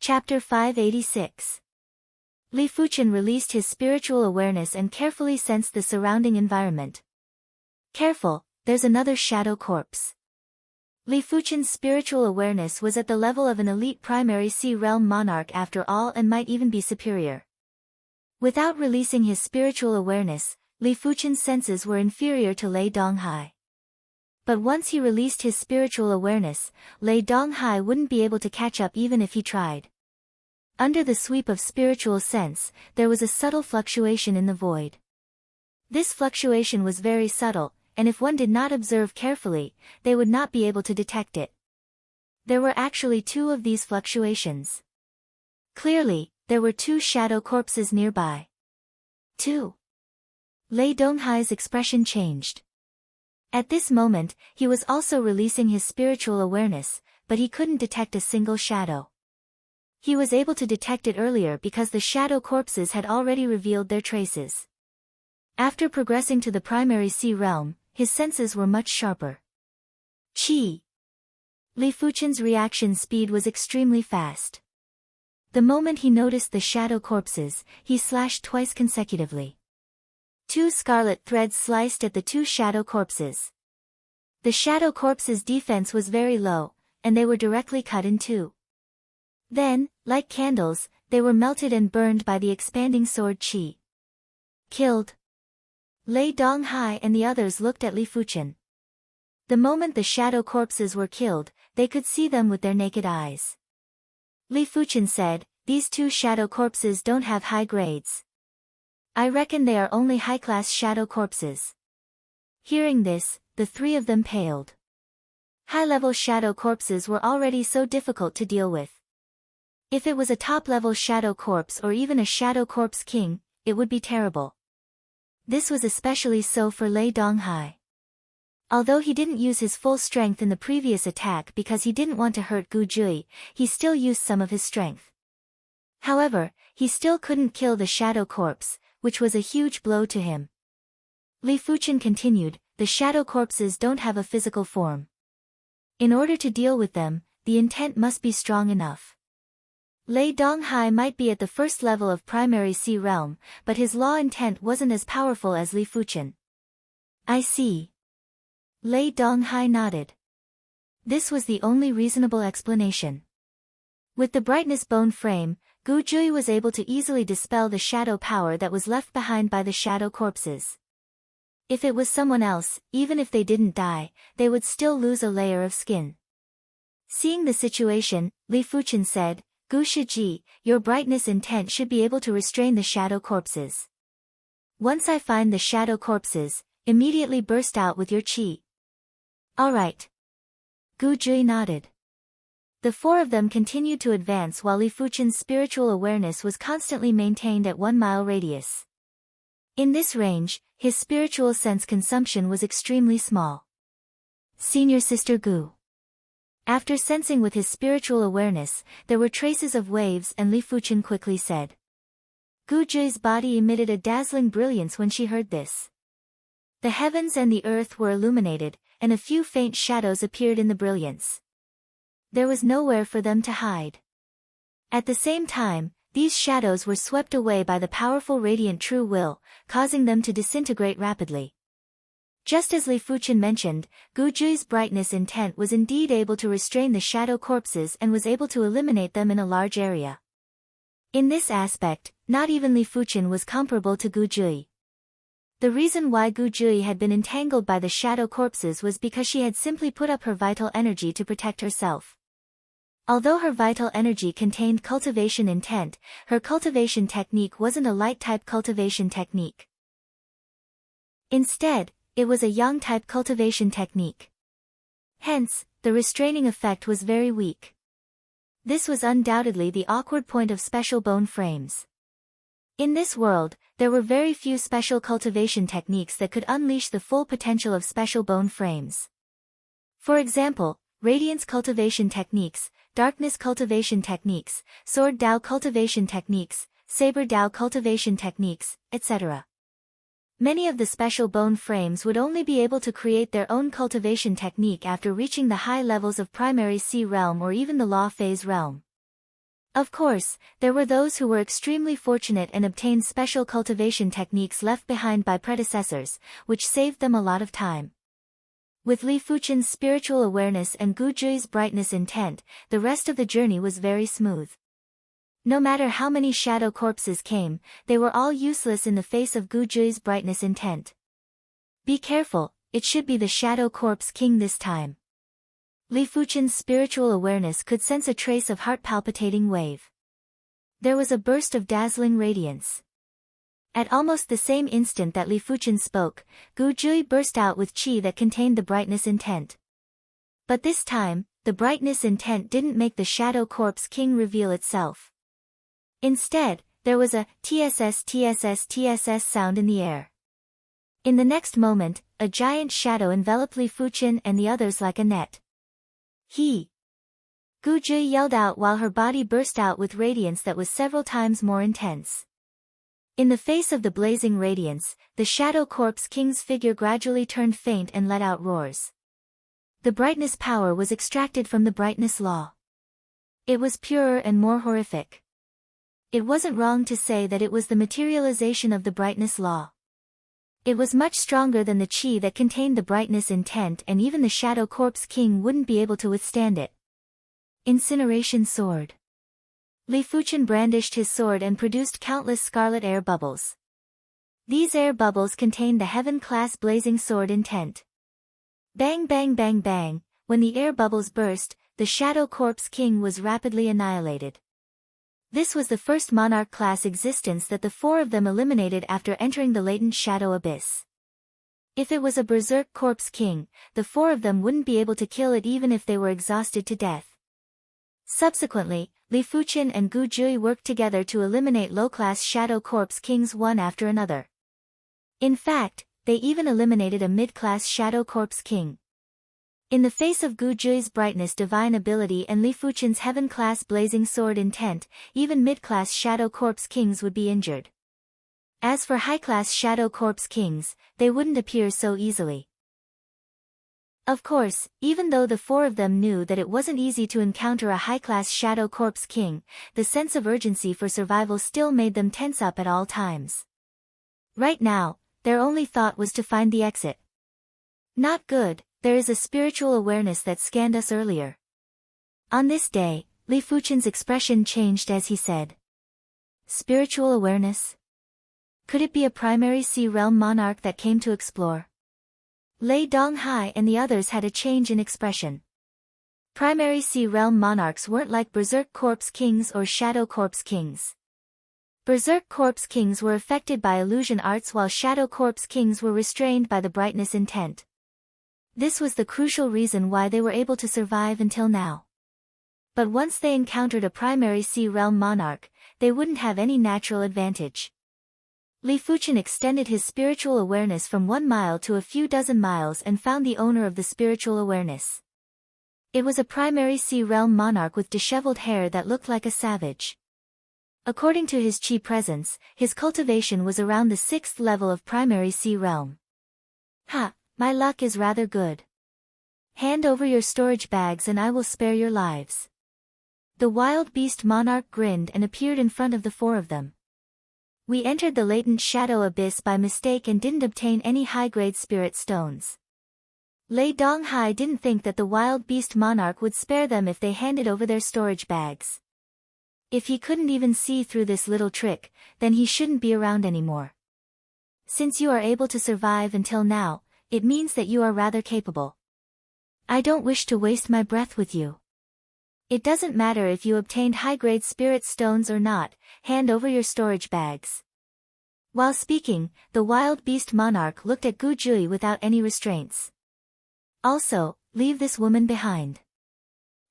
Chapter 586. Li Fuchen released his spiritual awareness and carefully sensed the surrounding environment. Careful, there's another shadow corpse. Li Fuchen's spiritual awareness was at the level of an elite primary sea realm monarch after all and might even be superior. Without releasing his spiritual awareness, Li Fuchen's senses were inferior to Lei Donghai. But once he released his spiritual awareness, Lei Donghai wouldn't be able to catch up even if he tried. Under the sweep of spiritual sense, there was a subtle fluctuation in the void. This fluctuation was very subtle, and if one did not observe carefully, they would not be able to detect it. There were actually two of these fluctuations. Clearly, there were two shadow corpses nearby. 2. Lei Donghai's expression changed. At this moment, he was also releasing his spiritual awareness, but he couldn't detect a single shadow. He was able to detect it earlier because the shadow corpses had already revealed their traces. After progressing to the primary sea realm, his senses were much sharper. Qi. Li Fuchen's reaction speed was extremely fast. The moment he noticed the shadow corpses, he slashed twice consecutively. 2 scarlet threads sliced at the 2 shadow corpses. The shadow corpses' defense was very low, and they were directly cut in two. Then, like candles, they were melted and burned by the expanding sword Qi. Killed. Lei Donghai and the others looked at Li Fuchen. The moment the shadow corpses were killed, they could see them with their naked eyes. Li Fuchen said, "These 2 shadow corpses don't have high grades. I reckon they are only high-class shadow corpses." Hearing this, the 3 of them paled. High-level shadow corpses were already so difficult to deal with. If it was a top-level shadow corpse or even a shadow corpse king, it would be terrible. This was especially so for Lei Donghai. Although he didn't use his full strength in the previous attack because he didn't want to hurt Gu Jui, he still used some of his strength. However, he still couldn't kill the shadow corpse, which was a huge blow to him. Li Fuchen continued, "The shadow corpses don't have a physical form. In order to deal with them, the intent must be strong enough. Lei Donghai might be at the first level of primary sea realm, but his law intent wasn't as powerful as Li Fuchen." "I see." Lei Donghai nodded. This was the only reasonable explanation. With the brightness bone frame, Gu Jui was able to easily dispel the shadow power that was left behind by the shadow corpses. If it was someone else, even if they didn't die, they would still lose a layer of skin. Seeing the situation, Li Fuchen said, "Gu Shiji, your brightness intent should be able to restrain the shadow corpses. Once I find the shadow corpses, immediately burst out with your qi." "All right." Gu Jui nodded. The 4 of them continued to advance while Li Fuchen's spiritual awareness was constantly maintained at 1 mile radius. In this range, his spiritual sense consumption was extremely small. "Senior Sister Gu." After sensing with his spiritual awareness, there were traces of waves and Li Fuchen quickly said. Gu Jui's body emitted a dazzling brilliance when she heard this. The heavens and the earth were illuminated, and a few faint shadows appeared in the brilliance. There was nowhere for them to hide. At the same time, these shadows were swept away by the powerful radiant true will, causing them to disintegrate rapidly. Just as Li Fuchen mentioned, Gu Jui's brightness intent was indeed able to restrain the shadow corpses and was able to eliminate them in a large area. In this aspect, not even Li Fuchen was comparable to Gu Jui. The reason why Gu Jui had been entangled by the shadow corpses was because she had simply put up her vital energy to protect herself. Although her vital energy contained cultivation intent, her cultivation technique wasn't a light-type cultivation technique. Instead, it was a yang-type cultivation technique. Hence, the restraining effect was very weak. This was undoubtedly the awkward point of special bone frames. In this world, there were very few special cultivation techniques that could unleash the full potential of special bone frames. For example, radiance cultivation techniques, darkness cultivation techniques, sword Dao cultivation techniques, saber Dao cultivation techniques, etc. Many of the special bone frames would only be able to create their own cultivation technique after reaching the high levels of primary sea realm or even the law phase realm. Of course, there were those who were extremely fortunate and obtained special cultivation techniques left behind by predecessors, which saved them a lot of time. With Li Fuchen's spiritual awareness and Gu Zhi's brightness intent, the rest of the journey was very smooth. No matter how many shadow corpses came, they were all useless in the face of Gu Zhi's brightness intent. Be careful, it should be the Shadow Corpse King this time. Li Fuchen's spiritual awareness could sense a trace of heart-palpitating wave. There was a burst of dazzling radiance. At almost the same instant that Li Fuchen spoke, Gu Zhi burst out with qi that contained the brightness intent. But this time, the brightness intent didn't make the Shadow Corpse King reveal itself. Instead, there was a tss tss tss sound in the air. In the next moment, a giant shadow enveloped Li Fuchen and the others like a net. He! Gu Zhi yelled out while her body burst out with radiance that was several times more intense. In the face of the blazing radiance, the Shadow Corpse King's figure gradually turned faint and let out roars. The brightness power was extracted from the brightness law. It was purer and more horrific. It wasn't wrong to say that it was the materialization of the brightness law. It was much stronger than the qi that contained the brightness intent, and even the Shadow Corpse King wouldn't be able to withstand it. Incineration Sword. Li Fuchen brandished his sword and produced countless scarlet air bubbles. These air bubbles contained the heaven-class blazing sword intent. Bang bang bang bang, when the air bubbles burst, the Shadow Corpse King was rapidly annihilated. This was the first monarch-class existence that the four of them eliminated after entering the latent shadow abyss. If it was a berserk corpse king, the four of them wouldn't be able to kill it even if they were exhausted to death. Subsequently, Li Fuchen and Gu Zhi worked together to eliminate low-class shadow corpse kings one after another. In fact, they even eliminated a mid-class shadow corpse king. In the face of Gu Zhi's brightness divine ability and Li Fuchen's heaven-class blazing sword intent, even mid-class shadow corpse kings would be injured. As for high-class shadow corpse kings, they wouldn't appear so easily. Of course, even though the four of them knew that it wasn't easy to encounter a high-class shadow corpse king, the sense of urgency for survival still made them tense up at all times. Right now, their only thought was to find the exit. Not good. There is a spiritual awareness that scanned us earlier. On this day, Li Fuchen's expression changed as he said. Spiritual awareness? Could it be a primary sea realm monarch that came to explore? Lei Donghai and the others had a change in expression. Primary sea realm monarchs weren't like berserk corpse kings or shadow corpse kings. Berserk corpse kings were affected by illusion arts while shadow corpse kings were restrained by the brightness intent. This was the crucial reason why they were able to survive until now. But once they encountered a primary sea realm monarch, they wouldn't have any natural advantage. Li Fuchen extended his spiritual awareness from 1 mile to a few dozen miles and found the owner of the spiritual awareness. It was a primary sea realm monarch with disheveled hair that looked like a savage. According to his qi presence, his cultivation was around the 6th level of primary sea realm. Ha! My luck is rather good. Hand over your storage bags and I will spare your lives. The wild beast monarch grinned and appeared in front of the four of them. We entered the latent shadow abyss by mistake and didn't obtain any high-grade spirit stones. Lei Donghai didn't think that the wild beast monarch would spare them if they handed over their storage bags. If he couldn't even see through this little trick, then he shouldn't be around anymore. Since you are able to survive until now, it means that you are rather capable. I don't wish to waste my breath with you. It doesn't matter if you obtained high-grade spirit stones or not, hand over your storage bags. While speaking, the wild beast monarch looked at Gu Zhi without any restraints. Also, leave this woman behind.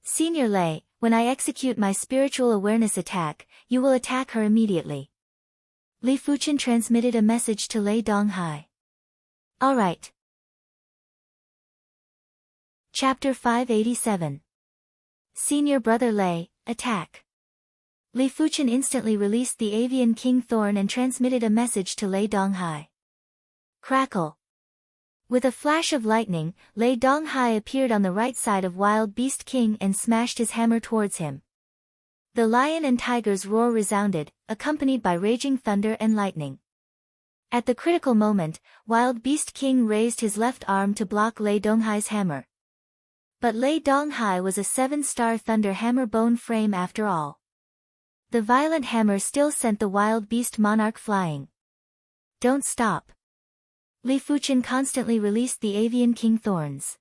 Senior Lei, when I execute my spiritual awareness attack, you will attack her immediately. Li Fuchen transmitted a message to Lei Donghai. Alright. Chapter 587. Senior Brother Lei, attack. Li Fuchen instantly released the avian King Thorn and transmitted a message to Lei Donghai. Crackle. With a flash of lightning, Lei Donghai appeared on the right side of Wild Beast King and smashed his hammer towards him. The lion and tiger's roar resounded, accompanied by raging thunder and lightning. At the critical moment, Wild Beast King raised his left arm to block Lei Donghai's hammer. But Lei Donghai was a 7-star thunder hammer bone frame after all. The violent hammer still sent the wild beast monarch flying. Don't stop. Li Fuchen constantly released the avian king thorns.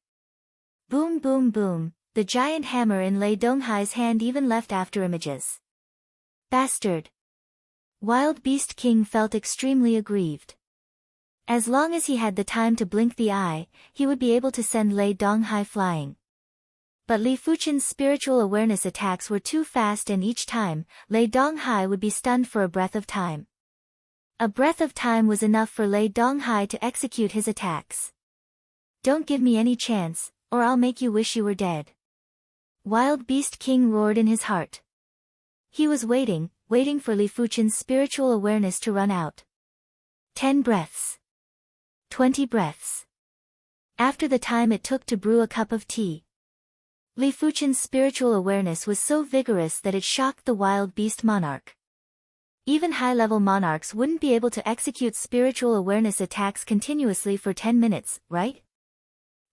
Boom boom boom, the giant hammer in Lei Donghai's hand even left afterimages. Bastard! Wild Beast King felt extremely aggrieved. As long as he had the time to blink the eye, he would be able to send Lei Donghai flying. But Li Fuchen's spiritual awareness attacks were too fast, and each time, Lei Donghai would be stunned for a breath of time. A breath of time was enough for Lei Donghai to execute his attacks. Don't give me any chance, or I'll make you wish you were dead. Wild Beast King roared in his heart. He was waiting for Li Fuchen's spiritual awareness to run out. 10 breaths. 20 breaths. After the time it took to brew a cup of tea. Li Fuchen's spiritual awareness was so vigorous that it shocked the wild beast monarch. Even high-level monarchs wouldn't be able to execute spiritual awareness attacks continuously for 10 minutes, right?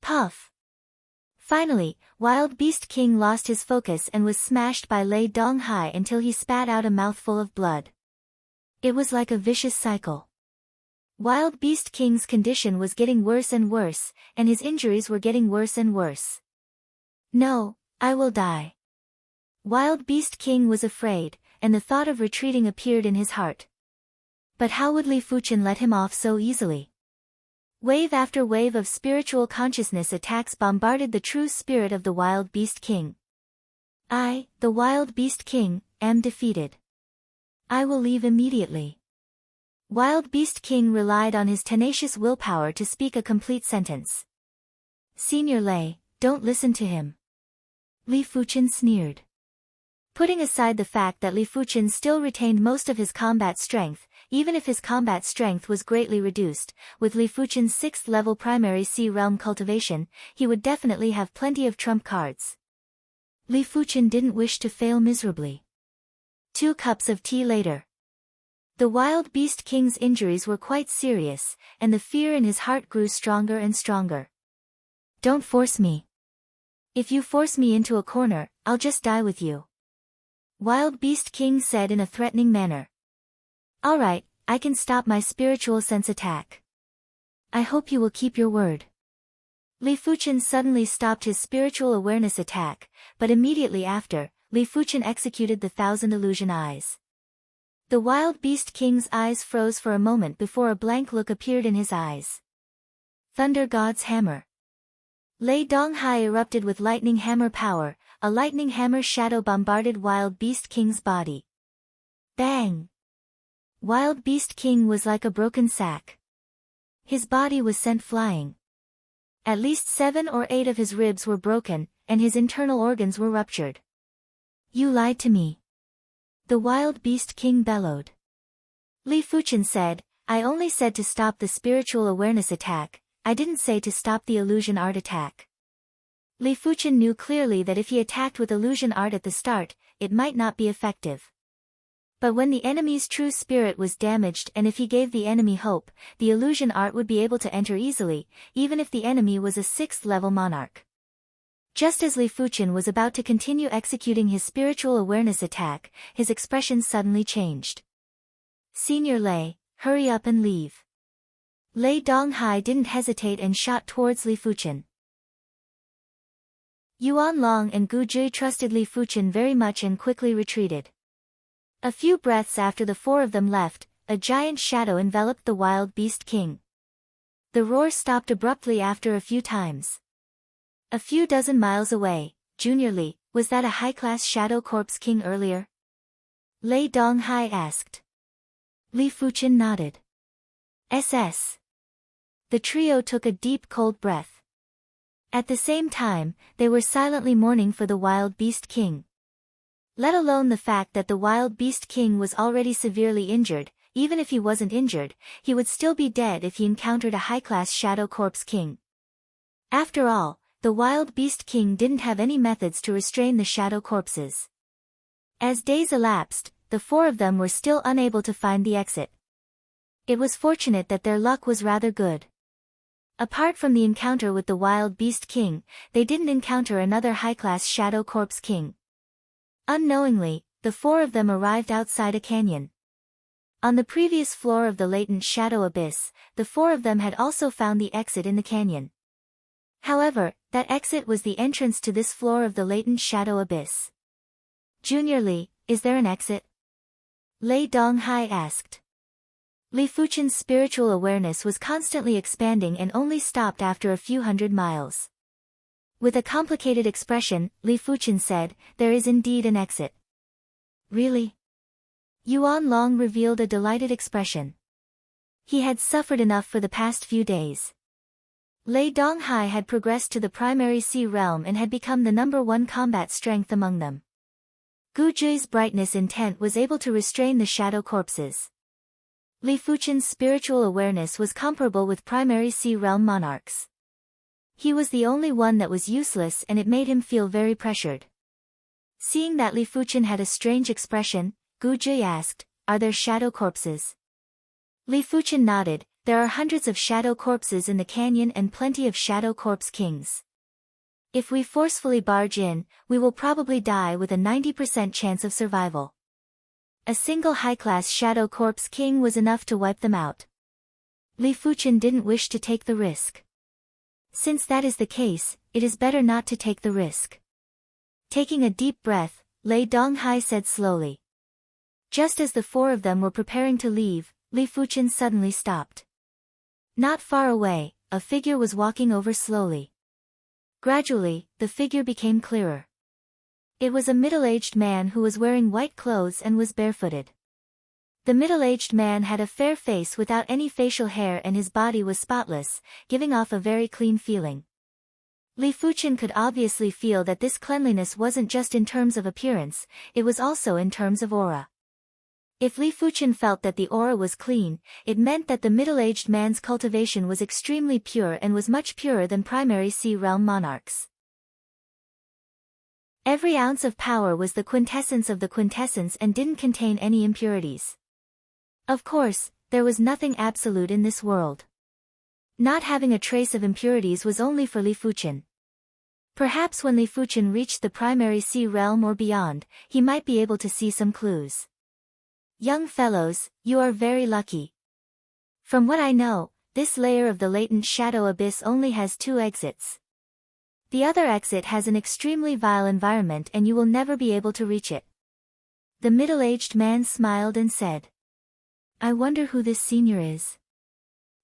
Puff. Finally, Wild Beast King lost his focus and was smashed by Lei Donghai until he spat out a mouthful of blood. It was like a vicious cycle. Wild Beast King's condition was getting worse and worse, and his injuries were getting worse and worse. No, I will die. Wild Beast King was afraid, and the thought of retreating appeared in his heart. But how would Li Fuchen let him off so easily? Wave after wave of spiritual consciousness attacks bombarded the true spirit of the Wild Beast King. I, the Wild Beast King, am defeated. I will leave immediately. Wild Beast King relied on his tenacious willpower to speak a complete sentence. Senior Lei, don't listen to him. Li Fuchen sneered. Putting aside the fact that Li Fuchen still retained most of his combat strength, even if his combat strength was greatly reduced, with Li Fuchen's 6th level primary Sea Realm cultivation, he would definitely have plenty of trump cards. Li Fuchen didn't wish to fail miserably. 2 cups of tea later. The Wild Beast King's injuries were quite serious, and the fear in his heart grew stronger and stronger. Don't force me. If you force me into a corner, I'll just die with you. Wild Beast King said in a threatening manner. Alright, I can stop my spiritual sense attack. I hope you will keep your word. Li Fuchen suddenly stopped his spiritual awareness attack, but immediately after, Li Fuchen executed the 1,000 illusion eyes. The Wild Beast King's eyes froze for a moment before a blank look appeared in his eyes. Thunder God's Hammer. Lei Donghai erupted with lightning hammer power, a lightning hammer shadow bombarded Wild Beast King's body. Bang! Wild Beast King was like a broken sack. His body was sent flying. At least 7 or 8 of his ribs were broken, and his internal organs were ruptured. You lied to me. The Wild Beast King bellowed. Li Fuchen said, I only said to stop the spiritual awareness attack, I didn't say to stop the illusion art attack. Li Fuchen knew clearly that if he attacked with illusion art at the start, it might not be effective. But when the enemy's true spirit was damaged and if he gave the enemy hope, the illusion art would be able to enter easily, even if the enemy was a 6th level monarch. Just as Li Fuchen was about to continue executing his spiritual awareness attack, his expression suddenly changed. Senior Lei, hurry up and leave. Lei Donghai didn't hesitate and shot towards Li Fuchen. Yuan Long and Gu Jui trusted Li Fuchen very much and quickly retreated. A few breaths after the 4 of them left, a giant shadow enveloped the Wild Beast King. The roar stopped abruptly after a few times. A few dozen miles away, Junior Li, was that a high-class Shadow Corpse King earlier? Lei Donghai asked. Li Fuchen nodded. SS. The trio took a deep cold breath. At the same time, they were silently mourning for the Wild Beast King. Let alone the fact that the Wild Beast King was already severely injured, even if he wasn't injured, he would still be dead if he encountered a high-class Shadow Corpse King. After all, the Wild Beast King didn't have any methods to restrain the Shadow Corpses. As days elapsed, the four of them were still unable to find the exit. It was fortunate that their luck was rather good. Apart from the encounter with the wild beast king, they didn't encounter another high-class shadow corpse king. Unknowingly, the four of them arrived outside a canyon. On the previous floor of the latent shadow abyss, the four of them had also found the exit in the canyon. However, that exit was the entrance to this floor of the latent shadow abyss. Junior Li, is there an exit? Lei Donghai asked. Li Fuchen's spiritual awareness was constantly expanding and only stopped after a few hundred miles. With a complicated expression, Li Fuchen said, "There is indeed an exit." Really? Yuan Long revealed a delighted expression. He had suffered enough for the past few days. Lei Donghai had progressed to the primary sea realm and had become the #1 combat strength among them. Gu Zhi's brightness intent was able to restrain the shadow corpses. Li Fuchen's spiritual awareness was comparable with primary sea realm monarchs. He was the only one that was useless and it made him feel very pressured. Seeing that Li Fuchen had a strange expression, Gu Zhi asked, "Are there shadow corpses?" Li Fuchen nodded, "There are hundreds of shadow corpses in the canyon and plenty of shadow corpse kings. If we forcefully barge in, we will probably die with a 90% chance of survival. A single high-class shadow corpse king was enough to wipe them out." Li Fuchen didn't wish to take the risk. Since that is the case, it is better not to take the risk. Taking a deep breath, Lei Donghai said slowly. Just as the four of them were preparing to leave, Li Fuchen suddenly stopped. Not far away, a figure was walking over slowly. Gradually, the figure became clearer. It was a middle-aged man who was wearing white clothes and was barefooted. The middle-aged man had a fair face without any facial hair and his body was spotless, giving off a very clean feeling. Li Fuchen could obviously feel that this cleanliness wasn't just in terms of appearance, it was also in terms of aura. If Li Fuchen felt that the aura was clean, it meant that the middle-aged man's cultivation was extremely pure and was much purer than primary sea realm monarchs. Every ounce of power was the quintessence of the quintessence and didn't contain any impurities. Of course, there was nothing absolute in this world. Not having a trace of impurities was only for Li Fuchen. Perhaps when Li Fuchen reached the primary sea realm or beyond, he might be able to see some clues. Young fellows, you are very lucky. From what I know, this layer of the latent shadow abyss only has 2 exits. The other exit has an extremely vile environment and you will never be able to reach it. The middle-aged man smiled and said, "I wonder who this senior is."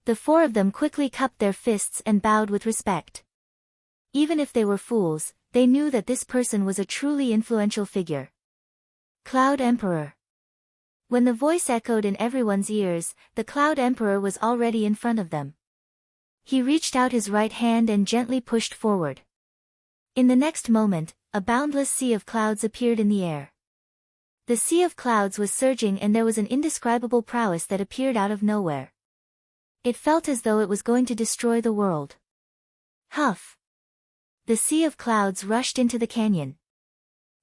The four of them quickly cupped their fists and bowed with respect. Even if they were fools, they knew that this person was a truly influential figure. Cloud Emperor. When the voice echoed in everyone's ears, the Cloud Emperor was already in front of them. He reached out his right hand and gently pushed forward. In the next moment, a boundless sea of clouds appeared in the air. The sea of clouds was surging and there was an indescribable prowess that appeared out of nowhere. It felt as though it was going to destroy the world. Huff! The sea of clouds rushed into the canyon.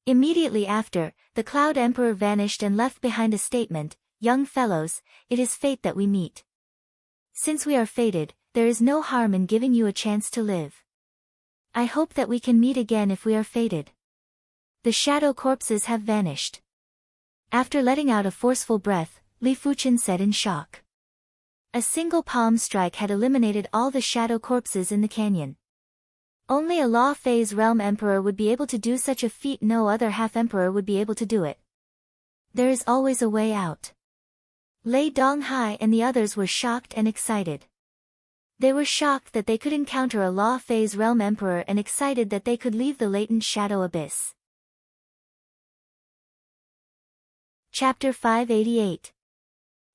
Immediately after, the Cloud Emperor vanished and left behind a statement, "Young fellows, it is fate that we meet. Since we are fated, there is no harm in giving you a chance to live. I hope that we can meet again if we are fated." The shadow corpses have vanished. After letting out a forceful breath, Li Fuchen said in shock. A single palm strike had eliminated all the shadow corpses in the canyon. Only a Law Phase Realm Emperor would be able to do such a feat, no other half-emperor would be able to do it. There is always a way out. Lei Donghai and the others were shocked and excited. They were shocked that they could encounter a Law Phase Realm Emperor and excited that they could leave the latent shadow abyss. Chapter 588.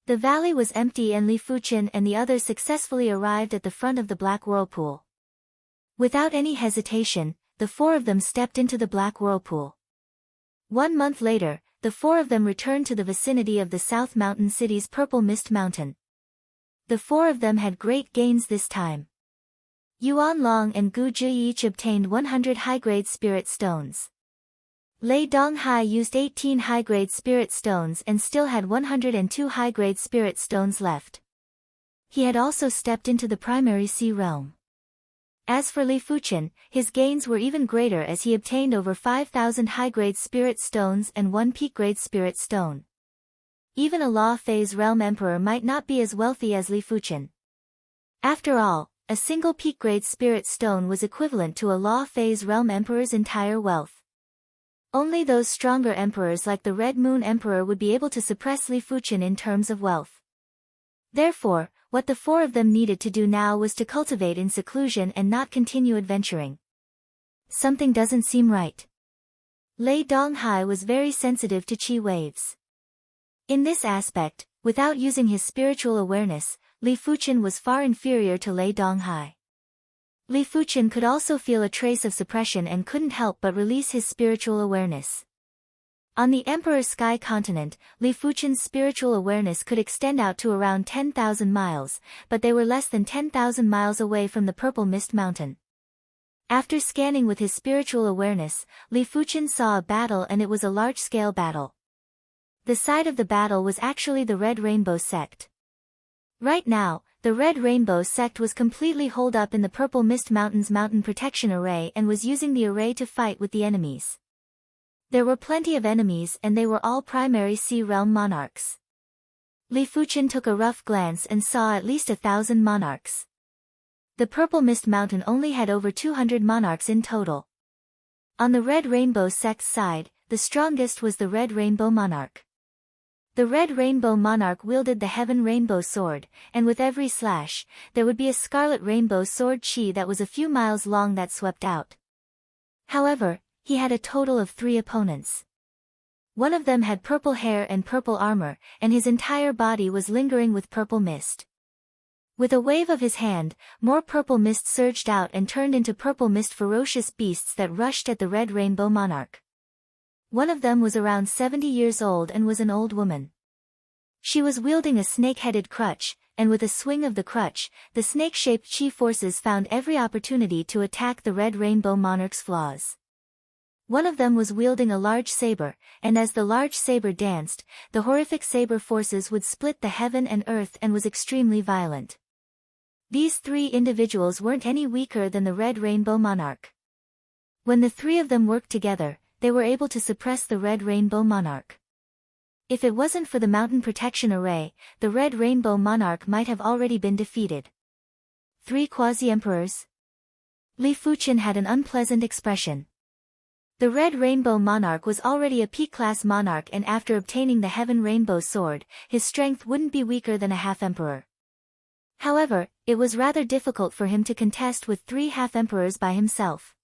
The valley was empty and Li Fuchen and the others successfully arrived at the front of the Black Whirlpool. Without any hesitation, the four of them stepped into the Black Whirlpool. 1 month later, the four of them returned to the vicinity of the South Mountain City's Purple Mist Mountain. The four of them had great gains this time. Yuan Long and Gu Zhi each obtained 100 high-grade spirit stones. Lei Donghai used 18 high-grade spirit stones and still had 102 high-grade spirit stones left. He had also stepped into the primary sea realm. As for Li Fuchen, his gains were even greater as he obtained over 5,000 high-grade spirit stones and 1 peak-grade spirit stone. Even a law phase realm emperor might not be as wealthy as Li Fuchen. After all, a single peak-grade spirit stone was equivalent to a law phase realm emperor's entire wealth. Only those stronger emperors like the Red Moon Emperor would be able to suppress Li Fuchen in terms of wealth. Therefore, what the 4 of them needed to do now was to cultivate in seclusion and not continue adventuring. Something doesn't seem right. Lei Donghai was very sensitive to chi waves. In this aspect, without using his spiritual awareness, Li Fuchen was far inferior to Lei Donghai. Li Fuchen could also feel a trace of suppression and couldn't help but release his spiritual awareness. On the Emperor Sky continent, Li Fuchen's spiritual awareness could extend out to around 10,000 miles, but they were less than 10,000 miles away from the Purple Mist Mountain. After scanning with his spiritual awareness, Li Fuchen saw a battle, and it was a large-scale battle. The site of the battle was actually the Red Rainbow sect. Right now, the Red Rainbow sect was completely holed up in the Purple Mist Mountain's mountain protection array and was using the array to fight with the enemies. There were plenty of enemies, and they were all primary sea realm monarchs. Li Fuchen took a rough glance and saw at least 1,000 monarchs. The Purple Mist Mountain only had over 200 monarchs in total. On the Red Rainbow sect's side, the strongest was the Red Rainbow Monarch. The Red Rainbow Monarch wielded the Heaven Rainbow Sword, and with every slash, there would be a Scarlet Rainbow Sword chi that was a few miles long that swept out. However, he had a total of 3 opponents. One of them had purple hair and purple armor, and his entire body was lingering with purple mist. With a wave of his hand, more purple mist surged out and turned into purple mist ferocious beasts that rushed at the Red Rainbow Monarch. One of them was around 70 years old and was an old woman. She was wielding a snake-headed crutch, and with a swing of the crutch, the snake-shaped chi forces found every opportunity to attack the Red Rainbow Monarch's flaws. One of them was wielding a large saber, and as the large saber danced, the horrific saber forces would split the heaven and earth and was extremely violent. These 3 individuals weren't any weaker than the Red Rainbow Monarch. When the 3 of them worked together, they were able to suppress the Red Rainbow Monarch. If it wasn't for the mountain protection array, the Red Rainbow Monarch might have already been defeated. 3 quasi-emperors? Li Fuchen had an unpleasant expression. The Red Rainbow Monarch was already a peak-class monarch, and after obtaining the Heaven Rainbow Sword, his strength wouldn't be weaker than a half-emperor. However, it was rather difficult for him to contest with 3 half-emperors by himself.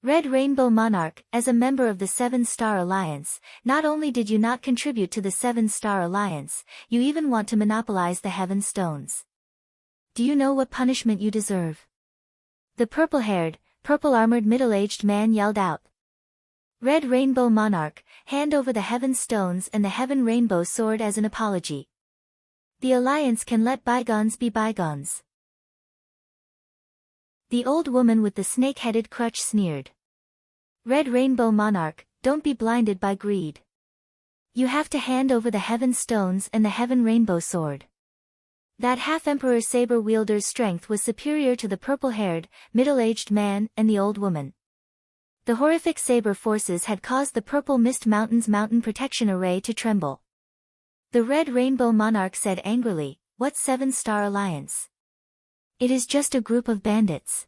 Red Rainbow Monarch, as a member of the 7-Star Alliance, not only did you not contribute to the 7-Star Alliance, you even want to monopolize the Heaven Stones. Do you know what punishment you deserve? The purple-haired, purple-armored middle-aged man yelled out. Red Rainbow Monarch, hand over the Heaven Stones and the Heaven Rainbow Sword as an apology. The Alliance can let bygones be bygones. The old woman with the snake-headed crutch sneered. Red Rainbow Monarch, don't be blinded by greed. You have to hand over the Heaven Stones and the Heaven Rainbow Sword. That half-emperor saber wielder's strength was superior to the purple-haired, middle-aged man and the old woman. The horrific saber forces had caused the Purple Mist Mountain's mountain protection array to tremble. The Red Rainbow Monarch said angrily, "What 7-Star Alliance? It is just a group of bandits.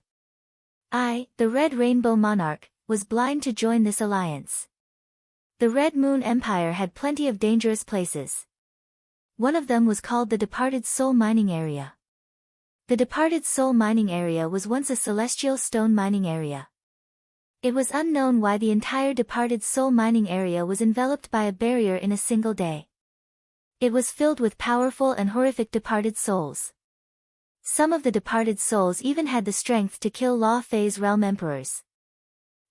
I, the Red Rainbow Monarch, was blind to join this alliance." The Red Moon Empire had plenty of dangerous places. One of them was called the Departed Soul Mining Area. The Departed Soul Mining Area was once a celestial stone mining area. It was unknown why the entire Departed Soul Mining Area was enveloped by a barrier in a single day. It was filled with powerful and horrific departed souls. Some of the departed souls even had the strength to kill Law Phase Realm Emperors.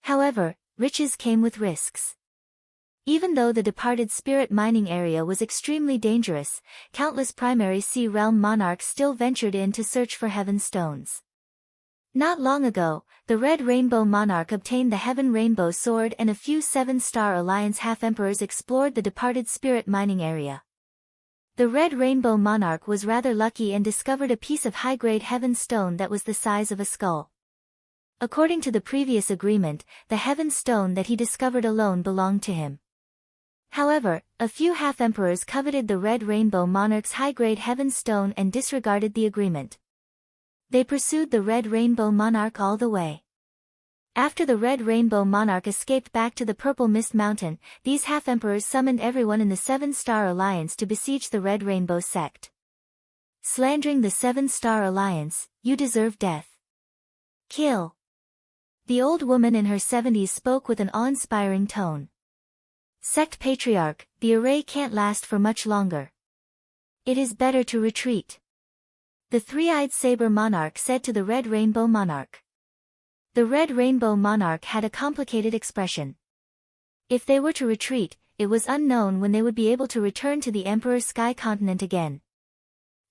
However, riches came with risks. Even though the Departed Spirit Mining Area was extremely dangerous, countless primary sea realm monarchs still ventured in to search for Heaven Stones. Not long ago, the Red Rainbow Monarch obtained the Heaven Rainbow Sword, and a few Seven-Star Alliance half-emperors explored the departed spirit mining area. The Red Rainbow Monarch was rather lucky and discovered a piece of high-grade Heaven Stone that was the size of a skull. According to the previous agreement, the Heaven Stone that he discovered alone belonged to him. However, a few half-emperors coveted the Red Rainbow Monarch's high-grade Heaven Stone and disregarded the agreement. They pursued the Red Rainbow Monarch all the way. After the Red Rainbow Monarch escaped back to the Purple Mist Mountain, these half-emperors summoned everyone in the Seven-Star Alliance to besiege the Red Rainbow sect. Slandering the Seven-Star Alliance, you deserve death. Kill. The old woman in her 70s spoke with an awe-inspiring tone. Sect Patriarch, the array can't last for much longer. It is better to retreat. The three-eyed saber monarch said to the Red Rainbow Monarch. The Red Rainbow Monarch had a complicated expression. If they were to retreat, it was unknown when they would be able to return to the Emperor's Sky Continent again.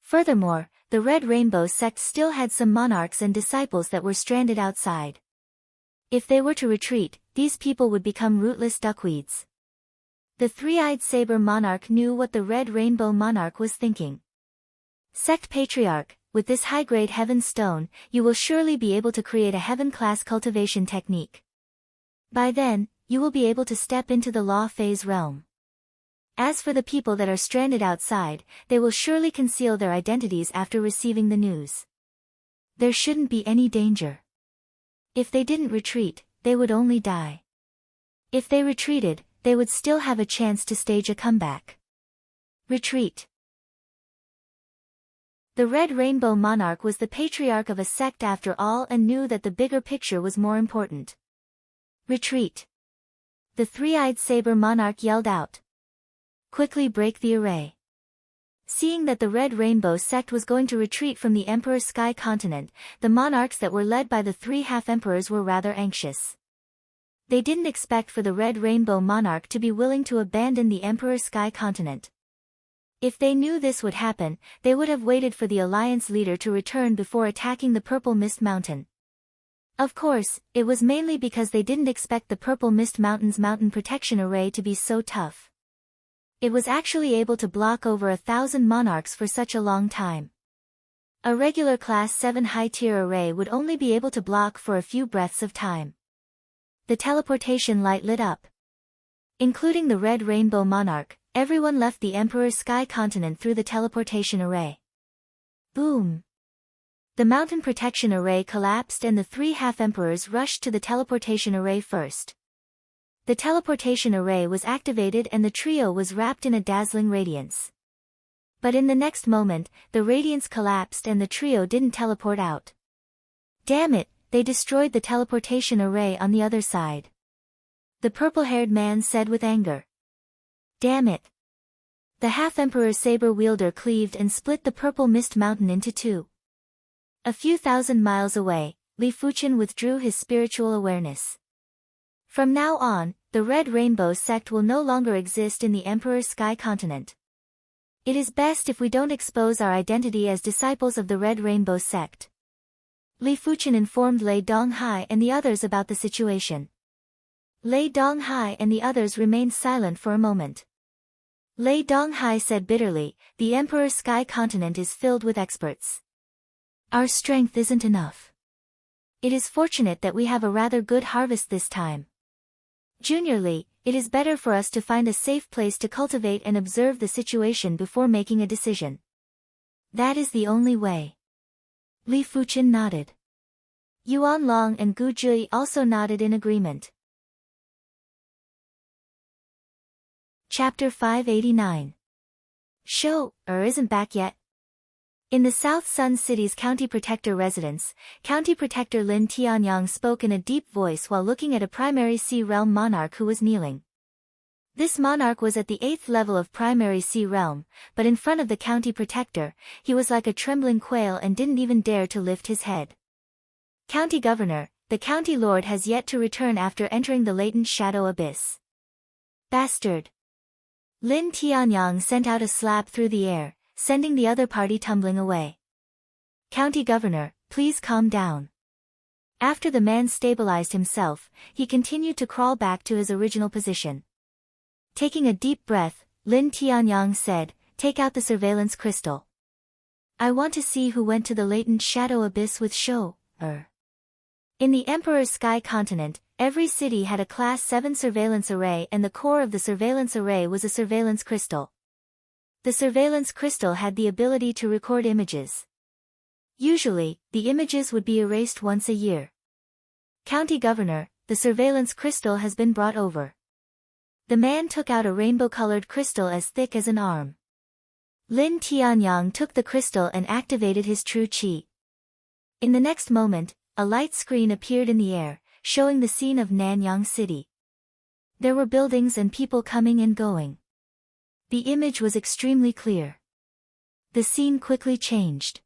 Furthermore, the Red Rainbow sect still had some monarchs and disciples that were stranded outside. If they were to retreat, these people would become rootless duckweeds. The three-eyed saber monarch knew what the Red Rainbow Monarch was thinking. Sect Patriarch, with this high-grade Heaven Stone, you will surely be able to create a Heaven-class cultivation technique. By then, you will be able to step into the Law Phase realm. As for the people that are stranded outside, they will surely conceal their identities after receiving the news. There shouldn't be any danger. If they didn't retreat, they would only die. If they retreated, they would still have a chance to stage a comeback. Retreat. The Red Rainbow Monarch was the patriarch of a sect after all and knew that the bigger picture was more important. Retreat. The three-eyed saber monarch yelled out. Quickly break the array. Seeing that the Red Rainbow sect was going to retreat from the Emperor's Sky Continent, the monarchs that were led by the three half-emperors were rather anxious. They didn't expect for the Red Rainbow Monarch to be willing to abandon the Emperor's Sky Continent. If they knew this would happen, they would have waited for the Alliance leader to return before attacking the Purple Mist Mountain. Of course, it was mainly because they didn't expect the Purple Mist Mountain's mountain protection array to be so tough. It was actually able to block over 1,000 monarchs for such a long time. A regular Class 7 high-tier array would only be able to block for a few breaths of time. The teleportation light lit up. Including the Red Rainbow Monarch, everyone left the Emperor's Sky Continent through the teleportation array. Boom! The mountain protection array collapsed and the three half-emperors rushed to the teleportation array first. The teleportation array was activated and the trio was wrapped in a dazzling radiance. But in the next moment, the radiance collapsed and the trio didn't teleport out. Damn it, they destroyed the teleportation array on the other side. The purple-haired man said with anger. Damn it. The half-emperor's saber-wielder cleaved and split the Purple Mist Mountain into two. A few thousand miles away, Li Fuqian withdrew his spiritual awareness. From now on, the Red Rainbow sect will no longer exist in the Emperor's Sky Continent. It is best if we don't expose our identity as disciples of the Red Rainbow sect. Li Fuqian informed Lei Donghai and the others about the situation. Lei Donghai and the others remained silent for a moment. Lei Donghai said bitterly, the Emperor's Sky Continent is filled with experts. Our strength isn't enough. It is fortunate that we have a rather good harvest this time. Junior Li, it is better for us to find a safe place to cultivate and observe the situation before making a decision. That is the only way. Li Fuqian nodded. Yuan Long and Gu Jui also nodded in agreement. Chapter 589. Shou isn't back yet. In the South Sun City's County Protector residence, County Protector Lin Tianyang spoke in a deep voice while looking at a Primary Sea Realm monarch who was kneeling. This monarch was at the 8th level of Primary Sea Realm, but in front of the County Protector, he was like a trembling quail and didn't even dare to lift his head. County Governor, the County Lord has yet to return after entering the latent shadow abyss. Bastard! Lin Tianyang sent out a slap through the air, sending the other party tumbling away. County Governor, please calm down. After the man stabilized himself, he continued to crawl back to his original position. Taking a deep breath, Lin Tianyang said, "Take out the surveillance crystal. I want to see who went to the latent shadow abyss with Shou-er." In the Emperor's Sky Continent, every city had a Class 7 surveillance array, and the core of the surveillance array was a surveillance crystal. The surveillance crystal had the ability to record images. Usually, the images would be erased once a year. "County Governor, the surveillance crystal has been brought over." The man took out a rainbow-colored crystal as thick as an arm. Lin Tianyang took the crystal and activated his true qi. In the next moment, a light screen appeared in the air, showing the scene of Nanyang City. There were buildings and people coming and going. The image was extremely clear. The scene quickly changed.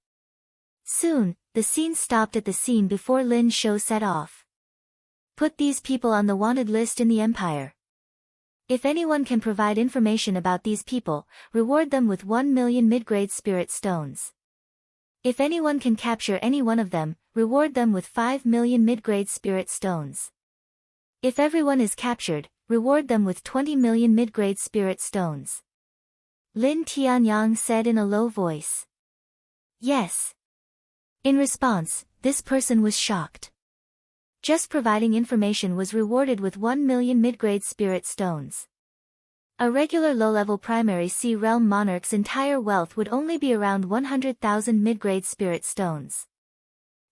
Soon, the scene stopped at the scene before Lin's show set off. "Put these people on the wanted list in the Empire. If anyone can provide information about these people, reward them with 1 million mid-grade spirit stones. If anyone can capture any one of them, reward them with 5 million mid-grade spirit stones. If everyone is captured, reward them with 20 million mid-grade spirit stones." Lin Tianyang said in a low voice. "Yes." In response, this person was shocked. Just providing information was rewarded with 1 million mid-grade spirit stones. A regular low-level primary sea realm monarch's entire wealth would only be around 100,000 mid-grade spirit stones.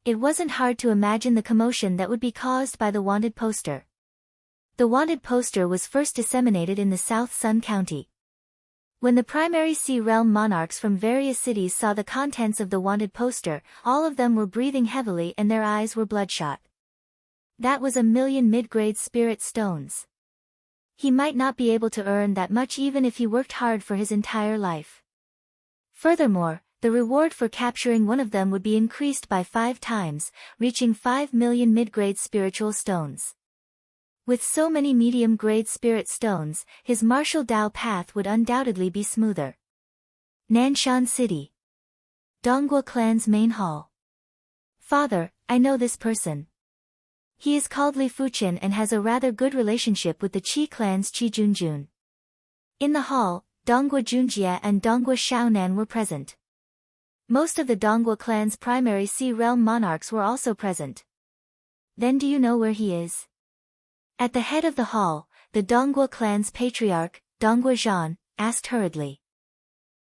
It wasn't hard to imagine the commotion that would be caused by the wanted poster. The wanted poster was first disseminated in the South Sun County. When the primary sea realm monarchs from various cities saw the contents of the wanted poster, all of them were breathing heavily and their eyes were bloodshot. That was 1 million mid-grade spirit stones. He might not be able to earn that much even if he worked hard for his entire life. Furthermore, the reward for capturing one of them would be increased by 5 times, reaching 5 million mid-grade spiritual stones. With so many medium-grade spirit stones, his martial Dao path would undoubtedly be smoother. Nanshan City. Donghua Clan's main hall. "Father, I know this person. He is called Li Fuqin and has a rather good relationship with the Qi clan's Qi Junjun." In the hall, Donghua Junjie and Donghua Shaonan were present. Most of the Donghua clan's primary sea realm monarchs were also present. "Then do you know where he is?" At the head of the hall, the Donghua clan's patriarch, Donghua Zhan, asked hurriedly.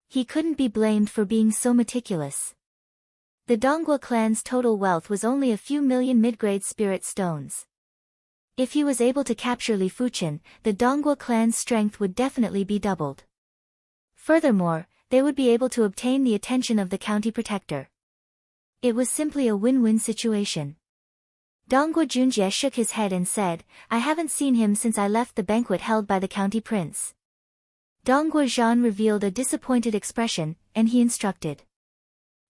He couldn't be blamed for being so meticulous. The Donghua clan's total wealth was only a few million mid-grade spirit stones. If he was able to capture Li Fuqin, the Donghua clan's strength would definitely be doubled. Furthermore, they would be able to obtain the attention of the county protector. It was simply a win-win situation. Donghua Junjie shook his head and said, "I haven't seen him since I left the banquet held by the county prince." Donghua Zhan revealed a disappointed expression, and he instructed.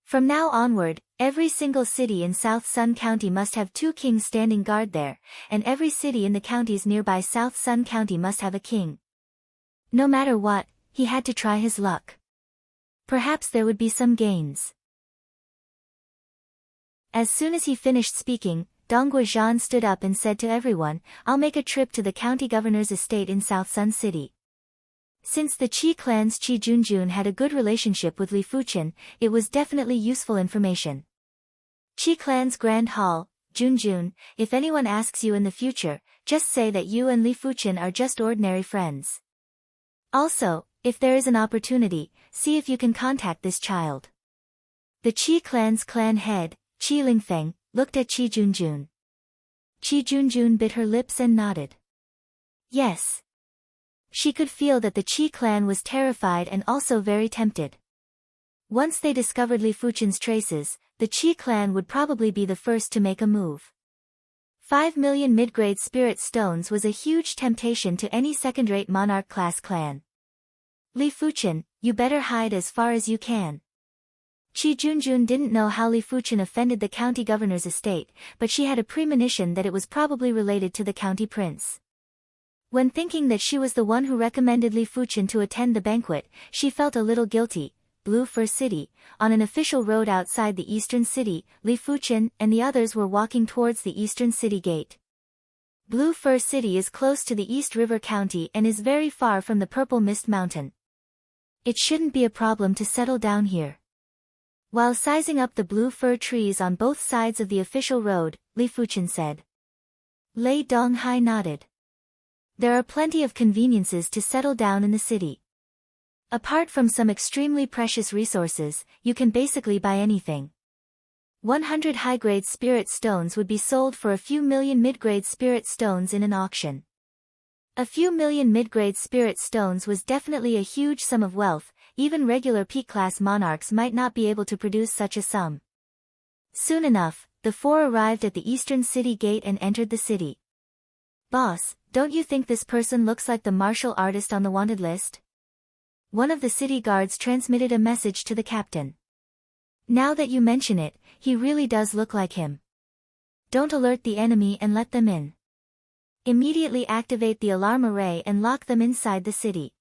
"From now onward, every single city in South Sun County must have 2 kings standing guard there, and every city in the counties nearby South Sun County must have a king." No matter what, he had to try his luck. Perhaps there would be some gains. As soon as he finished speaking, Donghua Zhan stood up and said to everyone, "I'll make a trip to the county governor's estate in South Sun City." Since the Qi clan's Qi Junjun had a good relationship with Li Fuqin, it was definitely useful information. "Qi clan's Grand Hall, Junjun, if anyone asks you in the future, just say that you and Li Fuqin are just ordinary friends. Also, if there is an opportunity, see if you can contact this child." The Qi clan's clan head, Qi Lingfeng, looked at Qi Junjun. Qi Junjun bit her lips and nodded. Yes. She could feel that the Qi clan was terrified and also very tempted. Once they discovered Li Fuqin's traces, the Qi clan would probably be the first to make a move. 5 million mid-grade spirit stones was a huge temptation to any second-rate monarch-class clan. "Li Fuqin, you better hide as far as you can." Qi Junjun didn't know how Li Fuqin offended the county governor's estate, but she had a premonition that it was probably related to the county prince. When thinking that she was the one who recommended Li Fuqin to attend the banquet, she felt a little guilty, Blue Fur City. On an official road outside the eastern city, Li Fuchen and the others were walking towards the eastern city gate. Blue Fur City is close to the East River County and is very far from the Purple Mist Mountain. It shouldn't be a problem to settle down here. While sizing up the blue fir trees on both sides of the official road, Li Fuchen said. Lei Donghai nodded. There are plenty of conveniences to settle down in the city. Apart from some extremely precious resources, you can basically buy anything. 100 high-grade spirit stones would be sold for a few million mid-grade spirit stones in an auction. A few million mid-grade spirit stones was definitely a huge sum of wealth. Even regular peak-class monarchs might not be able to produce such a sum. Soon enough, the four arrived at the eastern city gate and entered the city. Boss, don't you think this person looks like the martial artist on the wanted list? One of the city guards transmitted a message to the captain. Now that you mention it, he really does look like him. Don't alert the enemy and let them in. Immediately activate the alarm array and lock them inside the city.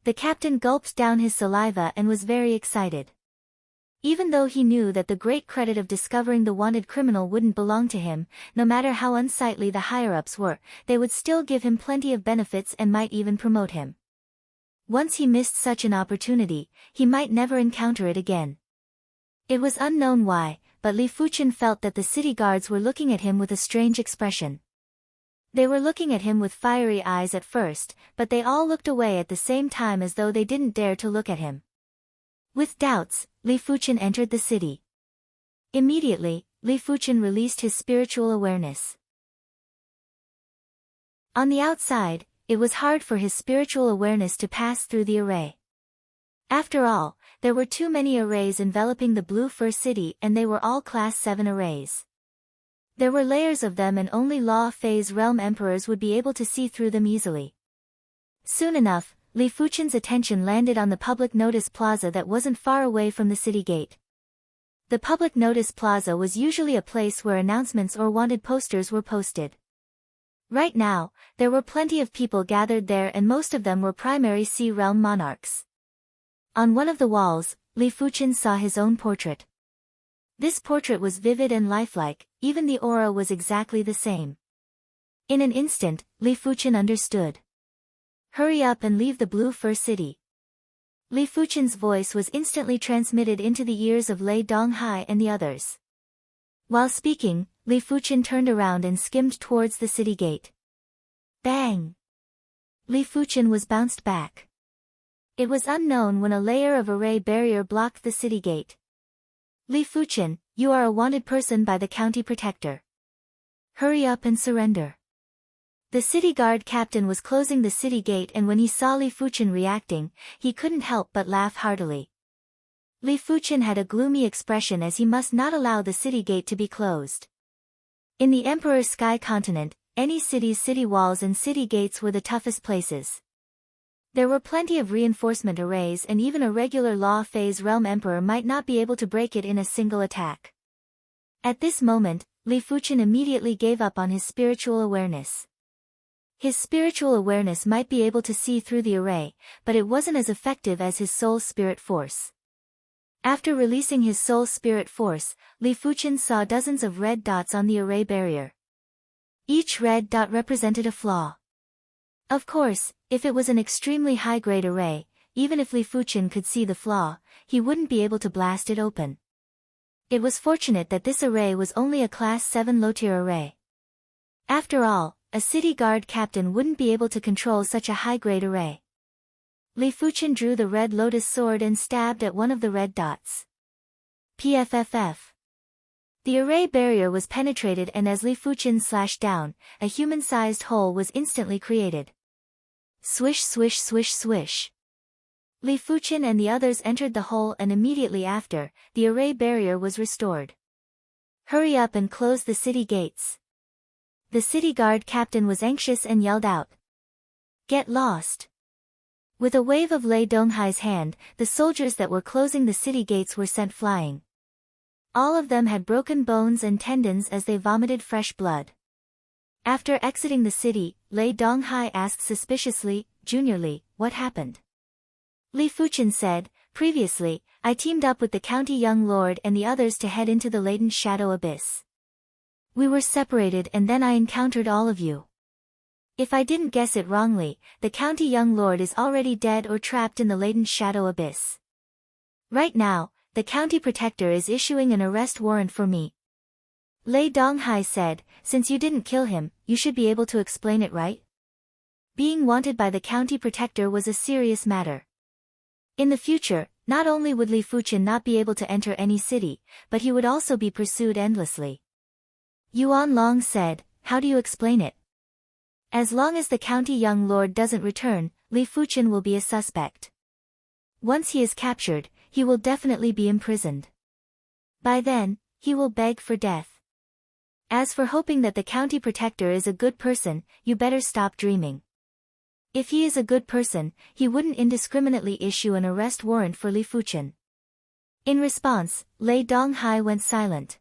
The captain gulped down his saliva and was very excited. Even though he knew that the great credit of discovering the wanted criminal wouldn't belong to him, no matter how unsightly the higher-ups were, they would still give him plenty of benefits and might even promote him. Once he missed such an opportunity, he might never encounter it again. It was unknown why, but Li Fuchen felt that the city guards were looking at him with a strange expression. They were looking at him with fiery eyes at first, but they all looked away at the same time as though they didn't dare to look at him. With doubts, Li Fuchen entered the city. Immediately, Li Fuchen released his spiritual awareness. On the outside, it was hard for his spiritual awareness to pass through the array. After all, there were too many arrays enveloping the Blue Fur City and they were all Class 7 arrays. There were layers of them and only Law Phase Realm Emperors would be able to see through them easily. Soon enough, Li Fuchen's attention landed on the public notice plaza that wasn't far away from the city gate. The public notice plaza was usually a place where announcements or wanted posters were posted. Right now, there were plenty of people gathered there and most of them were primary Sea Realm monarchs. On one of the walls, Li Fuchen saw his own portrait. This portrait was vivid and lifelike, even the aura was exactly the same. In an instant, Li Fuchen understood. Hurry up and leave the Blue Fur City. Li Fuchen's voice was instantly transmitted into the ears of Lei Donghai and the others. While speaking, Li Fuchen turned around and skimmed towards the city gate. Bang! Li Fuchen was bounced back. It was unknown when a layer of array barrier blocked the city gate. Li Fuchen, you are a wanted person by the county protector. Hurry up and surrender. The city guard captain was closing the city gate and when he saw Li Fuchen reacting, he couldn't help but laugh heartily. Li Fuchen had a gloomy expression as he must not allow the city gate to be closed. In the Emperor's Sky Continent, any city's city walls and city gates were the toughest places. There were plenty of reinforcement arrays and even a regular Law Phase Realm Emperor might not be able to break it in a single attack. At this moment, Li Fuchen immediately gave up on his spiritual awareness. His spiritual awareness might be able to see through the array, but it wasn't as effective as his soul spirit force. After releasing his soul spirit force, Li Fuchen saw dozens of red dots on the array barrier. Each red dot represented a flaw. Of course, if it was an extremely high-grade array, even if Li Fuchen could see the flaw, he wouldn't be able to blast it open. It was fortunate that this array was only a Class 7 low-tier array. After all, a city guard captain wouldn't be able to control such a high-grade array. Li Fuchen drew the red lotus sword and stabbed at one of the red dots. PFFF. The array barrier was penetrated and as Li Fuchen slashed down, a human-sized hole was instantly created. Swish swish swish swish. Li Fuchen and the others entered the hole and immediately after, the array barrier was restored. Hurry up and close the city gates. The city guard captain was anxious and yelled out. Get lost. With a wave of Lei Donghai's hand, the soldiers that were closing the city gates were sent flying. All of them had broken bones and tendons as they vomited fresh blood. After exiting the city, Lei Donghai asked suspiciously, Junior Li, what happened? Li Fuchen said, Previously, I teamed up with the county young lord and the others to head into the latent shadow abyss. We were separated and then I encountered all of you. If I didn't guess it wrongly, the county young lord is already dead or trapped in the latent shadow abyss. Right now, the county protector is issuing an arrest warrant for me. Lei Donghai said, since you didn't kill him, you should be able to explain it, right? Being wanted by the county protector was a serious matter. In the future, not only would Li Fuchen not be able to enter any city, but he would also be pursued endlessly. Yuan Long said, how do you explain it? As long as the county young lord doesn't return, Li Fuchen will be a suspect. Once he is captured, he will definitely be imprisoned. By then, he will beg for death. As for hoping that the county protector is a good person, you better stop dreaming. If he is a good person, he wouldn't indiscriminately issue an arrest warrant for Li Fuchen. In response, Lei Donghai went silent.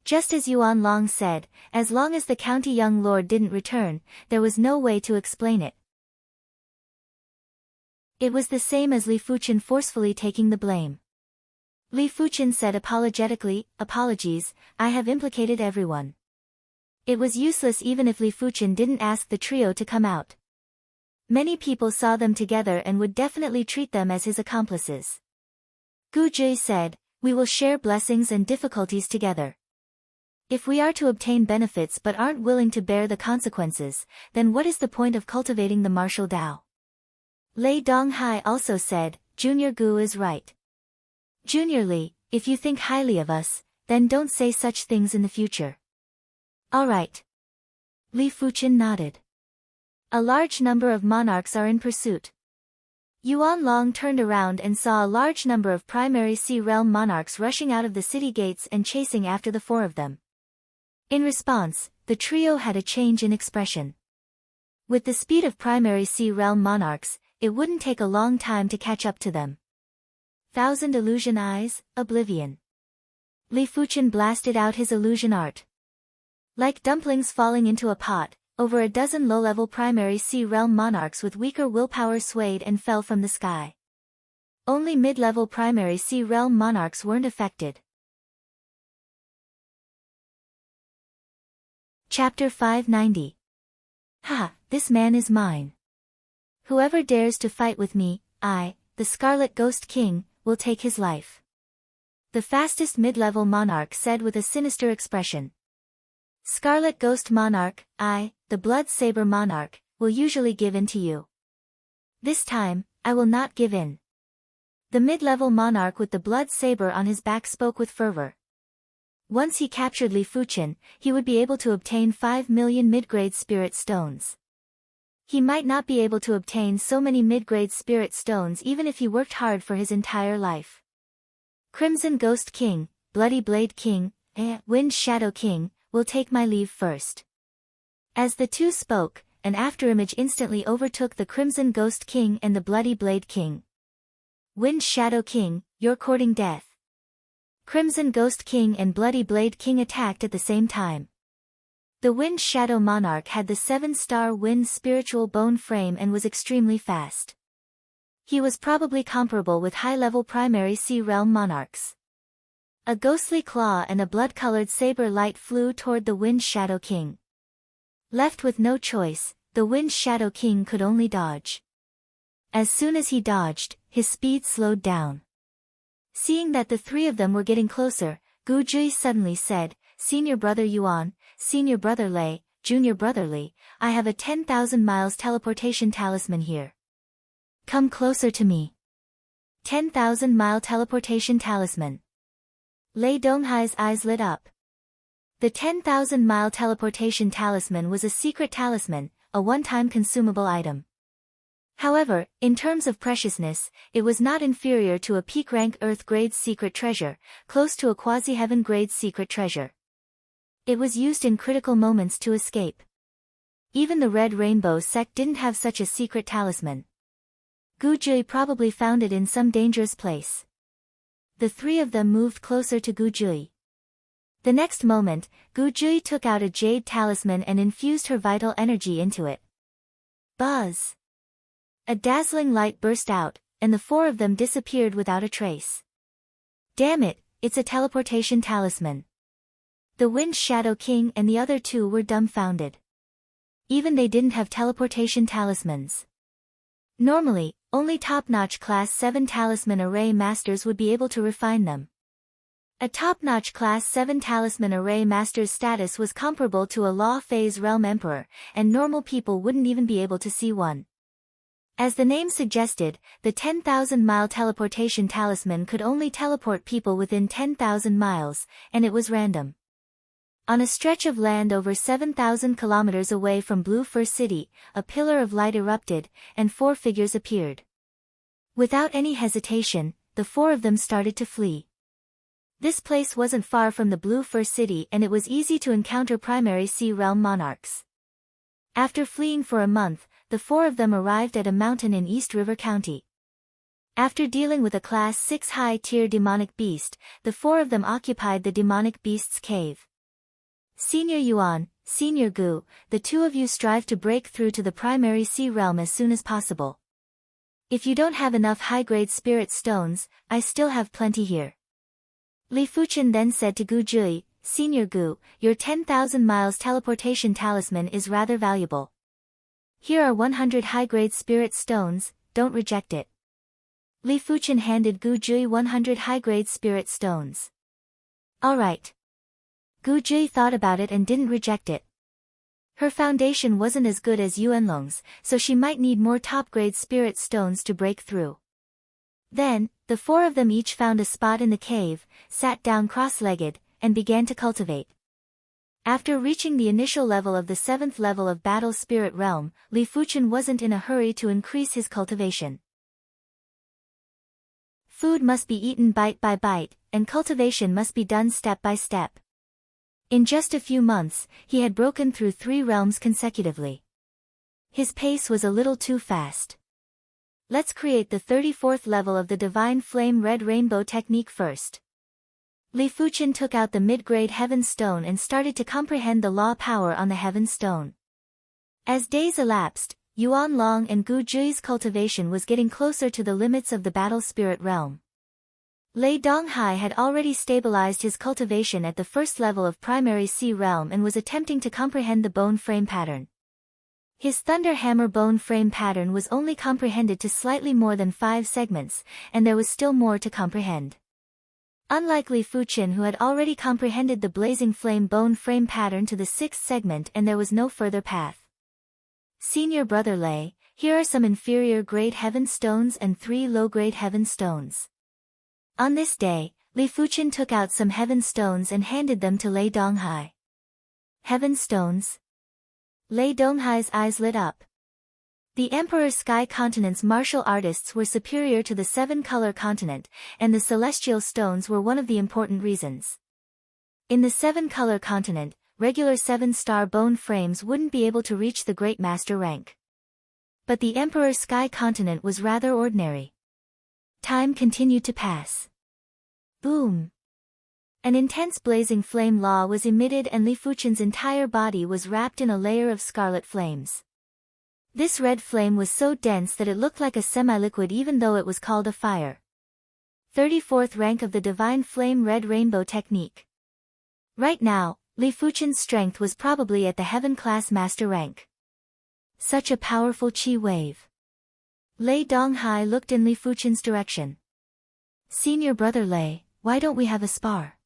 Just as Yuan Long said, as long as the county young lord didn't return, there was no way to explain it. It was the same as Li Fuchen forcefully taking the blame. Li Fuchen said apologetically, apologies, I have implicated everyone. It was useless even if Li Fuchen didn't ask the trio to come out. Many people saw them together and would definitely treat them as his accomplices. Gu Jui said, we will share blessings and difficulties together. If we are to obtain benefits but aren't willing to bear the consequences, then what is the point of cultivating the martial Tao? Lei Donghai also said, Junior Gu is right. Junior Li, if you think highly of us, then don't say such things in the future. All right. Li Fuchen nodded. A large number of monarchs are in pursuit. Yuan Long turned around and saw a large number of primary sea realm monarchs rushing out of the city gates and chasing after the four of them. In response, the trio had a change in expression. With the speed of primary sea realm monarchs, it wouldn't take a long time to catch up to them. Thousand illusion eyes, oblivion. Li Fuchen blasted out his illusion art. Like dumplings falling into a pot, over a dozen low-level primary sea realm monarchs with weaker willpower swayed and fell from the sky. Only mid-level primary sea realm monarchs weren't affected. Chapter 590. Ha, this man is mine. Whoever dares to fight with me, I, the Scarlet Ghost King, will take his life. The fastest mid-level monarch said with a sinister expression. Scarlet Ghost Monarch, I, the Blood Saber Monarch, will usually give in to you. This time, I will not give in. The mid-level monarch with the blood saber on his back spoke with fervor. Once he captured Li Fuchen, he would be able to obtain 5 million mid-grade spirit stones. He might not be able to obtain so many mid-grade spirit stones even if he worked hard for his entire life. Crimson Ghost King, Bloody Blade King, Wind Shadow King, will take my leave first. As the two spoke, an afterimage instantly overtook the Crimson Ghost King and the Bloody Blade King. Wind Shadow King, you're courting death. Crimson Ghost King and Bloody Blade King attacked at the same time. The Wind Shadow Monarch had the 7-star Wind Spiritual Bone frame and was extremely fast. He was probably comparable with high-level primary sea realm monarchs. A ghostly claw and a blood-colored saber light flew toward the Wind Shadow King. Left with no choice, the Wind Shadow King could only dodge. As soon as he dodged, his speed slowed down. Seeing that the three of them were getting closer, Gu Jui suddenly said, Senior Brother Yuan, Senior Brother Lei, Junior Brother Li, I have a 10,000 miles teleportation talisman here. Come closer to me. 10,000 mile teleportation talisman. Lei Donghai's eyes lit up. The 10,000 mile teleportation talisman was a secret talisman, a one-time consumable item. However, in terms of preciousness, it was not inferior to a peak-rank Earth-grade secret treasure, close to a quasi-heaven-grade secret treasure. It was used in critical moments to escape. Even the Red Rainbow sect didn't have such a secret talisman. Gu Jui probably found it in some dangerous place. The three of them moved closer to Gu Jui. The next moment, Gu Jui took out a jade talisman and infused her vital energy into it. Buzz! A dazzling light burst out, and the four of them disappeared without a trace. Damn it, it's a teleportation talisman. The Wind Shadow King and the other two were dumbfounded. Even they didn't have teleportation talismans. Normally, only top-notch Class 7 Talisman Array Masters would be able to refine them. A top-notch Class 7 Talisman Array Master's status was comparable to a Law Phase Realm Emperor, and normal people wouldn't even be able to see one. As the name suggested, the 10,000-mile teleportation talisman could only teleport people within 10,000 miles, and it was random. On a stretch of land over 7,000 kilometers away from Blue Fur City, a pillar of light erupted, and four figures appeared. Without any hesitation, the four of them started to flee. This place wasn't far from the Blue Fur City and it was easy to encounter primary sea realm monarchs. After fleeing for a month, the four of them arrived at a mountain in East River County. After dealing with a Class 6 high-tier demonic beast, the four of them occupied the demonic beast's cave. Senior Yuan, Senior Gu, the two of you strive to break through to the primary sea realm as soon as possible. If you don't have enough high-grade spirit stones, I still have plenty here. Li Fuchen then said to Gu Jui, Senior Gu, your 10,000 miles teleportation talisman is rather valuable. Here are 100 high-grade spirit stones, don't reject it. Li Fuchen handed Gu Jui 100 high-grade spirit stones. Alright. Gu Jui thought about it and didn't reject it. Her foundation wasn't as good as Yuanlong's, so she might need more top-grade spirit stones to break through. Then, the four of them each found a spot in the cave, sat down cross-legged, and began to cultivate. After reaching the initial level of the 7th level of Battle Spirit Realm, Li Fuchen wasn't in a hurry to increase his cultivation. Food must be eaten bite by bite, and cultivation must be done step by step. In just a few months, he had broken through 3 realms consecutively. His pace was a little too fast. Let's create the 34th level of the Divine Flame Red Rainbow technique first. Li Fuchen took out the mid-grade Heaven Stone and started to comprehend the law power on the Heaven Stone. As days elapsed, Yuan Long and Gu Jui's cultivation was getting closer to the limits of the Battle Spirit Realm. Lei Donghai had already stabilized his cultivation at the first level of Primary Sea Realm and was attempting to comprehend the bone frame pattern. His Thunder Hammer bone frame pattern was only comprehended to slightly more than 5 segments, and there was still more to comprehend. Unlike Li Fuchen, who had already comprehended the Blazing Flame bone frame pattern to the 6th segment, and there was no further path. Senior Brother Lei, here are some inferior grade Heaven Stones and 3 low-grade Heaven Stones. On this day, Li Fuchen took out some Heaven Stones and handed them to Lei Donghai. Heaven Stones? Lei Donghai's eyes lit up. The Emperor's Sky Continent's martial artists were superior to the 7-color continent, and the celestial stones were one of the important reasons. In the 7-color continent, regular 7-star bone frames wouldn't be able to reach the Great Master rank. But the Emperor's Sky Continent was rather ordinary. Time continued to pass. Boom! An intense blazing flame law was emitted and Li Fuchen's entire body was wrapped in a layer of scarlet flames. This red flame was so dense that it looked like a semi-liquid even though it was called a fire. 34th rank of the Divine Flame Red Rainbow technique. Right now, Li Fuchen's strength was probably at the Heaven Class Master rank. Such a powerful chi wave. Lei Donghai looked in Li Fuchen's direction. Senior Brother Lei, why don't we have a spar?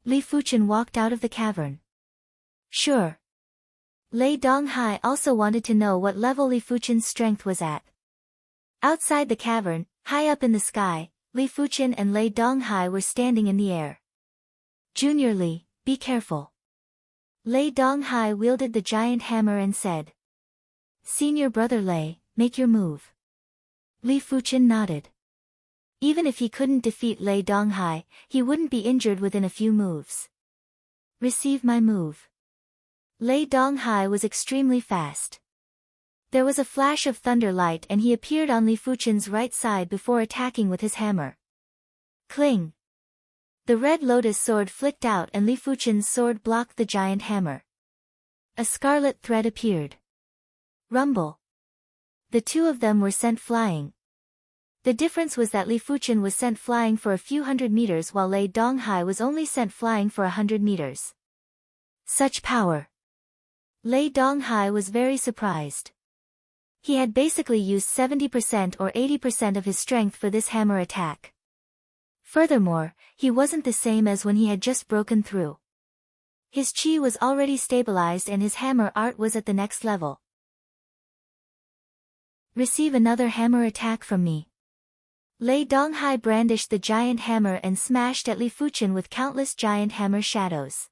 Li Fuchen walked out of the cavern. Sure. Lei Donghai also wanted to know what level Li Fuchen's strength was at. Outside the cavern, high up in the sky, Li Fuchen and Lei Donghai were standing in the air. Junior Li, be careful. Lei Donghai wielded the giant hammer and said. Senior Brother Lei, make your move. Li Fuchen nodded. Even if he couldn't defeat Lei Donghai, he wouldn't be injured within a few moves. Receive my move. Lei Donghai was extremely fast. There was a flash of thunder light and he appeared on Li Fuchen's right side before attacking with his hammer. Cling! The red lotus sword flicked out and Li Fuchen's sword blocked the giant hammer. A scarlet thread appeared. Rumble! The two of them were sent flying. The difference was that Li Fuchen was sent flying for a few hundred meters while Lei Donghai was only sent flying for 100 meters. Such power! Lei Donghai was very surprised. He had basically used 70% or 80% of his strength for this hammer attack. Furthermore, he wasn't the same as when he had just broken through. His chi was already stabilized and his hammer art was at the next level. Receive another hammer attack from me. Lei Donghai brandished the giant hammer and smashed at Li Fuchen with countless giant hammer shadows.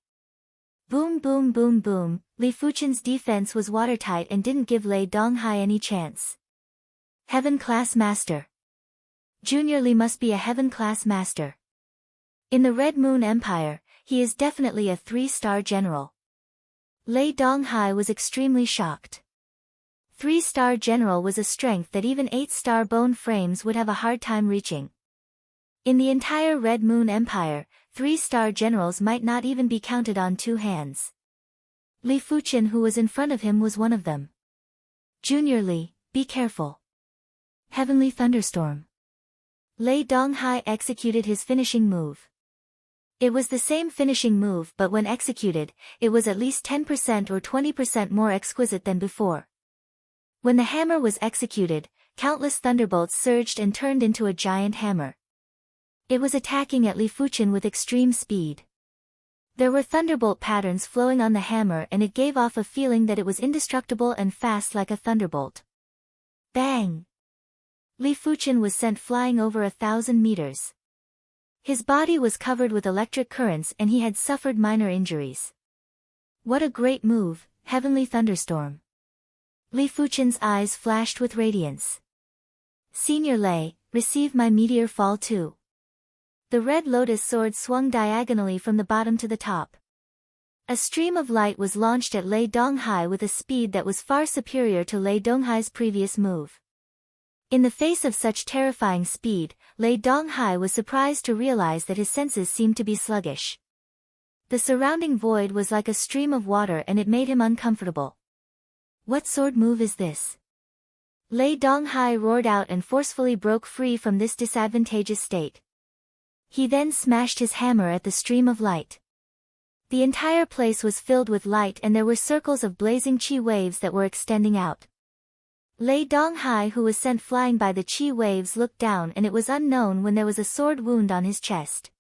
Boom boom boom boom, Li Fuchen's defense was watertight and didn't give Lei Donghai any chance. Heaven-class master. Junior Li must be a heaven-class master. In the Red Moon Empire, he is definitely a 3-star general. Lei Donghai was extremely shocked. 3-star general was a strength that even 8-star bone frames would have a hard time reaching. In the entire Red Moon Empire, 3-star generals might not even be counted on 2 hands. Li Fuchen, who was in front of him, was one of them. Junior Li, be careful. Heavenly Thunderstorm. Lei Donghai executed his finishing move. It was the same finishing move, but when executed, it was at least 10% or 20% more exquisite than before. When the hammer was executed, countless thunderbolts surged and turned into a giant hammer. It was attacking at Li Fuchen with extreme speed. There were thunderbolt patterns flowing on the hammer and it gave off a feeling that it was indestructible and fast like a thunderbolt. Bang! Li Fuchen was sent flying over 1,000 meters. His body was covered with electric currents and he had suffered minor injuries. What a great move, Heavenly Thunderstorm. Li Fuchen's eyes flashed with radiance. Senior Lei, receive my meteor fall too. The red lotus sword swung diagonally from the bottom to the top. A stream of light was launched at Lei Donghai with a speed that was far superior to Lei Donghai's previous move. In the face of such terrifying speed, Lei Donghai was surprised to realize that his senses seemed to be sluggish. The surrounding void was like a stream of water and it made him uncomfortable. What sword move is this? Lei Donghai roared out and forcefully broke free from this disadvantageous state. He then smashed his hammer at the stream of light. The entire place was filled with light and there were circles of blazing chi waves that were extending out. Lei Donghai, who was sent flying by the chi waves, looked down and it was unknown when there was a sword wound on his chest.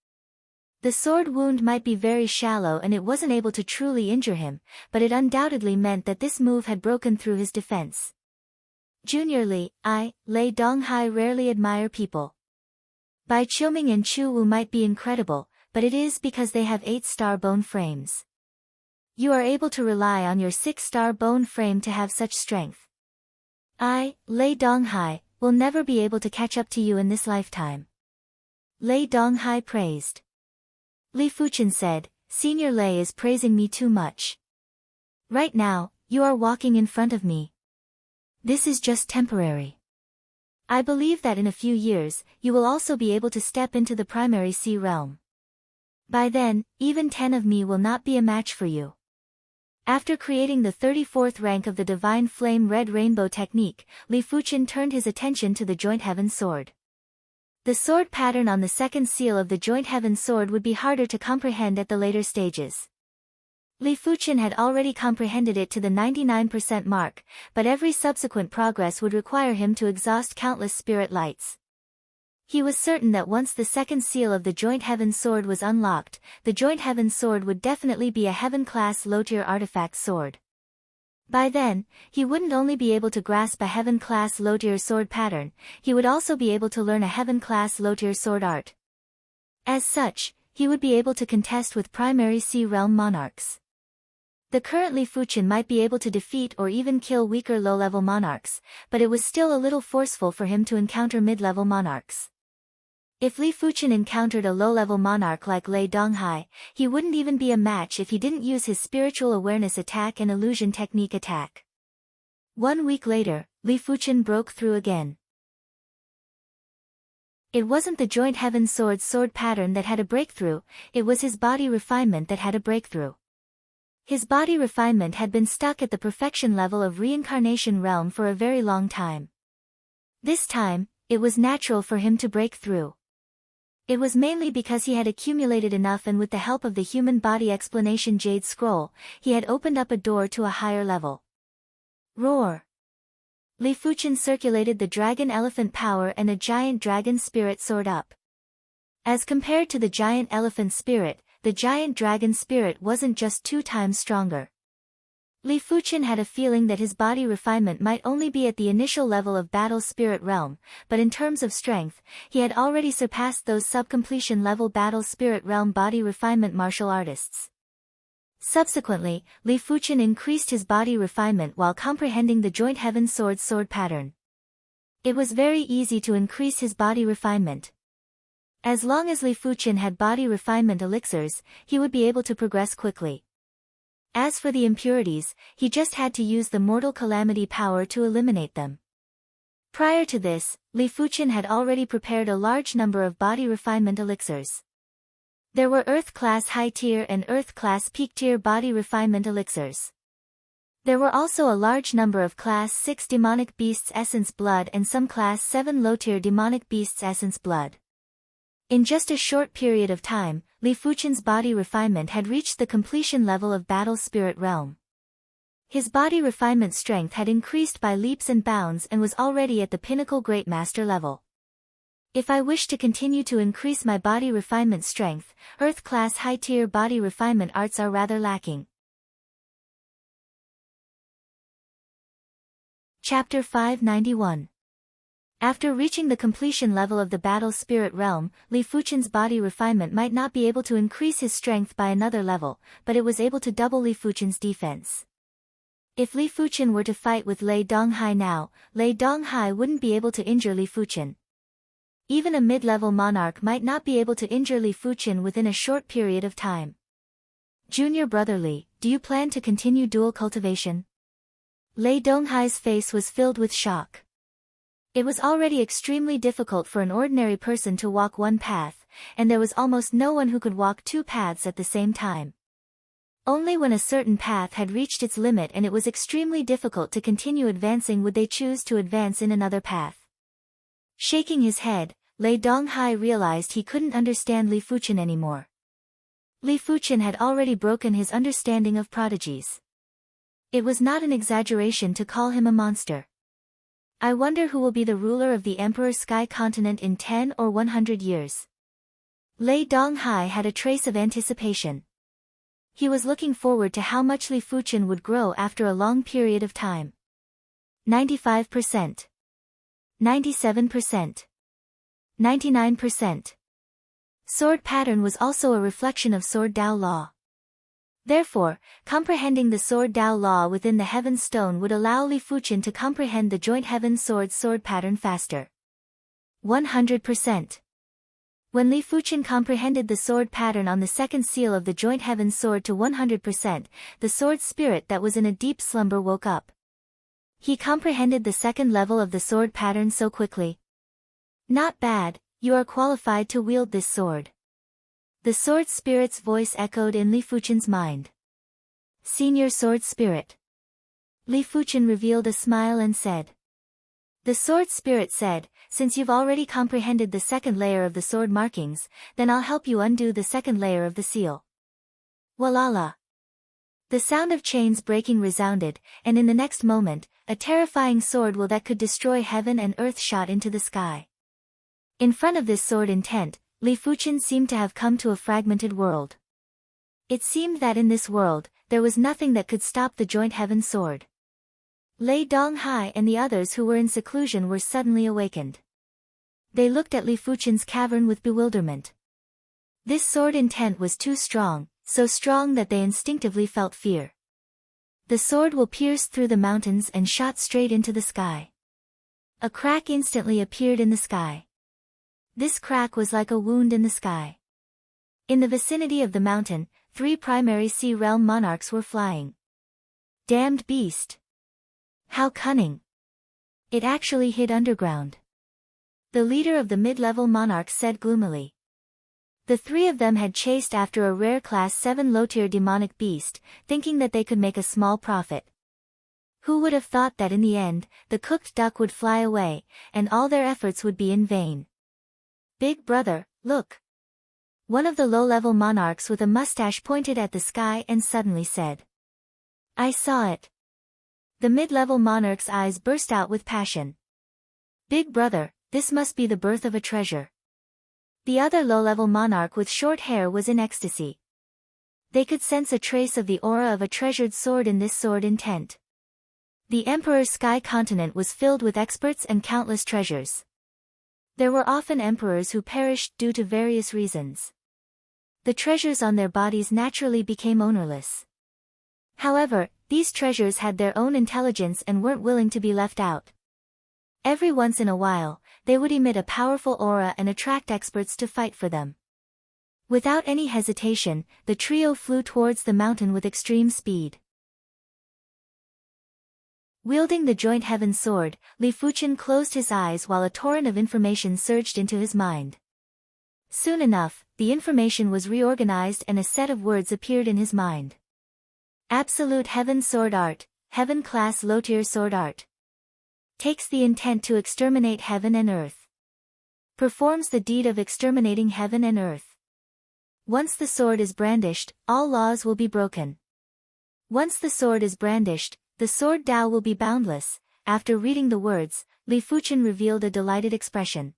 The sword wound might be very shallow and it wasn't able to truly injure him, but it undoubtedly meant that this move had broken through his defense. Junior Li, Lei Donghai rarely admire people. Bai Qiuming and Chu Wu might be incredible, but it is because they have 8-star bone frames. You are able to rely on your 6-star bone frame to have such strength. Lei Donghai, will never be able to catch up to you in this lifetime. Lei Donghai praised. Li Fuchen said, Senior Lei is praising me too much. Right now, you are walking in front of me. This is just temporary. I believe that in a few years, you will also be able to step into the primary sea realm. By then, even 10 of me will not be a match for you. After creating the 34th rank of the Divine Flame Red Rainbow technique, Li Fuchen turned his attention to the Joint Heaven Sword. The sword pattern on the second seal of the Joint Heaven Sword would be harder to comprehend at the later stages. Li Fuchen had already comprehended it to the 99% mark, but every subsequent progress would require him to exhaust countless spirit lights. He was certain that once the second seal of the Joint Heaven Sword was unlocked, the Joint Heaven Sword would definitely be a Heaven-class low-tier artifact sword. By then, he wouldn't only be able to grasp a Heaven-class low-tier sword pattern, he would also be able to learn a Heaven-class low-tier sword art. As such, he would be able to contest with primary sea realm monarchs. The current Li Fuchen might be able to defeat or even kill weaker low-level monarchs, but it was still a little forceful for him to encounter mid-level monarchs. If Li Fuchen encountered a low-level monarch like Lei Donghai, he wouldn't even be a match if he didn't use his spiritual awareness attack and illusion technique attack. 1 week later, Li Fuchen broke through again. It wasn't the Joint Heaven Sword's sword pattern that had a breakthrough, it was his body refinement that had a breakthrough. His body refinement had been stuck at the perfection level of reincarnation realm for a very long time. This time, it was natural for him to break through. It was mainly because he had accumulated enough, and with the help of the human body explanation Jade Scroll, he had opened up a door to a higher level. Roar! Li Fuchen circulated the dragon elephant power and a giant dragon spirit soared up. As compared to the giant elephant spirit, the giant dragon spirit wasn't just 2 times stronger. Li Fuchen had a feeling that his body refinement might only be at the initial level of battle spirit realm, but in terms of strength, he had already surpassed those sub-completion level battle spirit realm body refinement martial artists. Subsequently, Li Fuchen increased his body refinement while comprehending the joint heaven sword pattern. It was very easy to increase his body refinement. As long as Li Fuchen had body refinement elixirs, he would be able to progress quickly. As for the impurities, he just had to use the mortal calamity power to eliminate them. Prior to this, Li Fuchen had already prepared a large number of body refinement elixirs. There were Earth-class high-tier and Earth-class peak-tier body refinement elixirs. There were also a large number of Class 6 demonic beasts essence blood and some Class 7 low-tier demonic beasts essence blood. In just a short period of time, Li Fuchen's body refinement had reached the completion level of battle spirit realm. His body refinement strength had increased by leaps and bounds and was already at the pinnacle Great Master level. If I wish to continue to increase my body refinement strength, Earth-class high-tier body refinement arts are rather lacking. Chapter 591. After reaching the completion level of the battle spirit realm, Li Fuchen's body refinement might not be able to increase his strength by another level, but it was able to double Li Fuchen's defense. If Li Fuchen were to fight with Lei Donghai now, Lei Donghai wouldn't be able to injure Li Fuchen. Even a mid-level monarch might not be able to injure Li Fuchen within a short period of time. Junior brother Li, do you plan to continue dual cultivation? Lei Donghai's face was filled with shock. It was already extremely difficult for an ordinary person to walk one path, and there was almost no one who could walk 2 paths at the same time. Only when a certain path had reached its limit and it was extremely difficult to continue advancing would they choose to advance in another path. Shaking his head, Lei Donghai realized he couldn't understand Li Fuchen anymore. Li Fuchen had already broken his understanding of prodigies. It was not an exaggeration to call him a monster. I wonder who will be the ruler of the Emperor Sky Continent in 10 or 100 years. Lei Donghai had a trace of anticipation. He was looking forward to how much Li Fuchen would grow after a long period of time. 95%. 97%. 99%. Sword pattern was also a reflection of Sword Dao Law. Therefore, comprehending the Sword Dao Law within the Heaven Stone would allow Li Fuchen to comprehend the joint Heaven sword pattern faster. 100%. When Li Fuchen comprehended the sword pattern on the second seal of the joint Heaven sword to 100%, the sword spirit that was in a deep slumber woke up. He comprehended the second level of the sword pattern so quickly. Not bad, you are qualified to wield this sword. The sword spirit's voice echoed in Li Fuchen's mind. Senior sword spirit. Li Fuchen revealed a smile and said. The sword spirit said, since you've already comprehended the second layer of the sword markings, then I'll help you undo the second layer of the seal. Walala. The sound of chains breaking resounded, and in the next moment, a terrifying sword will that could destroy heaven and earth shot into the sky. In front of this sword intent, Li Fuchen seemed to have come to a fragmented world. It seemed that in this world, there was nothing that could stop the joint Heaven sword. Lei Donghai and the others who were in seclusion were suddenly awakened. They looked at Li Fuchen's cavern with bewilderment. This sword intent was too strong, so strong that they instinctively felt fear. The sword will pierce through the mountains and shot straight into the sky. A crack instantly appeared in the sky. This crack was like a wound in the sky. In the vicinity of the mountain, 3 primary sea realm monarchs were flying. Damned beast! How cunning! It actually hid underground. The leader of the mid-level monarchs said gloomily. The 3 of them had chased after a rare Class 7 low-tier demonic beast, thinking that they could make a small profit. Who would have thought that in the end, the cooked duck would fly away, and all their efforts would be in vain? Big brother, look. One of the low-level monarchs with a mustache pointed at the sky and suddenly said. I saw it. The mid-level monarch's eyes burst out with passion. Big brother, this must be the birth of a treasure. The other low-level monarch with short hair was in ecstasy. They could sense a trace of the aura of a treasured sword in this sword intent. The Emperor's sky continent was filled with experts and countless treasures. There were often emperors who perished due to various reasons. The treasures on their bodies naturally became ownerless. However, these treasures had their own intelligence and weren't willing to be left out. Every once in a while, they would emit a powerful aura and attract experts to fight for them. Without any hesitation, the trio flew towards the mountain with extreme speed. Wielding the joint heaven sword, Li Fuqian closed his eyes while a torrent of information surged into his mind. Soon enough, the information was reorganized and a set of words appeared in his mind. Absolute Heaven Sword Art, Heaven Class Low Tier Sword Art. Takes the intent to exterminate heaven and earth. Performs the deed of exterminating heaven and earth. Once the sword is brandished, all laws will be broken. Once the sword is brandished, the sword Tao will be boundless. After reading the words, Li Fuqian revealed a delighted expression.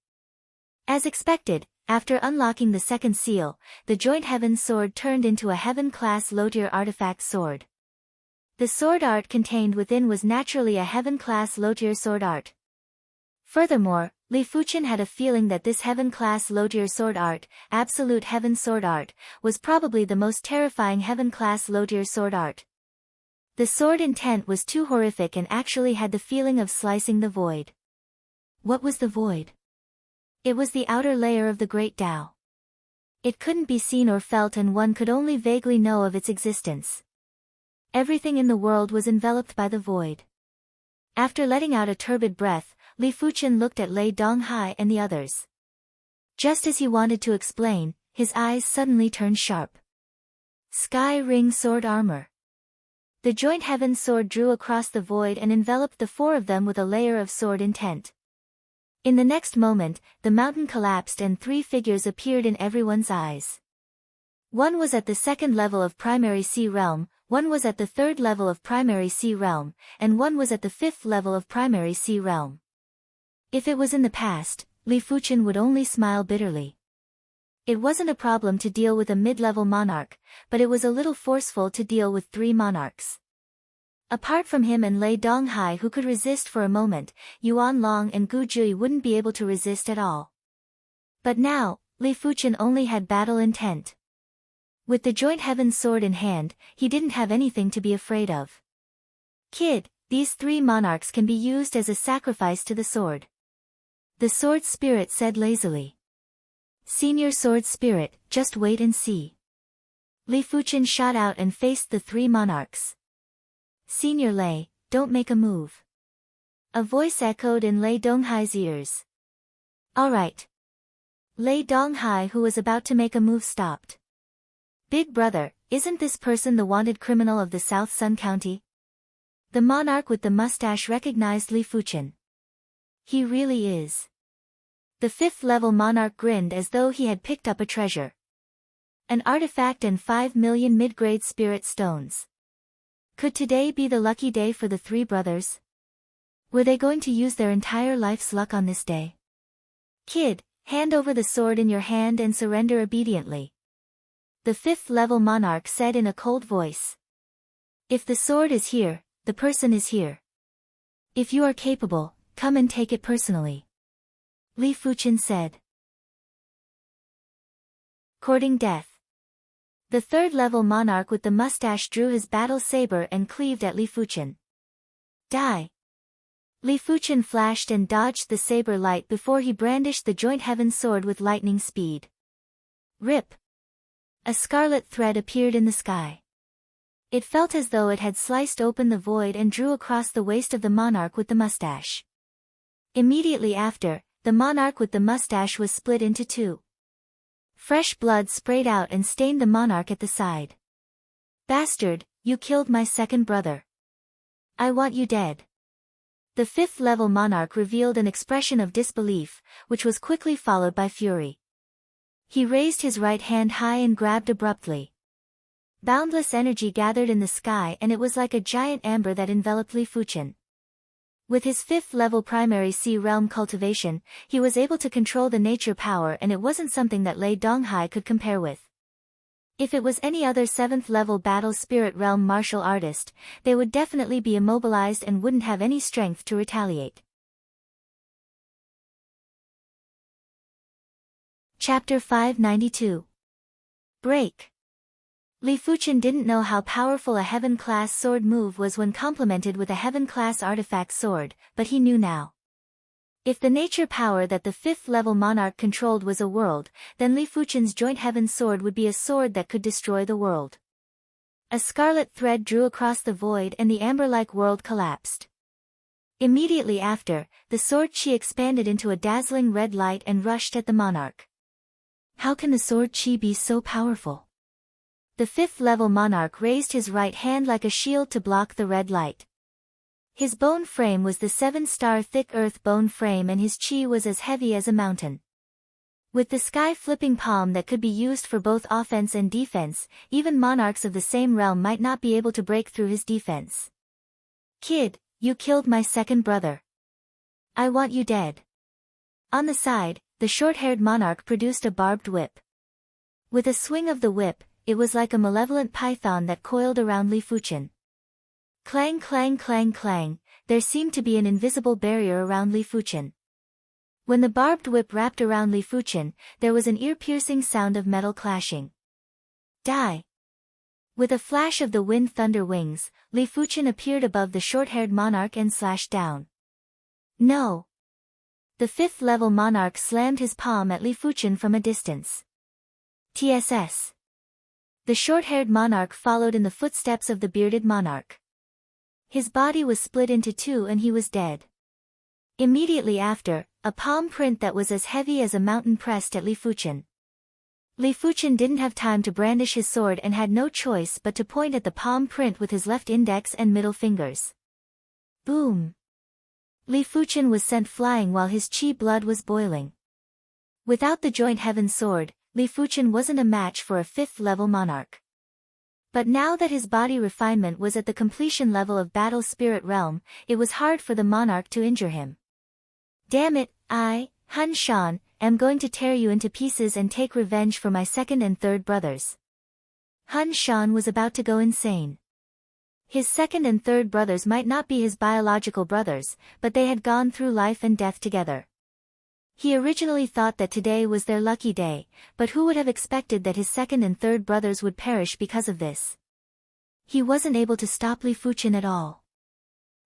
As expected, after unlocking the second seal, the joint heaven sword turned into a heaven-class low-tier artifact sword. The sword art contained within was naturally a heaven-class low-tier sword art. Furthermore, Li Fuqian had a feeling that this heaven-class low-tier sword art, absolute heaven sword art, was probably the most terrifying heaven-class low-tier sword art. The sword intent was too horrific and actually had the feeling of slicing the void. What was the void? It was the outer layer of the great Tao. It couldn't be seen or felt and one could only vaguely know of its existence. Everything in the world was enveloped by the void. After letting out a turbid breath, Li Fuqian looked at Lei Donghai and the others. Just as he wanted to explain, his eyes suddenly turned sharp. Sky Ring Sword Armor. The joint heaven sword drew across the void and enveloped the four of them with a layer of sword intent. In the next moment, the mountain collapsed and three figures appeared in everyone's eyes. One was at the second level of Primary Sea Realm, one was at the third level of Primary Sea Realm, and one was at the fifth level of Primary Sea Realm. If it was in the past, Li Fuqian would only smile bitterly. It wasn't a problem to deal with a mid-level monarch, but it was a little forceful to deal with three monarchs. Apart from him and Lei Donghai who could resist for a moment, Yuan Long and Gu Jui wouldn't be able to resist at all. But now, Li Fuqian only had battle intent. With the joint heaven sword in hand, he didn't have anything to be afraid of. Kid, these three monarchs can be used as a sacrifice to the sword. The sword spirit said lazily. Senior sword spirit, just wait and see. Li Fuqian shot out and faced the three monarchs. Senior Lei, don't make a move. A voice echoed in Lei Donghai's ears. All right. Lei Donghai, who was about to make a move, stopped. Big brother, isn't this person the wanted criminal of the South Sun County? The monarch with the mustache recognized Li Fuqian. He really is. The fifth-level monarch grinned as though he had picked up a treasure. An artifact and 5 million mid-grade spirit stones. Could today be the lucky day for the three brothers? Were they going to use their entire life's luck on this day? Kid, hand over the sword in your hand and surrender obediently. The fifth-level monarch said in a cold voice. If the sword is here, the person is here. If you are capable, come and take it personally. Li Fuqian said. Courting death. The third-level monarch with the mustache drew his battle saber and cleaved at Li Fuqian. Die! Li Fuqian flashed and dodged the saber light before he brandished the joint heaven sword with lightning speed. Rip! A scarlet thread appeared in the sky. It felt as though it had sliced open the void and drew across the waist of the monarch with the mustache. Immediately after, the monarch with the mustache was split into two. Fresh blood sprayed out and stained the monarch at the side. Bastard, you killed my second brother. I want you dead. The 5th level monarch revealed an expression of disbelief, which was quickly followed by fury. He raised his right hand high and grabbed abruptly. Boundless energy gathered in the sky, and it was like a giant amber that enveloped Li Fuchen. With his 5th level primary sea realm cultivation, he was able to control the nature power, and it wasn't something that Lei Donghai could compare with. If it was any other 7th level battle spirit realm martial artist, they would definitely be immobilized and wouldn't have any strength to retaliate. Chapter 592. Break. Li Fuchen didn't know how powerful a Heaven-class sword move was when complemented with a Heaven-class artifact sword, but he knew now. If the nature power that the 5th level monarch controlled was a world, then Li Fuchen's joint heaven sword would be a sword that could destroy the world. A scarlet thread drew across the void and the amber-like world collapsed. Immediately after, the sword chi expanded into a dazzling red light and rushed at the monarch. How can the sword chi be so powerful? The 5th level monarch raised his right hand like a shield to block the red light. His bone frame was the 7-star thick earth bone frame, and his chi was as heavy as a mountain. With the sky-flipping palm that could be used for both offense and defense, even monarchs of the same realm might not be able to break through his defense. Kid, you killed my second brother. I want you dead. On the side, the short-haired monarch produced a barbed whip. With a swing of the whip, it was like a malevolent python that coiled around Li Fuchen. Clang clang clang clang, there seemed to be an invisible barrier around Li Fuchen. When the barbed whip wrapped around Li Fuchen, there was an ear-piercing sound of metal clashing. Die! With a flash of the wind thunder wings, Li Fuchen appeared above the short-haired monarch and slashed down. No! The 5th level monarch slammed his palm at Li Fuchen from a distance. TSS. The short-haired monarch followed in the footsteps of the bearded monarch. His body was split into two and he was dead. Immediately after, a palm print that was as heavy as a mountain pressed at Li Fuchen. Li Fuchen didn't have time to brandish his sword and had no choice but to point at the palm print with his left index and middle fingers. Boom! Li Fuchen was sent flying while his chi blood was boiling. Without the joint heaven sword, Li Fuchen wasn't a match for a 5th level monarch. But now that his body refinement was at the completion level of battle spirit realm, it was hard for the monarch to injure him. Damn it, Han Shan, am going to tear you into pieces and take revenge for my second and third brothers. Han Shan was about to go insane. His second and third brothers might not be his biological brothers, but they had gone through life and death together. He originally thought that today was their lucky day, but who would have expected that his second and third brothers would perish because of this? He wasn't able to stop Li Fuchen at all.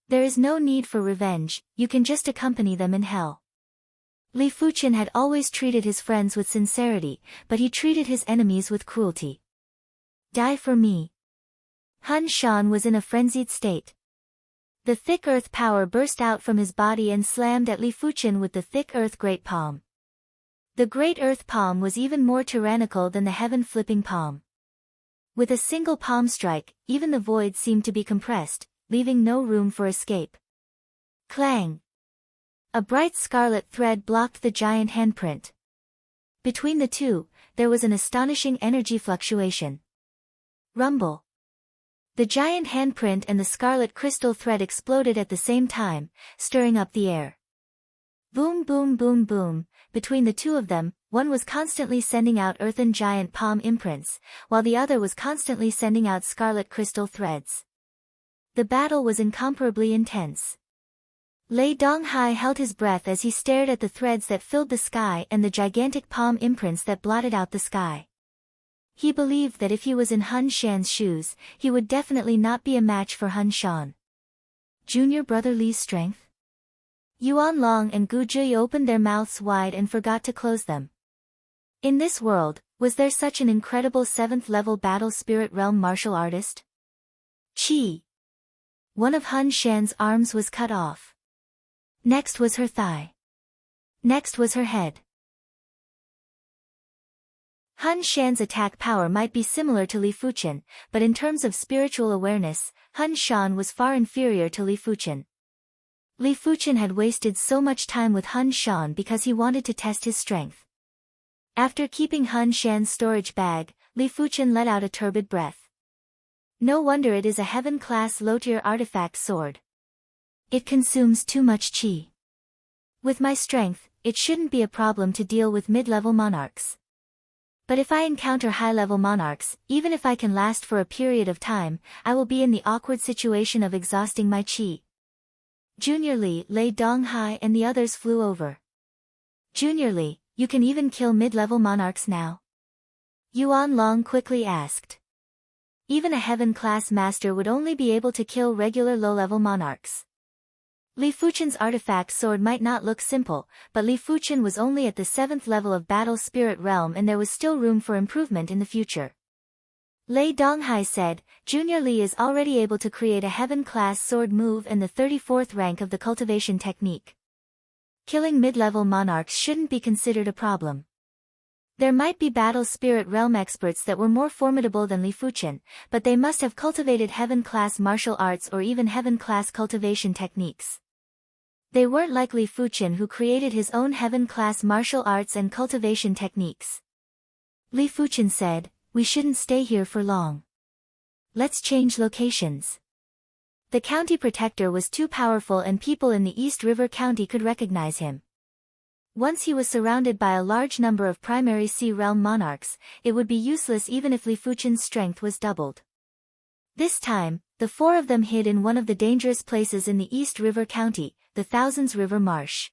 There is no need for revenge, you can just accompany them in hell. Li Fuchen had always treated his friends with sincerity, but he treated his enemies with cruelty. Die for me. Han Shan was in a frenzied state. The thick earth power burst out from his body and slammed at Li Fuchen with the thick earth great palm. The great earth palm was even more tyrannical than the heaven flipping palm. With a single palm strike, even the void seemed to be compressed, leaving no room for escape. Clang! A bright scarlet thread blocked the giant handprint. Between the two, there was an astonishing energy fluctuation. Rumble! The giant handprint and the scarlet crystal thread exploded at the same time, stirring up the air. Boom boom boom boom, between the two of them, one was constantly sending out earthen giant palm imprints, while the other was constantly sending out scarlet crystal threads. The battle was incomparably intense. Lei Donghai held his breath as he stared at the threads that filled the sky and the gigantic palm imprints that blotted out the sky. He believed that if he was in Han Shan's shoes, he would definitely not be a match for Han Shan. Junior brother Li's strength? Yuan Long and Gu Zhi opened their mouths wide and forgot to close them. In this world, was there such an incredible 7th-level battle spirit realm martial artist? Chi! One of Han Shan's arms was cut off. Next was her thigh. Next was her head. Han Shan's attack power might be similar to Li Fuchen, but in terms of spiritual awareness, Han Shan was far inferior to Li Fuchen. Li Fuchen had wasted so much time with Han Shan because he wanted to test his strength. After keeping Han Shan's storage bag, Li Fuchen let out a turbid breath. No wonder it is a heaven-class low-tier artifact sword. It consumes too much qi. With my strength, it shouldn't be a problem to deal with mid-level monarchs. But if I encounter high-level monarchs, even if I can last for a period of time, I will be in the awkward situation of exhausting my qi. Junior Li, Lei Donghai and the others flew over. Junior Li, you can even kill mid-level monarchs now? Yuan Long quickly asked. Even a heaven-class master would only be able to kill regular low-level monarchs. Li Fuchen's artifact sword might not look simple, but Li Fuchen was only at the 7th level of Battle Spirit Realm and there was still room for improvement in the future. Lei Donghai said, Junior Li is already able to create a heaven-class sword move and the 34th rank of the cultivation technique. Killing mid-level monarchs shouldn't be considered a problem. There might be Battle Spirit Realm experts that were more formidable than Li Fuchen, but they must have cultivated heaven-class martial arts or even heaven-class cultivation techniques. They weren't like Li Fuchen who created his own heaven-class martial arts and cultivation techniques. Li Fuchen said, we shouldn't stay here for long. Let's change locations. The county protector was too powerful and people in the East River County could recognize him. Once he was surrounded by a large number of primary Sea Realm monarchs, it would be useless even if Li Fuchen's strength was doubled. This time, the 4 of them hid in one of the dangerous places in the East River County, the Thousands River Marsh.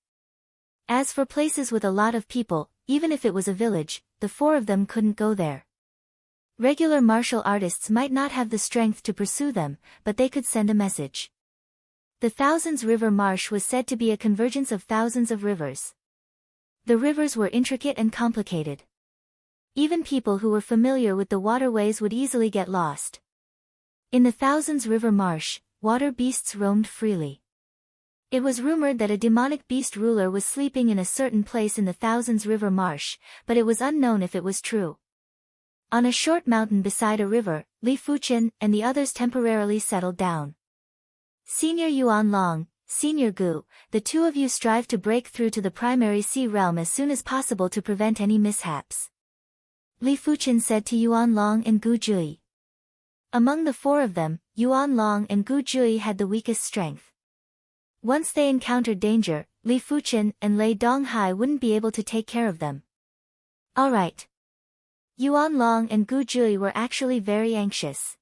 As for places with a lot of people, even if it was a village, the 4 of them couldn't go there. Regular martial artists might not have the strength to pursue them, but they could send a message. The Thousands River Marsh was said to be a convergence of thousands of rivers. The rivers were intricate and complicated. Even people who were familiar with the waterways would easily get lost. In the Thousands River Marsh, water beasts roamed freely. It was rumored that a demonic beast ruler was sleeping in a certain place in the Thousands River Marsh, but it was unknown if it was true. On a short mountain beside a river, Li Fuchen and the others temporarily settled down. Senior Yuan Long, Senior Gu, the 2 of you strive to break through to the primary sea realm as soon as possible to prevent any mishaps. Li Fuchen said to Yuan Long and Gu Jui. Among the 4 of them, Yuan Long and Gu Jui had the weakest strength. Once they encountered danger, Li Fuchen and Lei Donghai wouldn't be able to take care of them. Alright. Yuan Long and Gu Jui were actually very anxious.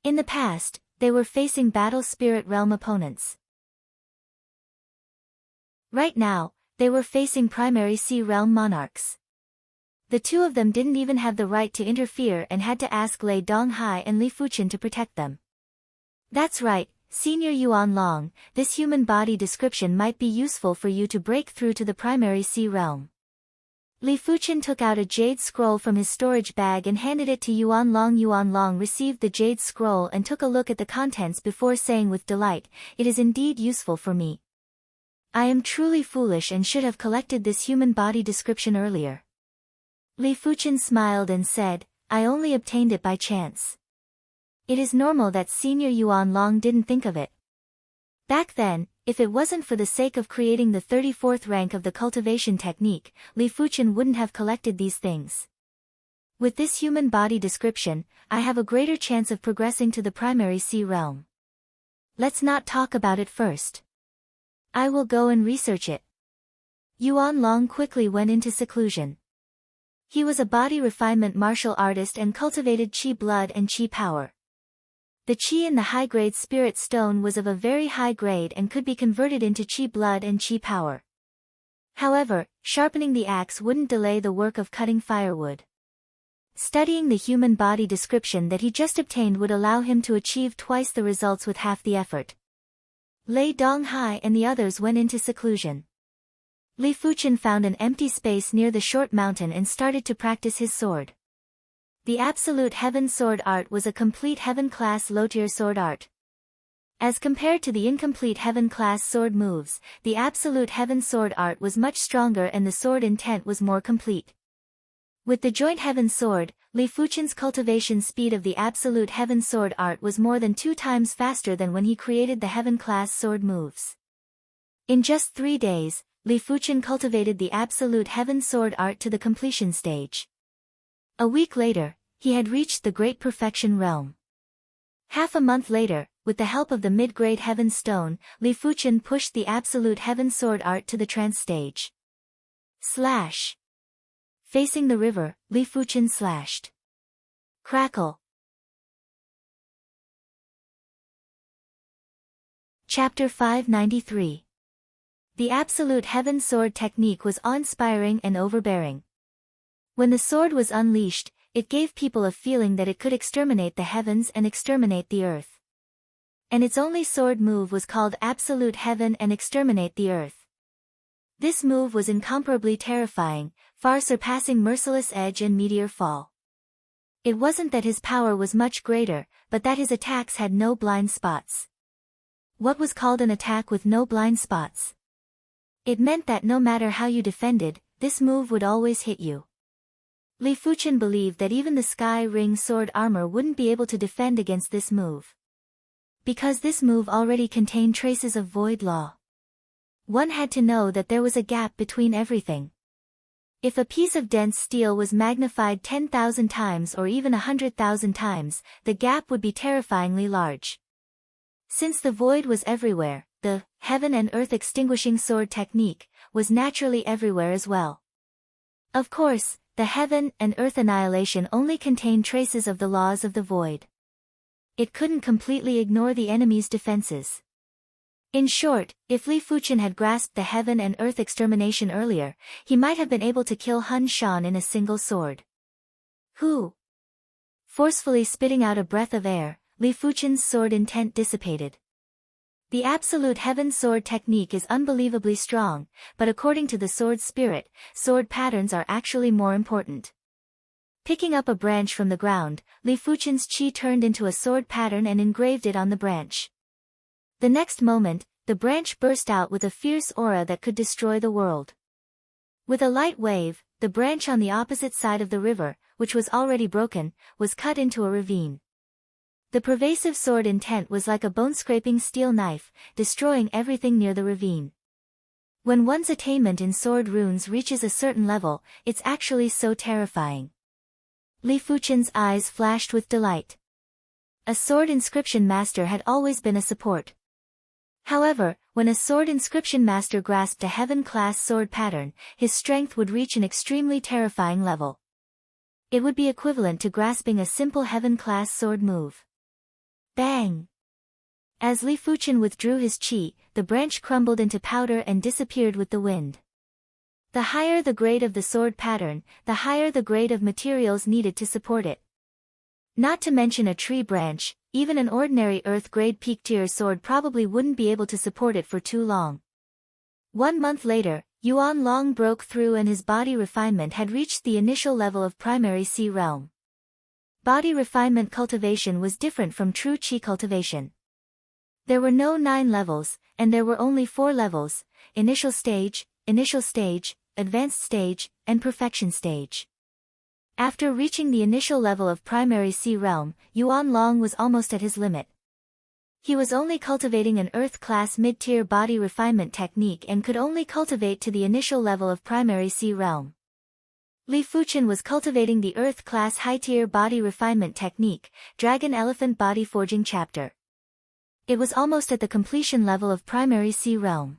In the past, they were facing Battle Spirit Realm opponents. Right now, they were facing primary Sea Realm monarchs. The 2 of them didn't even have the right to interfere and had to ask Lei Donghai and Li Fuchen to protect them. That's right, Senior Yuan Long, this human body description might be useful for you to break through to the primary Sea Realm. Li Fuchen took out a jade scroll from his storage bag and handed it to Yuan Long. Yuan Long received the jade scroll and took a look at the contents before saying with delight, it is indeed useful for me. I am truly foolish and should have collected this human body description earlier. Li Fuchen smiled and said, I only obtained it by chance. It is normal that Senior Yuan Long didn't think of it. Back then, if it wasn't for the sake of creating the 34th rank of the cultivation technique, Li Fuchen wouldn't have collected these things. With this human body description, I have a greater chance of progressing to the primary sea realm. Let's not talk about it first. I will go and research it. Yuan Long quickly went into seclusion. He was a body refinement martial artist and cultivated qi blood and qi power. The qi in the high-grade spirit stone was of a very high grade and could be converted into qi blood and qi power. However, sharpening the axe wouldn't delay the work of cutting firewood. Studying the human body description that he just obtained would allow him to achieve twice the results with half the effort. Lei Donghai and the others went into seclusion. Li Fuchen found an empty space near the short mountain and started to practice his sword. The Absolute Heaven Sword Art was a complete Heaven-class low-tier sword art. As compared to the incomplete Heaven-class sword moves, the Absolute Heaven Sword Art was much stronger and the sword intent was more complete. With the joint heaven sword, Li Fuchen's cultivation speed of the absolute heaven sword art was more than 2 times faster than when he created the heaven-class sword moves. In just 3 days, Li Fuchen cultivated the absolute heaven sword art to the completion stage. A week later, he had reached the great perfection realm. Half a month later, with the help of the mid-grade heaven stone, Li Fuchen pushed the absolute heaven sword art to the trance stage. Slash. Facing the river, Li Fuchen slashed. Crackle. Chapter 593. The absolute heaven sword technique was awe-inspiring and overbearing. When the sword was unleashed, it gave people a feeling that it could exterminate the heavens and exterminate the earth. And its only sword move was called Absolute Heaven and Exterminate the Earth. This move was incomparably terrifying, far surpassing Merciless Edge and Meteor Fall. It wasn't that his power was much greater, but that his attacks had no blind spots. What was called an attack with no blind spots? It meant that no matter how you defended, this move would always hit you. Li Fuchen believed that even the Sky Ring sword armor wouldn't be able to defend against this move. Because this move already contained traces of void law. One had to know that there was a gap between everything. If a piece of dense steel was magnified 10,000 times or even 100,000 times, the gap would be terrifyingly large. Since the void was everywhere, the heaven and earth extinguishing sword technique was naturally everywhere as well. Of course, the heaven and earth annihilation only contained traces of the laws of the void. It couldn't completely ignore the enemy's defenses. In short, if Li Fuchen had grasped the heaven and earth extermination earlier, he might have been able to kill Hun Shan in a single sword. Who? Forcefully spitting out a breath of air, Li Fuchen's sword intent dissipated. The absolute heaven sword technique is unbelievably strong, but according to the sword spirit, sword patterns are actually more important. Picking up a branch from the ground, Li Fuchen's qi turned into a sword pattern and engraved it on the branch. The next moment, the branch burst out with a fierce aura that could destroy the world. With a light wave, the branch on the opposite side of the river, which was already broken, was cut into a ravine. The pervasive sword intent was like a bone-scraping steel knife, destroying everything near the ravine. When one's attainment in sword runes reaches a certain level, it's actually so terrifying. Li Fuchen's eyes flashed with delight. A sword inscription master had always been a support. However, when a sword inscription master grasped a heaven-class sword pattern, his strength would reach an extremely terrifying level. It would be equivalent to grasping a simple heaven-class sword move. Bang! As Li Fuchen withdrew his qi, the branch crumbled into powder and disappeared with the wind. The higher the grade of the sword pattern, the higher the grade of materials needed to support it. Not to mention a tree branch, even an ordinary earth-grade peak-tier sword probably wouldn't be able to support it for too long. 1 month later, Yuan Long broke through and his body refinement had reached the initial level of primary sea realm. Body refinement cultivation was different from true qi cultivation. There were no 9 levels, and there were only 4 levels: initial stage, advanced stage, and perfection stage. After reaching the initial level of primary sea realm, Yuan Long was almost at his limit. He was only cultivating an earth-class mid-tier body refinement technique and could only cultivate to the initial level of primary sea realm. Li Fuchen was cultivating the earth-class high-tier body refinement technique, Dragon Elephant Body Forging Chapter. It was almost at the completion level of primary sea realm.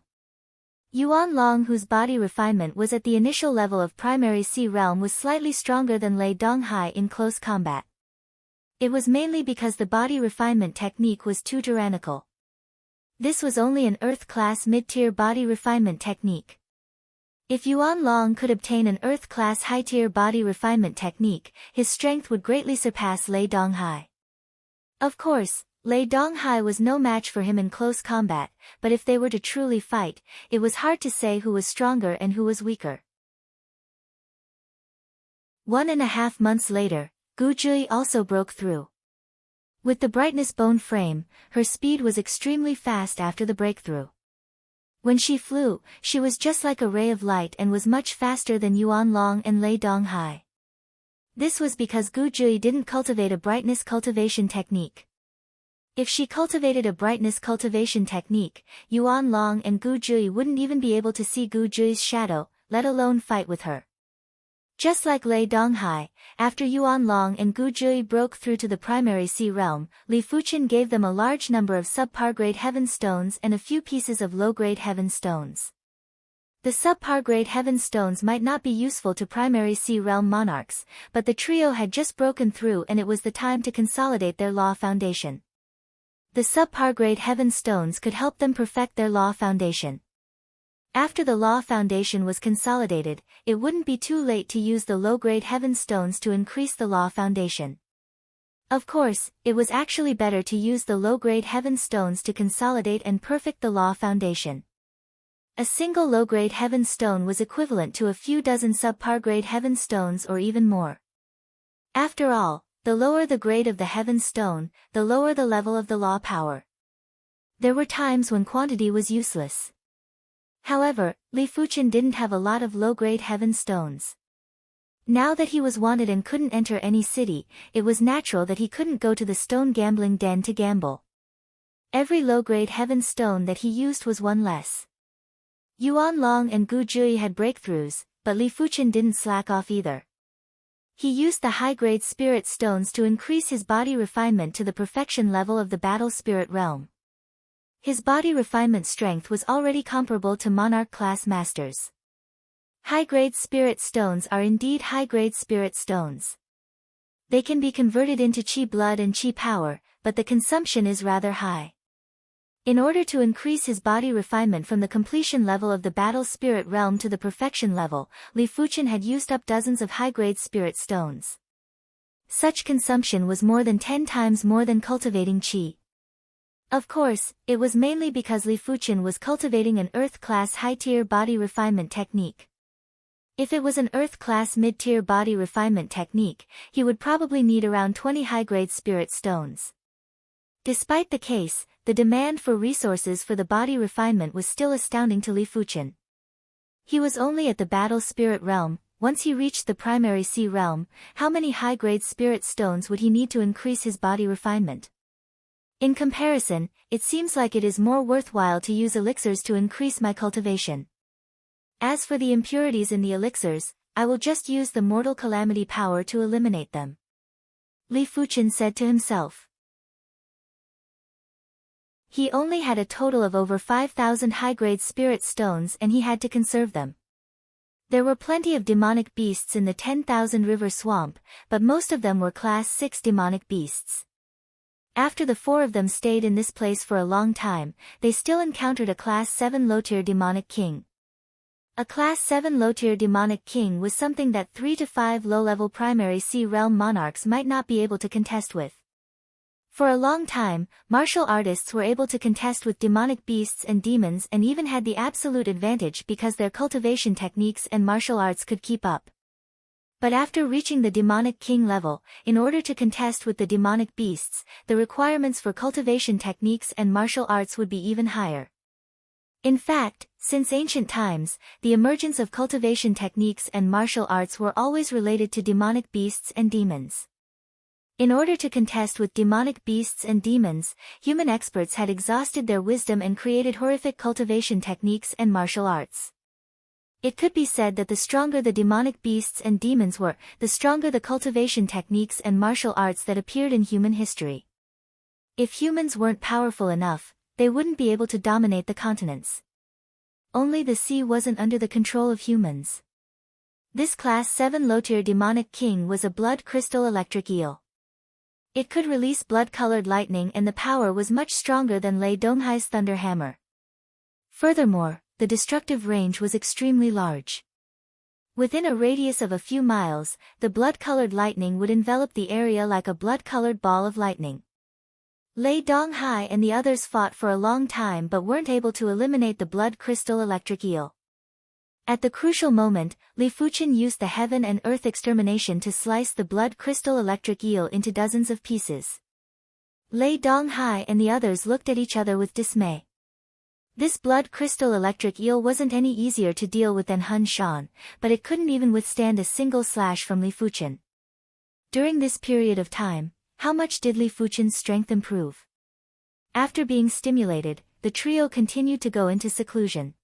Yuan Long, whose body refinement was at the initial level of primary sea realm, was slightly stronger than Lei Donghai in close combat. It was mainly because the body refinement technique was too tyrannical. This was only an earth-class mid-tier body refinement technique. If Yuan Long could obtain an earth-class high-tier body refinement technique, his strength would greatly surpass Lei Donghai. Of course, Lei Donghai was no match for him in close combat, but if they were to truly fight, it was hard to say who was stronger and who was weaker. 1.5 months later, Gu Jui also broke through. With the brightness bone frame, her speed was extremely fast after the breakthrough. When she flew, she was just like a ray of light and was much faster than Yuan Long and Lei Donghai. This was because Gu Jui didn't cultivate a brightness cultivation technique. If she cultivated a brightness cultivation technique, Yuan Long and Gu Jui wouldn't even be able to see Gu Jui's shadow, let alone fight with her. Just like Lei Donghai, after Yuan Long and Gu Jui broke through to the primary sea realm, Li Fuqian gave them a large number of subpar-grade heaven stones and a few pieces of low-grade heaven stones. The subpar-grade heaven stones might not be useful to primary sea realm monarchs, but the trio had just broken through and it was the time to consolidate their law foundation. The subpar-grade heaven stones could help them perfect their law foundation. After the law foundation was consolidated, it wouldn't be too late to use the low-grade heaven stones to increase the law foundation. Of course, it was actually better to use the low-grade heaven stones to consolidate and perfect the law foundation. A single low-grade heaven stone was equivalent to a few dozen subpar-grade heaven stones or even more. After all, the lower the grade of the heaven stone, the lower the level of the law power. There were times when quantity was useless. However, Li Fuqian didn't have a lot of low-grade heaven stones. Now that he was wanted and couldn't enter any city, it was natural that he couldn't go to the stone gambling den to gamble. Every low-grade heaven stone that he used was one less. Yuan Long and Gu Jui had breakthroughs, but Li Fuqian didn't slack off either. He used the high-grade spirit stones to increase his body refinement to the perfection level of the battle spirit realm. His body refinement strength was already comparable to monarch-class masters. High-grade spirit stones are indeed high-grade spirit stones. They can be converted into Qi blood and Qi power, but the consumption is rather high. In order to increase his body refinement from the completion level of the battle spirit realm to the perfection level, Li Fuqian had used up dozens of high-grade spirit stones. Such consumption was more than 10 times more than cultivating Qi. Of course, it was mainly because Li Fuqian was cultivating an Earth-class high-tier body refinement technique. If it was an Earth-class mid-tier body refinement technique, he would probably need around 20 high-grade spirit stones. Despite the case, the demand for resources for the body refinement was still astounding to Li Fuqian. He was only at the battle spirit realm. Once he reached the primary sea realm, how many high-grade spirit stones would he need to increase his body refinement? In comparison, it seems like it is more worthwhile to use elixirs to increase my cultivation. As for the impurities in the elixirs, I will just use the mortal calamity power to eliminate them. Li Fuqian said to himself. He only had a total of over 5,000 high-grade spirit stones and he had to conserve them. There were plenty of demonic beasts in the 10,000 river swamp, but most of them were class 6 demonic beasts. After the 4 of them stayed in this place for a long time, they still encountered a class 7 low-tier demonic king. A class 7 low-tier demonic king was something that 3 to 5 low-level primary sea realm monarchs might not be able to contest with. For a long time, martial artists were able to contest with demonic beasts and demons and even had the absolute advantage because their cultivation techniques and martial arts could keep up. But after reaching the demonic king level, in order to contest with the demonic beasts, the requirements for cultivation techniques and martial arts would be even higher. In fact, since ancient times, the emergence of cultivation techniques and martial arts were always related to demonic beasts and demons. In order to contest with demonic beasts and demons, human experts had exhausted their wisdom and created horrific cultivation techniques and martial arts. It could be said that the stronger the demonic beasts and demons were, the stronger the cultivation techniques and martial arts that appeared in human history. If humans weren't powerful enough, they wouldn't be able to dominate the continents. Only the sea wasn't under the control of humans. This class 7 low-tier demonic king was a blood crystal electric eel. It could release blood-colored lightning and the power was much stronger than Lei Donghai's thunder hammer. Furthermore, the destructive range was extremely large. Within a radius of a few miles, the blood-colored lightning would envelop the area like a blood-colored ball of lightning. Lei Donghai and the others fought for a long time but weren't able to eliminate the blood crystal electric eel. At the crucial moment, Li Fuqian used the heaven and earth extermination to slice the blood crystal electric eel into dozens of pieces. Lei Donghai and the others looked at each other with dismay. This blood crystal electric eel wasn't any easier to deal with than Hun Shan, but it couldn't even withstand a single slash from Li Fuqian. During this period of time, how much did Li Fuchen's strength improve? After being stimulated, the trio continued to go into seclusion.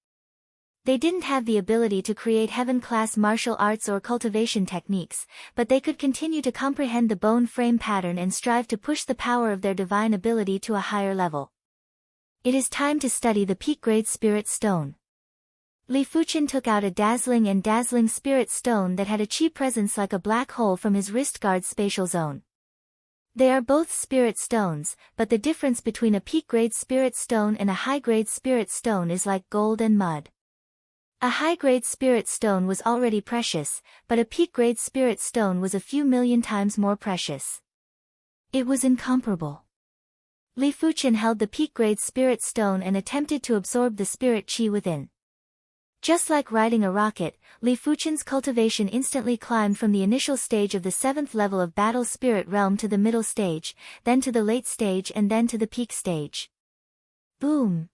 They didn't have the ability to create heaven-class martial arts or cultivation techniques, but they could continue to comprehend the bone frame pattern and strive to push the power of their divine ability to a higher level. It is time to study the peak-grade spirit stone. Li Fuchen took out a dazzling spirit stone that had a chi presence like a black hole from his wrist guard's spatial zone. They are both spirit stones, but the difference between a peak-grade spirit stone and a high-grade spirit stone is like gold and mud. A high-grade spirit stone was already precious, but a peak-grade spirit stone was a few million times more precious. It was incomparable. Li Fuchen held the peak-grade spirit stone and attempted to absorb the spirit chi within. Just like riding a rocket, Li Fuchen's cultivation instantly climbed from the initial stage of the 7th level of battle spirit realm to the middle stage, then to the late stage and then to the peak stage. Boom!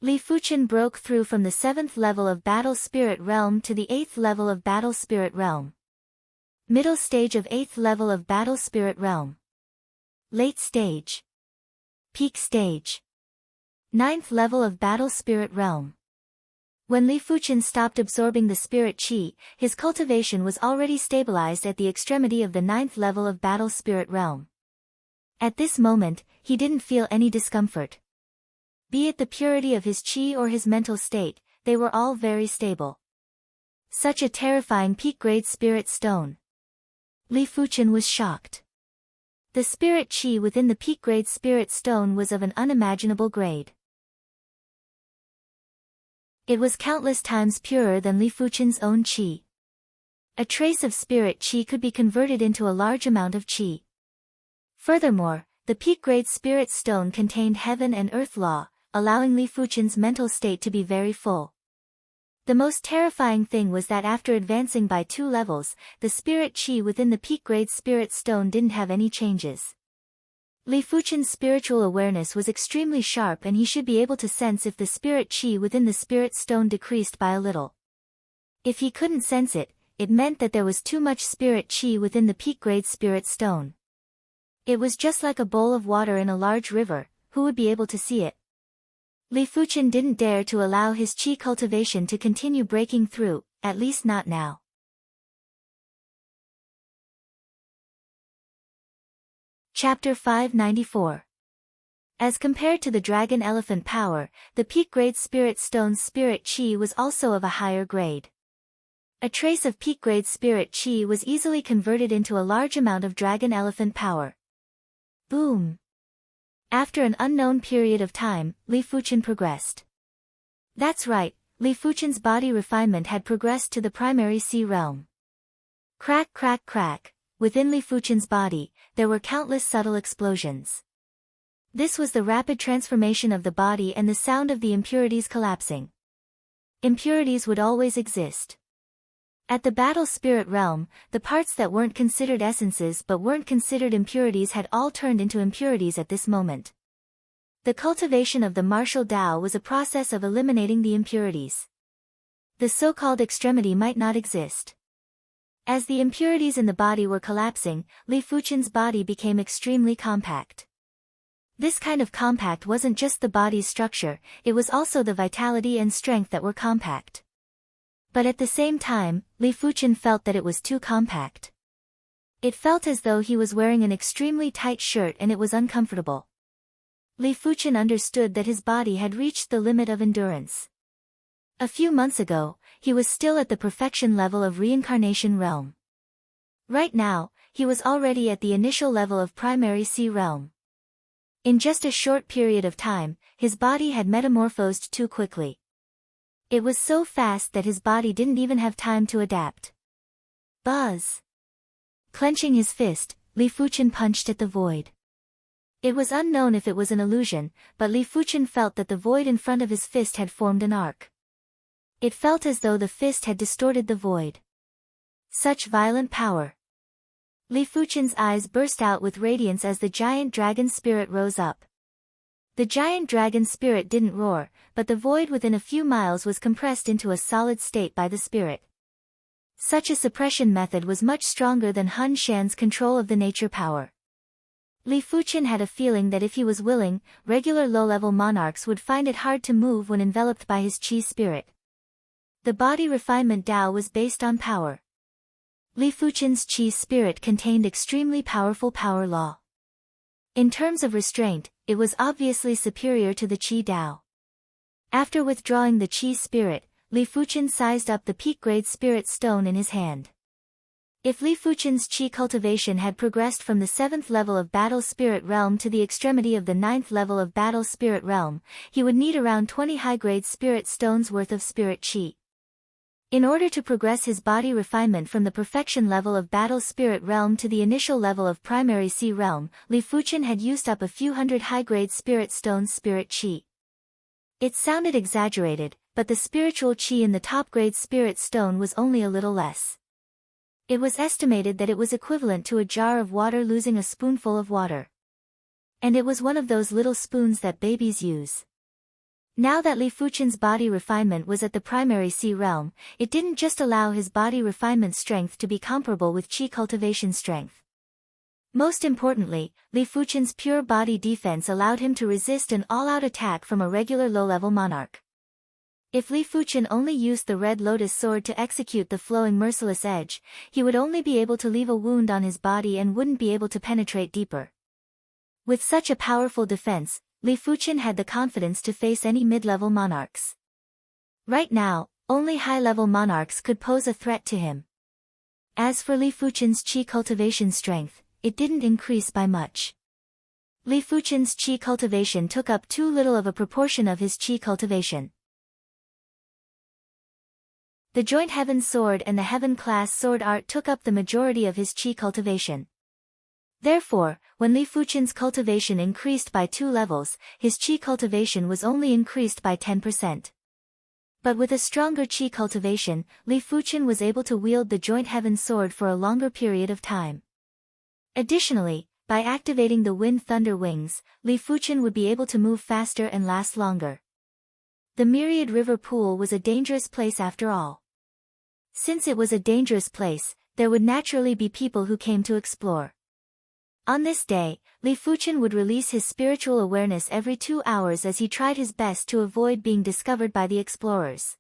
Li Fuchen broke through from the 7th level of battle spirit realm to the 8th level of battle spirit realm. Middle stage of 8th level of battle spirit realm. Late stage. Peak stage. 9th level of battle spirit realm. When Li Fuchen stopped absorbing the spirit chi, his cultivation was already stabilized at the extremity of the 9th level of battle spirit realm. At this moment, he didn't feel any discomfort. Be it the purity of his chi or his mental state, they were all very stable. Such a terrifying peak-grade spirit stone. Li Fuchen was shocked. The spirit chi within the peak-grade spirit stone was of an unimaginable grade. It was countless times purer than Li Fuchen's own chi. A trace of spirit chi could be converted into a large amount of chi. Furthermore, the peak-grade spirit stone contained heaven and earth law, allowing Li Fuchen's mental state to be very full. The most terrifying thing was that after advancing by 2 levels, the spirit chi within the peak-grade spirit stone didn't have any changes. Li Fuchen's spiritual awareness was extremely sharp and he should be able to sense if the spirit chi within the spirit stone decreased by a little. If he couldn't sense it, it meant that there was too much spirit chi within the peak-grade spirit stone. It was just like a bowl of water in a large river, who would be able to see it? Li Fuchen didn't dare to allow his chi cultivation to continue breaking through, at least not now. Chapter 594. As compared to the dragon elephant power, the peak-grade spirit stone's spirit chi was also of a higher grade. A trace of peak-grade spirit chi was easily converted into a large amount of dragon elephant power. Boom! After an unknown period of time, Li Fuchen progressed. That's right, Li Fuchen's body refinement had progressed to the primary sea realm. Crack crack crack. Within Li Fuchen's body, there were countless subtle explosions. This was the rapid transformation of the body and the sound of the impurities collapsing. Impurities would always exist. At the battle spirit realm, the parts that weren't considered essences but weren't considered impurities had all turned into impurities at this moment. The cultivation of the martial Tao was a process of eliminating the impurities. The so-called extremity might not exist. As the impurities in the body were collapsing, Li Fuchen's body became extremely compact. This kind of compact wasn't just the body's structure, it was also the vitality and strength that were compact. But at the same time, Li Fuchen felt that it was too compact. It felt as though he was wearing an extremely tight shirt and it was uncomfortable. Li Fuchen understood that his body had reached the limit of endurance. A few months ago, he was still at the perfection level of reincarnation realm. Right now, he was already at the initial level of primary sea realm. In just a short period of time, his body had metamorphosed too quickly. It was so fast that his body didn't even have time to adapt. Buzz! Clenching his fist, Li Fuchen punched at the void. It was unknown if it was an illusion, but Li Fuchen felt that the void in front of his fist had formed an arc. It felt as though the fist had distorted the void. Such violent power. Li Fuchen's eyes burst out with radiance as the giant dragon spirit rose up. The giant dragon spirit didn't roar, but the void within a few miles was compressed into a solid state by the spirit. Such a suppression method was much stronger than Hun Shan's control of the nature power. Li Fuqian had a feeling that if he was willing, regular low-level monarchs would find it hard to move when enveloped by his qi spirit. The body refinement Tao was based on power. Li Fuqian's qi spirit contained extremely powerful power law. In terms of restraint, it was obviously superior to the qi Tao. After withdrawing the qi spirit, Li Fuqian sized up the peak-grade spirit stone in his hand. If Li Fuqian's qi cultivation had progressed from the 7th level of Battle Spirit Realm to the extremity of the 9th level of Battle Spirit Realm, he would need around 20 high-grade spirit stones worth of spirit qi. In order to progress his body refinement from the perfection level of Battle Spirit Realm to the initial level of Primary Sea Realm, Li Fuqian had used up a few hundred high-grade spirit stones spirit qi. It sounded exaggerated, but the spiritual qi in the top-grade spirit stone was only a little less. It was estimated that it was equivalent to a jar of water losing a spoonful of water. And it was one of those little spoons that babies use. Now that Li Fuqian's body refinement was at the primary sea realm, it didn't just allow his body refinement strength to be comparable with qi cultivation strength. Most importantly, Li Fuqian's pure body defense allowed him to resist an all-out attack from a regular low-level monarch. If Li Fuqian only used the red lotus sword to execute the flowing merciless edge, he would only be able to leave a wound on his body and wouldn't be able to penetrate deeper. With such a powerful defense, Li Fuqian had the confidence to face any mid-level monarchs. Right now, only high-level monarchs could pose a threat to him. As for Li Fuqian's qi cultivation strength, it didn't increase by much. Li Fuqian's qi cultivation took up too little of a proportion of his qi cultivation. The joint heaven sword and the heaven-class sword art took up the majority of his qi cultivation. Therefore, when Li Fuqian's cultivation increased by 2 levels, his qi cultivation was only increased by 10%. But with a stronger qi cultivation, Li Fuqian was able to wield the joint heaven sword for a longer period of time. Additionally, by activating the wind thunder wings, Li Fuqian would be able to move faster and last longer. The Myriad River Pool was a dangerous place after all. Since it was a dangerous place, there would naturally be people who came to explore. On this day, Li Fuqian would release his spiritual awareness every 2 hours as he tried his best to avoid being discovered by the explorers.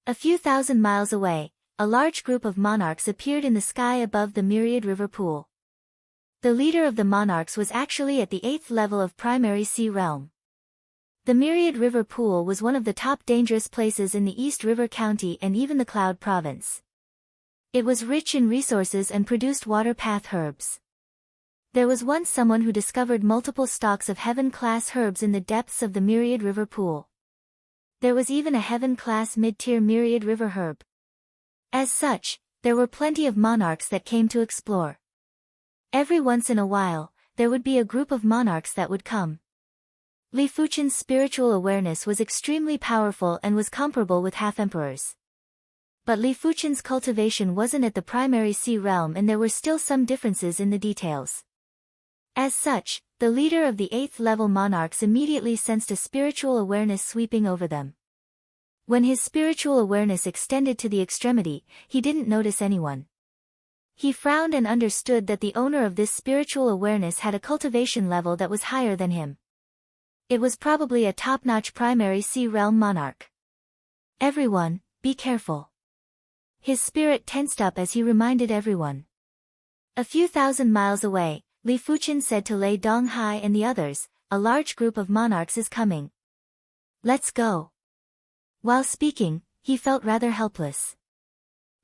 A few thousand miles away, a large group of monarchs appeared in the sky above the Myriad River Pool. The leader of the monarchs was actually at the 8th level of Primary Sea Realm. The Myriad River Pool was one of the top dangerous places in the East River County and even the Cloud Province. It was rich in resources and produced water path herbs. There was once someone who discovered multiple stalks of heaven-class herbs in the depths of the Myriad River Pool. There was even a heaven-class mid-tier Myriad River herb. As such, there were plenty of monarchs that came to explore. Every once in a while, there would be a group of monarchs that would come. Li Fuqian's spiritual awareness was extremely powerful and was comparable with half-emperors. But Li Fuqian's cultivation wasn't at the primary sea realm and there were still some differences in the details. As such, the leader of the 8th level monarchs immediately sensed a spiritual awareness sweeping over them. When his spiritual awareness extended to the extremity, he didn't notice anyone. He frowned and understood that the owner of this spiritual awareness had a cultivation level that was higher than him. It was probably a top-notch primary sea realm monarch. Everyone, be careful. His spirit tensed up as he reminded everyone. A few thousand miles away, Li Fuqian said to Lei Donghai and the others, a large group of monarchs is coming. Let's go. While speaking, he felt rather helpless.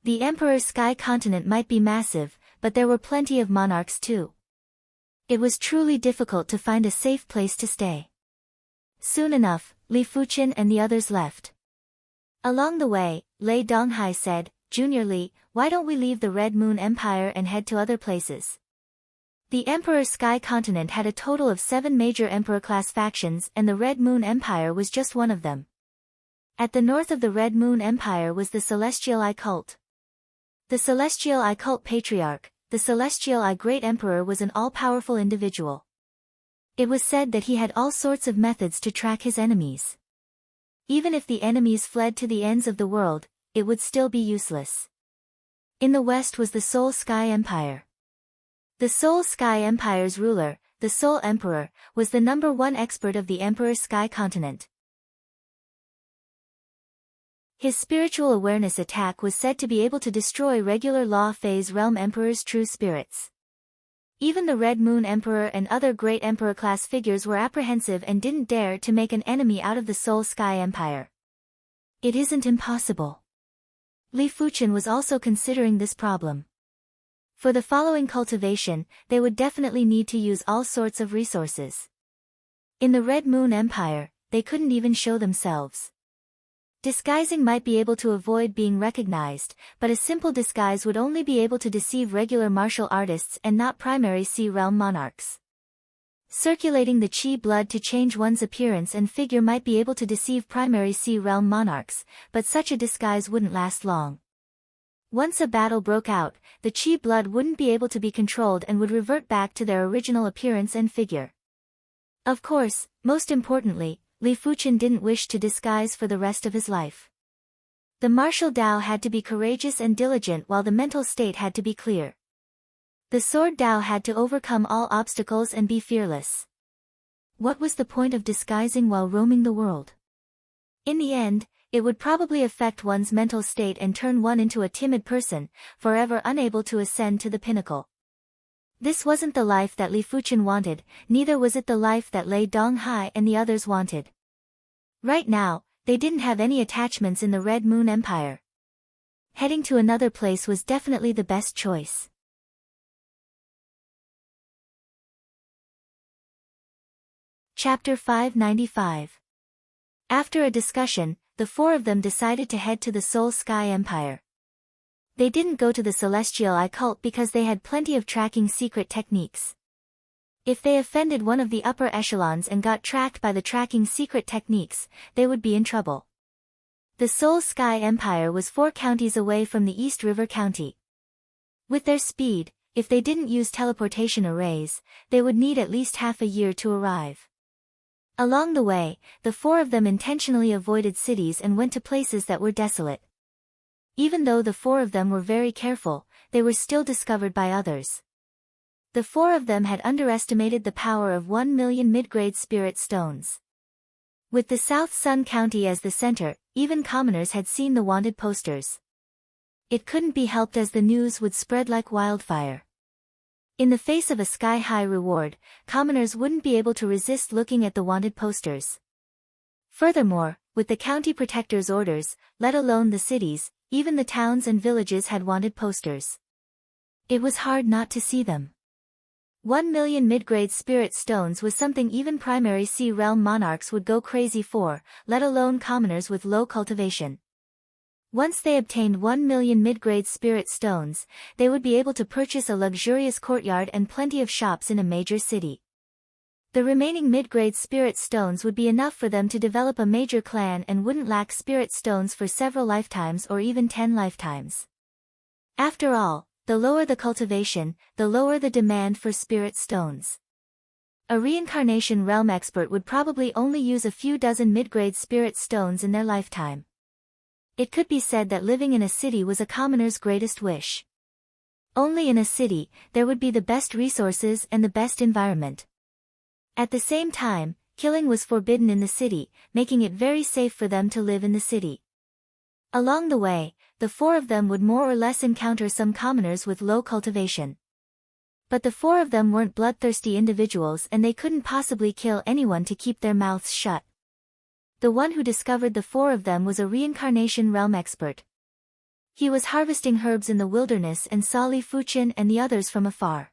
The Emperor's sky continent might be massive, but there were plenty of monarchs too. It was truly difficult to find a safe place to stay. Soon enough, Li Fuqian and the others left. Along the way, Lei Donghai said, Junior Li, why don't we leave the Red Moon Empire and head to other places? The Emperor's sky continent had a total of 7 major Emperor-class factions and the Red Moon Empire was just one of them. At the north of the Red Moon Empire was the Celestial Eye cult. The Celestial Eye cult patriarch, the Celestial Eye Great Emperor was an all-powerful individual. It was said that he had all sorts of methods to track his enemies. Even if the enemies fled to the ends of the world, it would still be useless. In the west was the Soul Sky Empire. The Soul Sky Empire's ruler, the Soul Emperor, was the #1 expert of the Emperor Sky continent. His spiritual awareness attack was said to be able to destroy regular Law Phase Realm Emperor's true spirits. Even the Red Moon Emperor and other great Emperor-class figures were apprehensive and didn't dare to make an enemy out of the Soul Sky Empire. It isn't impossible. Li Fuqian was also considering this problem. For the following cultivation, they would definitely need to use all sorts of resources. In the Red Moon Empire, they couldn't even show themselves. Disguising might be able to avoid being recognized, but a simple disguise would only be able to deceive regular martial artists and not primary Sea Realm monarchs. Circulating the Qi blood to change one's appearance and figure might be able to deceive primary Sea Realm monarchs, but such a disguise wouldn't last long. Once a battle broke out, the Qi blood wouldn't be able to be controlled and would revert back to their original appearance and figure. Of course, most importantly, Li Fuqian didn't wish to disguise for the rest of his life. The martial Dao had to be courageous and diligent while the mental state had to be clear. The sword Dao had to overcome all obstacles and be fearless. What was the point of disguising while roaming the world? In the end, it would probably affect one's mental state and turn one into a timid person, forever unable to ascend to the pinnacle. This wasn't the life that Li Fuqian wanted, neither was it the life that Lei Donghai and the others wanted. Right now, they didn't have any attachments in the Red Moon Empire. Heading to another place was definitely the best choice. Chapter 595. After a discussion, the four of them decided to head to the Soul Sky Empire. They didn't go to the Celestial Eye cult because they had plenty of tracking secret techniques. If they offended one of the upper echelons and got tracked by the tracking secret techniques, they would be in trouble. The Soul Sky Empire was 4 counties away from the East River County. With their speed, if they didn't use teleportation arrays, they would need at least half a year to arrive. Along the way, the four of them intentionally avoided cities and went to places that were desolate. Even though the four of them were very careful, they were still discovered by others. The four of them had underestimated the power of 1 million mid-grade spirit stones. With the South Sun County as the center, even commoners had seen the wanted posters. It couldn't be helped as the news would spread like wildfire. In the face of a sky-high reward, commoners wouldn't be able to resist looking at the wanted posters. Furthermore, with the county protector's orders, let alone the cities, even the towns and villages had wanted posters. It was hard not to see them. 1 million mid-grade spirit stones was something even primary Sea Realm monarchs would go crazy for, let alone commoners with low cultivation. Once they obtained 1 million mid-grade spirit stones, they would be able to purchase a luxurious courtyard and plenty of shops in a major city. The remaining mid-grade spirit stones would be enough for them to develop a major clan and wouldn't lack spirit stones for several lifetimes or even 10 lifetimes. After all, the lower the cultivation, the lower the demand for spirit stones. A reincarnation realm expert would probably only use a few dozen mid-grade spirit stones in their lifetime. It could be said that living in a city was a commoner's greatest wish. Only in a city, there would be the best resources and the best environment. At the same time, killing was forbidden in the city, making it very safe for them to live in the city. Along the way, the four of them would more or less encounter some commoners with low cultivation. But the four of them weren't bloodthirsty individuals and they couldn't possibly kill anyone to keep their mouths shut. The one who discovered the four of them was a reincarnation realm expert. He was harvesting herbs in the wilderness and saw Li Fuqian and the others from afar.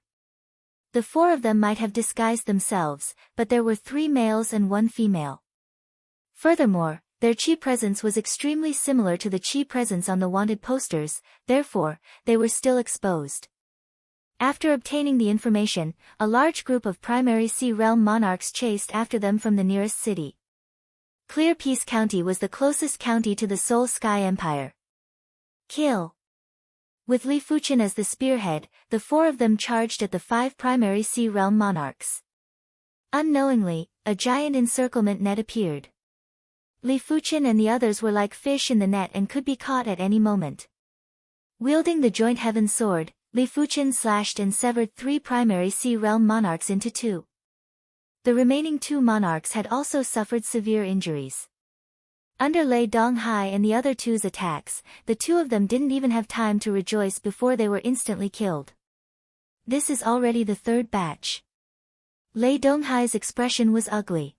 The four of them might have disguised themselves, but there were 3 males and 1 female. Furthermore, their Qi presence was extremely similar to the Qi presence on the wanted posters, therefore, they were still exposed. After obtaining the information, a large group of primary Sea Realm monarchs chased after them from the nearest city. Clear Peace County was the closest county to the Soul Sky Empire. Kill. With Li Fuqian as the spearhead, the four of them charged at the 5 primary Sea Realm monarchs. Unknowingly, a giant encirclement net appeared. Li Fuqian and the others were like fish in the net and could be caught at any moment. Wielding the joint heaven sword, Li Fuqian slashed and severed 3 primary sea realm monarchs into 2. The remaining 2 monarchs had also suffered severe injuries. Under Lei Donghai and the other 2's attacks, the 2 of them didn't even have time to rejoice before they were instantly killed. This is already the 3rd batch. Lei Donghai's expression was ugly.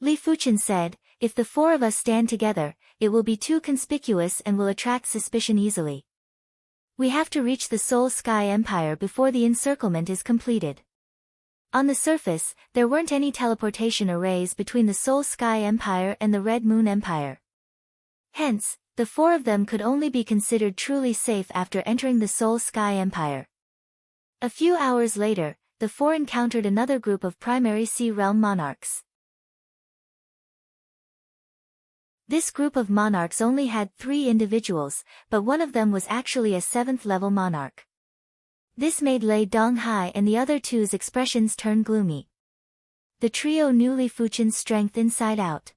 Li Fuqian said, "If the 4 of us stand together, it will be too conspicuous and will attract suspicion easily. We have to reach the Soul Sky Empire before the encirclement is completed." On the surface, there weren't any teleportation arrays between the Soul Sky Empire and the Red Moon Empire. Hence, the 4 of them could only be considered truly safe after entering the Soul Sky Empire. A few hours later, the 4 encountered another group of primary sea realm monarchs. This group of monarchs only had 3 individuals, but one of them was actually a 7th-level monarch. This made Lei Donghai and the other 2's expressions turn gloomy. The trio knew Li Fuqian's strength inside out.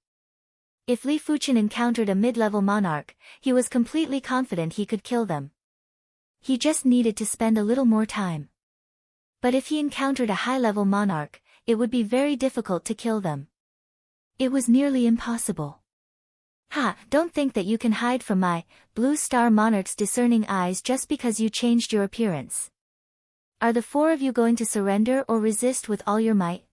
If Li Fuqian encountered a mid-level monarch, he was completely confident he could kill them. He just needed to spend a little more time. But if he encountered a high-level monarch, it would be very difficult to kill them. It was nearly impossible. "Ha, don't think that you can hide from my Blue Star Monarch's discerning eyes just because you changed your appearance. Are the 4 of you going to surrender or resist with all your might?"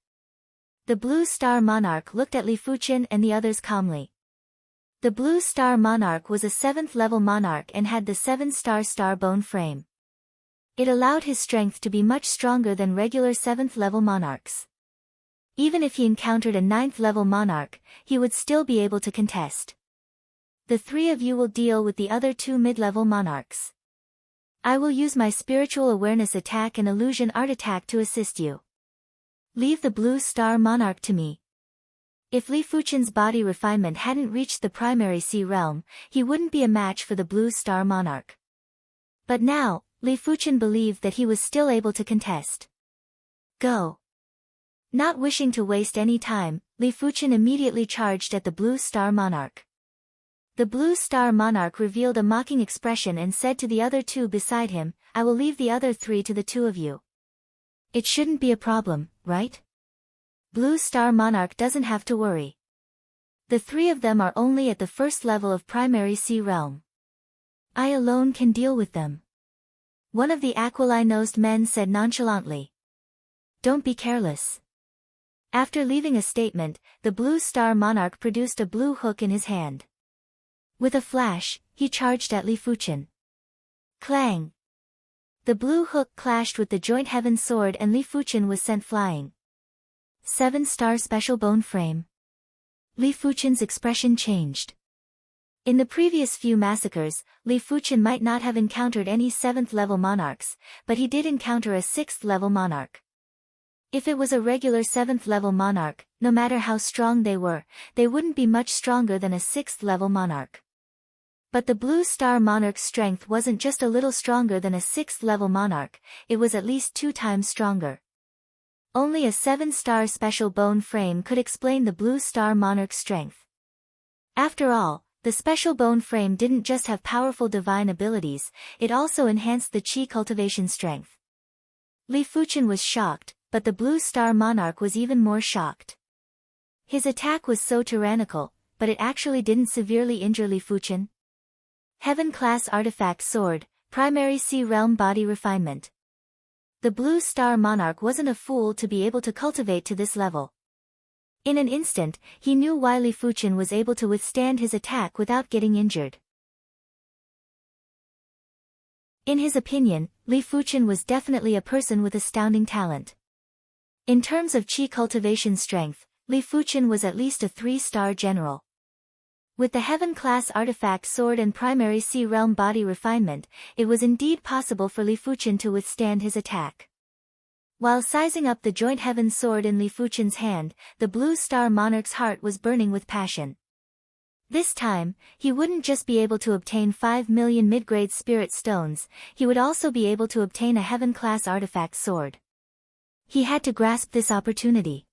The Blue Star Monarch looked at Li Fuqian and the others calmly. The Blue Star Monarch was a 7th-level monarch and had the 7-star bone frame. It allowed his strength to be much stronger than regular 7th-level monarchs. Even if he encountered a 9th-level monarch, he would still be able to contest. "The 3 of you will deal with the other 2 mid-level monarchs. I will use my spiritual awareness attack and illusion art attack to assist you. Leave the Blue Star Monarch to me." If Li Fuqian's body refinement hadn't reached the primary sea realm, he wouldn't be a match for the Blue Star Monarch. But now, Li Fuqian believed that he was still able to contest. "Go." Not wishing to waste any time, Li Fuqian immediately charged at the Blue Star Monarch. The Blue Star Monarch revealed a mocking expression and said to the other 2 beside him, "I will leave the other 3 to the 2 of you. It shouldn't be a problem, right? Blue Star Monarch doesn't have to worry. The 3 of them are only at the 1st level of primary sea realm. I alone can deal with them." One of the aquiline-nosed men said nonchalantly. "Don't be careless." After leaving a statement, the Blue Star Monarch produced a blue hook in his hand. With a flash, he charged at Li Fuqian. Clang! The blue hook clashed with the joint heaven sword and Li Fuqian was sent flying. 7-star special bone frame. Li Fuqian's expression changed. In the previous few massacres, Li Fuqian might not have encountered any 7th-level monarchs, but he did encounter a 6th-level monarch. If it was a regular 7th-level monarch, no matter how strong they wouldn't be much stronger than a 6th-level monarch. But the Blue Star Monarch's strength wasn't just a little stronger than a 6th-level monarch, it was at least 2 times stronger. Only a 7-star special bone frame could explain the Blue Star Monarch's strength. After all, the special bone frame didn't just have powerful divine abilities, it also enhanced the Qi cultivation strength. Li Fuqian was shocked, but the Blue Star Monarch was even more shocked. His attack was so tyrannical, but it actually didn't severely injure Li Fuqian. Heaven-class artifact sword, primary sea realm body refinement. The Blue Star Monarch wasn't a fool to be able to cultivate to this level. In an instant, he knew why Li Fuqian was able to withstand his attack without getting injured. In his opinion, Li Fuqian was definitely a person with astounding talent. In terms of Qi cultivation strength, Li Fuqian was at least a 3-star general. With the heaven-class artifact sword and primary sea realm body refinement, it was indeed possible for Li Fuqian to withstand his attack. While sizing up the joint heaven sword in Li Fuqian's hand, the Blue Star Monarch's heart was burning with passion. This time, he wouldn't just be able to obtain 5 million mid-grade spirit stones, he would also be able to obtain a heaven-class artifact sword. He had to grasp this opportunity.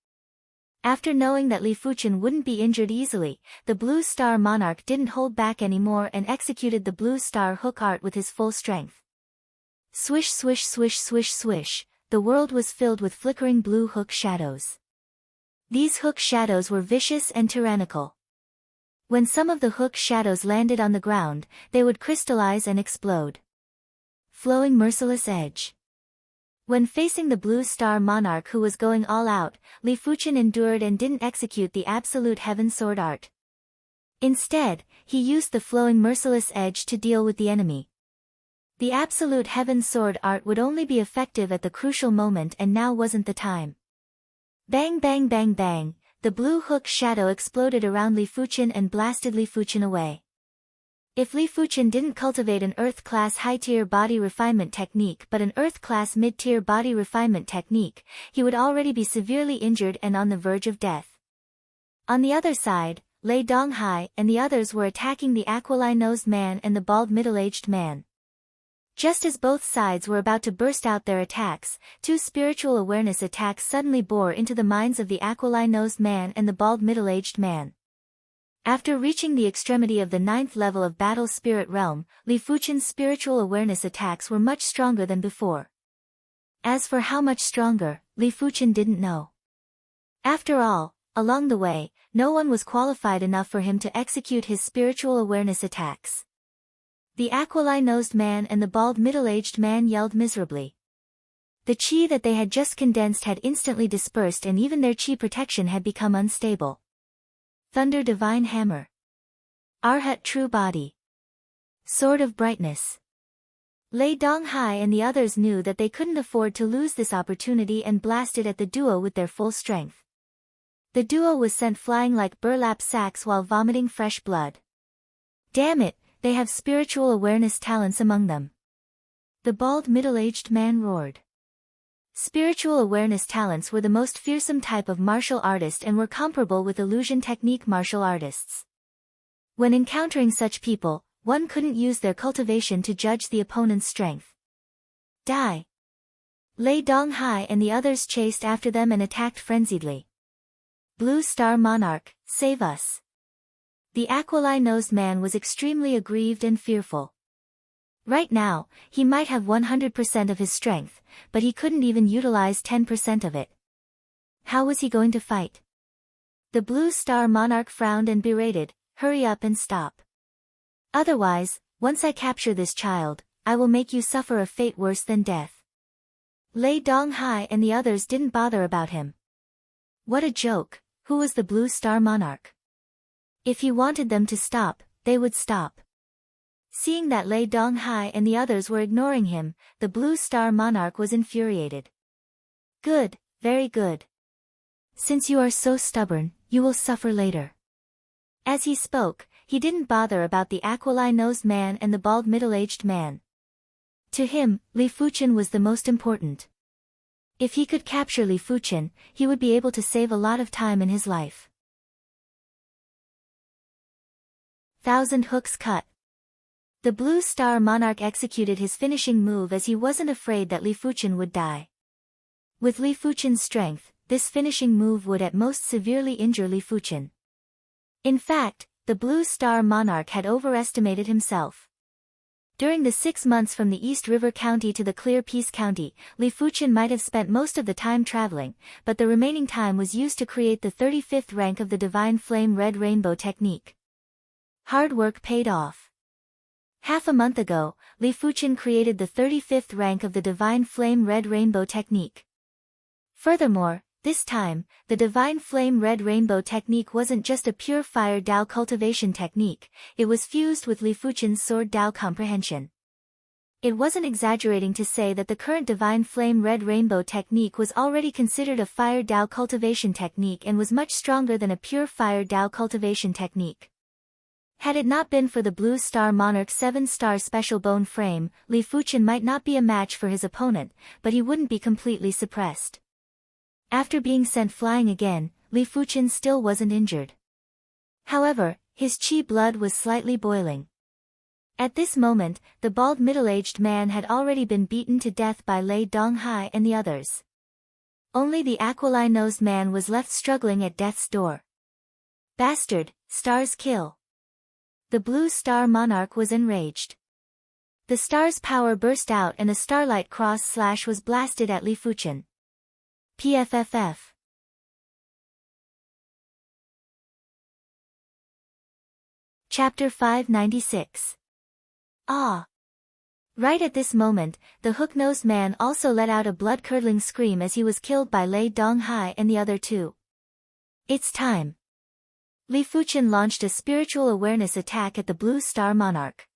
After knowing that Li Fuchen wouldn't be injured easily, the Blue Star Monarch didn't hold back anymore and executed the Blue Star hook art with his full strength. Swish swish swish swish swish, the world was filled with flickering blue hook shadows. These hook shadows were vicious and tyrannical. When some of the hook shadows landed on the ground, they would crystallize and explode. Flowing merciless edge. When facing the Blue Star Monarch who was going all out, Li Fuchen endured and didn't execute the absolute heaven sword art. Instead, he used the flowing merciless edge to deal with the enemy. The absolute heaven sword art would only be effective at the crucial moment, and now wasn't the time. Bang bang bang bang, the blue hook shadow exploded around Li Fuchen and blasted Li Fuchen away. If Li Fuchen didn't cultivate an Earth-class high-tier body refinement technique but an Earth-class mid-tier body refinement technique, he would already be severely injured and on the verge of death. On the other side, Lei Donghai and the others were attacking the aquiline-nosed man and the bald middle-aged man. Just as both sides were about to burst out their attacks, two spiritual awareness attacks suddenly bore into the minds of the aquiline-nosed man and the bald middle-aged man. After reaching the extremity of the 9th level of Battle Spirit Realm, Li Fuchen's spiritual awareness attacks were much stronger than before. As for how much stronger, Li Fuchen didn't know. After all, along the way, no one was qualified enough for him to execute his spiritual awareness attacks. The aquiline-nosed man and the bald middle-aged man yelled miserably. The chi that they had just condensed had instantly dispersed and even their chi protection had become unstable. Thunder Divine Hammer. Arhat True Body. Sword of Brightness. Lei Donghai and the others knew that they couldn't afford to lose this opportunity and blasted at the duo with their full strength. The duo was sent flying like burlap sacks while vomiting fresh blood. Damn it, they have spiritual awareness talents among them. The bald middle-aged man roared. Spiritual awareness talents were the most fearsome type of martial artist and were comparable with illusion technique martial artists. When encountering such people, one couldn't use their cultivation to judge the opponent's strength. Die! Lei Donghai and the others chased after them and attacked frenziedly. Blue Star Monarch, save us! The aquiline-nosed man was extremely aggrieved and fearful. Right now, he might have 100% of his strength, but he couldn't even utilize 10% of it. How was he going to fight? The Blue Star Monarch frowned and berated, hurry up and stop. Otherwise, once I capture this child, I will make you suffer a fate worse than death. Lei Donghai and the others didn't bother about him. What a joke, who was the Blue Star Monarch? If he wanted them to stop, they would stop. Seeing that Lei Donghai and the others were ignoring him, the Blue Star Monarch was infuriated. Good, very good. Since you are so stubborn, you will suffer later. As he spoke, he didn't bother about the aquiline-nosed man and the bald middle-aged man. To him, Li Fuchen was the most important. If he could capture Li Fuchen, he would be able to save a lot of time in his life. 1,000 hooks cut. The Blue Star Monarch executed his finishing move as he wasn't afraid that Li Fuchen would die. With Li Fuchen's strength, this finishing move would at most severely injure Li Fuchen. In fact, the Blue Star Monarch had overestimated himself. During the 6 months from the East River County to the Clear Peace County, Li Fuchen might have spent most of the time traveling, but the remaining time was used to create the 35th rank of the Divine Flame Red Rainbow technique. Hard work paid off. Half a month ago, Li Fuchen created the 35th rank of the Divine Flame Red Rainbow technique. Furthermore, this time, the Divine Flame Red Rainbow technique wasn't just a pure fire Dao cultivation technique, it was fused with Li Fuchen's sword Dao comprehension. It wasn't exaggerating to say that the current Divine Flame Red Rainbow technique was already considered a fire Dao cultivation technique and was much stronger than a pure fire Dao cultivation technique. Had it not been for the Blue Star Monarch's 7-star special bone frame, Li Fuchen might not be a match for his opponent, but he wouldn't be completely suppressed. After being sent flying again, Li Fuchen still wasn't injured. However, his chi blood was slightly boiling. At this moment, the bald middle-aged man had already been beaten to death by Lei Donghai and the others. Only the aquiline-nosed man was left struggling at death's door. Bastard, stars kill. The blue star monarch was enraged. The star's power burst out and a starlight cross slash was blasted at Li Fuchen. PFFF. Chapter 596. Ah! Right at this moment, the hook-nosed man also let out a blood-curdling scream as he was killed by Lei Donghai and the other two. It's time. Li Fuchen launched a spiritual awareness attack at the Blue Star Monarch.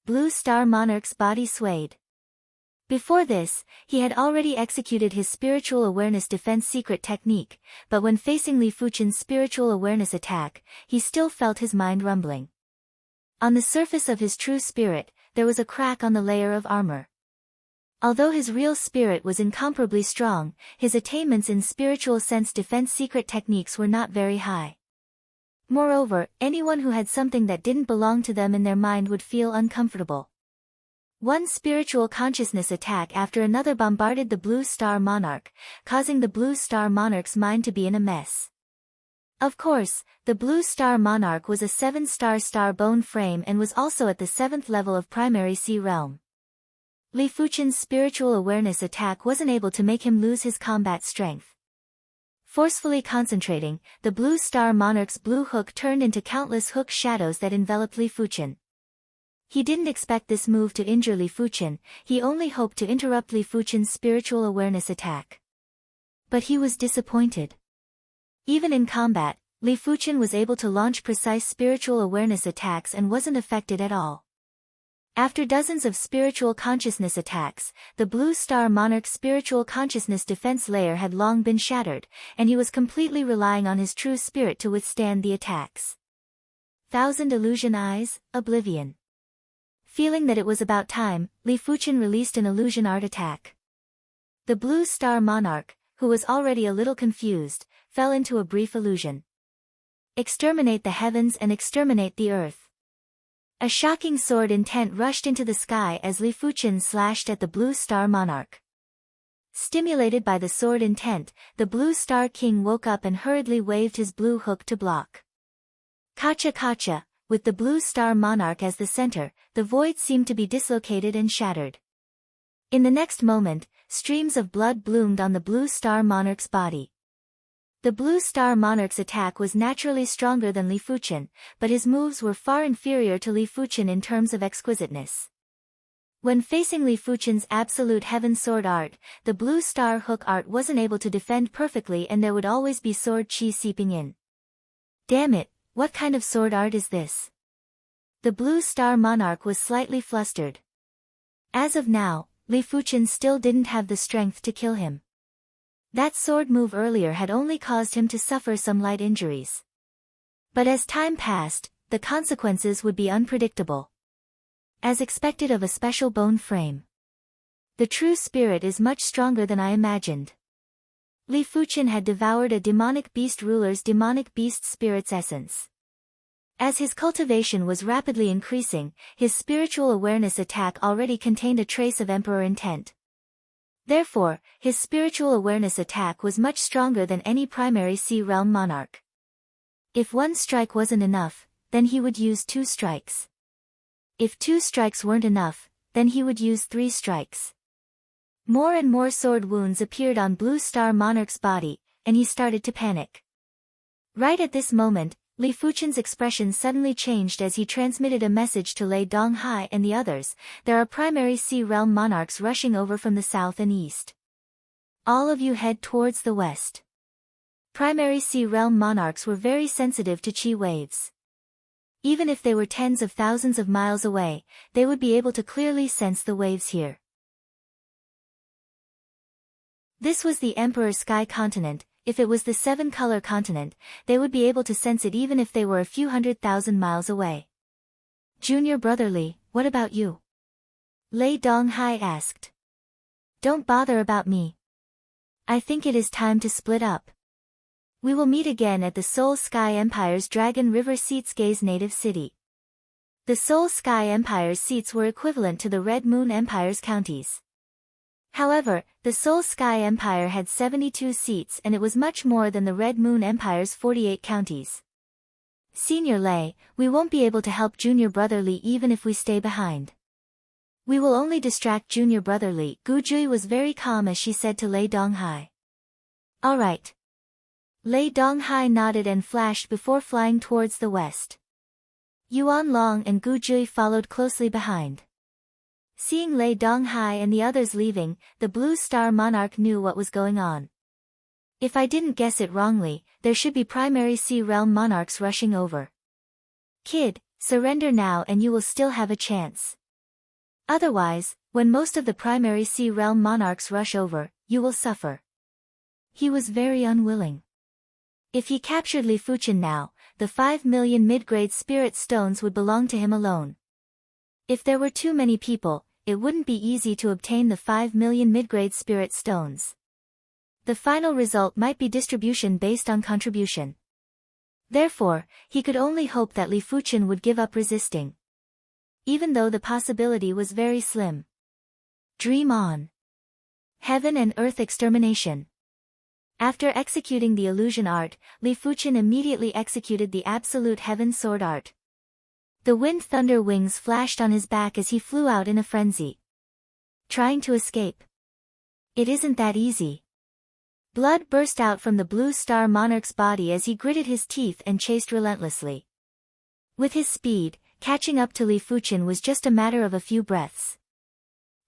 Blue Star Monarch's body swayed. Before this, he had already executed his spiritual awareness defense secret technique, but when facing Li Fuchen's spiritual awareness attack, he still felt his mind rumbling. On the surface of his true spirit, there was a crack on the layer of armor. Although his real spirit was incomparably strong, his attainments in spiritual sense defense secret techniques were not very high. Moreover, anyone who had something that didn't belong to them in their mind would feel uncomfortable. One spiritual consciousness attack after another bombarded the Blue Star Monarch, causing the Blue Star Monarch's mind to be in a mess. Of course, the Blue Star Monarch was a 7-star star bone frame and was also at the 7th level of primary sea realm. Li Fuchen's spiritual awareness attack wasn't able to make him lose his combat strength. Forcefully concentrating, the Blue Star Monarch's blue hook turned into countless hook shadows that enveloped Li Fuchen. He didn't expect this move to injure Li Fuchen, he only hoped to interrupt Li Fuchen's spiritual awareness attack. But he was disappointed. Even in combat, Li Fuchen was able to launch precise spiritual awareness attacks and wasn't affected at all. After dozens of spiritual consciousness attacks, the Blue Star Monarch's spiritual consciousness defense layer had long been shattered, and he was completely relying on his true spirit to withstand the attacks. Thousand Illusion Eyes, Oblivion. Feeling that it was about time, Li Fuchen released an illusion art attack. The Blue Star Monarch, who was already a little confused, fell into a brief illusion. Exterminate the heavens and exterminate the earth. A shocking sword intent rushed into the sky as Li Fuchen slashed at the Blue Star Monarch. Stimulated by the sword intent, the Blue Star King woke up and hurriedly waved his blue hook to block. Kacha kacha, with the Blue Star Monarch as the center, the void seemed to be dislocated and shattered. In the next moment, streams of blood bloomed on the Blue Star Monarch's body. The Blue Star Monarch's attack was naturally stronger than Li Fuchen, but his moves were far inferior to Li Fuchen in terms of exquisiteness. When facing Li Fuchen's absolute heaven sword art, the Blue Star hook art wasn't able to defend perfectly and there would always be sword chi seeping in. Damn it, what kind of sword art is this? The Blue Star Monarch was slightly flustered. As of now, Li Fuchen still didn't have the strength to kill him. That sword move earlier had only caused him to suffer some light injuries. But as time passed, the consequences would be unpredictable. As expected of a special bone frame. The true spirit is much stronger than I imagined. Li Fuchen had devoured a demonic beast ruler's demonic beast spirit's essence. As his cultivation was rapidly increasing, his spiritual awareness attack already contained a trace of emperor intent. Therefore, his spiritual awareness attack was much stronger than any primary sea realm monarch. If one strike wasn't enough, then he would use 2 strikes. If 2 strikes weren't enough, then he would use 3 strikes. More and more sword wounds appeared on Blue Star Monarch's body, and he started to panic. Right at this moment, Li Fuchen's expression suddenly changed as he transmitted a message to Lei Donghai and the others. There are primary sea realm monarchs rushing over from the south and east. All of you head towards the west. Primary sea realm monarchs were very sensitive to chi waves. Even if they were tens of thousands of miles away, they would be able to clearly sense the waves here. This was the Emperor Sky Continent. If it was the 7-color continent, they would be able to sense it even if they were a few 100,000 miles away. Junior brother Li, what about you? Lei Donghai asked. Don't bother about me. I think it is time to split up. We will meet again at the Seoul Sky Empire's Dragon River Seats Gaze native city. The Seoul Sky Empire's seats were equivalent to the Red Moon Empire's counties. However, the Soul Sky Empire had 72 seats and it was much more than the Red Moon Empire's 48 counties. Senior Lei, we won't be able to help Junior Brother Li even if we stay behind. We will only distract Junior Brother Li. Gu Jui was very calm as she said to Lei Donghai. Alright. Lei Donghai nodded and flashed before flying towards the west. Yuan Long and Gu Jui followed closely behind. Seeing Lei Donghai and the others leaving, the Blue Star Monarch knew what was going on. If I didn't guess it wrongly, there should be Primary Sea Realm monarchs rushing over. Kid, surrender now and you will still have a chance. Otherwise, when most of the Primary Sea Realm monarchs rush over, you will suffer. He was very unwilling. If he captured Li Fuchen now, the 5 million mid-grade spirit stones would belong to him alone. If there were too many people, it wouldn't be easy to obtain the 5 million mid-grade spirit stones. The final result might be distribution based on contribution. Therefore, he could only hope that Li Fuchen would give up resisting. Even though the possibility was very slim. Dream on. Heaven and Earth Extermination. After executing the illusion art, Li Fuchen immediately executed the Absolute Heaven Sword art. The wind thunder wings flashed on his back as he flew out in a frenzy. Trying to escape. It isn't that easy. Blood burst out from the Blue Star Monarch's body as he gritted his teeth and chased relentlessly. With his speed, catching up to Li Fuchen was just a matter of a few breaths.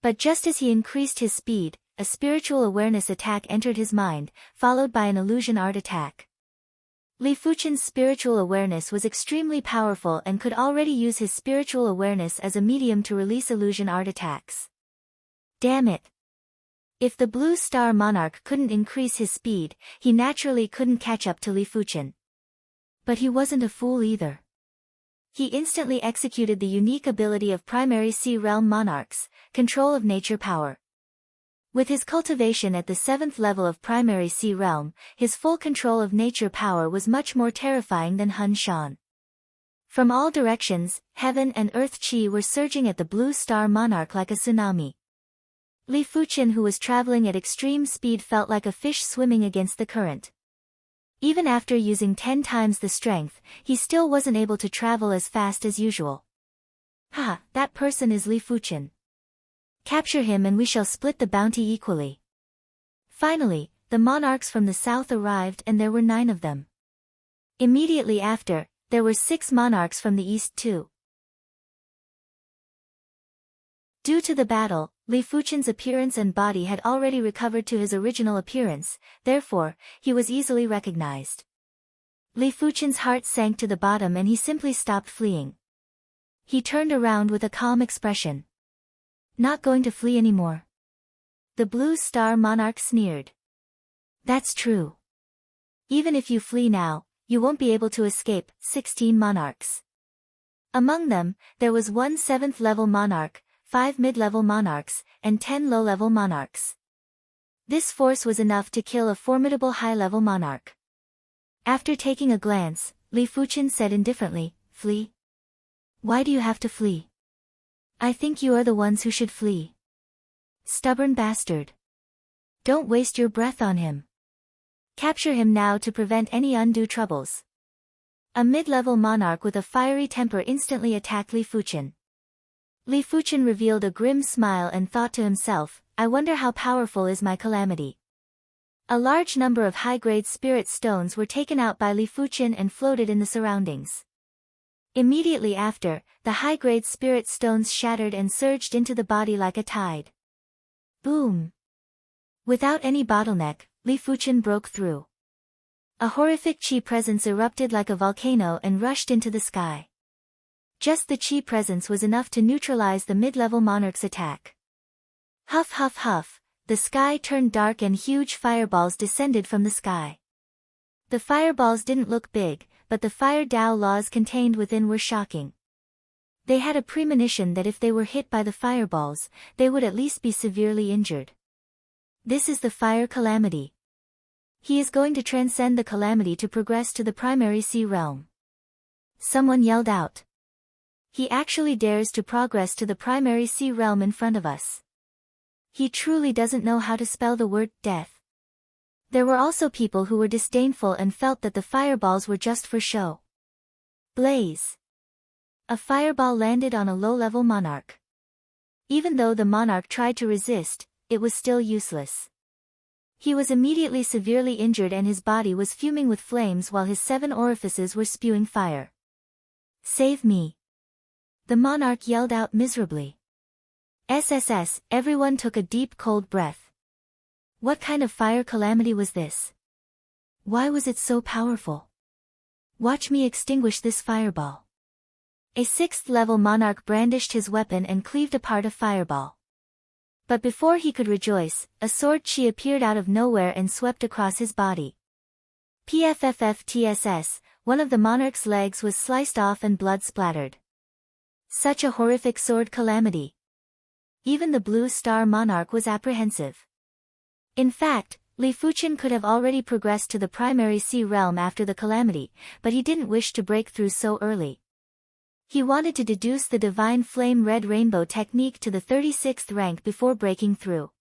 But just as he increased his speed, a spiritual awareness attack entered his mind, followed by an illusion art attack. Li Fuchen's spiritual awareness was extremely powerful and could already use his spiritual awareness as a medium to release illusion art attacks. Damn it! If the Blue Star Monarch couldn't increase his speed, he naturally couldn't catch up to Li Fuchen. But he wasn't a fool either. He instantly executed the unique ability of Primary Sea Realm Monarchs, Control of Nature Power. With his cultivation at the 7th level of Primary Sea Realm, his full control of nature power was much more terrifying than Hun Shan. From all directions, heaven and earth chi were surging at the Blue Star Monarch like a tsunami. Li Fuchen, who was traveling at extreme speed, felt like a fish swimming against the current. Even after using 10 times the strength, he still wasn't able to travel as fast as usual. Ha, that person is Li Fuchen. Capture him and we shall split the bounty equally. Finally, the monarchs from the south arrived and there were 9 of them. Immediately after, there were 6 monarchs from the east too. Due to the battle, Li Fuchen's appearance and body had already recovered to his original appearance, therefore, he was easily recognized. Li Fuchen's heart sank to the bottom and he simply stopped fleeing. He turned around with a calm expression. Not going to flee anymore. The Blue Star Monarch sneered. That's true. Even if you flee now, you won't be able to escape. 16 monarchs. Among them, there was 1 7th level monarch, 5 mid-level monarchs, and 10 low-level monarchs. This force was enough to kill a formidable high-level monarch. After taking a glance, Li Fuchen said indifferently, "Flee? Why do you have to flee? I think you are the ones who should flee. Stubborn bastard. Don't waste your breath on him. Capture him now to prevent any undue troubles." A mid-level monarch with a fiery temper instantly attacked Li Fuchen. Li Fuchen revealed a grim smile and thought to himself, I wonder how powerful is my calamity. A large number of high-grade spirit stones were taken out by Li Fuchen and floated in the surroundings. Immediately after, the high-grade spirit stones shattered and surged into the body like a tide. Boom! Without any bottleneck, Li Fuchen broke through. A horrific chi presence erupted like a volcano and rushed into the sky. Just the chi presence was enough to neutralize the mid-level monarch's attack. Huff huff huff, the sky turned dark and huge fireballs descended from the sky. The fireballs didn't look big, but the fire Tao laws contained within were shocking. They had a premonition that if they were hit by the fireballs, they would at least be severely injured. This is the fire calamity. He is going to transcend the calamity to progress to the primary sea realm. Someone yelled out. He actually dares to progress to the primary sea realm in front of us. He truly doesn't know how to spell the word death. There were also people who were disdainful and felt that the fireballs were just for show. Blaze. A fireball landed on a low-level monarch. Even though the monarch tried to resist, it was still useless. He was immediately severely injured and his body was fuming with flames while his 7 orifices were spewing fire. "Save me!" the monarch yelled out miserably. SSS, everyone took a deep cold breath. What kind of fire calamity was this? Why was it so powerful? Watch me extinguish this fireball. A 6th-level monarch brandished his weapon and cleaved apart a fireball. But before he could rejoice, a sword chi appeared out of nowhere and swept across his body. PFFFTSS, one of the monarch's legs was sliced off and blood splattered. Such a horrific sword calamity. Even the Blue Star Monarch was apprehensive. In fact, Li Fuqian could have already progressed to the primary sea realm after the calamity, but he didn't wish to break through so early. He wanted to deduce the Divine Flame Red Rainbow technique to the 36th rank before breaking through.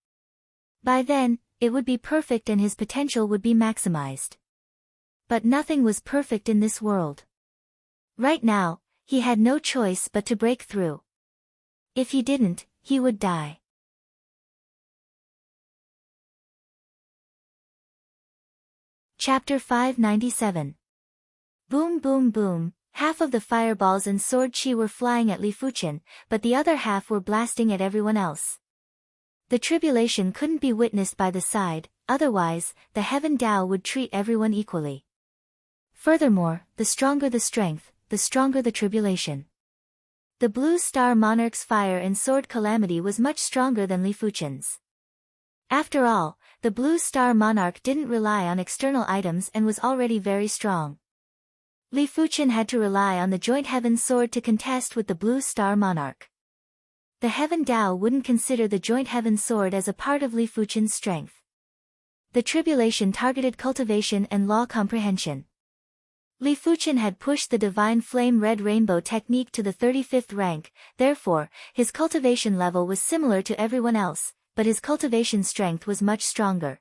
By then, it would be perfect and his potential would be maximized. But nothing was perfect in this world. Right now, he had no choice but to break through. If he didn't, he would die. Chapter 597. Boom boom boom. Half of the fireballs and sword chi were flying at Li Fuqian, but the other half were blasting at everyone else. The tribulation couldn't be witnessed by the side, otherwise, the Heaven Tao would treat everyone equally. Furthermore, the stronger the strength, the stronger the tribulation. The Blue Star Monarch's fire and sword calamity was much stronger than Li Fuqian's. After all, the Blue Star Monarch didn't rely on external items and was already very strong. Li Fuqian had to rely on the Joint Heaven Sword to contest with the Blue Star Monarch. The Heaven Tao wouldn't consider the Joint Heaven Sword as a part of Li Fuqian's strength. The tribulation targeted cultivation and law comprehension. Li Fuqian had pushed the Divine Flame Red Rainbow technique to the 35th rank, therefore, his cultivation level was similar to everyone else, but his cultivation strength was much stronger.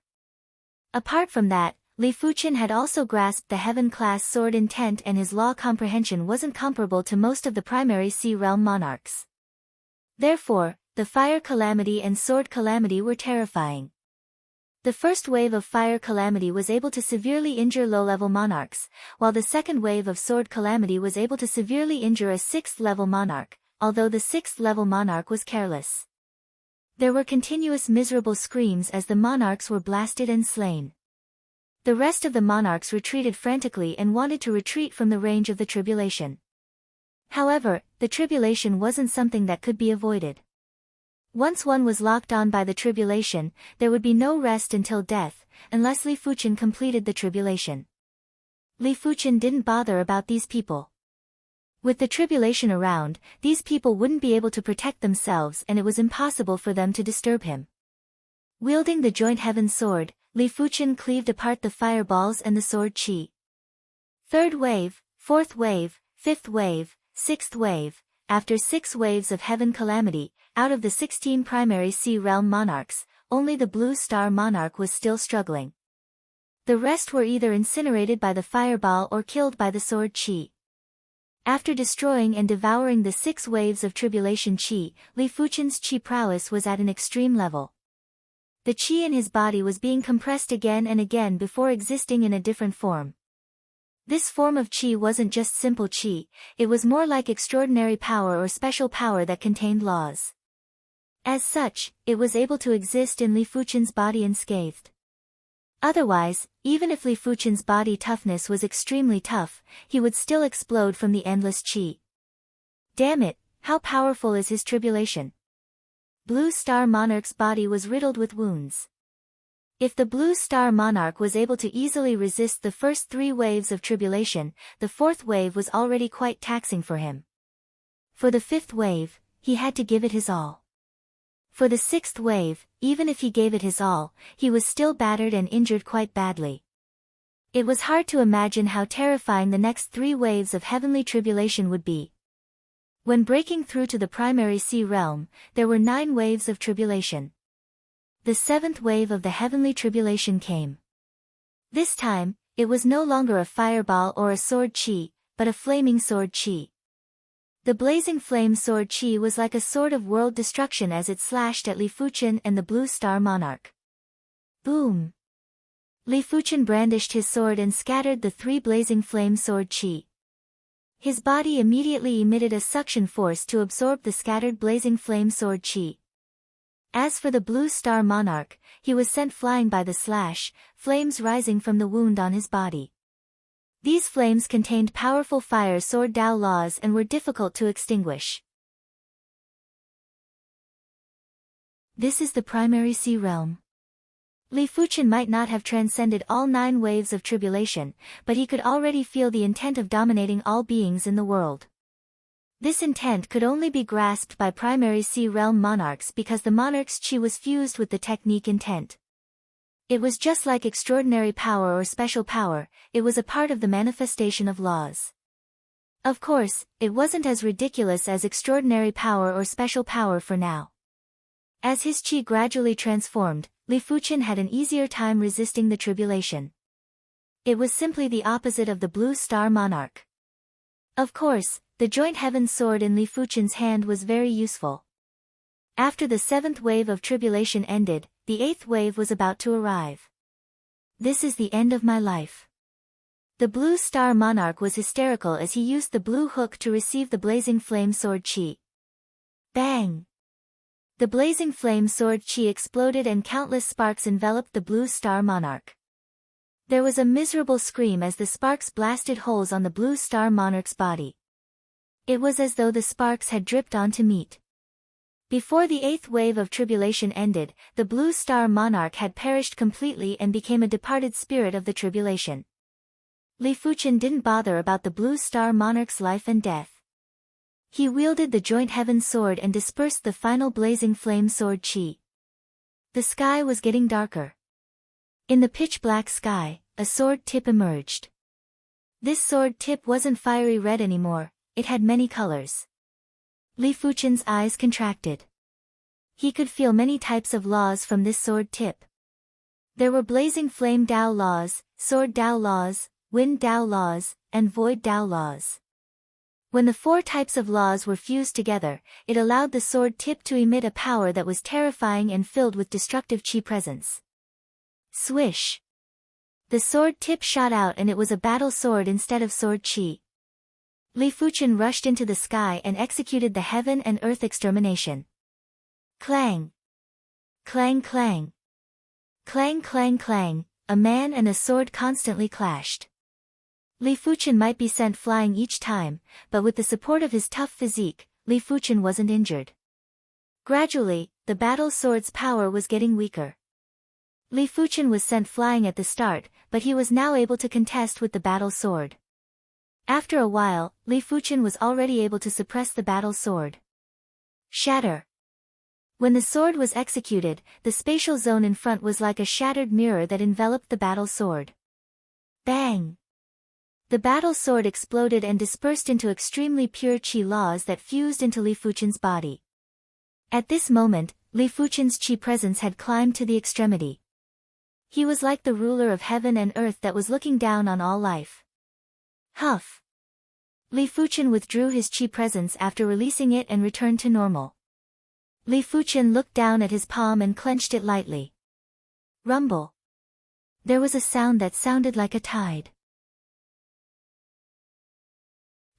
Apart from that, Li Fuqian had also grasped the Heaven-class sword intent and his law comprehension wasn't comparable to most of the primary sea realm monarchs. Therefore, the fire calamity and sword calamity were terrifying. The first wave of fire calamity was able to severely injure low-level monarchs, while the second wave of sword calamity was able to severely injure a 6th-level monarch, although the 6th-level monarch was careless. There were continuous miserable screams as the monarchs were blasted and slain. The rest of the monarchs retreated frantically and wanted to retreat from the range of the tribulation. However, the tribulation wasn't something that could be avoided. Once one was locked on by the tribulation, there would be no rest until death, unless Li Fuqian completed the tribulation. Li Fuqian didn't bother about these people. With the tribulation around, these people wouldn't be able to protect themselves and it was impossible for them to disturb him. Wielding the Joint Heaven Sword, Li Fuqian cleaved apart the fireballs and the sword chi. 3rd wave, 4th wave, 5th wave, 6th wave. After 6 waves of heaven calamity, out of the 16 primary sea realm monarchs, only the Blue Star Monarch was still struggling. The rest were either incinerated by the fireball or killed by the sword chi. After destroying and devouring the 6 waves of tribulation chi, Li Fuqian's chi prowess was at an extreme level. The chi in his body was being compressed again and again before existing in a different form. This form of chi wasn't just simple chi, it was more like extraordinary power or special power that contained laws. As such, it was able to exist in Li Fuqian's body unscathed. Otherwise, even if Li Fuqian's body toughness was extremely tough, he would still explode from the endless chi. Damn it, how powerful is his tribulation? Blue Star Monarch's body was riddled with wounds. If the Blue Star Monarch was able to easily resist the first 3 waves of tribulation, the 4th wave was already quite taxing for him. For the 5th wave, he had to give it his all. For the 6th wave, even if he gave it his all, he was still battered and injured quite badly. It was hard to imagine how terrifying the next 3 waves of heavenly tribulation would be. When breaking through to the primary sea realm, there were 9 waves of tribulation. The seventh wave of the heavenly tribulation came. This time, it was no longer a fireball or a sword chi, but a flaming sword chi. The blazing flame sword chi was like a sword of world destruction as it slashed at Li Fuchen and the Blue Star Monarch. Boom! Li Fuchen brandished his sword and scattered the three blazing flame sword chi. His body immediately emitted a suction force to absorb the scattered blazing flame sword chi. As for the Blue Star Monarch, he was sent flying by the slash, flames rising from the wound on his body. These flames contained powerful fire sword Dao laws and were difficult to extinguish. This is the primary sea realm. Li Fuchen might not have transcended all 9 waves of tribulation, but he could already feel the intent of dominating all beings in the world. This intent could only be grasped by primary sea realm monarchs because the monarch's chi was fused with the technique intent. It was just like extraordinary power or special power, it was a part of the manifestation of laws. Of course, it wasn't as ridiculous as extraordinary power or special power for now. As his chi gradually transformed, Li Fuchen had an easier time resisting the tribulation. It was simply the opposite of the Blue Star Monarch. Of course, the joint heaven sword in Li Fuchen's hand was very useful. After the 7th wave of tribulation ended, the 8th wave was about to arrive. This is the end of my life. The Blue Star Monarch was hysterical as he used the blue hook to receive the blazing flame sword chi. Bang! The blazing flame sword chi exploded and countless sparks enveloped the Blue Star Monarch. There was a miserable scream as the sparks blasted holes on the Blue Star Monarch's body. It was as though the sparks had dripped onto meat. Before the 8th wave of tribulation ended, the Blue Star Monarch had perished completely and became a departed spirit of the tribulation. Li Fuchen didn't bother about the Blue Star Monarch's life and death. He wielded the joint heaven sword and dispersed the final blazing flame sword chi. The sky was getting darker. In the pitch-black sky, a sword tip emerged. This sword tip wasn't fiery red anymore, it had many colors. Li Fuchen's eyes contracted. He could feel many types of laws from this sword tip. There were blazing flame Dao laws, sword Dao laws, wind Dao laws, and void Dao laws. When the 4 types of laws were fused together, it allowed the sword tip to emit a power that was terrifying and filled with destructive chi presence. Swish! The sword tip shot out and it was a battle sword instead of sword chi. Li Fuchen rushed into the sky and executed the heaven and earth extermination. Clang! Clang clang! Clang clang clang, a man and a sword constantly clashed. Li Fuchen might be sent flying each time, but with the support of his tough physique, Li Fuchen wasn't injured. Gradually, the battle sword's power was getting weaker. Li Fuchen was sent flying at the start, but he was now able to contest with the battle sword. After a while, Li Fuchen was already able to suppress the battle sword. Shatter! When the sword was executed, the spatial zone in front was like a shattered mirror that enveloped the battle sword. Bang! The battle sword exploded and dispersed into extremely pure chi laws that fused into Li Fuchen's body. At this moment, Li Fuchen's chi presence had climbed to the extremity. He was like the ruler of heaven and earth that was looking down on all life. Huff! Li Fuchen withdrew his chi presence after releasing it and returned to normal. Li Fuchen looked down at his palm and clenched it lightly. Rumble! There was a sound that sounded like a tide.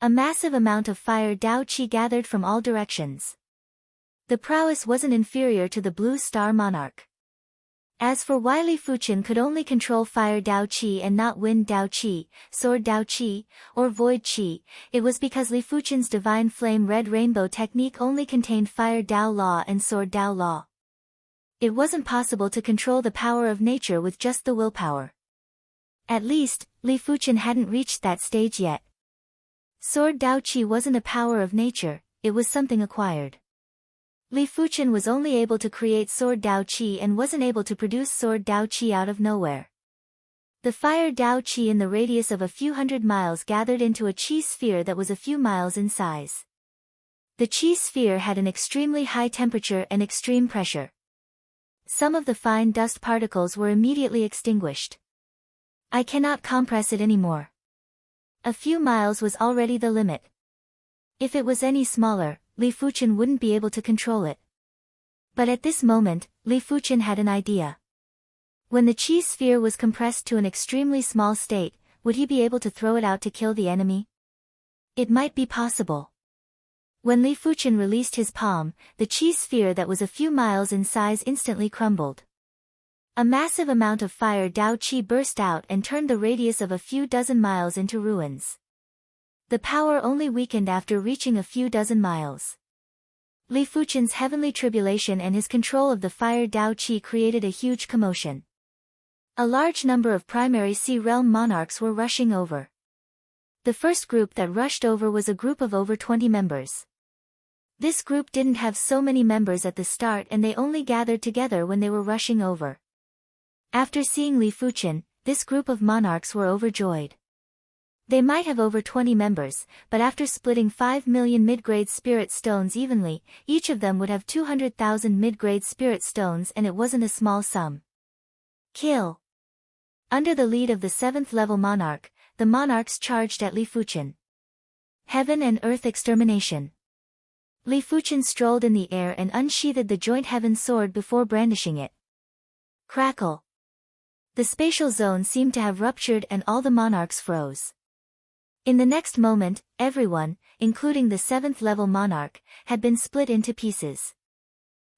A massive amount of fire Dao Qi gathered from all directions. The prowess wasn't inferior to the Blue Star Monarch. As for why Li Fuchen could only control fire Dao Qi and not wind Dao Qi, sword Dao Qi, or void Qi, it was because Li Fuchen's divine flame red rainbow technique only contained fire Dao Law and sword Dao Law. It wasn't possible to control the power of nature with just the willpower. At least, Li Fuchen hadn't reached that stage yet. Sword Dao Qi wasn't a power of nature, it was something acquired. Li Fuchen was only able to create sword Dao Qi and wasn't able to produce sword Dao Qi out of nowhere. The fire Dao Qi in the radius of a few hundred miles gathered into a Qi sphere that was a few miles in size. The Qi sphere had an extremely high temperature and extreme pressure. Some of the fine dust particles were immediately extinguished. I cannot compress it anymore. A few miles was already the limit. If it was any smaller, Li Fuchen wouldn't be able to control it. But at this moment, Li Fuchen had an idea. When the chi sphere was compressed to an extremely small state, would he be able to throw it out to kill the enemy? It might be possible. When Li Fuchen released his palm, the chi sphere that was a few miles in size instantly crumbled. A massive amount of fire Dao Qi burst out and turned the radius of a few dozen miles into ruins. The power only weakened after reaching a few dozen miles. Li Fuchen's heavenly tribulation and his control of the fire Dao Qi created a huge commotion. A large number of primary sea realm monarchs were rushing over. The first group that rushed over was a group of over 20 members. This group didn't have so many members at the start and they only gathered together when they were rushing over. After seeing Li Fuchen, this group of monarchs were overjoyed. They might have over 20 members, but after splitting 5 million mid-grade spirit stones evenly, each of them would have 200,000 mid-grade spirit stones and it wasn't a small sum. Kill. Under the lead of the 7th level monarch, the monarchs charged at Li Fuchen. Heaven and Earth extermination. Li Fuchen strolled in the air and unsheathed the joint heaven sword before brandishing it. Crackle. The spatial zone seemed to have ruptured and all the monarchs froze. In the next moment, everyone, including the 7th level monarch, had been split into pieces.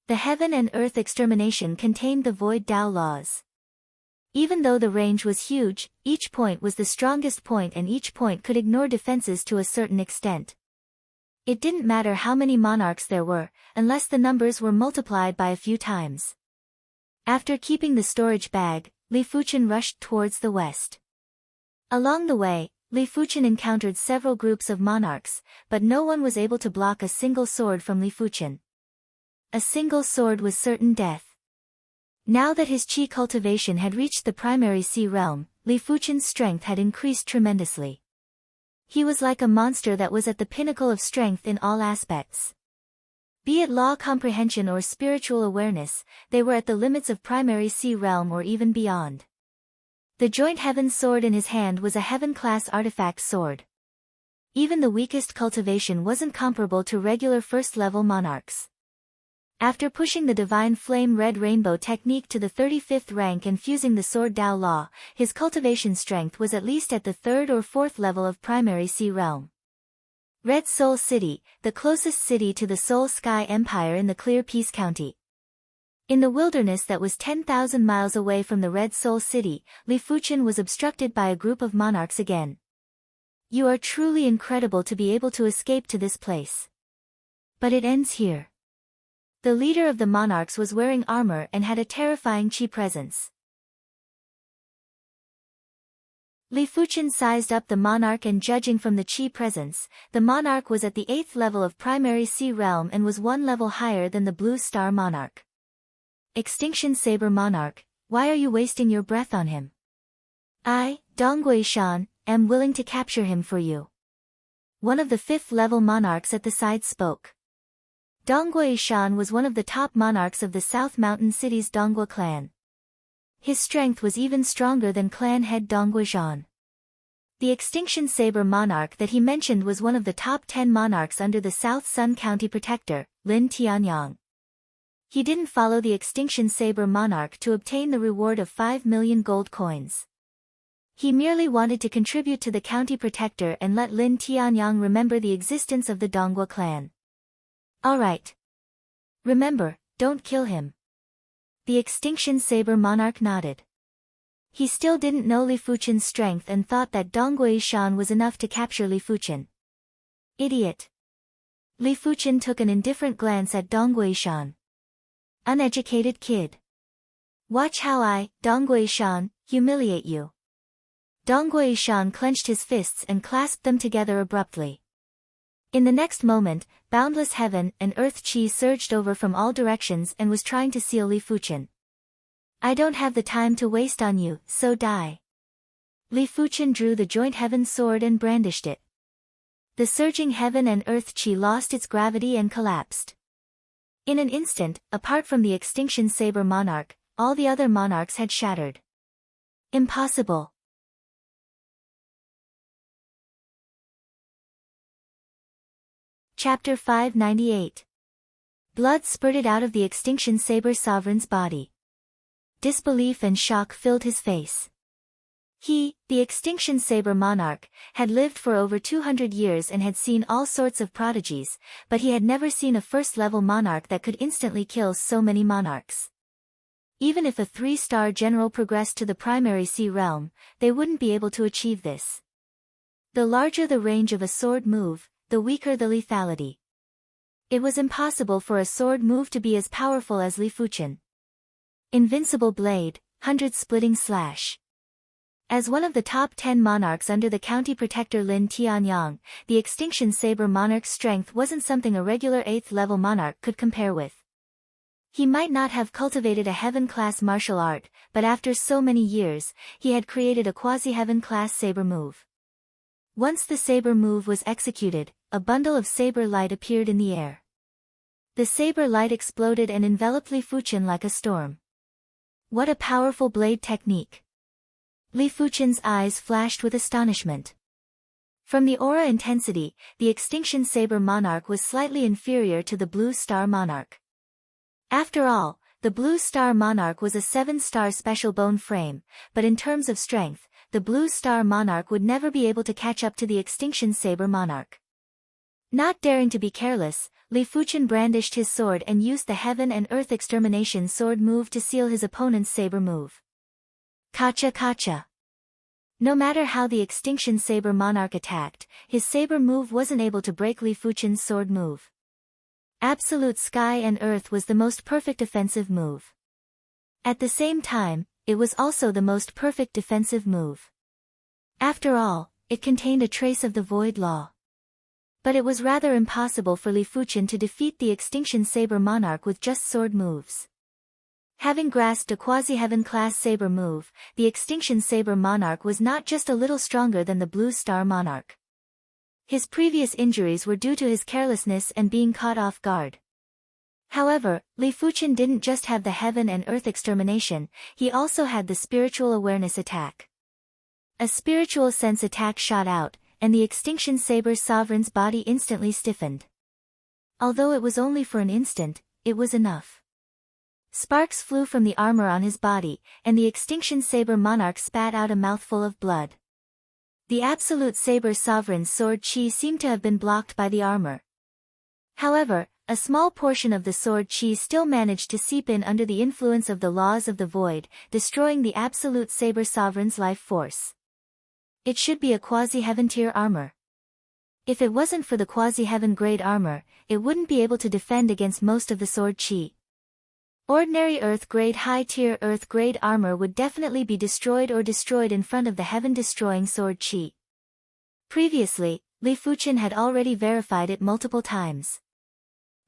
The heaven and earth extermination contained the void Dao laws. Even though the range was huge, each point was the strongest point and each point could ignore defenses to a certain extent. It didn't matter how many monarchs there were, unless the numbers were multiplied by a few times. After keeping the storage bag, Li Fuchen rushed towards the west. Along the way, Li Fuchen encountered several groups of monarchs, but no one was able to block a single sword from Li Fuchen. A single sword was certain death. Now that his chi cultivation had reached the primary sea realm, Li Fuchen's strength had increased tremendously. He was like a monster that was at the pinnacle of strength in all aspects. Be it law comprehension or spiritual awareness, they were at the limits of primary sea realm or even beyond. The joint heaven sword in his hand was a heaven-class artifact sword. Even the weakest cultivation wasn't comparable to regular first-level monarchs. After pushing the divine flame red rainbow technique to the 35th rank and fusing the sword Dao law, his cultivation strength was at least at the 3rd or 4th level of primary sea realm. Red Soul City, the closest city to the Soul Sky Empire in the Clear Peace County. In the wilderness that was 10,000 miles away from the Red Soul City, Li Fuchen was obstructed by a group of monarchs again. You are truly incredible to be able to escape to this place. But it ends here. The leader of the monarchs was wearing armor and had a terrifying chi presence. Li Fuchen sized up the monarch and judging from the chi presence, the monarch was at the 8th level of primary sea realm and was 1 level higher than the blue star monarch. Extinction Saber Monarch, why are you wasting your breath on him? I, Dongui Shan, am willing to capture him for you. One of the 5th level monarchs at the side spoke. Dongui Shan was one of the top monarchs of the South Mountain City's Dongua clan. His strength was even stronger than clan head Dongui Shan. The Extinction Saber Monarch that he mentioned was one of the top 10 monarchs under the South Sun County Protector, Lin Tianyang. He didn't follow the Extinction Saber Monarch to obtain the reward of 5 million gold coins. He merely wanted to contribute to the county protector and let Lin Tianyang remember the existence of the Dongua clan. Alright. Remember, don't kill him. The Extinction Saber Monarch nodded. He still didn't know Li Fuchen's strength and thought that Dongui Shan was enough to capture Li Fuchen. Idiot. Li Fuchen took an indifferent glance at Dongui Shan. Uneducated kid. Watch how I, Dongui Shan, humiliate you. Dongui Shan clenched his fists and clasped them together abruptly. In the next moment, boundless heaven and earth chi surged over from all directions and was trying to seal Li Fuchen. I don't have the time to waste on you, so die. Li Fuchen drew the joint heaven sword and brandished it. The surging heaven and earth chi lost its gravity and collapsed. In an instant, apart from the extinction saber monarch, all the other monarchs had shattered. Impossible. Chapter 598. Blood spurted out of the extinction saber sovereign's body. Disbelief and shock filled his face. He, the extinction saber monarch, had lived for over 200 years and had seen all sorts of prodigies, but he had never seen a first-level monarch that could instantly kill so many monarchs. Even if a 3-star general progressed to the primary sea realm, they wouldn't be able to achieve this. The larger the range of a sword move, the weaker the lethality. It was impossible for a sword move to be as powerful as Li Fuqian. Invincible blade, 100-splitting slash. As one of the top 10 monarchs under the county protector Lin Tianyang, the extinction saber monarch's strength wasn't something a regular 8th-level monarch could compare with. He might not have cultivated a heaven-class martial art, but after so many years, he had created a quasi-heaven-class saber move. Once the saber move was executed, a bundle of saber light appeared in the air. The saber light exploded and enveloped Li Fuqian like a storm. What a powerful blade technique! Li Fuqian's eyes flashed with astonishment. From the aura intensity, the extinction saber monarch was slightly inferior to the blue star monarch. After all, the blue star monarch was a 7-star special bone frame, but in terms of strength, the blue star monarch would never be able to catch up to the extinction saber monarch. Not daring to be careless, Li Fuqian brandished his sword and used the heaven and earth extermination sword move to seal his opponent's saber move. Kacha kacha. No matter how the extinction saber monarch attacked, his saber move wasn't able to break Li Fuqian's sword move. Absolute sky and earth was the most perfect offensive move. At the same time, it was also the most perfect defensive move. After all, it contained a trace of the void law. But it was rather impossible for Li Fuqian to defeat the extinction saber monarch with just sword moves. Having grasped a quasi-heaven-class saber move, the extinction saber monarch was not just a little stronger than the blue star monarch. His previous injuries were due to his carelessness and being caught off guard. However, Li Fuqian didn't just have the heaven and earth extermination, he also had the spiritual awareness attack. A spiritual sense attack shot out, and the extinction saber sovereign's body instantly stiffened. Although it was only for an instant, it was enough. Sparks flew from the armor on his body, and the extinction saber monarch spat out a mouthful of blood. The absolute saber sovereign's sword chi seemed to have been blocked by the armor. However, a small portion of the sword chi still managed to seep in under the influence of the laws of the void, destroying the absolute saber sovereign's life force. It should be a quasi-heaven tier armor. If it wasn't for the quasi-heaven grade armor, it wouldn't be able to defend against most of the sword chi. Ordinary Earth grade high-tier Earth grade armor would definitely be destroyed in front of the heaven-destroying sword chi. Previously, Li Fuqian had already verified it multiple times.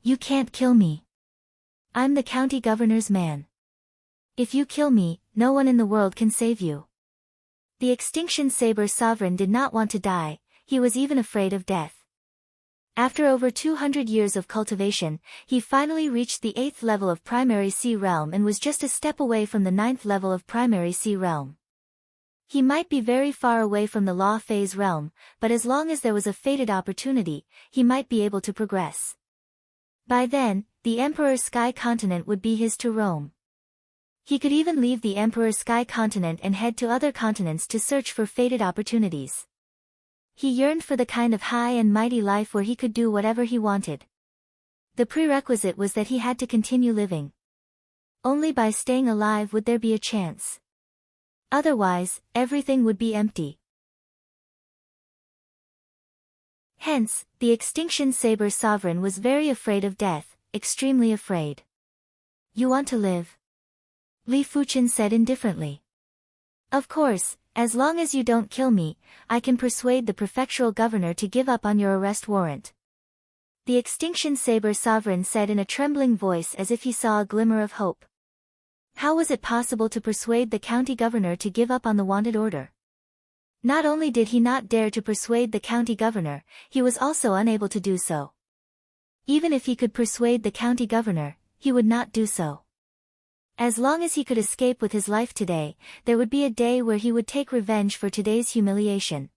You can't kill me. I'm the county governor's man. If you kill me, no one in the world can save you. The extinction saber sovereign did not want to die, he was even afraid of death. After over 200 years of cultivation, he finally reached the 8th level of primary sea realm and was just a step away from the 9th level of primary sea realm. He might be very far away from the law phase realm, but as long as there was a fated opportunity, he might be able to progress. By then, the Emperor Sky Continent would be his to roam. He could even leave the Emperor Sky Continent and head to other continents to search for fated opportunities. He yearned for the kind of high and mighty life where he could do whatever he wanted. The prerequisite was that he had to continue living. Only by staying alive would there be a chance. Otherwise, everything would be empty. Hence, the extinction saber sovereign was very afraid of death, extremely afraid. You want to live? Li Fuqian said indifferently. Of course, as long as you don't kill me, I can persuade the prefectural governor to give up on your arrest warrant. The extinction saber sovereign said in a trembling voice as if he saw a glimmer of hope. How was it possible to persuade the county governor to give up on the wanted order? Not only did he not dare to persuade the county governor, he was also unable to do so. Even if he could persuade the county governor, he would not do so. As long as he could escape with his life today, there would be a day where he would take revenge for today's humiliation.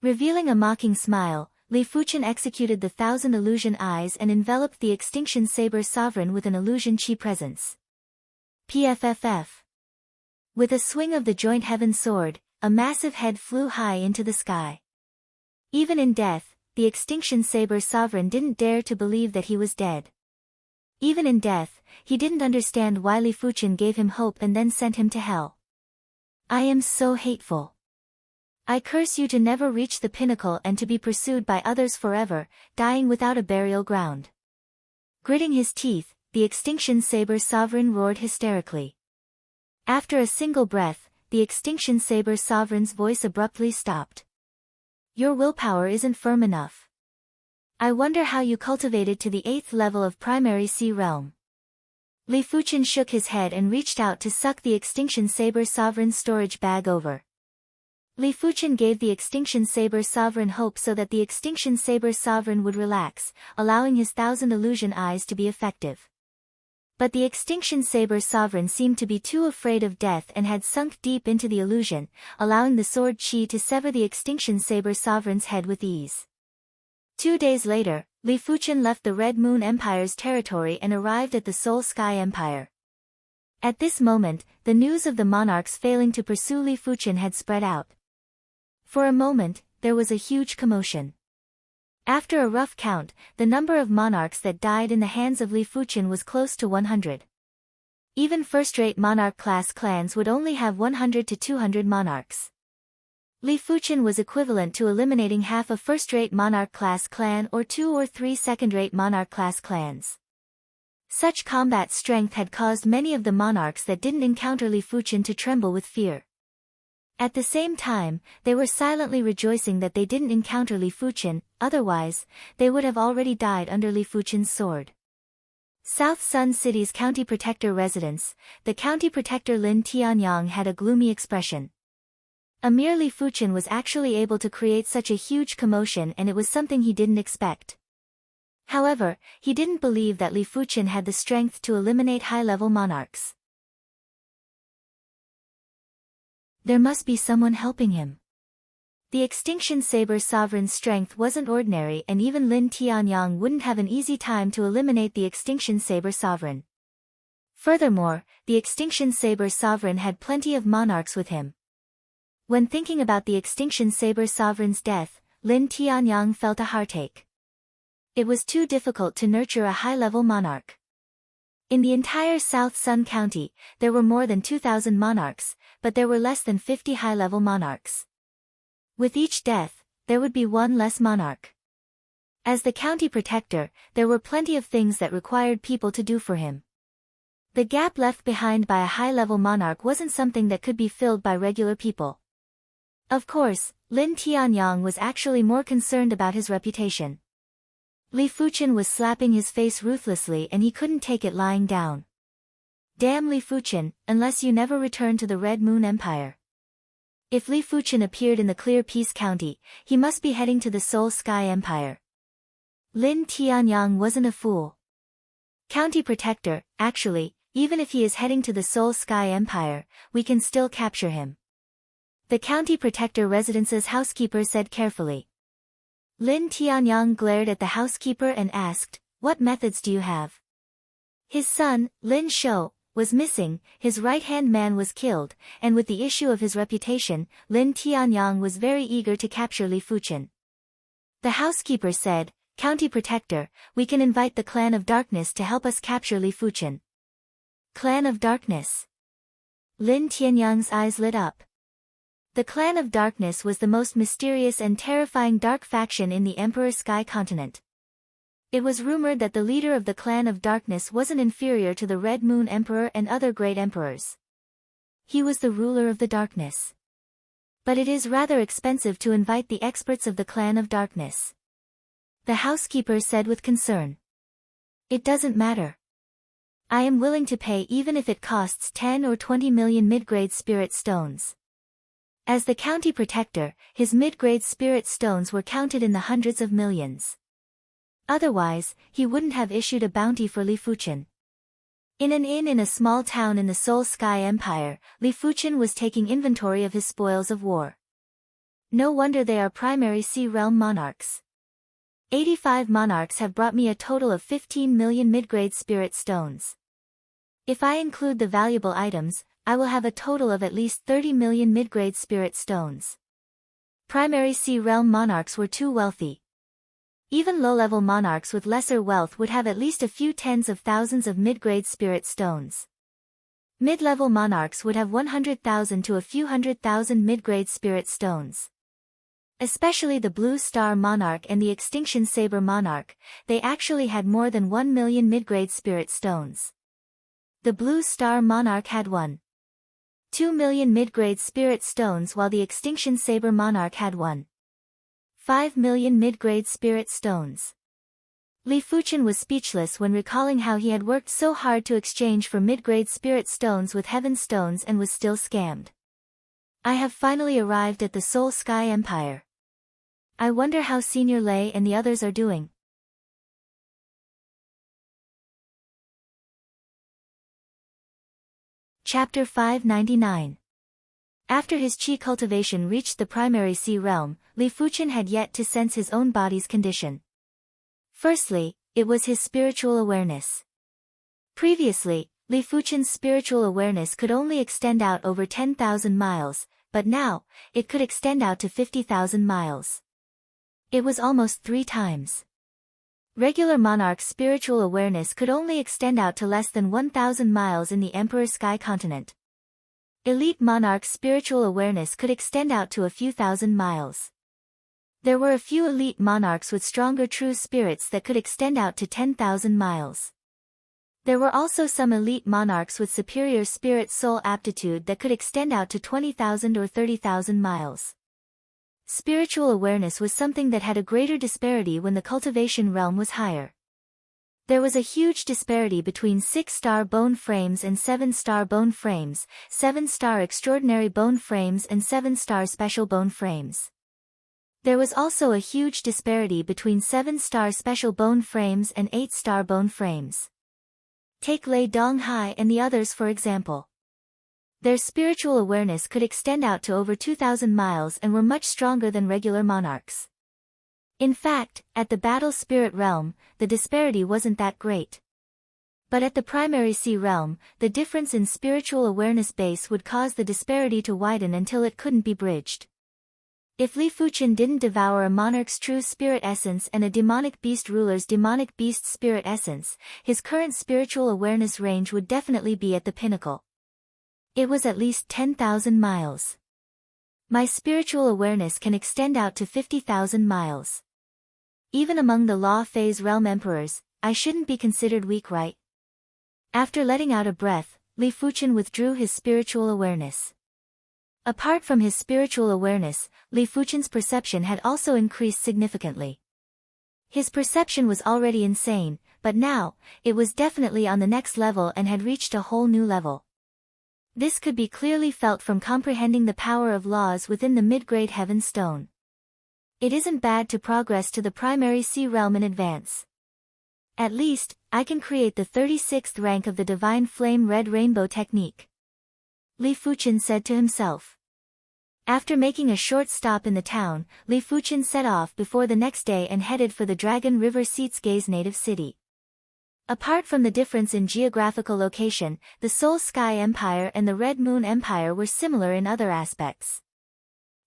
Revealing a mocking smile, Li Fuchen executed the 1,000 illusion eyes and enveloped the Extinction Saber Sovereign with an illusion chi presence. PFFF. With a swing of the joint heaven sword, a massive head flew high into the sky. Even in death, the Extinction Saber Sovereign didn't dare to believe that he was dead. Even in death, he didn't understand why Li Fuchen gave him hope and then sent him to hell. I am so hateful. I curse you to never reach the pinnacle and to be pursued by others forever, dying without a burial ground. Gritting his teeth, the Extinction Saber Sovereign roared hysterically. After a single breath, the Extinction Saber Sovereign's voice abruptly stopped. Your willpower isn't firm enough. I wonder how you cultivated to the 8th level of Primary Sea Realm. Li Fuchen shook his head and reached out to suck the Extinction Saber Sovereign's storage bag over. Li Fuchen gave the Extinction Saber Sovereign hope so that the Extinction Saber Sovereign would relax, allowing his 1,000 illusion eyes to be effective. But the Extinction Saber Sovereign seemed to be too afraid of death and had sunk deep into the illusion, allowing the sword chi to sever the Extinction Saber Sovereign's head with ease. 2 days later, Li Fuchen left the Red Moon Empire's territory and arrived at the Soul Sky Empire. At this moment, the news of the monarchs failing to pursue Li Fuchen had spread out. For a moment, there was a huge commotion. After a rough count, the number of monarchs that died in the hands of Li Fuchen was close to 100. Even first-rate monarch-class clans would only have 100 to 200 monarchs. Li Fuchen was equivalent to eliminating half a first-rate monarch-class clan or 2 or 3 second-rate monarch-class clans. Such combat strength had caused many of the monarchs that didn't encounter Li Fuchen to tremble with fear. At the same time, they were silently rejoicing that they didn't encounter Li Fuchen, otherwise, they would have already died under Li Fuchen's sword. South Sun City's county protector residence, the county protector Lin Tianyang had a gloomy expression. Amir Li Fuchen was actually able to create such a huge commotion and it was something he didn't expect. However, he didn't believe that Li Fuchen had the strength to eliminate high-level monarchs. There must be someone helping him. The Extinction Saber Sovereign's strength wasn't ordinary and even Lin Tianyang wouldn't have an easy time to eliminate the Extinction Saber Sovereign. Furthermore, the Extinction Saber Sovereign had plenty of monarchs with him. When thinking about the Extinction Saber Sovereign's death, Lin Tianyang felt a heartache. It was too difficult to nurture a high-level monarch. In the entire South Sun County, there were more than 2,000 monarchs, but there were less than 50 high-level monarchs. With each death, there would be one less monarch. As the county protector, there were plenty of things that required people to do for him. The gap left behind by a high-level monarch wasn't something that could be filled by regular people. Of course, Lin Tianyang was actually more concerned about his reputation. Li Fuchen was slapping his face ruthlessly and he couldn't take it lying down. Damn Li Fuchen, unless you never return to the Red Moon Empire. If Li Fuchen appeared in the Clear Peace County, he must be heading to the Soul Sky Empire. Lin Tianyang wasn't a fool. County Protector, actually, even if he is heading to the Soul Sky Empire, we can still capture him. The County Protector Residence's housekeeper said carefully. Lin Tianyang glared at the housekeeper and asked, "What methods do you have?" His son, Lin Shou, was missing, his right-hand man was killed, and with the issue of his reputation, Lin Tianyang was very eager to capture Li Fuchen. The housekeeper said, "County Protector, we can invite the Clan of Darkness to help us capture Li Fuchen." Clan of Darkness. Lin Tianyang's eyes lit up. The Clan of Darkness was the most mysterious and terrifying dark faction in the Emperor Sky continent. It was rumored that the leader of the Clan of Darkness wasn't inferior to the Red Moon Emperor and other great emperors. He was the ruler of the darkness. But it is rather expensive to invite the experts of the Clan of Darkness. The housekeeper said with concern. It doesn't matter. I am willing to pay even if it costs 10 or 20 million mid-grade spirit stones. As the county protector, his mid-grade spirit stones were counted in the hundreds of millions. Otherwise, he wouldn't have issued a bounty for Li Fuchen. In an inn in a small town in the Soul Sky Empire, Li Fuchen was taking inventory of his spoils of war. No wonder they are primary sea realm monarchs. 85 monarchs have brought me a total of 15 million mid-grade spirit stones. If I include the valuable items, I will have a total of at least 30 million mid-grade spirit stones. Primary sea realm monarchs were too wealthy. Even low-level monarchs with lesser wealth would have at least a few tens of thousands of mid-grade spirit stones. Mid-level monarchs would have 100,000 to a few 100,000 mid-grade spirit stones. Especially the Blue Star Monarch and the Extinction Saber Monarch, they actually had more than 1 million mid-grade spirit stones. The Blue Star Monarch had 1.2 million mid-grade spirit stones while the Extinction Saber Monarch had 1.5 million mid-grade spirit stones. Li Fuchen was speechless when recalling how he had worked so hard to exchange for mid-grade spirit stones with heaven stones and was still scammed. I have finally arrived at the Soul Sky Empire. I wonder how Senior Lei and the others are doing. Chapter 599. After his chi cultivation reached the primary sea realm, Li Fuchen had yet to sense his own body's condition. Firstly, it was his spiritual awareness. Previously, Li Fuchen's spiritual awareness could only extend out over 10,000 miles, but now, it could extend out to 50,000 miles. It was almost 3 times. Regular monarch's spiritual awareness could only extend out to less than 1,000 miles in the Emperor Sky continent. Elite monarch's spiritual awareness could extend out to a few thousand miles. There were a few elite monarchs with stronger true spirits that could extend out to 10,000 miles. There were also some elite monarchs with superior spirit soul aptitude that could extend out to 20,000 or 30,000 miles. Spiritual awareness was something that had a greater disparity when the cultivation realm was higher. There was a huge disparity between 6-star bone frames and 7-star bone frames, 7-star extraordinary bone frames and 7-star special bone frames. There was also a huge disparity between 7-star special bone frames and 8-star bone frames. Take Lei Donghai and the others for example. Their spiritual awareness could extend out to over 2,000 miles and were much stronger than regular monarchs. In fact, at the battle spirit realm, the disparity wasn't that great. But at the primary sea realm, the difference in spiritual awareness base would cause the disparity to widen until it couldn't be bridged. If Li Fuchen didn't devour a monarch's true spirit essence and a demonic beast ruler's demonic beast spirit essence, his current spiritual awareness range would definitely be at the pinnacle. It was at least 10,000 miles. My spiritual awareness can extend out to 50,000 miles. Even among the law phase realm emperors, I shouldn't be considered weak, right? After letting out a breath, Li Fuchen withdrew his spiritual awareness. Apart from his spiritual awareness, Li Fuchen's perception had also increased significantly. His perception was already insane, but now, it was definitely on the next level and had reached a whole new level. This could be clearly felt from comprehending the power of laws within the mid-grade heaven stone. It isn't bad to progress to the primary sea realm in advance. At least, I can create the 36th rank of the Divine Flame Red Rainbow technique. Li Fuchen said to himself. After making a short stop in the town, Li Fuchen set off before the next day and headed for the Dragon River Seats-Gaze native city. Apart from the difference in geographical location, the Soul Sky Empire and the Red Moon Empire were similar in other aspects.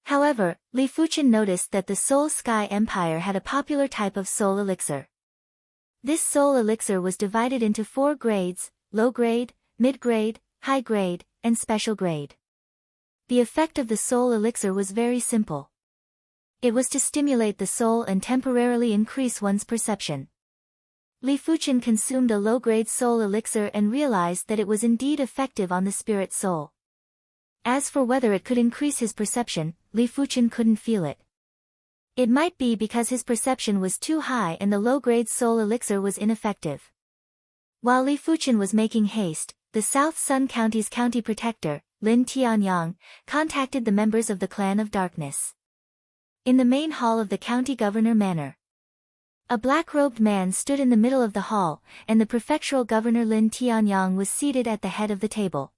However, Li Fuchen noticed that the Soul Sky Empire had a popular type of soul elixir. This soul elixir was divided into 4 grades: low grade, mid grade, high grade, and special grade. The effect of the soul elixir was very simple. It was to stimulate the soul and temporarily increase one's perception. Li Fuchen consumed a low-grade soul elixir and realized that it was indeed effective on the spirit soul. As for whether it could increase his perception, Li Fuchen couldn't feel it. It might be because his perception was too high and the low-grade soul elixir was ineffective. While Li Fuchen was making haste, the South Sun County's county protector, Lin Tianyang, contacted the members of the Clan of Darkness. In the main hall of the county governor manor. A black-robed man stood in the middle of the hall, and the prefectural governor Lin Tianyang was seated at the head of the table.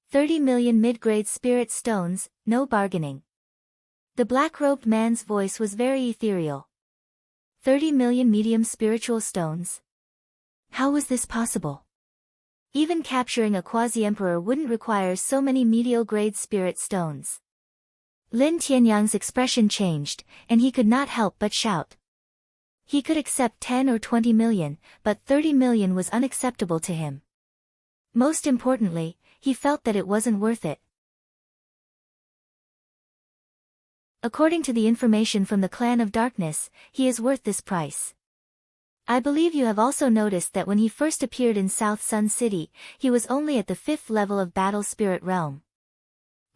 30 million mid-grade spirit stones, no bargaining. The black-robed man's voice was very ethereal. 30 million medium spiritual stones? How was this possible? Even capturing a quasi-emperor wouldn't require so many medial-grade spirit stones. Lin Tianyang's expression changed, and he could not help but shout. He could accept 10 or 20 million, but 30 million was unacceptable to him. Most importantly, he felt that it wasn't worth it. According to the information from the Clan of Darkness, he is worth this price. I believe you have also noticed that when he first appeared in South Sun City, he was only at the 5th level of Battle Spirit Realm.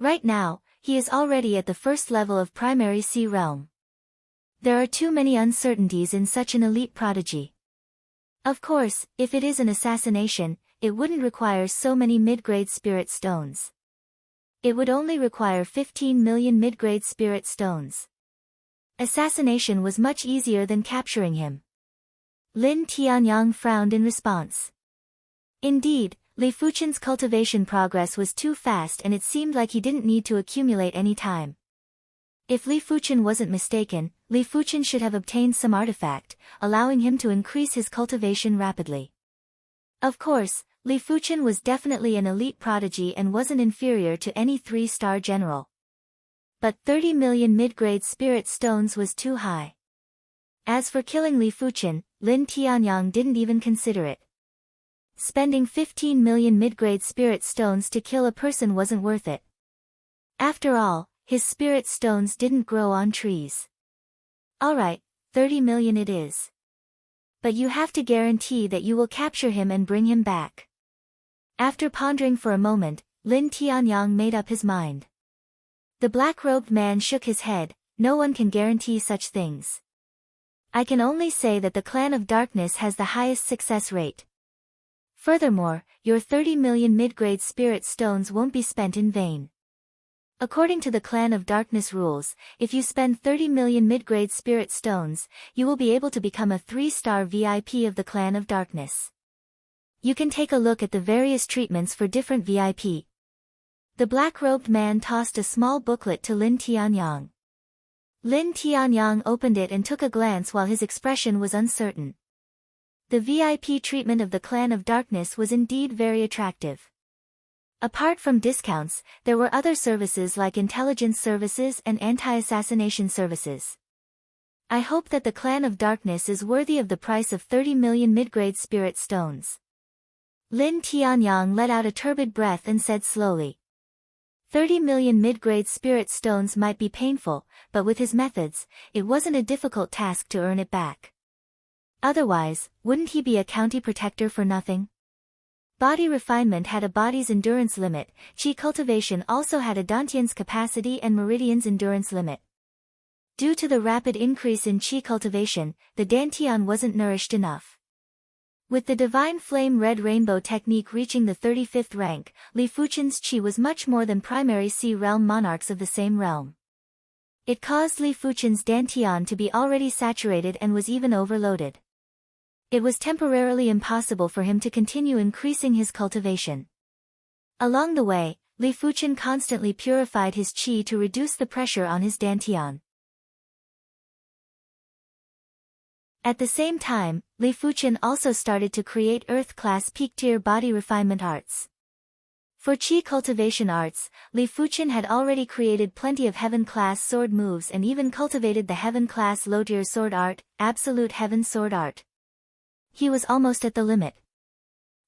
Right now, he is already at the 1st level of Primary Sea Realm. There are too many uncertainties in such an elite prodigy. Of course, if it is an assassination, it wouldn't require so many mid-grade spirit stones. It would only require 15 million mid-grade spirit stones. Assassination was much easier than capturing him. Lin Tianyang frowned in response. Indeed, Li Fuchen's cultivation progress was too fast and it seemed like he didn't need to accumulate any time. If Li Fuchen wasn't mistaken, Li Fuchen should have obtained some artifact, allowing him to increase his cultivation rapidly. Of course, Li Fuchen was definitely an elite prodigy and wasn't inferior to any 3-star general. But 30 million mid-grade spirit stones was too high. As for killing Li Fuchen, Lin Tianyang didn't even consider it. Spending 15 million mid-grade spirit stones to kill a person wasn't worth it. After all, his spirit stones didn't grow on trees. Alright, 30 million it is. But you have to guarantee that you will capture him and bring him back. After pondering for a moment, Lin Tianyang made up his mind. The black-robed man shook his head. No one can guarantee such things. I can only say that the Clan of Darkness has the highest success rate. Furthermore, your 30 million mid-grade spirit stones won't be spent in vain. According to the Clan of Darkness rules, if you spend 30 million mid-grade spirit stones, you will be able to become a 3-star VIP of the Clan of Darkness. You can take a look at the various treatments for different VIP. The black-robed man tossed a small booklet to Lin Tianyang. Lin Tianyang opened it and took a glance while his expression was uncertain. The VIP treatment of the Clan of Darkness was indeed very attractive. Apart from discounts, there were other services like intelligence services and anti-assassination services. I hope that the Clan of Darkness is worthy of the price of 30 million mid-grade spirit stones. Lin Tianyang let out a turbid breath and said slowly. 30 million mid-grade spirit stones might be painful, but with his methods, it wasn't a difficult task to earn it back. Otherwise, wouldn't he be a county protector for nothing? Body refinement had a body's endurance limit, chi cultivation also had a dantian's capacity and meridian's endurance limit. Due to the rapid increase in chi cultivation, the dantian wasn't nourished enough. With the Divine Flame Red Rainbow technique reaching the 35th rank, Li Fuchen's chi was much more than primary sea realm monarchs of the same realm. It caused Li Fuchen's dantian to be already saturated and was even overloaded. It was temporarily impossible for him to continue increasing his cultivation. Along the way, Li Fuchen constantly purified his chi to reduce the pressure on his dantian. At the same time, Li Fuchen also started to create Earth-class peak-tier body refinement arts. For chi cultivation arts, Li Fuchen had already created plenty of heaven-class sword moves and even cultivated the heaven-class low-tier sword art, Absolute Heaven Sword Art. He was almost at the limit.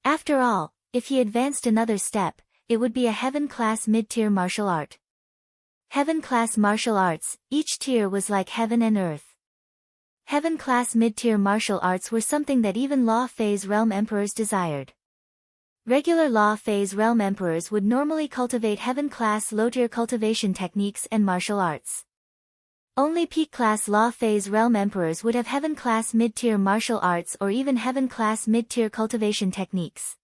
After all, if he advanced another step, it would be a heaven-class mid-tier martial art. Heaven-class martial arts, each tier was like heaven and earth. Heaven-class mid-tier martial arts were something that even Law Phase Realm Emperors desired. Regular Law Phase Realm Emperors would normally cultivate heaven-class low-tier cultivation techniques and martial arts. Only peak-class Law Phase Realm Emperors would have heaven-class mid-tier martial arts or even heaven-class mid-tier cultivation techniques.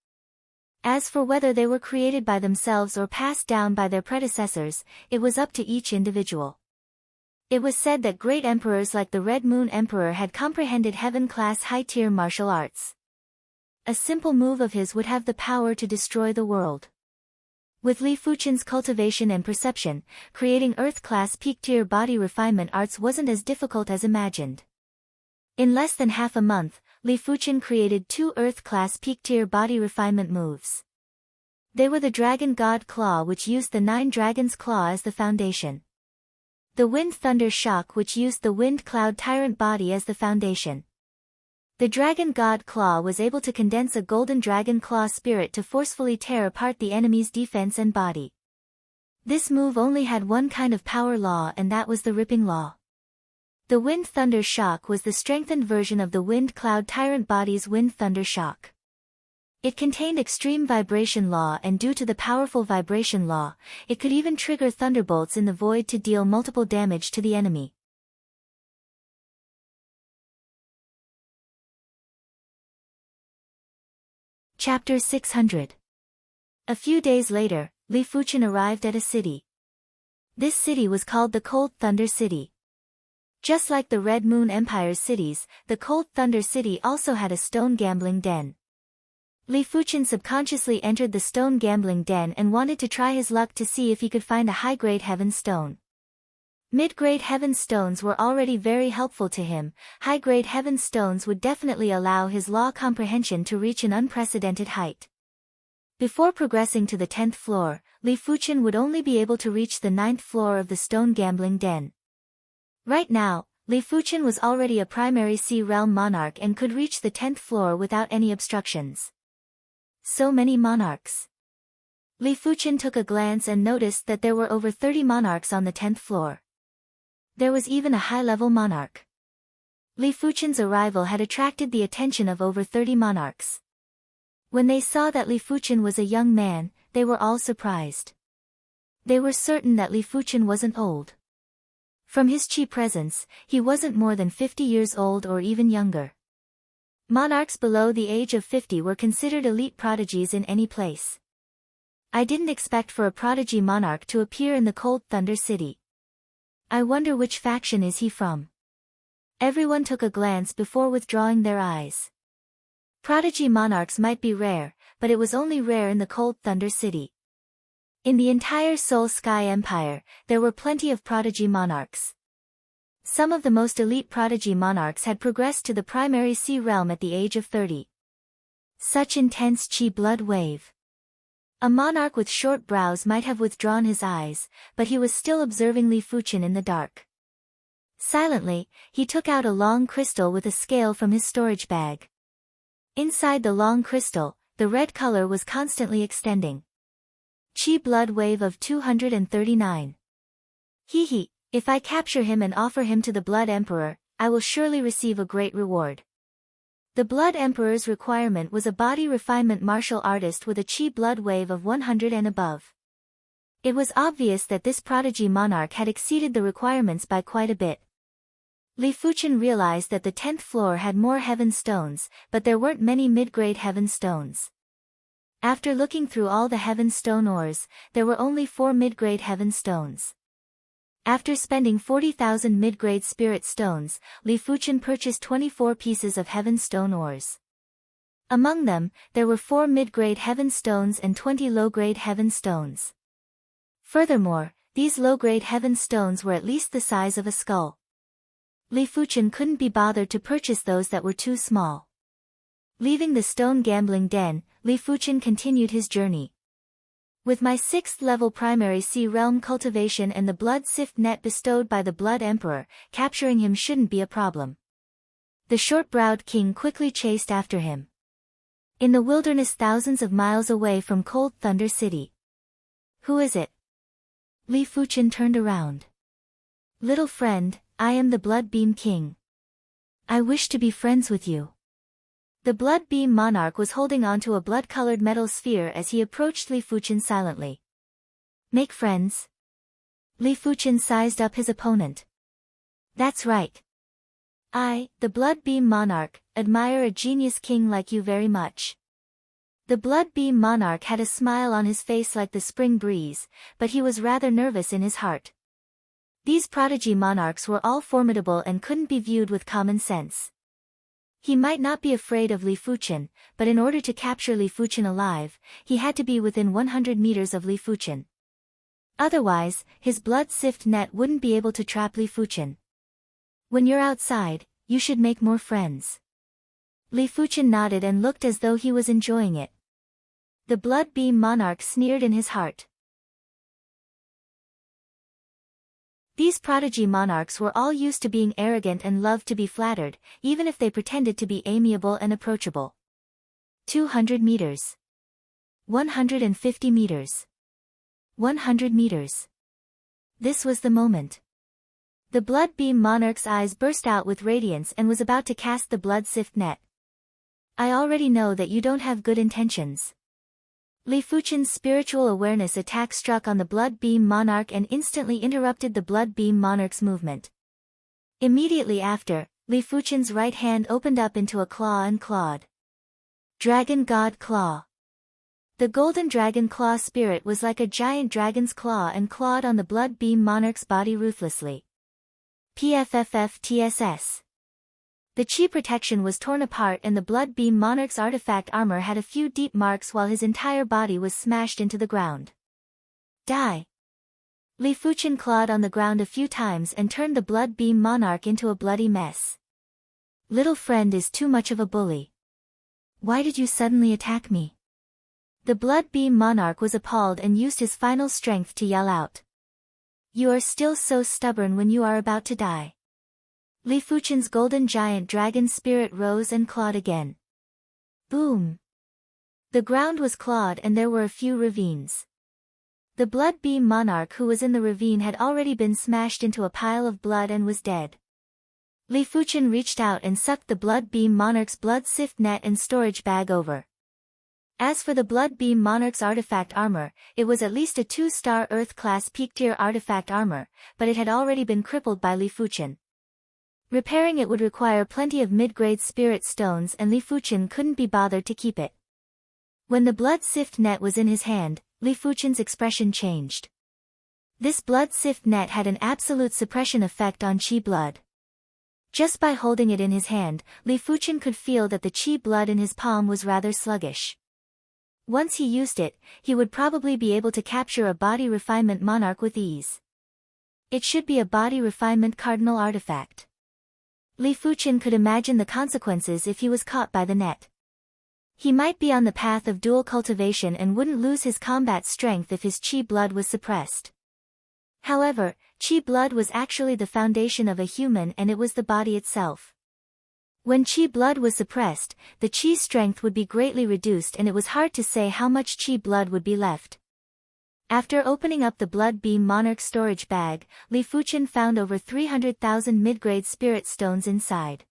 As for whether they were created by themselves or passed down by their predecessors, it was up to each individual. It was said that great emperors like the Red Moon Emperor had comprehended heaven-class high-tier martial arts. A simple move of his would have the power to destroy the world. With Li Fuchen's cultivation and perception, creating Earth-class peak-tier body refinement arts wasn't as difficult as imagined. In less than half a month, Li Fuchen created 2 Earth-class peak-tier body refinement moves. They were the Dragon God Claw, which used the 9 Dragon's Claw as the foundation. The Wind Thunder Shock, which used the Wind Cloud Tyrant body as the foundation. The Dragon God Claw was able to condense a golden dragon claw spirit to forcefully tear apart the enemy's defense and body. This move only had one kind of power law, and that was the Ripping Law. The Wind Thunder Shock was the strengthened version of the Wind Cloud Tyrant body's Wind Thunder Shock. It contained extreme vibration law, and due to the powerful vibration law, it could even trigger thunderbolts in the void to deal multiple damage to the enemy. Chapter 600. A few days later, Li Fuchen arrived at a city. This city was called the Cold Thunder City. Just like the Red Moon Empire's cities, the Cold Thunder City also had a stone gambling den. Li Fuchen subconsciously entered the stone gambling den and wanted to try his luck to see if he could find a high-grade heaven stone. Mid-grade heaven stones were already very helpful to him. High-grade heaven stones would definitely allow his law comprehension to reach an unprecedented height. Before progressing to the 10th floor, Li Fuchen would only be able to reach the 9th floor of the stone gambling den. Right now, Li Fuchen was already a primary Sea Realm monarch and could reach the 10th floor without any obstructions. So many monarchs. Li Fuchen took a glance and noticed that there were over 30 monarchs on the 10th floor. There was even a high-level monarch. Li Fuchen's arrival had attracted the attention of over 30 monarchs. When they saw that Li Fuchen was a young man, they were all surprised. They were certain that Li Fuchen wasn't old. From his chi presence, he wasn't more than 50 years old or even younger. Monarchs below the age of 50 were considered elite prodigies in any place. I didn't expect for a prodigy monarch to appear in the Cold Thunder City. I wonder which faction is he from? Everyone took a glance before withdrawing their eyes. Prodigy monarchs might be rare, but it was only rare in the Cold Thunder City. In the entire Soul Sky Empire, there were plenty of prodigy monarchs. Some of the most elite prodigy monarchs had progressed to the primary Sea Realm at the age of 30. Such intense chi blood wave. A monarch with short brows might have withdrawn his eyes, but he was still observing Li Fuchen in the dark. Silently, he took out a long crystal with a scale from his storage bag. Inside the long crystal, the red color was constantly extending. Chi blood wave of 239. Hee. If I capture him and offer him to the Blood Emperor, I will surely receive a great reward. The Blood Emperor's requirement was a body refinement martial artist with a chi blood wave of 100 and above. It was obvious that this prodigy monarch had exceeded the requirements by quite a bit. Li Fuchen realized that the 10th floor had more heaven stones, but there weren't many mid-grade heaven stones. After looking through all the heaven stone ores, there were only 4 mid-grade heaven stones. After spending 40,000 mid-grade spirit stones, Li Fuchen purchased 24 pieces of heaven stone ores. Among them, there were 4 mid-grade heaven stones and 20 low-grade heaven stones. Furthermore, these low-grade heaven stones were at least the size of a skull. Li Fuchen couldn't be bothered to purchase those that were too small. Leaving the stone gambling den, Li Fuchen continued his journey. With my 6th level primary Sea Realm cultivation and the blood sift net bestowed by the Blood Emperor, capturing him shouldn't be a problem. The short-browed king quickly chased after him. In the wilderness thousands of miles away from Cold Thunder City. Who is it? Li Fuchen turned around. Little friend, I am the Blood Beam King. I wish to be friends with you. The Blood Beam Monarch was holding onto a blood-colored metal sphere as he approached Li Fuchen silently. Make friends? Li Fuchen sized up his opponent. That's right. I, the Blood Beam Monarch, admire a genius king like you very much. The Blood Beam Monarch had a smile on his face like the spring breeze, but he was rather nervous in his heart. These prodigy monarchs were all formidable and couldn't be viewed with common sense. He might not be afraid of Li Fuchen, but in order to capture Li Fuchen alive, he had to be within 100 meters of Li Fuchen. Otherwise, his blood sift net wouldn't be able to trap Li Fuchen. When you're outside, you should make more friends. Li Fuchen nodded and looked as though he was enjoying it. The blood beam monarch sneered in his heart. These prodigy monarchs were all used to being arrogant and loved to be flattered, even if they pretended to be amiable and approachable. 200 meters. 150 meters. 100 meters. This was the moment. The blood beam monarch's eyes burst out with radiance and was about to cast the blood sift net. I already know that you don't have good intentions. Li Fuchen's spiritual awareness attack struck on the blood beam monarch and instantly interrupted the blood beam monarch's movement. Immediately after, Li Fuchen's right hand opened up into a claw and clawed. Dragon God Claw. The golden dragon claw spirit was like a giant dragon's claw and clawed on the blood beam monarch's body ruthlessly. PFFFTSS. The chi protection was torn apart and the blood beam monarch's artifact armor had a few deep marks while his entire body was smashed into the ground. Die! Li Fuchen clawed on the ground a few times and turned the blood beam monarch into a bloody mess. Little friend is too much of a bully. Why did you suddenly attack me? The blood beam monarch was appalled and used his final strength to yell out. You are still so stubborn when you are about to die. Li Fuchen's golden giant dragon spirit rose and clawed again. Boom! The ground was clawed and there were a few ravines. The blood beam monarch who was in the ravine had already been smashed into a pile of blood and was dead. Li Fuchen reached out and sucked the blood beam monarch's blood sift net and storage bag over. As for the blood beam monarch's artifact armor, it was at least a 2-star Earth-class peak-tier artifact armor, but it had already been crippled by Li Fuchen. Repairing it would require plenty of mid-grade spirit stones and Li Fuchen couldn't be bothered to keep it. When the blood sift net was in his hand, Li Fuchen's expression changed. This blood sift net had an absolute suppression effect on chi blood. Just by holding it in his hand, Li Fuchen could feel that the chi blood in his palm was rather sluggish. Once he used it, he would probably be able to capture a body refinement monarch with ease. It should be a body refinement cardinal artifact. Li Fuchen could imagine the consequences if he was caught by the net. He might be on the path of dual cultivation and wouldn't lose his combat strength if his chi blood was suppressed. However, chi blood was actually the foundation of a human and it was the body itself. When chi blood was suppressed, the chi strength would be greatly reduced and it was hard to say how much chi blood would be left. After opening up the blood beam monarch storage bag, Li Fuchen found over 300,000 mid-grade spirit stones inside.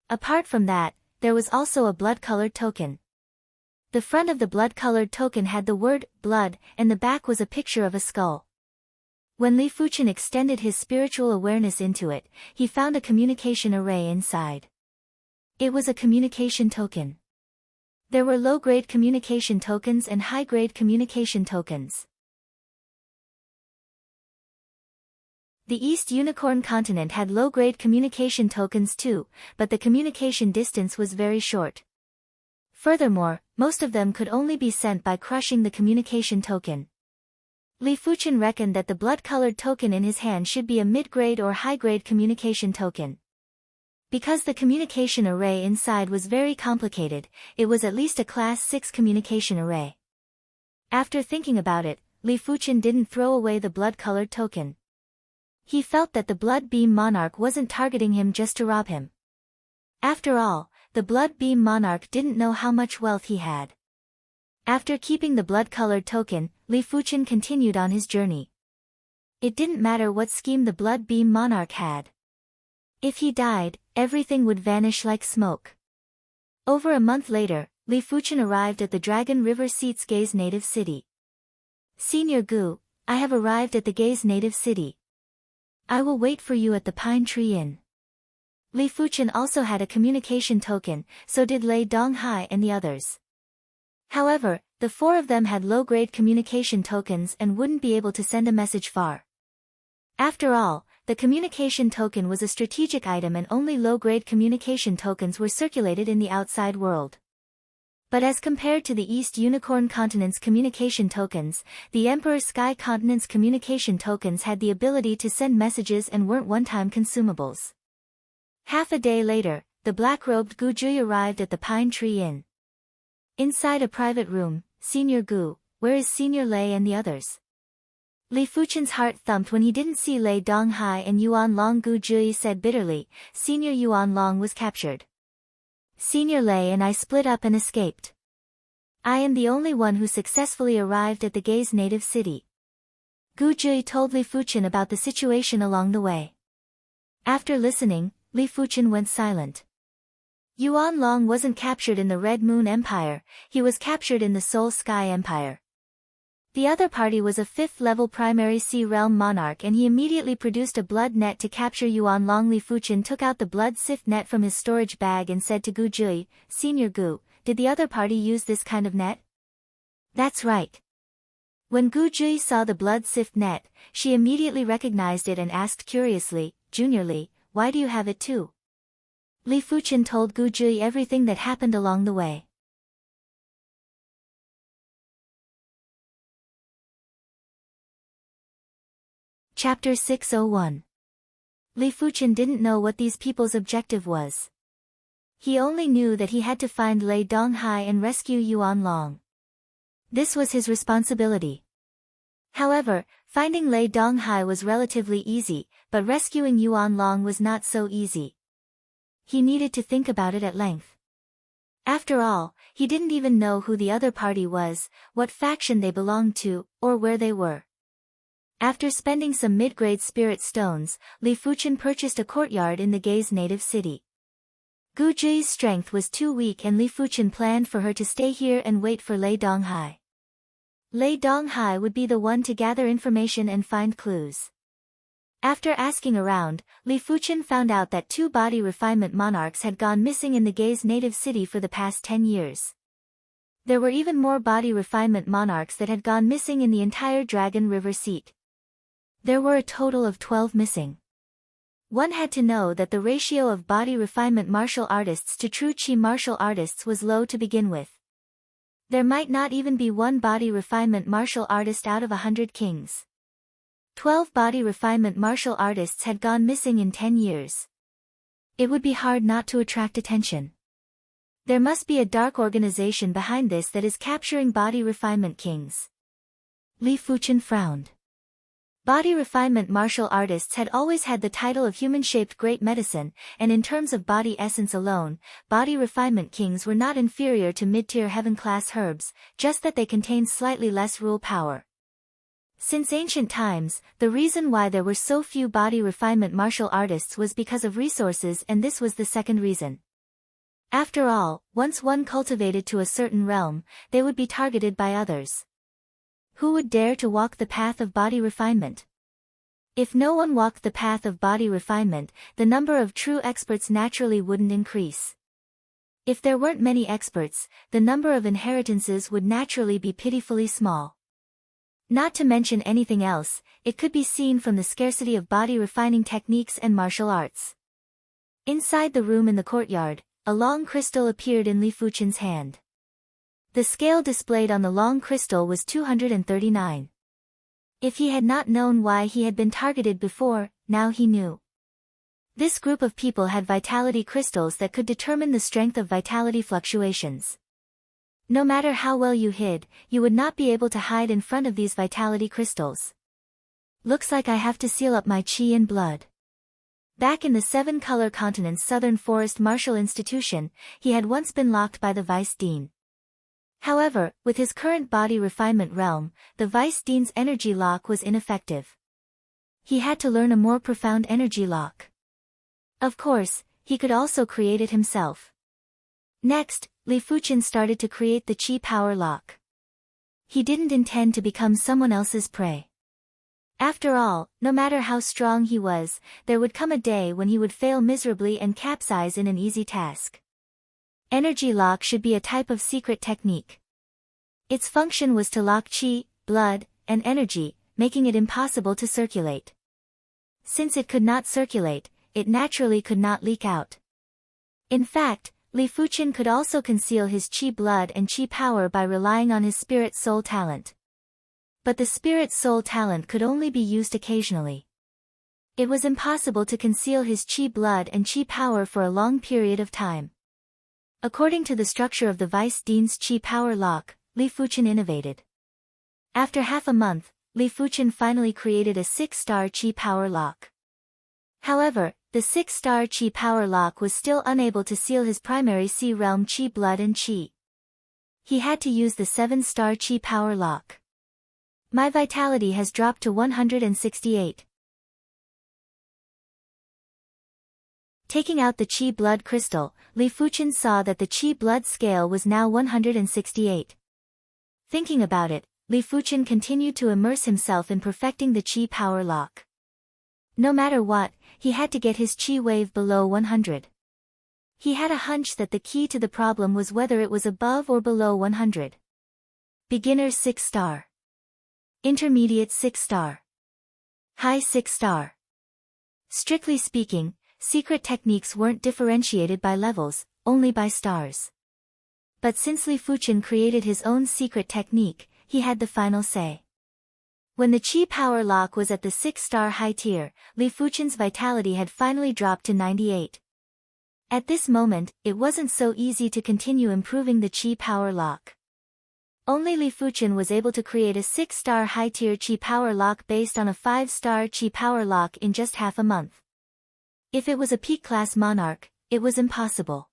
Apart from that, there was also a blood-colored token. The front of the blood-colored token had the word, blood, and the back was a picture of a skull. When Li Fuchen extended his spiritual awareness into it, he found a communication array inside. It was a communication token. There were low-grade communication tokens and high-grade communication tokens. The East Unicorn continent had low-grade communication tokens too, but the communication distance was very short. Furthermore, most of them could only be sent by crushing the communication token. Li Fuchen reckoned that the blood-colored token in his hand should be a mid-grade or high-grade communication token. Because the communication array inside was very complicated, it was at least a Class 6 communication array. After thinking about it, Li Fuchen didn't throw away the blood-colored token. He felt that the blood beam monarch wasn't targeting him just to rob him. After all, the blood beam monarch didn't know how much wealth he had. After keeping the blood-colored token, Li Fuchen continued on his journey. It didn't matter what scheme the blood beam monarch had. If he died, everything would vanish like smoke. Over a month later, Li Fuchen arrived at the Dragon River Seat's Gaze native city. Senior Gu, I have arrived at the Gaze native city. I will wait for you at the Pine Tree Inn. Li Fuchen also had a communication token, so did Lei Donghai and the others. However, the 4 of them had low-grade communication tokens and wouldn't be able to send a message far. After all, the communication token was a strategic item and only low-grade communication tokens were circulated in the outside world. But as compared to the East Unicorn Continent's communication tokens, the Emperor Sky Continent's communication tokens had the ability to send messages and weren't one-time consumables. Half a day later, the black-robed Gu Jui arrived at the Pine Tree Inn. Inside a private room, Senior Gu, where is Senior Lei and the others? Li Fuchen's heart thumped when he didn't see Lei Donghai and Yuan Long. Gu Jui said bitterly, Senior Yuan Long was captured. Senior Lei and I split up and escaped. I am the only one who successfully arrived at the Gay's native city. Gu Jui told Li Fuchen about the situation along the way. After listening, Li Fuchen went silent. Yuan Long wasn't captured in the Red Moon Empire, he was captured in the Soul Sky Empire. The other party was a 5th-level primary Sea Realm monarch and he immediately produced a blood net to capture Yuan Long. Li Fuchen took out the blood sift net from his storage bag and said to Gu Jui, Senior Gu, did the other party use this kind of net? That's right. When Gu Jui saw the blood sift net, she immediately recognized it and asked curiously, Junior Li, why do you have it too? Li Fuchen told Gu Jui everything that happened along the way. Chapter 601. Li Fuchen didn't know what these people's objective was. He only knew that he had to find Lei Donghai and rescue Yuan Long. This was his responsibility. However, finding Lei Donghai was relatively easy, but rescuing Yuan Long was not so easy. He needed to think about it at length. After all, he didn't even know who the other party was, what faction they belonged to, or where they were. After spending some mid-grade spirit stones, Li Fuchen purchased a courtyard in the Gay's native city. Gu Jui's strength was too weak and Li Fuchen planned for her to stay here and wait for Lei Donghai. Lei Donghai would be the one to gather information and find clues. After asking around, Li Fuchen found out that 2 body refinement monarchs had gone missing in the Gay's native city for the past 10 years. There were even more body refinement monarchs that had gone missing in the entire Dragon River seat. There were a total of 12 missing. One had to know that the ratio of body refinement martial artists to true Qi martial artists was low to begin with. There might not even be one body refinement martial artist out of 100 kings. 12 body refinement martial artists had gone missing in 10 years. It would be hard not to attract attention. There must be a dark organization behind this that is capturing body refinement kings. Li Fuchen frowned. Body refinement martial artists had always had the title of human-shaped great medicine, and in terms of body essence alone, body refinement kings were not inferior to mid-tier heaven-class herbs, just that they contained slightly less rule power. Since ancient times, the reason why there were so few body refinement martial artists was because of resources, and this was the second reason. After all, once one cultivated to a certain realm, they would be targeted by others. Who would dare to walk the path of body refinement? If no one walked the path of body refinement, the number of true experts naturally wouldn't increase. If there weren't many experts, the number of inheritances would naturally be pitifully small. Not to mention anything else, it could be seen from the scarcity of body refining techniques and martial arts. Inside the room in the courtyard, a long crystal appeared in Li Fuchen's hand. The scale displayed on the long crystal was 239. If he had not known why he had been targeted before, now he knew. This group of people had vitality crystals that could determine the strength of vitality fluctuations. No matter how well you hid, you would not be able to hide in front of these vitality crystals. Looks like I have to seal up my qi and blood. Back in the 7-color continent's Southern Forest Martial Institution, he had once been locked by the Vice Dean. However, with his current body refinement realm, the Vice Dean's energy lock was ineffective. He had to learn a more profound energy lock. Of course, he could also create it himself. Next, Li Fuchen started to create the Qi Power Lock. He didn't intend to become someone else's prey. After all, no matter how strong he was, there would come a day when he would fail miserably and capsize in an easy task. Energy lock should be a type of secret technique. Its function was to lock qi, blood, and energy, making it impossible to circulate. Since it could not circulate, it naturally could not leak out. In fact, Li Fuqian could also conceal his qi blood and qi power by relying on his spirit soul talent. But the spirit soul talent could only be used occasionally. It was impossible to conceal his qi blood and qi power for a long period of time. According to the structure of the Vice Dean's qi power lock, Li Fuqian innovated. After half a month, Li Fuqian finally created a 6-star qi power lock. However, the 6-star qi power lock was still unable to seal his primary Sea realm qi blood and qi. He had to use the 7-star qi power lock. My vitality has dropped to 168. Taking out the qi blood crystal, Li Fuqian saw that the qi blood scale was now 168. Thinking about it, Li Fuqian continued to immerse himself in perfecting the qi power lock. No matter what, he had to get his qi wave below 100. He had a hunch that the key to the problem was whether it was above or below 100. Beginner 6-star. Intermediate 6-star. High 6-star. Strictly speaking, secret techniques weren't differentiated by levels, only by stars. But since Li Fuqian created his own secret technique, he had the final say. When the qi power lock was at the 6-star high tier, Li Fuqian's vitality had finally dropped to 98. At this moment, it wasn't so easy to continue improving the qi power lock. Only Li Fuqian was able to create a 6-star high tier qi power lock based on a 5-star qi power lock in just half a month. If it was a peak class monarch, it was impossible.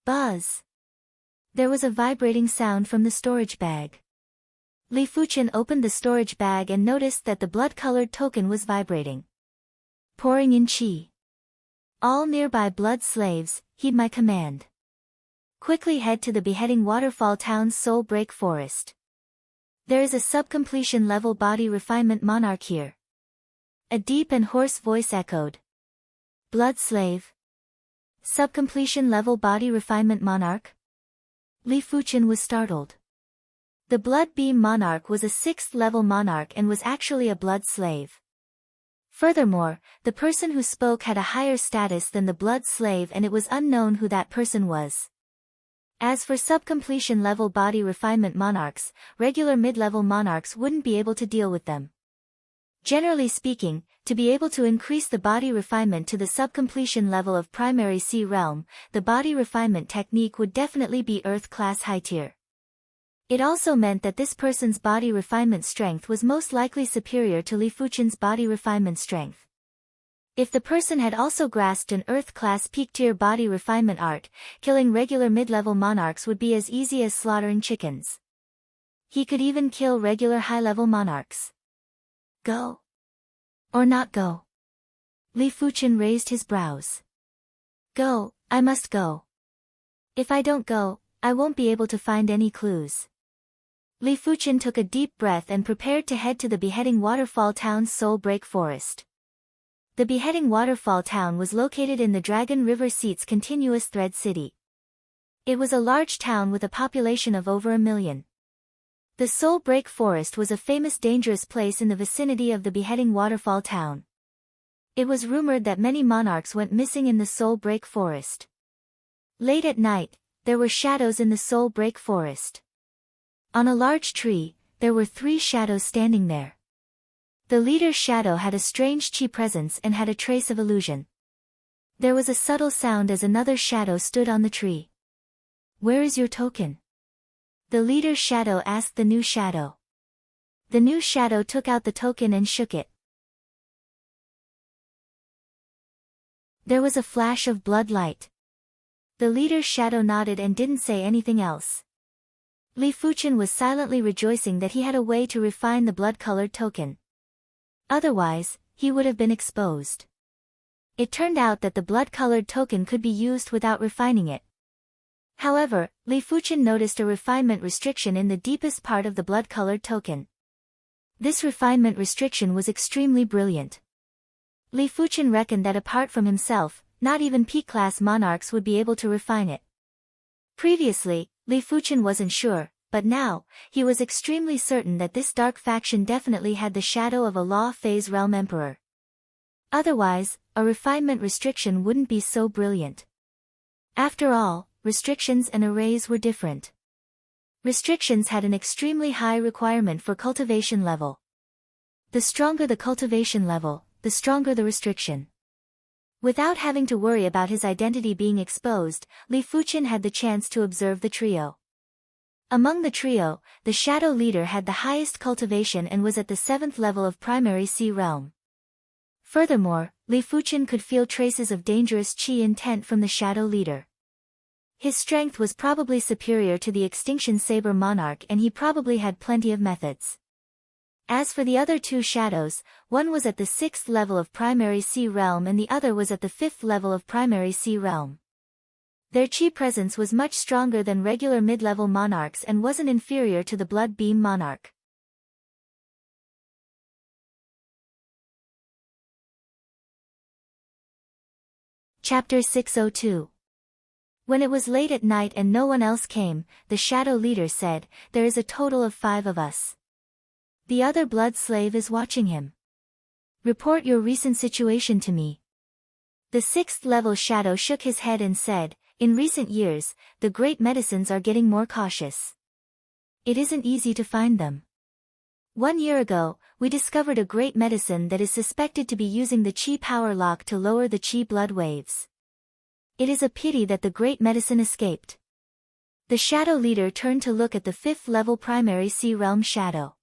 Buzz! There was a vibrating sound from the storage bag. Li Fuqian opened the storage bag and noticed that the blood-colored token was vibrating. Pouring in qi. All nearby blood slaves, heed my command. Quickly head to the Beheading Waterfall Town's Soul Break Forest. There is a sub-completion level body refinement monarch here. A deep and hoarse voice echoed. Blood slave. Sub-completion level body refinement monarch? Li Fuqian was startled. The Blood Beam Monarch was a 6th-level monarch and was actually a blood slave. Furthermore, the person who spoke had a higher status than the blood slave and it was unknown who that person was. As for sub-completion level body refinement monarchs, regular mid-level monarchs wouldn't be able to deal with them. Generally speaking, to be able to increase the body refinement to the sub-completion level of primary Sea realm, the body refinement technique would definitely be Earth-class high tier. It also meant that this person's body refinement strength was most likely superior to Li Fuqian's body refinement strength. If the person had also grasped an Earth-class peak-tier body refinement art, killing regular mid-level monarchs would be as easy as slaughtering chickens. He could even kill regular high-level monarchs. Go. Or not go? Li Fuqian raised his brows. Go, I must go. If I don't go, I won't be able to find any clues. Li Fuqian took a deep breath and prepared to head to the Beheading Waterfall Town's Soul Break Forest. The Beheading Waterfall Town was located in the Dragon River Seat's continuous thread city. It was a large town with a population of over 1 million. The Soul Break Forest was a famous dangerous place in the vicinity of the Beheading Waterfall Town. It was rumored that many monarchs went missing in the Soul Break Forest. Late at night, there were shadows in the Soul Break Forest. On a large tree, there were 3 shadows standing there. The leader's shadow had a strange qi presence and had a trace of illusion. There was a subtle sound as another shadow stood on the tree. Where is your token? The leader's shadow asked the new shadow. The new shadow took out the token and shook it. There was a flash of blood light. The leader's shadow nodded and didn't say anything else. Li Fuqian was silently rejoicing that he had a way to refine the blood-colored token. Otherwise, he would have been exposed. It turned out that the blood-colored token could be used without refining it. However, Li Fuqian noticed a refinement restriction in the deepest part of the blood-colored token. This refinement restriction was extremely brilliant. Li Fuqian reckoned that apart from himself, not even peak-class monarchs would be able to refine it. Previously, Li Fuqian wasn't sure, but now, he was extremely certain that this dark faction definitely had the shadow of a Law Phase Realm Emperor. Otherwise, a refinement restriction wouldn't be so brilliant. After all, restrictions and arrays were different. Restrictions had an extremely high requirement for cultivation level. The stronger the cultivation level, the stronger the restriction. Without having to worry about his identity being exposed, Li Fuqian had the chance to observe the trio. Among the trio, the shadow leader had the highest cultivation and was at the 7th level of primary sea realm. Furthermore, Li Fuqian could feel traces of dangerous qi intent from the shadow leader. His strength was probably superior to the Extinction Saber Monarch and he probably had plenty of methods. As for the other two shadows, one was at the 6th level of primary sea realm and the other was at the 5th level of primary sea realm. Their chi presence was much stronger than regular mid-level monarchs and wasn't inferior to the Blood Beam Monarch. Chapter 602. When it was late at night and no one else came, the shadow leader said, "There is a total of 5 of us. The other blood slave is watching him. Report your recent situation to me." The 6th level shadow shook his head and said, "In recent years, the great medicines are getting more cautious. It isn't easy to find them. 1 year ago, we discovered a great medicine that is suspected to be using the Qi power lock to lower the Qi blood waves. It is a pity that the great medicine escaped." The shadow leader turned to look at the 5th level primary sea realm shadow.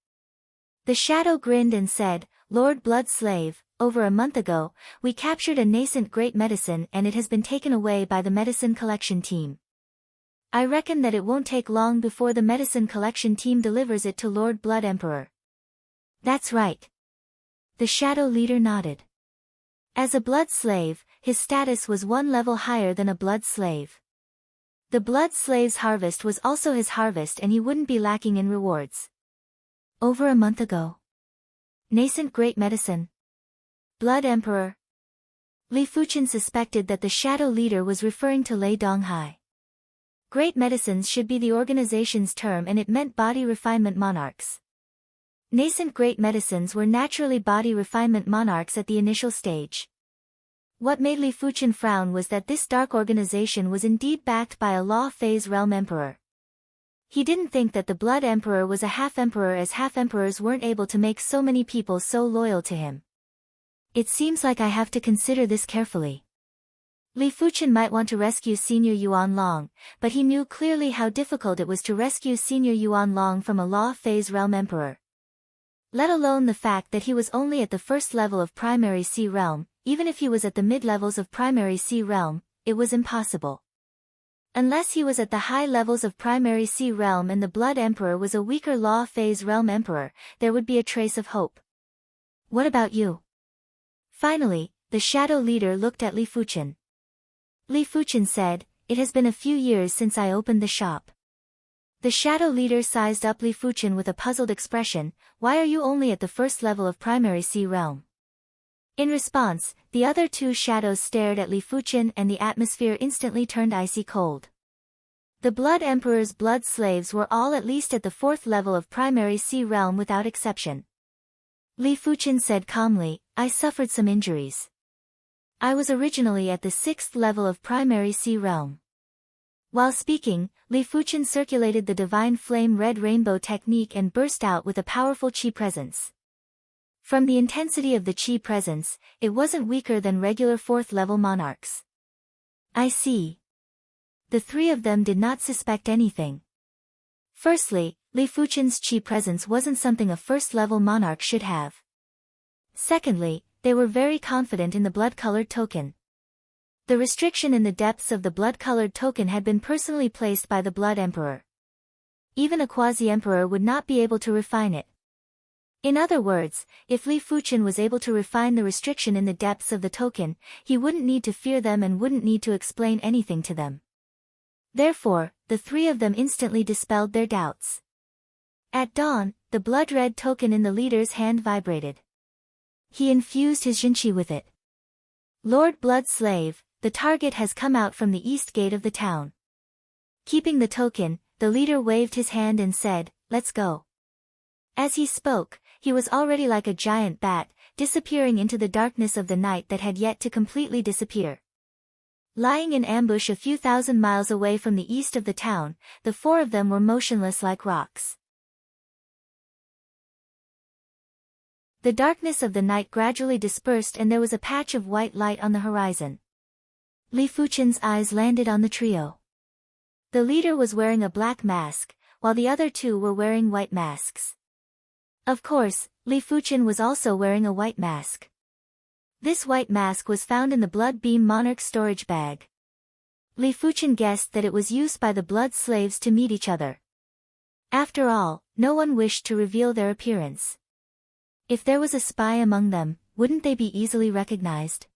The shadow grinned and said, "Lord Blood Slave, over a month ago, we captured a nascent great medicine and it has been taken away by the medicine collection team. I reckon that it won't take long before the medicine collection team delivers it to Lord Blood Emperor." "That's right." The shadow leader nodded. As a blood slave, his status was 1 level higher than a blood slave. The blood slave's harvest was also his harvest and he wouldn't be lacking in rewards. Over a month ago. Nascent great medicine. Blood Emperor. Li Fuqian suspected that the shadow leader was referring to Lei Donghai. Great medicines should be the organization's term and it meant body refinement monarchs. Nascent great medicines were naturally body refinement monarchs at the initial stage. What made Li Fuqian frown was that this dark organization was indeed backed by a law phase realm emperor. He didn't think that the Blood Emperor was a half-emperor as half-emperors weren't able to make so many people so loyal to him. "It seems like I have to consider this carefully." Li Fuqian might want to rescue Senior Yuan Long, but he knew clearly how difficult it was to rescue Senior Yuan Long from a law phase realm emperor. Let alone the fact that he was only at the 1st level of primary sea realm, even if he was at the mid-levels of primary sea realm, it was impossible. Unless he was at the high levels of primary sea realm and the Blood Emperor was a weaker law phase realm emperor, there would be a trace of hope. "What about you?" Finally, the shadow leader looked at Li Fuqian. Li Fuqian said, "It has been a few years since I opened the shop." The shadow leader sized up Li Fuqian with a puzzled expression, "Why are you only at the 1st level of primary sea realm?" In response, the other two shadows stared at Li Fuqian and the atmosphere instantly turned icy cold. The Blood Emperor's blood slaves were all at least at the 4th level of primary sea realm without exception. Li Fuqian said calmly, "I suffered some injuries. I was originally at the 6th level of primary sea realm." While speaking, Li Fuqian circulated the divine flame red rainbow technique and burst out with a powerful qi presence. From the intensity of the qi presence, it wasn't weaker than regular 4th level monarchs. "I see." The 3 of them did not suspect anything. Firstly, Li Fuqian's qi presence wasn't something a 1st level monarch should have. Secondly, they were very confident in the blood-colored token. The restriction in the depths of the blood-colored token had been personally placed by the Blood Emperor. Even a quasi-emperor would not be able to refine it. In other words, if Li Fuqian was able to refine the restriction in the depths of the token, he wouldn't need to fear them and wouldn't need to explain anything to them. Therefore, the 3 of them instantly dispelled their doubts. At dawn, the blood-red token in the leader's hand vibrated. He infused his Jinqi with it. "Lord Blood Slave, the target has come out from the east gate of the town." Keeping the token, the leader waved his hand and said, "Let's go." As he spoke, he was already like a giant bat, disappearing into the darkness of the night that had yet to completely disappear. Lying in ambush a few thousand miles away from the east of the town, the four of them were motionless like rocks. The darkness of the night gradually dispersed and there was a patch of white light on the horizon. Li Fuchen's eyes landed on the trio. The leader was wearing a black mask, while the other two were wearing white masks. Of course, Li Fuchen was also wearing a white mask. This white mask was found in the Blood Beam Monarch storage bag. Li Fuchen guessed that it was used by the blood slaves to meet each other. After all, no one wished to reveal their appearance. If there was a spy among them, wouldn't they be easily recognized?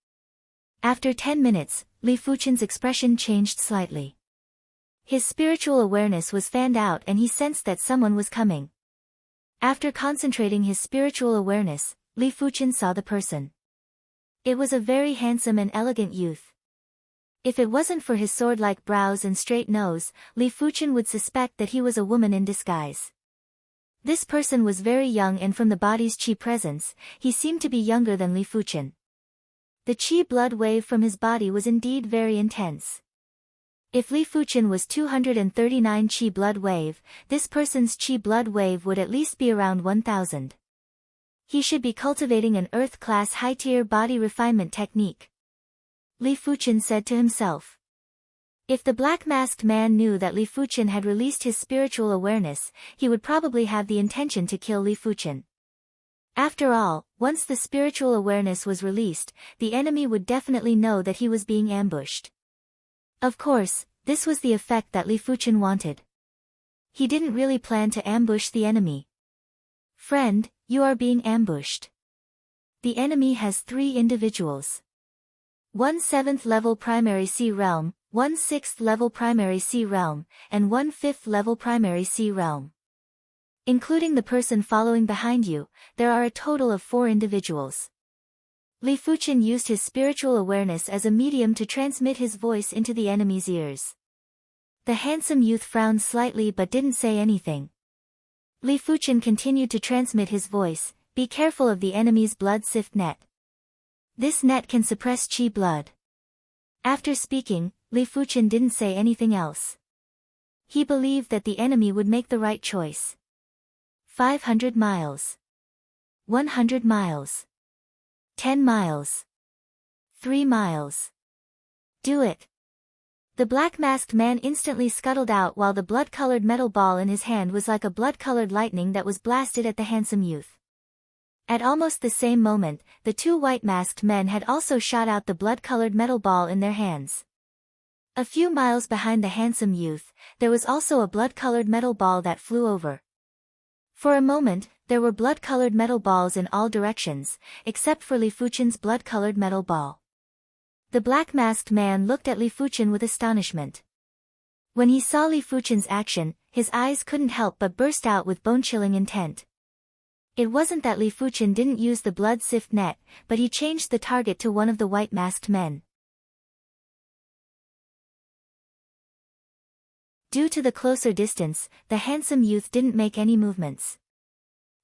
After 10 minutes, Li Fuchen's expression changed slightly. His spiritual awareness was fanned out and he sensed that someone was coming. After concentrating his spiritual awareness, Li Fuchen saw the person. It was a very handsome and elegant youth. If it wasn't for his sword-like brows and straight nose, Li Fuchen would suspect that he was a woman in disguise. This person was very young and from the body's qi presence, he seemed to be younger than Li Fuchen. The qi blood wave from his body was indeed very intense. If Li Fuchen was 239 qi blood wave, this person's qi blood wave would at least be around 1000. He should be cultivating an Earth-class high-tier body refinement technique. Li Fuchen said to himself. If the black-masked man knew that Li Fuchen had released his spiritual awareness, he would probably have the intention to kill Li Fuchen. After all, once the spiritual awareness was released, the enemy would definitely know that he was being ambushed. Of course, this was the effect that Li Fuchen wanted. He didn't really plan to ambush the enemy. Friend, you are being ambushed. The enemy has 3 individuals. 1 7th level primary sea realm, 1 6th level primary sea realm, and 1 5th level primary sea realm. Including the person following behind you, there are a total of 4 individuals. Li Fuchen used his spiritual awareness as a medium to transmit his voice into the enemy's ears. The handsome youth frowned slightly but didn't say anything. Li Fuchen continued to transmit his voice, "Be careful of the enemy's blood sift net. This net can suppress qi blood." After speaking, Li Fuchen didn't say anything else. He believed that the enemy would make the right choice. 500 miles. 100 miles. 10 miles. 3 miles. Do it. The black-masked man instantly scuttled out while the blood-colored metal ball in his hand was like a blood-colored lightning that was blasted at the handsome youth. At almost the same moment, the 2 white-masked men had also shot out the blood-colored metal ball in their hands. A few miles behind the handsome youth, there was also a blood-colored metal ball that flew over. For a moment, there were blood-colored metal balls in all directions, except for Li Fuchen's blood-colored metal ball. The black-masked man looked at Li Fuchen with astonishment. When he saw Li Fuchen's action, his eyes couldn't help but burst out with bone-chilling intent. It wasn't that Li Fuchen didn't use the blood sift net, but he changed the target to one of the white-masked men. Due to the closer distance, the handsome youth didn't make any movements.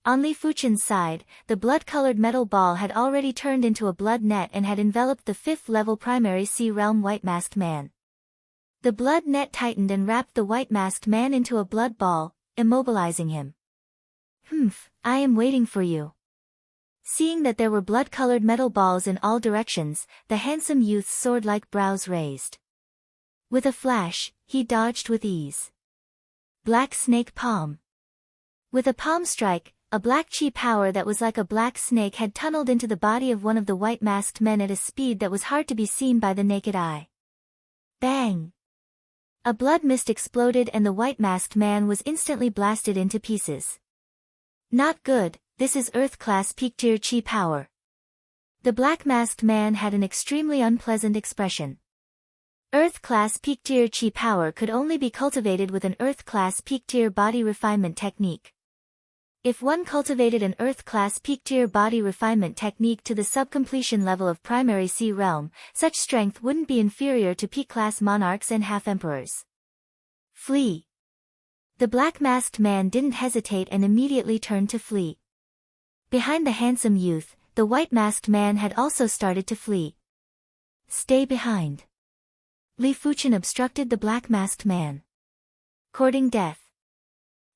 On Li Fuchen's side, the blood-colored metal ball had already turned into a blood net and had enveloped the 5th-level primary sea realm white-masked man. The blood net tightened and wrapped the white-masked man into a blood ball, immobilizing him. I am waiting for you." Seeing that there were blood-colored metal balls in all directions, the handsome youth's sword-like brows raised. With a flash, he dodged with ease. Black snake palm. With a palm strike, a black chi power that was like a black snake had tunneled into the body of one of the white-masked men at a speed that was hard to be seen by the naked eye. Bang! A blood mist exploded and the white-masked man was instantly blasted into pieces. Not good, this is Earth-class peak-tier chi power. The black-masked man had an extremely unpleasant expression. Earth-class peak-tier chi power could only be cultivated with an Earth-class peak-tier body refinement technique. If one cultivated an Earth-class peak-tier body refinement technique to the sub-completion level of primary sea realm, such strength wouldn't be inferior to peak-class monarchs and half-emperors. Flee. The black-masked man didn't hesitate and immediately turned to flee. Behind the handsome youth, the white-masked man had also started to flee. Stay behind. Li Fuchen obstructed the black-masked man. Courting death.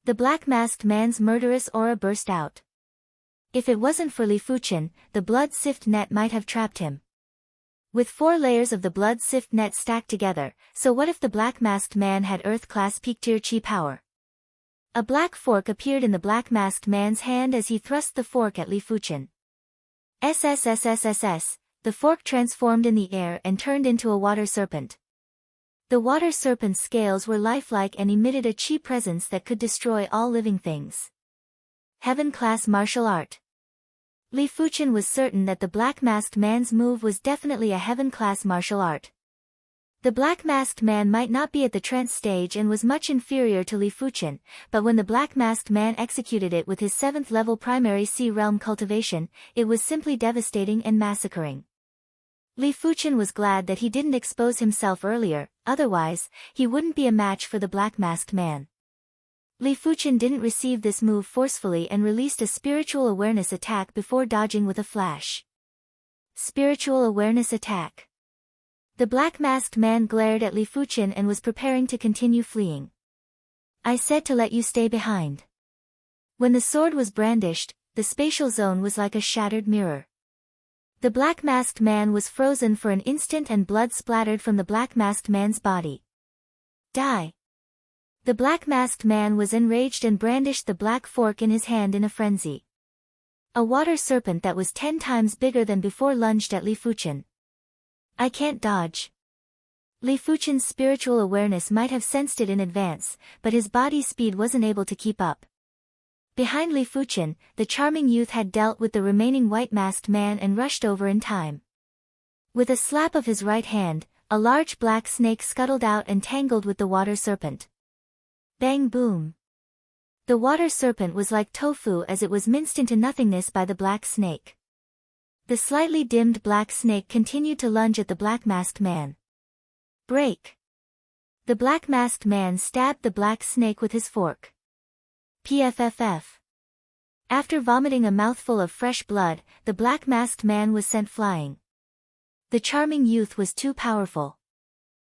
The black-masked man's murderous aura burst out. If it wasn't for Li Fuchen, the blood sift net might have trapped him. With 4 layers of the blood sift net stacked together, so what if the black-masked man had Earth-class peak-tier chi power? A black fork appeared in the black-masked man's hand as he thrust the fork at Li Fuchen. SSSSSS, the fork transformed in the air and turned into a water serpent. The water serpent's scales were lifelike and emitted a chi presence that could destroy all living things. Heaven-class martial art. Li Fuchen was certain that the black-masked man's move was definitely a heaven-class martial art. The black-masked man might not be at the trance stage and was much inferior to Li Fuchen, but when the black-masked man executed it with his 7th-level primary sea realm cultivation, it was simply devastating and massacring. Li Fuchen was glad that he didn't expose himself earlier, otherwise, he wouldn't be a match for the black-masked man. Li Fuchen didn't receive this move forcefully and released a spiritual awareness attack before dodging with a flash. Spiritual awareness attack. The black-masked man glared at Li Fuchen and was preparing to continue fleeing. I said to let you stay behind. When the sword was brandished, the spatial zone was like a shattered mirror. The black-masked man was frozen for an instant and blood splattered from the black-masked man's body. Die! The black-masked man was enraged and brandished the black fork in his hand in a frenzy. A water serpent that was 10 times bigger than before lunged at Li Fuchen. I can't dodge. Li Fuchen's spiritual awareness might have sensed it in advance, but his body speed wasn't able to keep up. Behind Li Fuchen, the charming youth had dealt with the remaining white-masked man and rushed over in time. With a slap of his right hand, a large black snake scuttled out and tangled with the water serpent. Bang boom. The water serpent was like tofu as it was minced into nothingness by the black snake. The slightly dimmed black snake continued to lunge at the black-masked man. Break. The black-masked man stabbed the black snake with his fork. PFFF. After vomiting a mouthful of fresh blood, the black-masked man was sent flying. The charming youth was too powerful.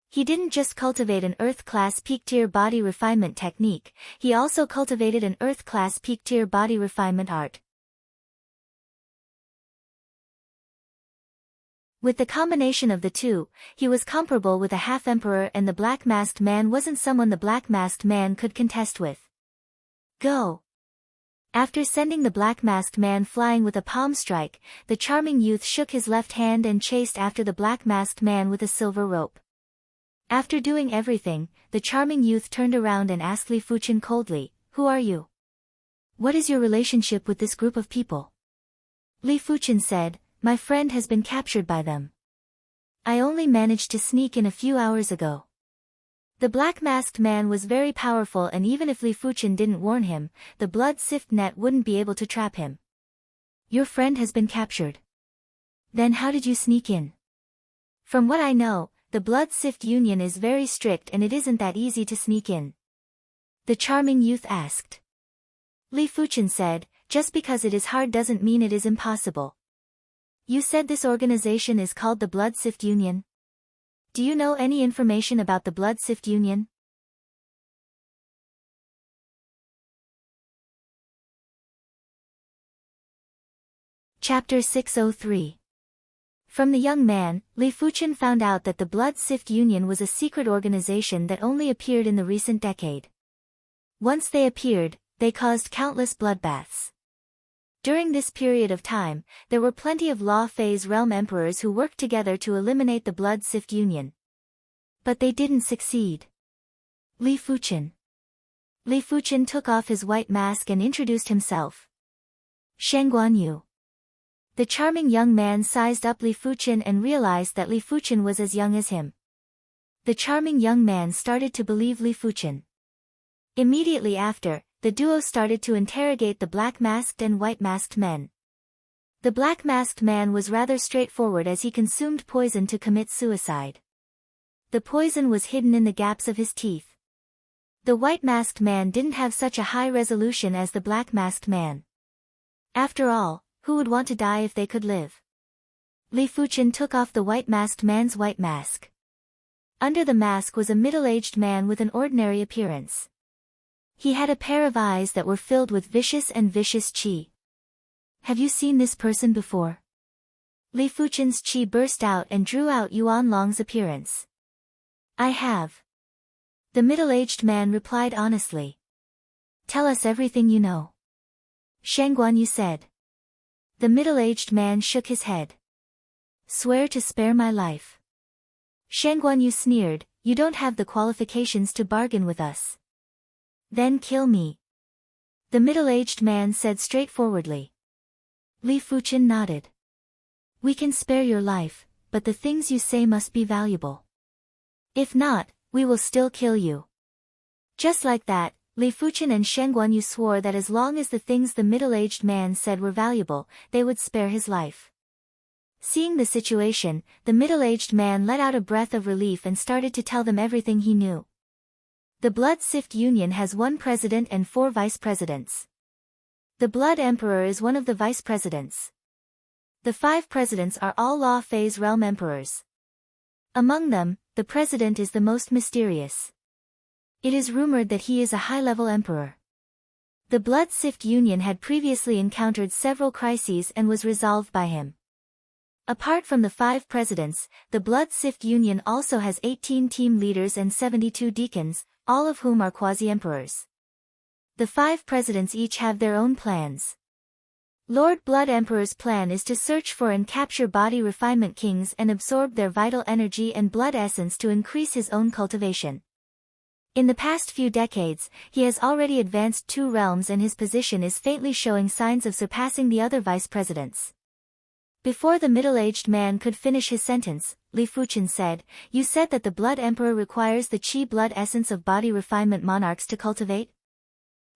He didn't just cultivate an Earth-class peak-tier body refinement technique, he also cultivated an Earth-class peak-tier body refinement art. With the combination of the two, he was comparable with a half-emperor, and the black-masked man wasn't someone the black-masked man could contest with. Go! After sending the black-masked man flying with a palm strike, the charming youth shook his left hand and chased after the black-masked man with a silver rope. After doing everything, the charming youth turned around and asked Li Fuchen coldly, "Who are you? What is your relationship with this group of people?" Li Fuchen said, "My friend has been captured by them. I only managed to sneak in a few hours ago." The black-masked man was very powerful, and even if Li Fuchen didn't warn him, the blood sift net wouldn't be able to trap him. Your friend has been captured. Then how did you sneak in? From what I know, the blood sift union is very strict and it isn't that easy to sneak in. The charming youth asked. Li Fuchen said, just because it is hard doesn't mean it is impossible. You said this organization is called the Blood Sift Union? Do you know any information about the Blood Sift Union? Chapter 603. From the young man, Li Fuchen found out that the Blood Sift Union was a secret organization that only appeared in the recent decade. Once they appeared, they caused countless bloodbaths. During this period of time, there were plenty of Law Phase Realm Emperors who worked together to eliminate the Blood Sift Union. But they didn't succeed. Li Fuchen. Li Fuchen took off his white mask and introduced himself. Shangguan Yu. The charming young man sized up Li Fuchen and realized that Li Fuchen was as young as him. The charming young man started to believe Li Fuchen. Immediately after, the duo started to interrogate the black-masked and white-masked men. The black-masked man was rather straightforward as he consumed poison to commit suicide. The poison was hidden in the gaps of his teeth. The white-masked man didn't have such a high resolution as the black-masked man. After all, Who would want to die if they could live? Li Fuchen took off the white-masked man's white mask. Under the mask was a middle-aged man with an ordinary appearance. He had a pair of eyes that were filled with vicious qi. Have you seen this person before? Li Fuchen's qi burst out and drew out Yuan Long's appearance. I have. The middle-aged man replied honestly. Tell us everything you know. Shang Guanyu said. The middle-aged man shook his head. Swear to spare my life. Shang Guanyu sneered, you don't have the qualifications to bargain with us. Then kill me. The middle-aged man said straightforwardly. Li Fuchen nodded. We can spare your life, but the things you say must be valuable. If not, we will still kill you. Just like that, Li Fuchen and Shang Guanyu swore that as long as the things the middle-aged man said were valuable, they would spare his life. Seeing the situation, the middle-aged man let out a breath of relief and started to tell them everything he knew. The Blood Sift Union has 1 president and 4 vice presidents. The Blood Emperor is one of the vice presidents. The 5 presidents are all Law Phase Realm Emperors. Among them, the president is the most mysterious. It is rumored that he is a high-level emperor. The Blood Sift Union had previously encountered several crises and was resolved by him. Apart from the 5 presidents, the Blood Sift Union also has 18 team leaders and 72 deacons, all of whom are quasi-emperors. The 5 presidents each have their own plans. Lord Blood Emperor's plan is to search for and capture body refinement kings and absorb their vital energy and blood essence to increase his own cultivation. In the past few decades, he has already advanced 2 realms and his position is faintly showing signs of surpassing the other vice presidents. Before the middle-aged man could finish his sentence, Li Fuchen said, you said that the Blood Emperor requires the qi blood essence of body refinement monarchs to cultivate?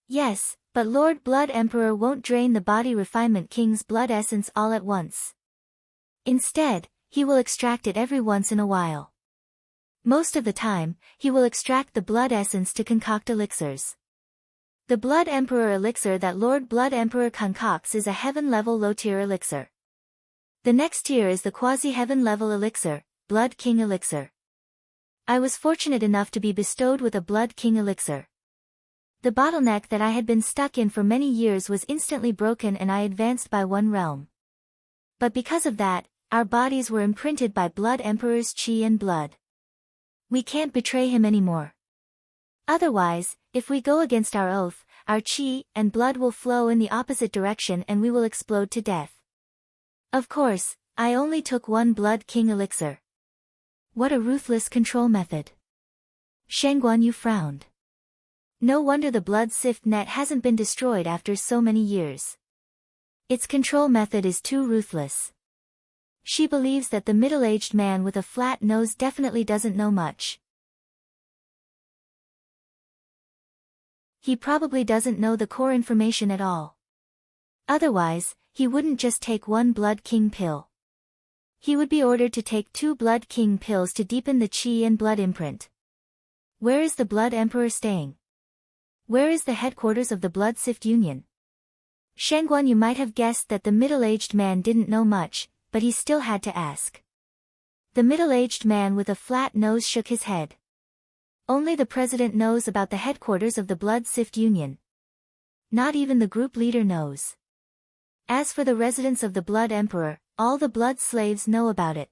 Yes, but Lord Blood Emperor won't drain the body refinement king's blood essence all at once. Instead, he will extract it every once in a while. Most of the time, he will extract the blood essence to concoct elixirs. The Blood Emperor elixir that Lord Blood Emperor concocts is a heaven-level low-tier elixir. The next tier is the quasi-heaven level elixir, Blood King elixir. I was fortunate enough to be bestowed with a Blood King elixir. The bottleneck that I had been stuck in for many years was instantly broken and I advanced by 1 realm. But because of that, our bodies were imprinted by Blood Emperor's qi and blood. We can't betray him anymore. Otherwise, if we go against our oath, our qi and blood will flow in the opposite direction and we will explode to death. Of course, I only took 1 Blood King elixir. What a ruthless control method. Shang Guanyu frowned. No wonder the blood sift net hasn't been destroyed after so many years. Its control method is too ruthless. She believes that the middle-aged man with a flat nose definitely doesn't know much. He probably doesn't know the core information at all. Otherwise, he wouldn't just take 1 Blood King pill. He would be ordered to take 2 Blood King pills to deepen the qi and blood imprint. Where is the Blood Emperor staying? Where is the headquarters of the Blood Sift Union? Shang Guanyu might have guessed that the middle-aged man didn't know much, but he still had to ask. The middle-aged man with a flat nose shook his head. Only the president knows about the headquarters of the Blood Sift Union. Not even the group leader knows. As for the residence of the Blood Emperor, all the blood slaves know about it.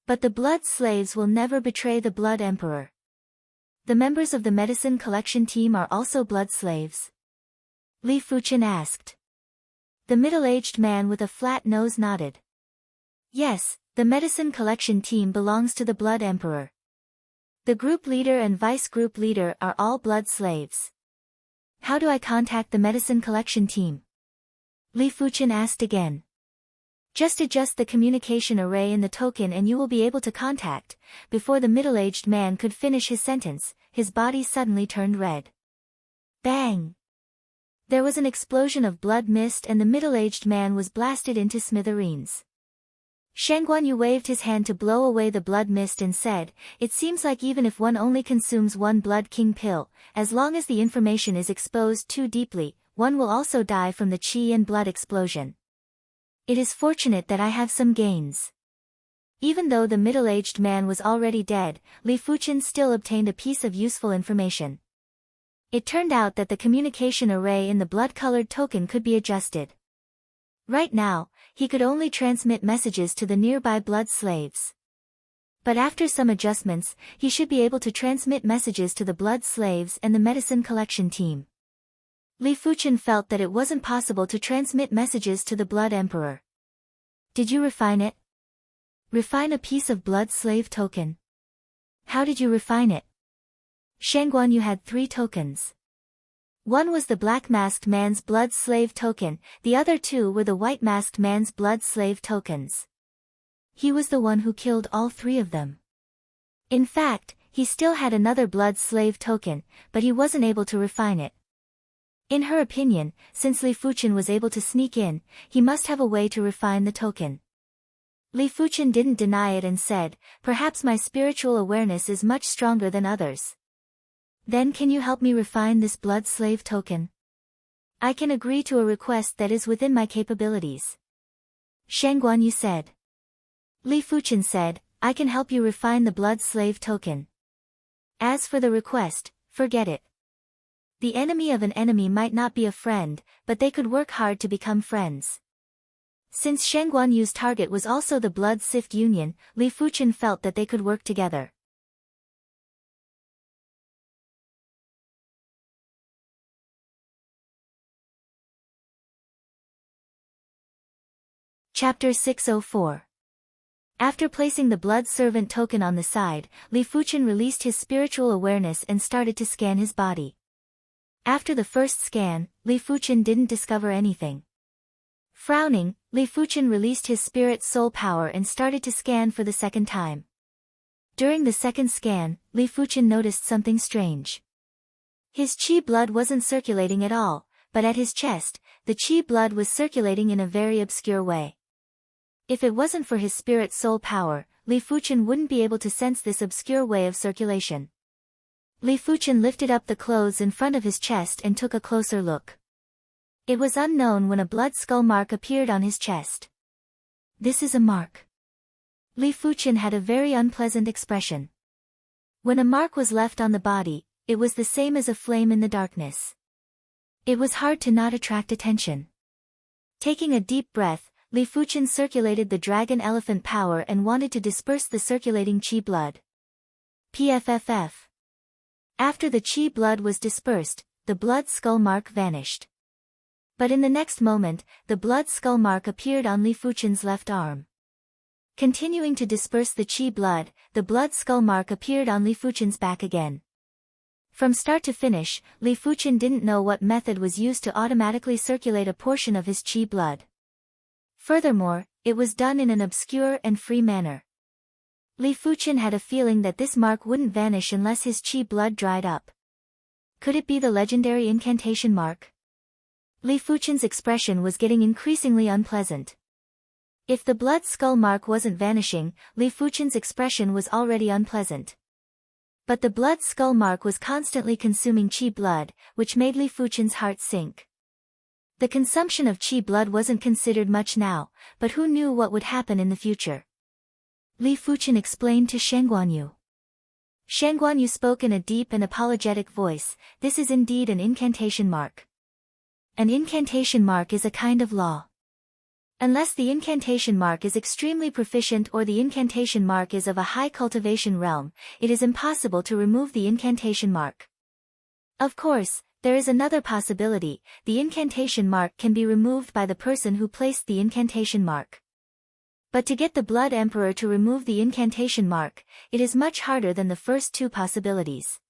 But the blood slaves will never betray the Blood Emperor. The members of the medicine collection team are also blood slaves? Li Fuchen asked. The middle-aged man with a flat nose nodded. Yes, the medicine collection team belongs to the Blood Emperor. The group leader and vice-group leader are all blood slaves. How do I contact the medicine collection team? Li Fuchen asked again. Just adjust the communication array in the token and you will be able to contact. Before the middle-aged man could finish his sentence, his body suddenly turned red. Bang! There was an explosion of blood mist and the middle-aged man was blasted into smithereens. Shang Guanyu waved his hand to blow away the blood mist and said, it seems like even if one only consumes 1 Blood King pill, as long as the information is exposed too deeply, one will also die from the qi and blood explosion. It is fortunate that I have some gains. Even though the middle-aged man was already dead, Li Fuchen still obtained a piece of useful information. It turned out that the communication array in the blood-colored token could be adjusted. Right now, he could only transmit messages to the nearby blood slaves. But after some adjustments, he should be able to transmit messages to the blood slaves and the medicine collection team. Li Fuchen felt that it wasn't possible to transmit messages to the Blood Emperor. Did you refine it? Refine a piece of blood slave token? How did you refine it? Shangguan, you had 3 tokens. One was the black-masked man's blood slave token, the other 2 were the white-masked man's blood slave tokens. He was the one who killed all 3 of them. In fact, he still had another blood slave token, but he wasn't able to refine it. In her opinion, since Li Fuchen was able to sneak in, he must have a way to refine the token. Li Fuchen didn't deny it and said, perhaps my spiritual awareness is much stronger than others. Then can you help me refine this blood slave token? I can agree to a request that is within my capabilities. Shangguan Yu said. Li Fuchen said, I can help you refine the blood slave token. As for the request, forget it. The enemy of an enemy might not be a friend, but they could work hard to become friends. Since Shangguan Yu's target was also the Blood Sift Union, Li Fuchen felt that they could work together. Chapter 604. After placing the Blood Servant token on the side, Li Fuchen released his spiritual awareness and started to scan his body. After the first scan, Li Fuchen didn't discover anything. Frowning, Li Fuchen released his spirit soul power and started to scan for the second time. During the second scan, Li Fuchen noticed something strange. His chi blood wasn't circulating at all, but at his chest, the chi blood was circulating in a very obscure way. If it wasn't for his spirit soul power, Li Fuchen wouldn't be able to sense this obscure way of circulation. Li Fuchen lifted up the clothes in front of his chest and took a closer look. It was unknown when a blood skull mark appeared on his chest. This is a mark. Li Fuchen had a very unpleasant expression. When a mark was left on the body, it was the same as a flame in the darkness. It was hard to not attract attention. Taking a deep breath, Li Fuchen circulated the dragon elephant power and wanted to disperse the circulating chi blood. PFFF. After the chi blood was dispersed, the blood skull mark vanished. But in the next moment, the blood skull mark appeared on Li Fuchen's left arm. Continuing to disperse the chi blood, the blood skull mark appeared on Li Fuchen's back again. From start to finish, Li Fuchen didn't know what method was used to automatically circulate a portion of his chi blood. Furthermore, it was done in an obscure and free manner. Li Fuchen had a feeling that this mark wouldn't vanish unless his chi blood dried up. Could it be the legendary incantation mark? Li Fuchen's expression was getting increasingly unpleasant. If the blood skull mark wasn't vanishing, Li Fuchen's expression was already unpleasant. But the blood skull mark was constantly consuming chi blood, which made Li Fuchen's heart sink. The consumption of chi blood wasn't considered much now, but who knew what would happen in the future? Li Fuchen explained to Shangguan Yu. Shangguan Yu spoke in a deep and apologetic voice, this is indeed an incantation mark. An incantation mark is a kind of law. Unless the incantation mark is extremely proficient or the incantation mark is of a high cultivation realm, it is impossible to remove the incantation mark. Of course, there is another possibility, the incantation mark can be removed by the person who placed the incantation mark. But to get the Blood Emperor to remove the incantation mark, it is much harder than the first 2 possibilities.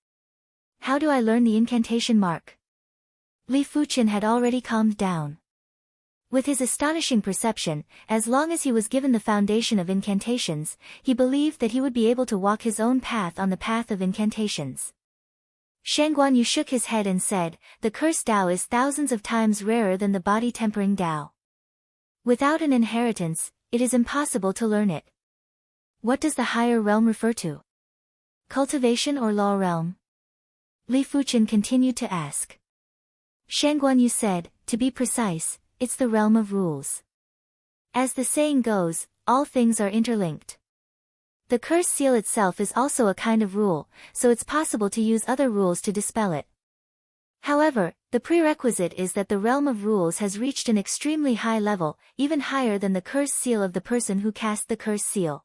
How do I learn the incantation mark? Li Fuchen had already calmed down. With his astonishing perception, as long as he was given the foundation of incantations, he believed that he would be able to walk his own path on the path of incantations. Shangguan Yu shook his head and said, the cursed Tao is thousands of times rarer than the body-tempering Tao. Without an inheritance, it is impossible to learn it. What does the higher realm refer to? Cultivation or law realm? Li Fuchen continued to ask. Shangguan Yu said, to be precise, it's the realm of rules. As the saying goes, all things are interlinked. The curse seal itself is also a kind of rule, so it's possible to use other rules to dispel it. However, the prerequisite is that the realm of rules has reached an extremely high level, even higher than the curse seal of the person who cast the curse seal.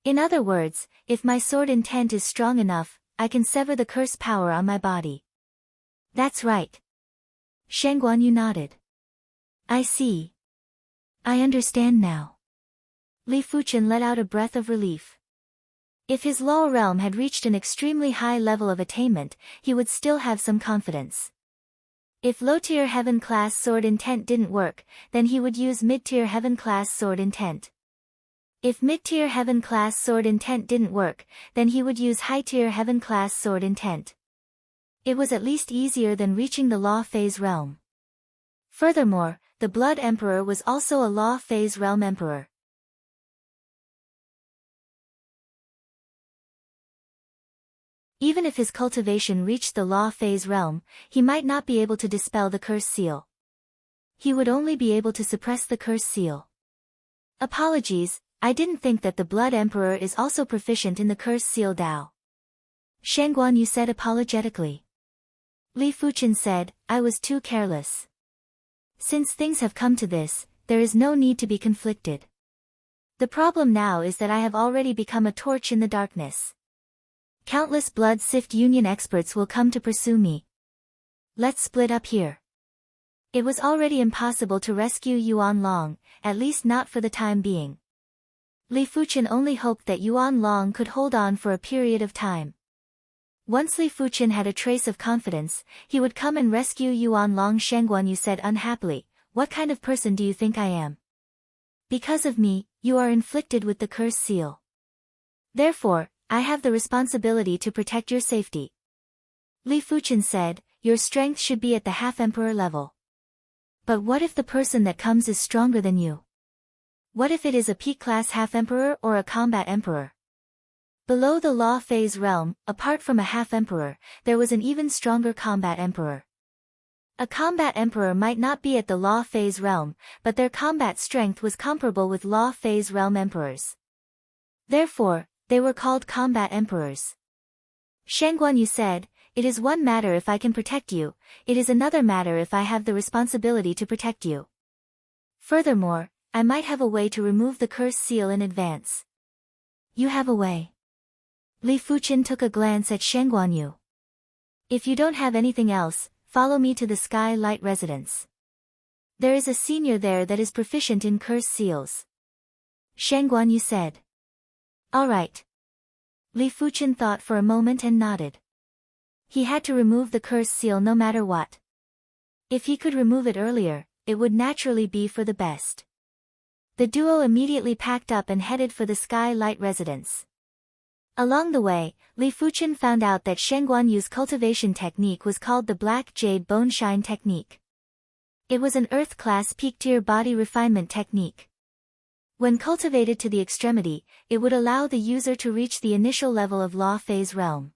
In other words, if my sword intent is strong enough, I can sever the curse power on my body. That's right. Shen Guanyu nodded. I see. I understand now. Li Fuchen let out a breath of relief. If his lower realm had reached an extremely high level of attainment, he would still have some confidence. If low-tier heaven-class sword intent didn't work, then he would use mid-tier heaven-class sword intent. If mid-tier heaven-class sword intent didn't work, then he would use high-tier heaven-class sword intent. It was at least easier than reaching the law phase realm. Furthermore, the Blood Emperor was also a law phase realm emperor. Even if his cultivation reached the law phase realm, he might not be able to dispel the curse seal. He would only be able to suppress the curse seal. Apologies, I didn't think that the Blood Emperor is also proficient in the curse seal Dao. Shen Guanyu said apologetically. Li Fuchen said, I was too careless. Since things have come to this, there is no need to be conflicted. The problem now is that I have already become a torch in the darkness. Countless Blood Sift Union experts will come to pursue me. Let's split up here. It was already impossible to rescue Yuan Long, at least not for the time being. Li Fuchen only hoped that Yuan Long could hold on for a period of time. Once Li Fuchen had a trace of confidence, he would come and rescue Yuan Long. Shen Guanyu said unhappily, what kind of person do you think I am? Because of me, you are inflicted with the curse seal. Therefore, I have the responsibility to protect your safety. Li Fuchen said, your strength should be at the half-emperor level. But what if the person that comes is stronger than you? What if it is a peak-class half-emperor or a combat emperor? Below the law phase realm, apart from a half-emperor, there was an even stronger combat emperor. A combat emperor might not be at the law phase realm, but their combat strength was comparable with law phase realm emperors. Therefore, they were called combat emperors. Shen Guanyu said, it is one matter if I can protect you, it is another matter if I have the responsibility to protect you. Furthermore, I might have a way to remove the curse seal in advance. You have a way. Li Fuchen took a glance at Shen Guanyu. If you don't have anything else, follow me to the Sky Light Residence. There is a senior there that is proficient in curse seals. Shen Guanyu said. All right. Li Fuchen thought for a moment and nodded. He had to remove the curse seal no matter what. If he could remove it earlier, it would naturally be for the best. The duo immediately packed up and headed for the Sky Light Residence. Along the way, Li Fuchen found out that Shen Guanyu's cultivation technique was called the Black Jade Bone Shine Technique. It was an Earth-class peak-tier body refinement technique. When cultivated to the extremity, it would allow the user to reach the initial level of Law Phase realm.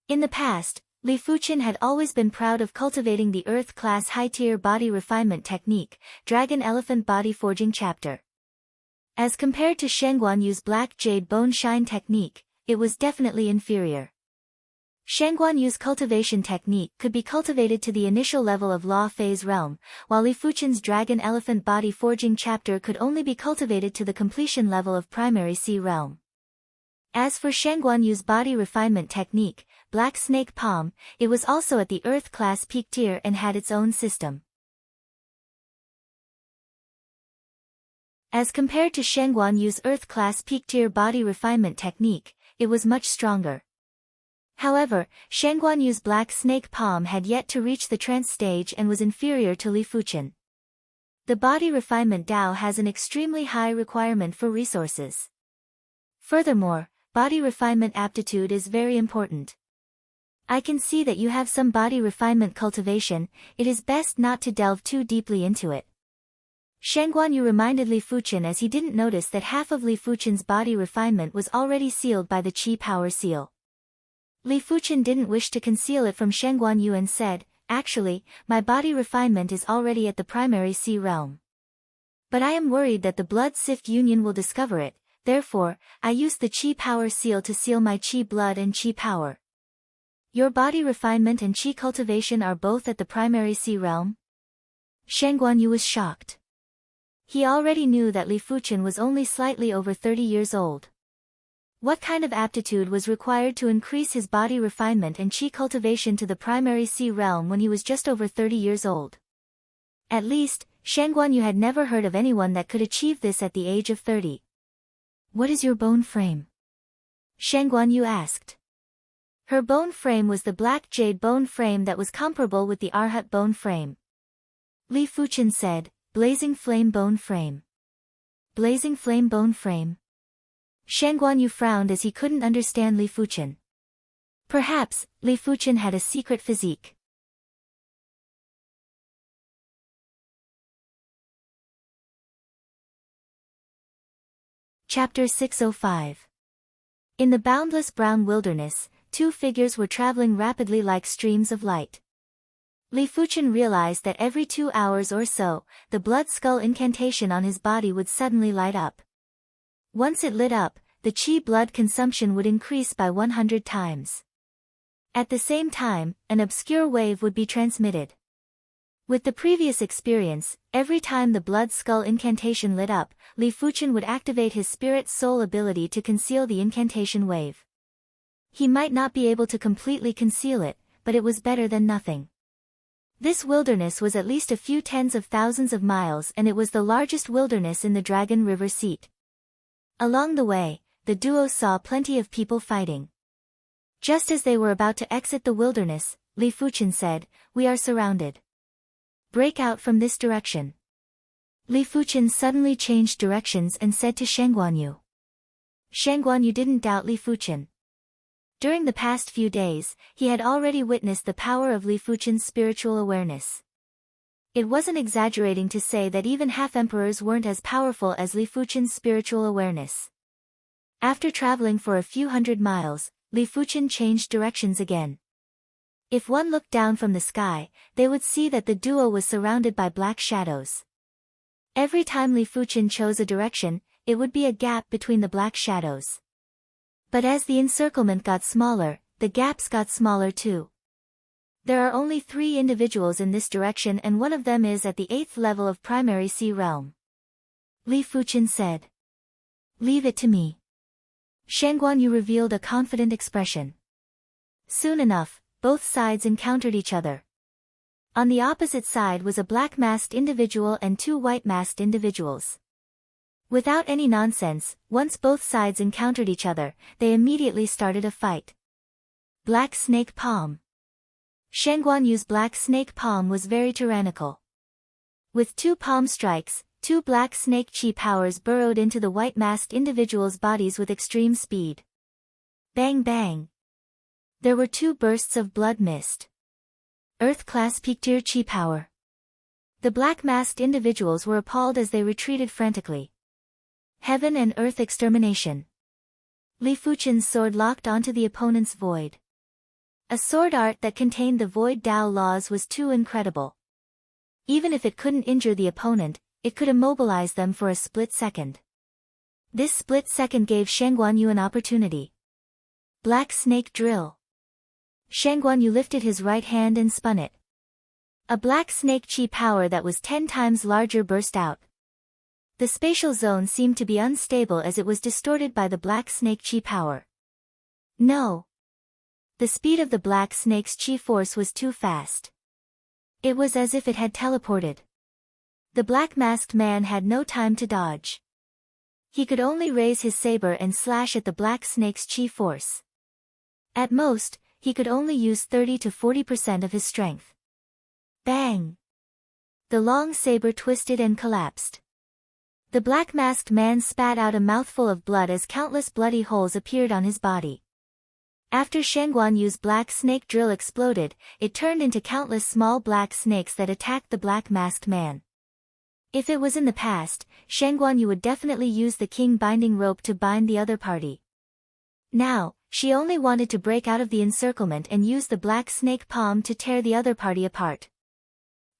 In the past, Li Fuchen had always been proud of cultivating the Earth-class high-tier body refinement technique, Dragon Elephant Body Forging Chapter. As compared to Shen Guanyu's Black Jade Bone Shine Technique, it was definitely inferior. Shen Guanyu's cultivation technique could be cultivated to the initial level of Law Phase realm, while Li Fuchen's Dragon Elephant Body Forging Chapter could only be cultivated to the completion level of Primary Sea realm. As for Shen Guanyu's body refinement technique, Black Snake Palm, it was also at the Earth class peak tier and had its own system. As compared to Shen Guanyu's Earth class peak tier body refinement technique, it was much stronger. However, Shen Guanyu's Black Snake Palm had yet to reach the trance stage and was inferior to Li Fuchen. The body refinement Dao has an extremely high requirement for resources. Furthermore, body refinement aptitude is very important. I can see that you have some body refinement cultivation, it is best not to delve too deeply into it. Shen Guanyu reminded Li Fuchen as he didn't notice that half of Li Fuchen's body refinement was already sealed by the Qi Power Seal. Li Fuchen didn't wish to conceal it from Shen Guanyu and said, actually, my body refinement is already at the Primary Sea realm. But I am worried that the Blood Sift Union will discover it, therefore, I used the Qi Power Seal to seal my Qi blood and Qi power. Your body refinement and Qi cultivation are both at the primary Sea realm? Shen Guanyu was shocked. He already knew that Li Fuchen was only slightly over 30 years old. What kind of aptitude was required to increase his body refinement and Qi cultivation to the primary Sea realm when he was just over 30 years old? At least, Shen Guanyu had never heard of anyone that could achieve this at the age of 30. What is your bone frame? Shen Guanyu asked. Her bone frame was the black jade bone frame that was comparable with the Arhat bone frame. Li Fuchen said, Blazing Flame bone frame. Blazing Flame bone frame. Shen Guanyu frowned as he couldn't understand Li Fuchen. Perhaps, Li Fuchen had a secret physique. Chapter 605. In the boundless brown wilderness, two figures were traveling rapidly like streams of light. Li Fuchen realized that every 2 hours or so, the blood skull incantation on his body would suddenly light up. Once it lit up, the Qi blood consumption would increase by 100 times. At the same time, an obscure wave would be transmitted. With the previous experience, every time the blood skull incantation lit up, Li Fuchen would activate his spirit soul ability to conceal the incantation wave. He might not be able to completely conceal it, but it was better than nothing. This wilderness was at least a few tens of thousands of miles and it was the largest wilderness in the Dragon River Seat. Along the way, the duo saw plenty of people fighting. Just as they were about to exit the wilderness, Li Fuchen said, "We are surrounded. Break out from this direction." Li Fuchen suddenly changed directions and said to Shen Guanyu. Shen Guanyu didn't doubt Li Fuchen. During the past few days, he had already witnessed the power of Li Fuchen's spiritual awareness. It wasn't exaggerating to say that even half-emperors weren't as powerful as Li Fuchen's spiritual awareness. After traveling for a few hundred miles, Li Fuchen changed directions again. If one looked down from the sky, they would see that the duo was surrounded by black shadows. Every time Li Fuchen chose a direction, it would be a gap between the black shadows. But as the encirclement got smaller, the gaps got smaller too. There are only 3 individuals in this direction and one of them is at the 8th level of primary Sea realm. Li Fuchen said. Leave it to me. Shen Guanyu revealed a confident expression. Soon enough, both sides encountered each other. On the opposite side was a black-masked individual and 2 white-masked individuals. Without any nonsense, once both sides encountered each other, they immediately started a fight. Black Snake Palm. Shen Guanyu's Black Snake Palm was very tyrannical. With 2 palm strikes, 2 black snake Qi powers burrowed into the white-masked individuals' bodies with extreme speed. Bang bang. There were 2 bursts of blood mist. Earth-class Peak-tier Qi power. The black-masked individuals were appalled as they retreated frantically. Heaven and Earth extermination. Li Fuchen's sword locked onto the opponent's void. A sword art that contained the void Dao laws was too incredible. Even if it couldn't injure the opponent, it could immobilize them for a split second. This split second gave Shen Guanyu an opportunity. Black Snake Drill. Shen Guanyu lifted his right hand and spun it. A black snake Qi power that was 10 times larger burst out. The spatial zone seemed to be unstable as it was distorted by the black snake Qi power. No. The speed of the black snake's Qi force was too fast. It was as if it had teleported. The black-masked man had no time to dodge. He could only raise his saber and slash at the black snake's Qi force. At most, he could only use 30 to 40% of his strength. Bang! The long saber twisted and collapsed. The black-masked man spat out a mouthful of blood as countless bloody holes appeared on his body. After Shen Guanyu's black snake drill exploded, it turned into countless small black snakes that attacked the black-masked man. If it was in the past, Shen Guanyu would definitely use the king binding rope to bind the other party. Now, she only wanted to break out of the encirclement and use the black snake palm to tear the other party apart.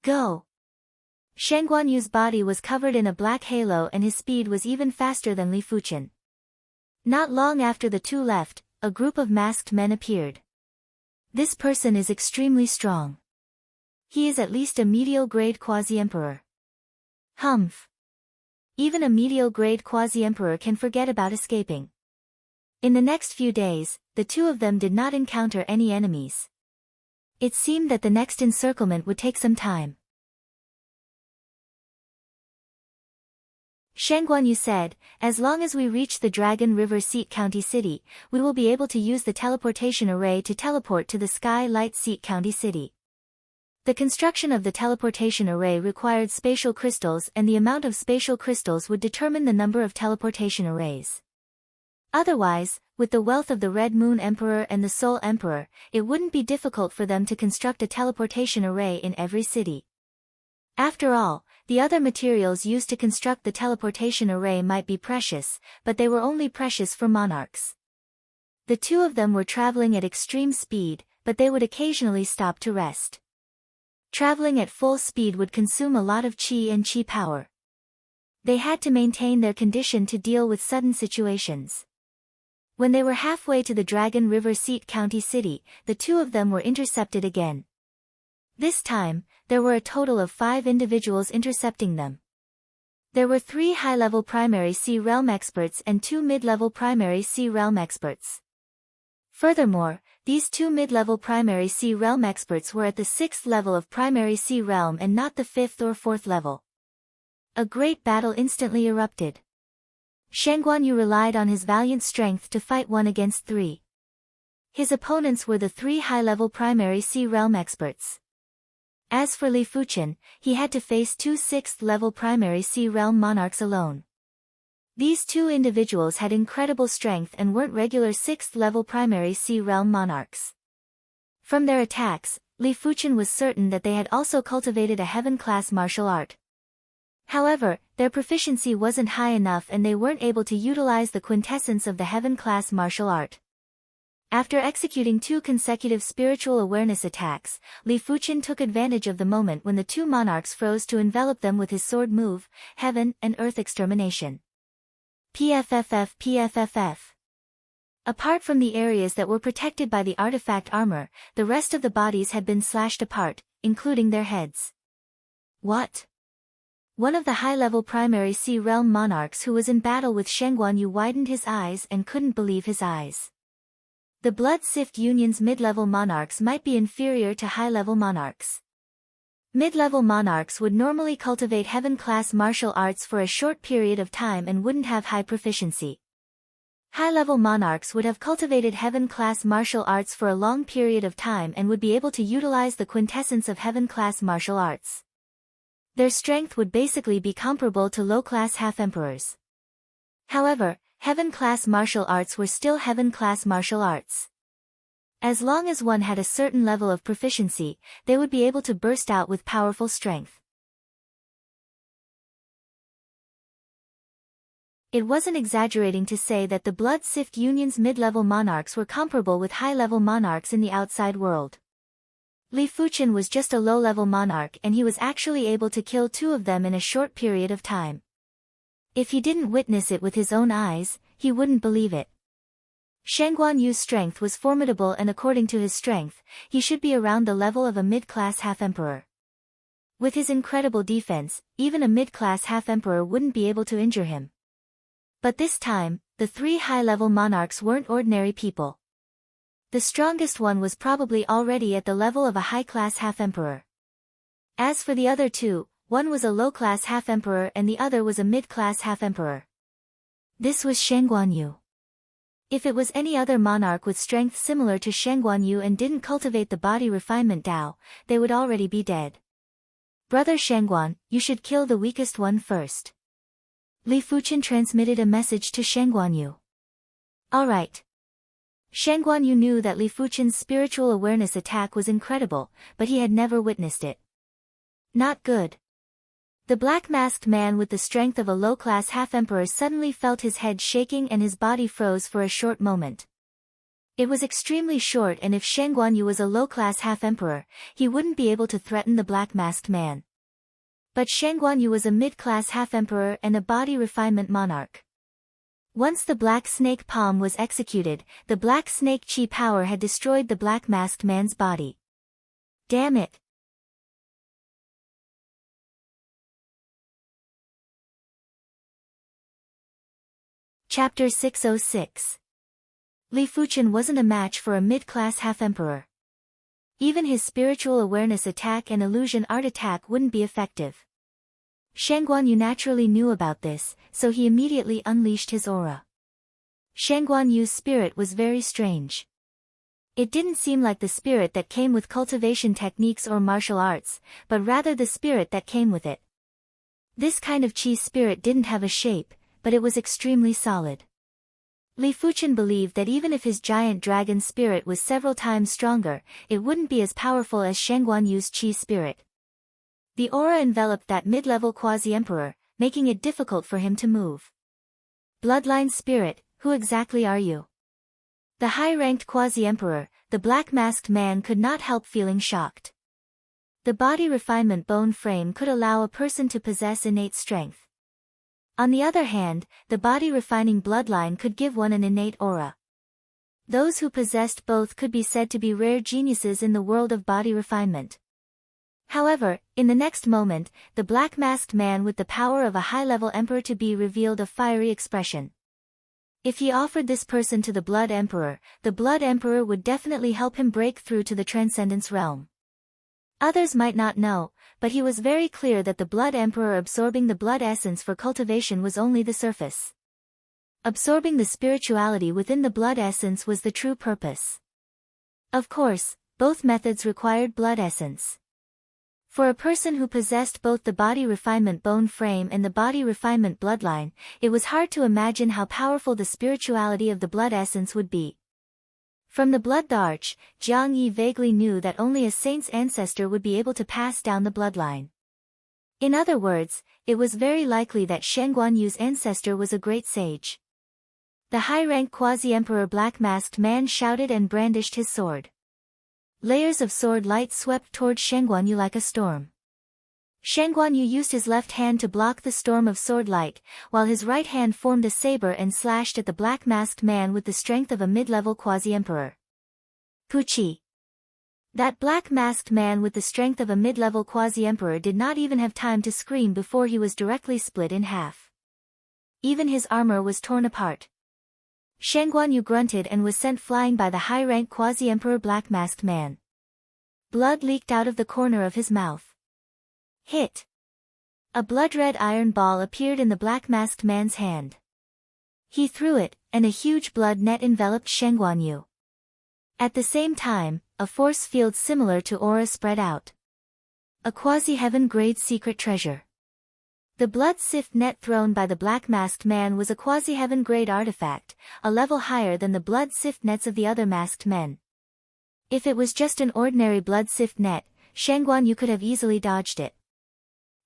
Go! Shen Guanyu's body was covered in a black halo and his speed was even faster than Li Fuchen. Not long after the two left, a group of masked men appeared. This person is extremely strong. He is at least a medial-grade quasi-emperor. Humph. Even a medial-grade quasi-emperor can forget about escaping. In the next few days, the two of them did not encounter any enemies. It seemed that the next encirclement would take some time. Shen Guanyu said, "As long as we reach the Dragon River Seat County City, we will be able to use the teleportation array to teleport to the Sky Light Seat County City." The construction of the teleportation array required spatial crystals, and the amount of spatial crystals would determine the number of teleportation arrays. Otherwise, with the wealth of the Red Moon Emperor and the Soul Emperor, it wouldn't be difficult for them to construct a teleportation array in every city. After all, the other materials used to construct the teleportation array might be precious, but they were only precious for monarchs. The two of them were traveling at extreme speed, but they would occasionally stop to rest. Traveling at full speed would consume a lot of qi and qi power. They had to maintain their condition to deal with sudden situations. When they were halfway to the Dragon River Seat County City, the two of them were intercepted again. This time, there were a total of 5 individuals intercepting them. There were 3 high-level primary Sea Realm experts and 2 mid-level primary Sea Realm experts. Furthermore, these 2 mid-level primary Sea Realm experts were at the 6th level of primary Sea Realm and not the 5th or 4th level. A great battle instantly erupted. Shen Guanyu relied on his valiant strength to fight 1 against 3. His opponents were the 3 high-level primary Sea Realm experts. As for Li Fuchen, he had to face 2 6th-level primary Sea Realm monarchs alone. These 2 individuals had incredible strength and weren't regular 6th-level primary Sea Realm monarchs. From their attacks, Li Fuchen was certain that they had also cultivated a heaven-class martial art. However, their proficiency wasn't high enough and they weren't able to utilize the quintessence of the heaven-class martial art. After executing 2 consecutive spiritual awareness attacks, Li Fuchen took advantage of the moment when the 2 monarchs froze to envelop them with his sword move, Heaven and Earth Extermination. PFFF. Apart from the areas that were protected by the artifact armor, the rest of the bodies had been slashed apart, including their heads. What? One of the high-level primary Sea Realm monarchs who was in battle with Shen Guanyu widened his eyes and couldn't believe his eyes. The Blood Sift Union's mid-level monarchs might be inferior to high-level monarchs. Mid-level monarchs would normally cultivate heaven-class martial arts for a short period of time and wouldn't have high proficiency. High-level monarchs would have cultivated heaven-class martial arts for a long period of time and would be able to utilize the quintessence of heaven-class martial arts. Their strength would basically be comparable to low-class half-emperors. However, heaven-class martial arts were still heaven-class martial arts. As long as one had a certain level of proficiency, they would be able to burst out with powerful strength. It wasn't exaggerating to say that the Blood Sift Union's mid-level monarchs were comparable with high-level monarchs in the outside world. Li Fuchen was just a low-level monarch and he was actually able to kill 2 of them in a short period of time. If he didn't witness it with his own eyes, he wouldn't believe it. Shen Guanyu's strength was formidable and according to his strength, he should be around the level of a mid-class half-emperor. With his incredible defense, even a mid-class half-emperor wouldn't be able to injure him. But this time, the 3 high-level monarchs weren't ordinary people. The strongest one was probably already at the level of a high-class half-emperor. As for the other 2, one was a low-class half-emperor and the other was a mid-class half-emperor. This was Shen Guanyu. If it was any other monarch with strength similar to Shen Guanyu and didn't cultivate the body refinement Dao, they would already be dead. Brother Shen Guan, you should kill the weakest one first. Li Fuchen transmitted a message to Shen Guanyu. Alright. Shen Guanyu knew that Li Fuchen's spiritual awareness attack was incredible, but he had never witnessed it. Not good. The black-masked man with the strength of a low-class half-emperor suddenly felt his head shaking and his body froze for a short moment. It was extremely short and if Shen Guanyu was a low-class half-emperor, he wouldn't be able to threaten the black-masked man. But Shangguan Yu was a mid-class half-emperor and a body refinement monarch. Once the black snake palm was executed, the black snake chi power had destroyed the black masked man's body. Damn it! Chapter 606. Li Fuchen wasn't a match for a mid-class half-emperor. Even his spiritual awareness attack and illusion art attack wouldn't be effective. Shangguan Yu naturally knew about this, so he immediately unleashed his aura. Shangguan Yu's spirit was very strange. It didn't seem like the spirit that came with cultivation techniques or martial arts, but rather the spirit that came with it. This kind of chi spirit didn't have a shape, but it was extremely solid. Li Fuchen believed that even if his giant dragon spirit was several times stronger, it wouldn't be as powerful as Shangguan Yu's chi spirit. The aura enveloped that mid-level quasi-emperor, making it difficult for him to move. Bloodline spirit, who exactly are you? The high-ranked quasi-emperor, the black-masked man could not help feeling shocked. The body refinement bone frame could allow a person to possess innate strength. On the other hand, the body-refining bloodline could give one an innate aura. Those who possessed both could be said to be rare geniuses in the world of body refinement. However, in the next moment, the black-masked man with the power of a high-level emperor to be revealed a fiery expression. If he offered this person to the Blood Emperor, the Blood Emperor would definitely help him break through to the Transcendence realm. Others might not know, but he was very clear that the Blood Emperor absorbing the blood essence for cultivation was only the surface. Absorbing the spirituality within the blood essence was the true purpose. Of course, both methods required blood essence. For a person who possessed both the body refinement bone frame and the body refinement bloodline, it was hard to imagine how powerful the spirituality of the blood essence would be. From the blood arch, Jiang Yi vaguely knew that only a saint's ancestor would be able to pass down the bloodline. In other words, it was very likely that Shangguan Yu's ancestor was a great sage. The high-rank quasi-emperor black-masked man shouted and brandished his sword. Layers of sword light swept toward Shangguan Yu like a storm. Shangguan Yu used his left hand to block the storm of sword light, while his right hand formed a saber and slashed at the black-masked man with the strength of a mid-level quasi-emperor. Puchi. That black-masked man with the strength of a mid-level quasi-emperor did not even have time to scream before he was directly split in half. Even his armor was torn apart. Shangguan Yu grunted and was sent flying by the high-rank quasi-emperor black-masked man. Blood leaked out of the corner of his mouth. Hit! A blood-red iron ball appeared in the black-masked man's hand. He threw it, and a huge blood net enveloped Shangguan Yu. At the same time, a force field similar to aura spread out. A quasi-heaven grade secret treasure. The blood sift net thrown by the black-masked man was a quasi-heaven grade artifact, a level higher than the blood sift nets of the other masked men. If it was just an ordinary blood sift net, Shangguan Yu could have easily dodged it.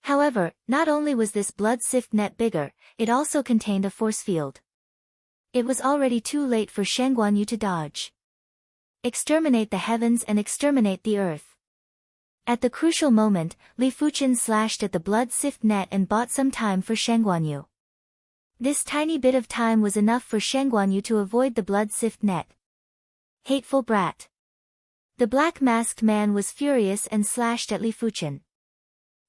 However, not only was this blood sift net bigger, it also contained a force field. It was already too late for Shangguan Yu to dodge. Exterminate the heavens and exterminate the earth. At the crucial moment, Li Fuchen slashed at the blood sift net and bought some time for Shangguan Yu. This tiny bit of time was enough for Shangguan Yu to avoid the blood sift net. Hateful brat. The black-masked man was furious and slashed at Li Fuchen.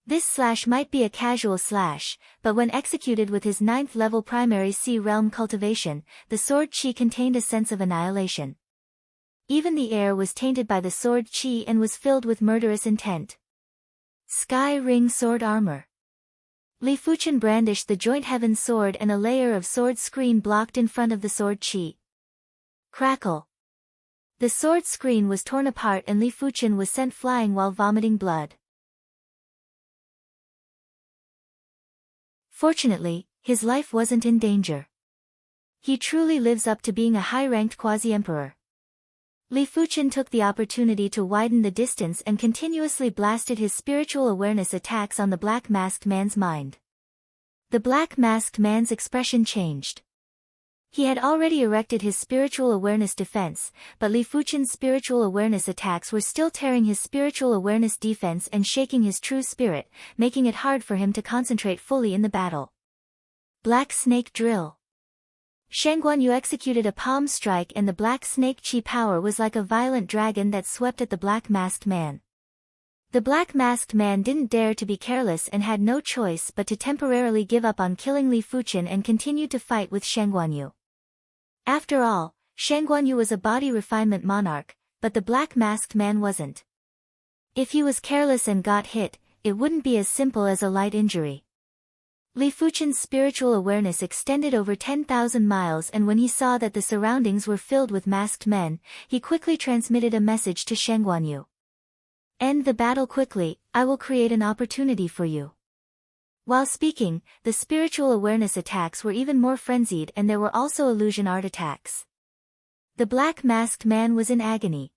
This slash might be a casual slash, but when executed with his 9th level primary sea realm cultivation, the sword chi contained a sense of annihilation. Even the air was tainted by the sword chi and was filled with murderous intent. Sky Ring Sword Armor. Li Fuchen brandished the joint heaven sword and a layer of sword screen blocked in front of the sword chi. Crackle. The sword screen was torn apart and Li Fuchen was sent flying while vomiting blood. Fortunately, his life wasn't in danger. He truly lives up to being a high-ranked quasi-emperor. Li Fuchen took the opportunity to widen the distance and continuously blasted his spiritual awareness attacks on the black-masked man's mind. The black-masked man's expression changed. He had already erected his spiritual awareness defense, but Li Fuchen's spiritual awareness attacks were still tearing his spiritual awareness defense and shaking his true spirit, making it hard for him to concentrate fully in the battle. Black Snake Drill. Shen Guanyu executed a palm strike and the black snake chi power was like a violent dragon that swept at the black masked man. The black masked man didn't dare to be careless and had no choice but to temporarily give up on killing Li Fuchen and continue to fight with Shen Guanyu. After all, Shen Guanyu was a body refinement monarch, but the black masked man wasn't. If he was careless and got hit, it wouldn't be as simple as a light injury. Li Fuchen's spiritual awareness extended over 10,000 miles, and when he saw that the surroundings were filled with masked men, he quickly transmitted a message to Shen Guanyu. End the battle quickly, I will create an opportunity for you. While speaking, the spiritual awareness attacks were even more frenzied and there were also illusion art attacks. The black masked man was in agony.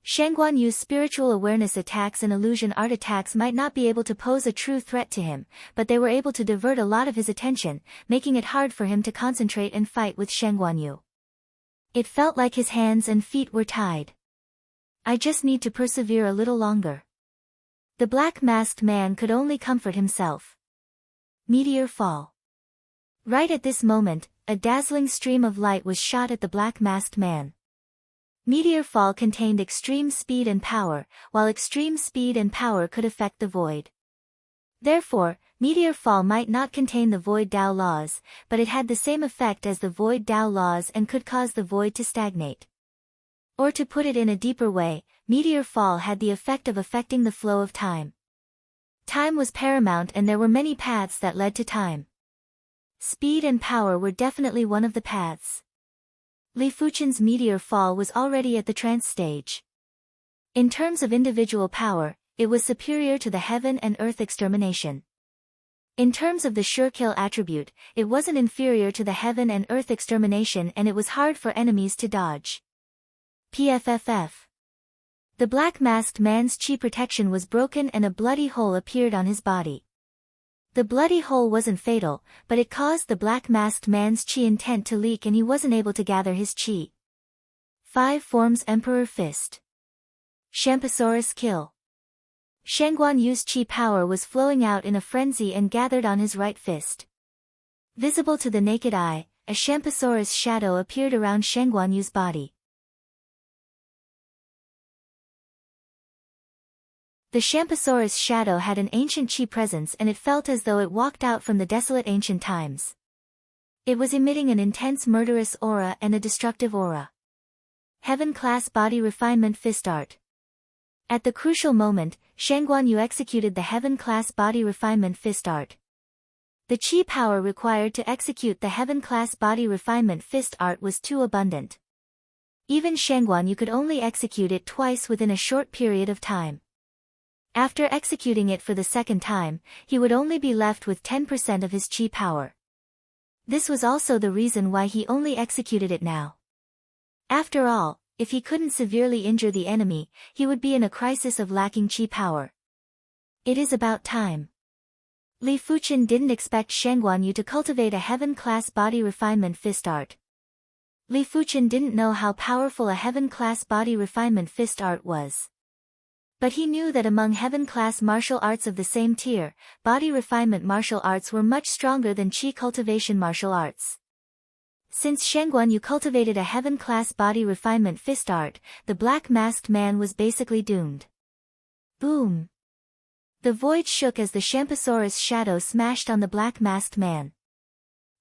Shen Guanyu's spiritual awareness attacks and illusion art attacks might not be able to pose a true threat to him, but they were able to divert a lot of his attention, making it hard for him to concentrate and fight with Shen Guanyu. It felt like his hands and feet were tied. I just need to persevere a little longer. The black masked man could only comfort himself. Meteor fall. Right at this moment, a dazzling stream of light was shot at the black masked man. Meteor fall contained extreme speed and power, while extreme speed and power could affect the void. Therefore, meteor fall might not contain the void Tao laws, but it had the same effect as the void Tao laws and could cause the void to stagnate. Or to put it in a deeper way, meteor fall had the effect of affecting the flow of time. Time was paramount and there were many paths that led to time. Speed and power were definitely one of the paths. Li Fuchen's meteor fall was already at the trance stage. In terms of individual power, it was superior to the heaven and earth extermination. In terms of the sure kill attribute, it wasn't inferior to the heaven and earth extermination and it was hard for enemies to dodge. PFFF. The black masked man's chi protection was broken and a bloody hole appeared on his body. The bloody hole wasn't fatal, but it caused the black masked man's chi intent to leak and he wasn't able to gather his chi. 5 forms Emperor Fist. Shamposaurus Kill. Shen Guanyu's chi power was flowing out in a frenzy and gathered on his right fist. Visible to the naked eye, a Shamposaurus shadow appeared around Shen Guanyu's body. The Shamposaurus shadow had an ancient chi presence and it felt as though it walked out from the desolate ancient times. It was emitting an intense murderous aura and a destructive aura. Heaven-class body refinement fist art. At the crucial moment, Shen Guanyu executed the heaven-class body refinement fist art. The chi power required to execute the heaven-class body refinement fist art was too abundant. Even Shen Guanyu could only execute it twice within a short period of time. After executing it for the second time, he would only be left with 10% of his chi power. This was also the reason why he only executed it now. After all, if he couldn't severely injure the enemy, he would be in a crisis of lacking chi power. It is about time. Li Fuchen didn't expect Shen Guanyu to cultivate a heaven-class body refinement fist art. Li Fuchen didn't know how powerful a heaven-class body refinement fist art was. But he knew that among heaven-class martial arts of the same tier, body refinement martial arts were much stronger than chi cultivation martial arts. Since Shen Guanyu cultivated a heaven-class body refinement fist art, the black masked man was basically doomed. Boom! The void shook as the Shamposaurus shadow smashed on the black masked man.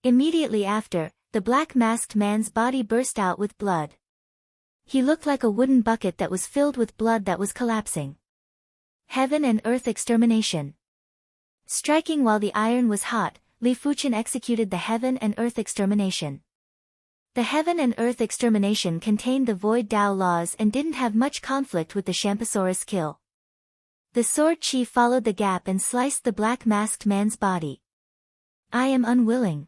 Immediately after, the black masked man's body burst out with blood. He looked like a wooden bucket that was filled with blood that was collapsing. Heaven and earth extermination. Striking while the iron was hot, Li Fuchen executed the heaven and earth extermination. The heaven and earth extermination contained the void Tao laws and didn't have much conflict with the Shamposaurus kill. The sword chi followed the gap and sliced the black masked man's body. I am unwilling.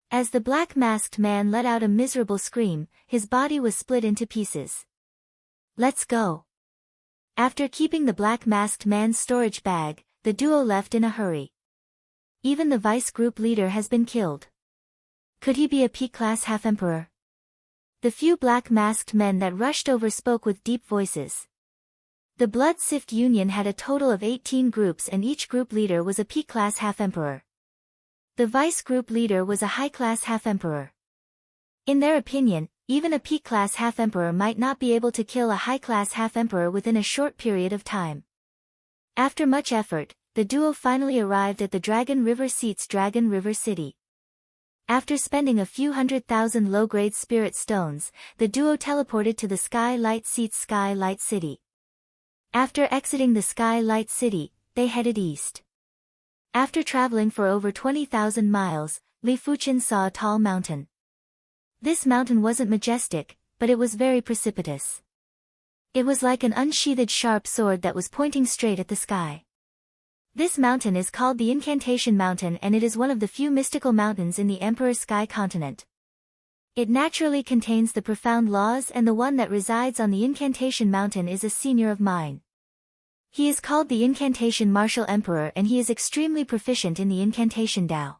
As the black masked man let out a miserable scream, his body was split into pieces. Let's go. After keeping the black masked man's storage bag, the duo left in a hurry. Even the vice group leader has been killed. Could he be a P-class half-emperor? The few black-masked men that rushed over spoke with deep voices. The Blood Sift Union had a total of 18 groups and each group leader was a P-class half-emperor. The vice group leader was a high-class half-emperor. In their opinion, even a P-class half-emperor might not be able to kill a high-class half-emperor within a short period of time. After much effort, the duo finally arrived at the Dragon River Seat's Dragon River City. After spending a few 100,000 low-grade spirit stones, the duo teleported to the Sky Light Seat's Sky Light City. After exiting the Sky Light City, they headed east. After traveling for over 20,000 miles, Li Fuqian saw a tall mountain. This mountain wasn't majestic, but it was very precipitous. It was like an unsheathed sharp sword that was pointing straight at the sky. This mountain is called the Incantation Mountain and it is one of the few mystical mountains in the Emperor Sky continent. It naturally contains the profound laws and the one that resides on the Incantation Mountain is a senior of mine. He is called the Incantation Martial Emperor and he is extremely proficient in the Incantation Tao.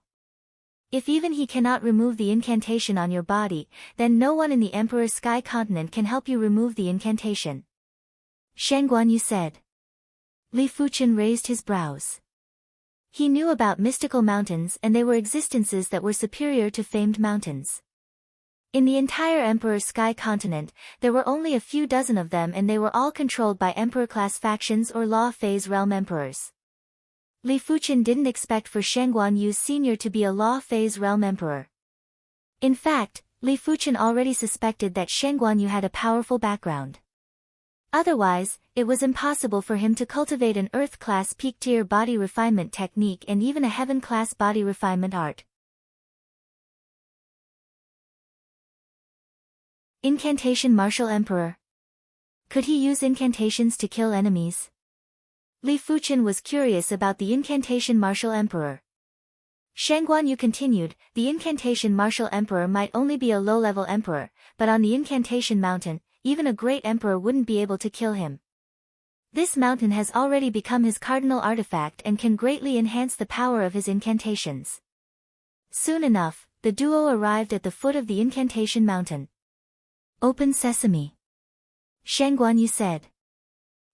If even he cannot remove the incantation on your body, then no one in the Emperor Sky continent can help you remove the incantation. Shen Guanyu said. Li Fuqian raised his brows. He knew about mystical mountains and they were existences that were superior to famed mountains. In the entire Emperor Sky continent, there were only a few dozen of them and they were all controlled by Emperor-class factions or Law Phase Realm Emperors. Li Fuqian didn't expect for Shen Guanyu Sr. to be a Law Phase Realm Emperor. In fact, Li Fuqian already suspected that Shen Guanyu had a powerful background. Otherwise, it was impossible for him to cultivate an Earth-class peak-tier body refinement technique and even a Heaven-class body refinement art. Incantation Martial Emperor. Could he use incantations to kill enemies? Li Fuqian was curious about the Incantation Martial Emperor. Shen Guanyu continued, the Incantation Martial Emperor might only be a low-level emperor, but on the Incantation Mountain, even a great emperor wouldn't be able to kill him. This mountain has already become his cardinal artifact and can greatly enhance the power of his incantations. Soon enough, the duo arrived at the foot of the Incantation Mountain. Open sesame. Shen Guanyu said.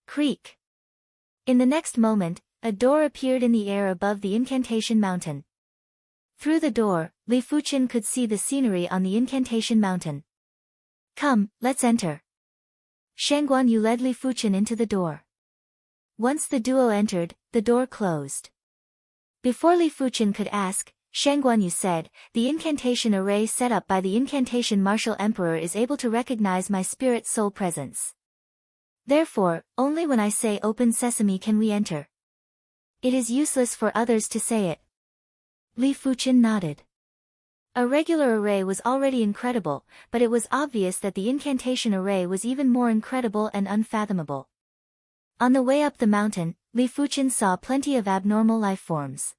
Creak. In the next moment, a door appeared in the air above the Incantation Mountain. Through the door, Li Fuqian could see the scenery on the Incantation Mountain. Come, let's enter. Shen Guanyu led Li Fuqian into the door. Once the duo entered, the door closed. Before Li Fuqian could ask, Shen Guanyu said, the incantation array set up by the Incantation Martial Emperor is able to recognize my spirit soul presence. Therefore, only when I say open sesame can we enter. It is useless for others to say it. Li Fuqian nodded. A regular array was already incredible, but it was obvious that the incantation array was even more incredible and unfathomable. On the way up the mountain, Li Fuqian saw plenty of abnormal life forms.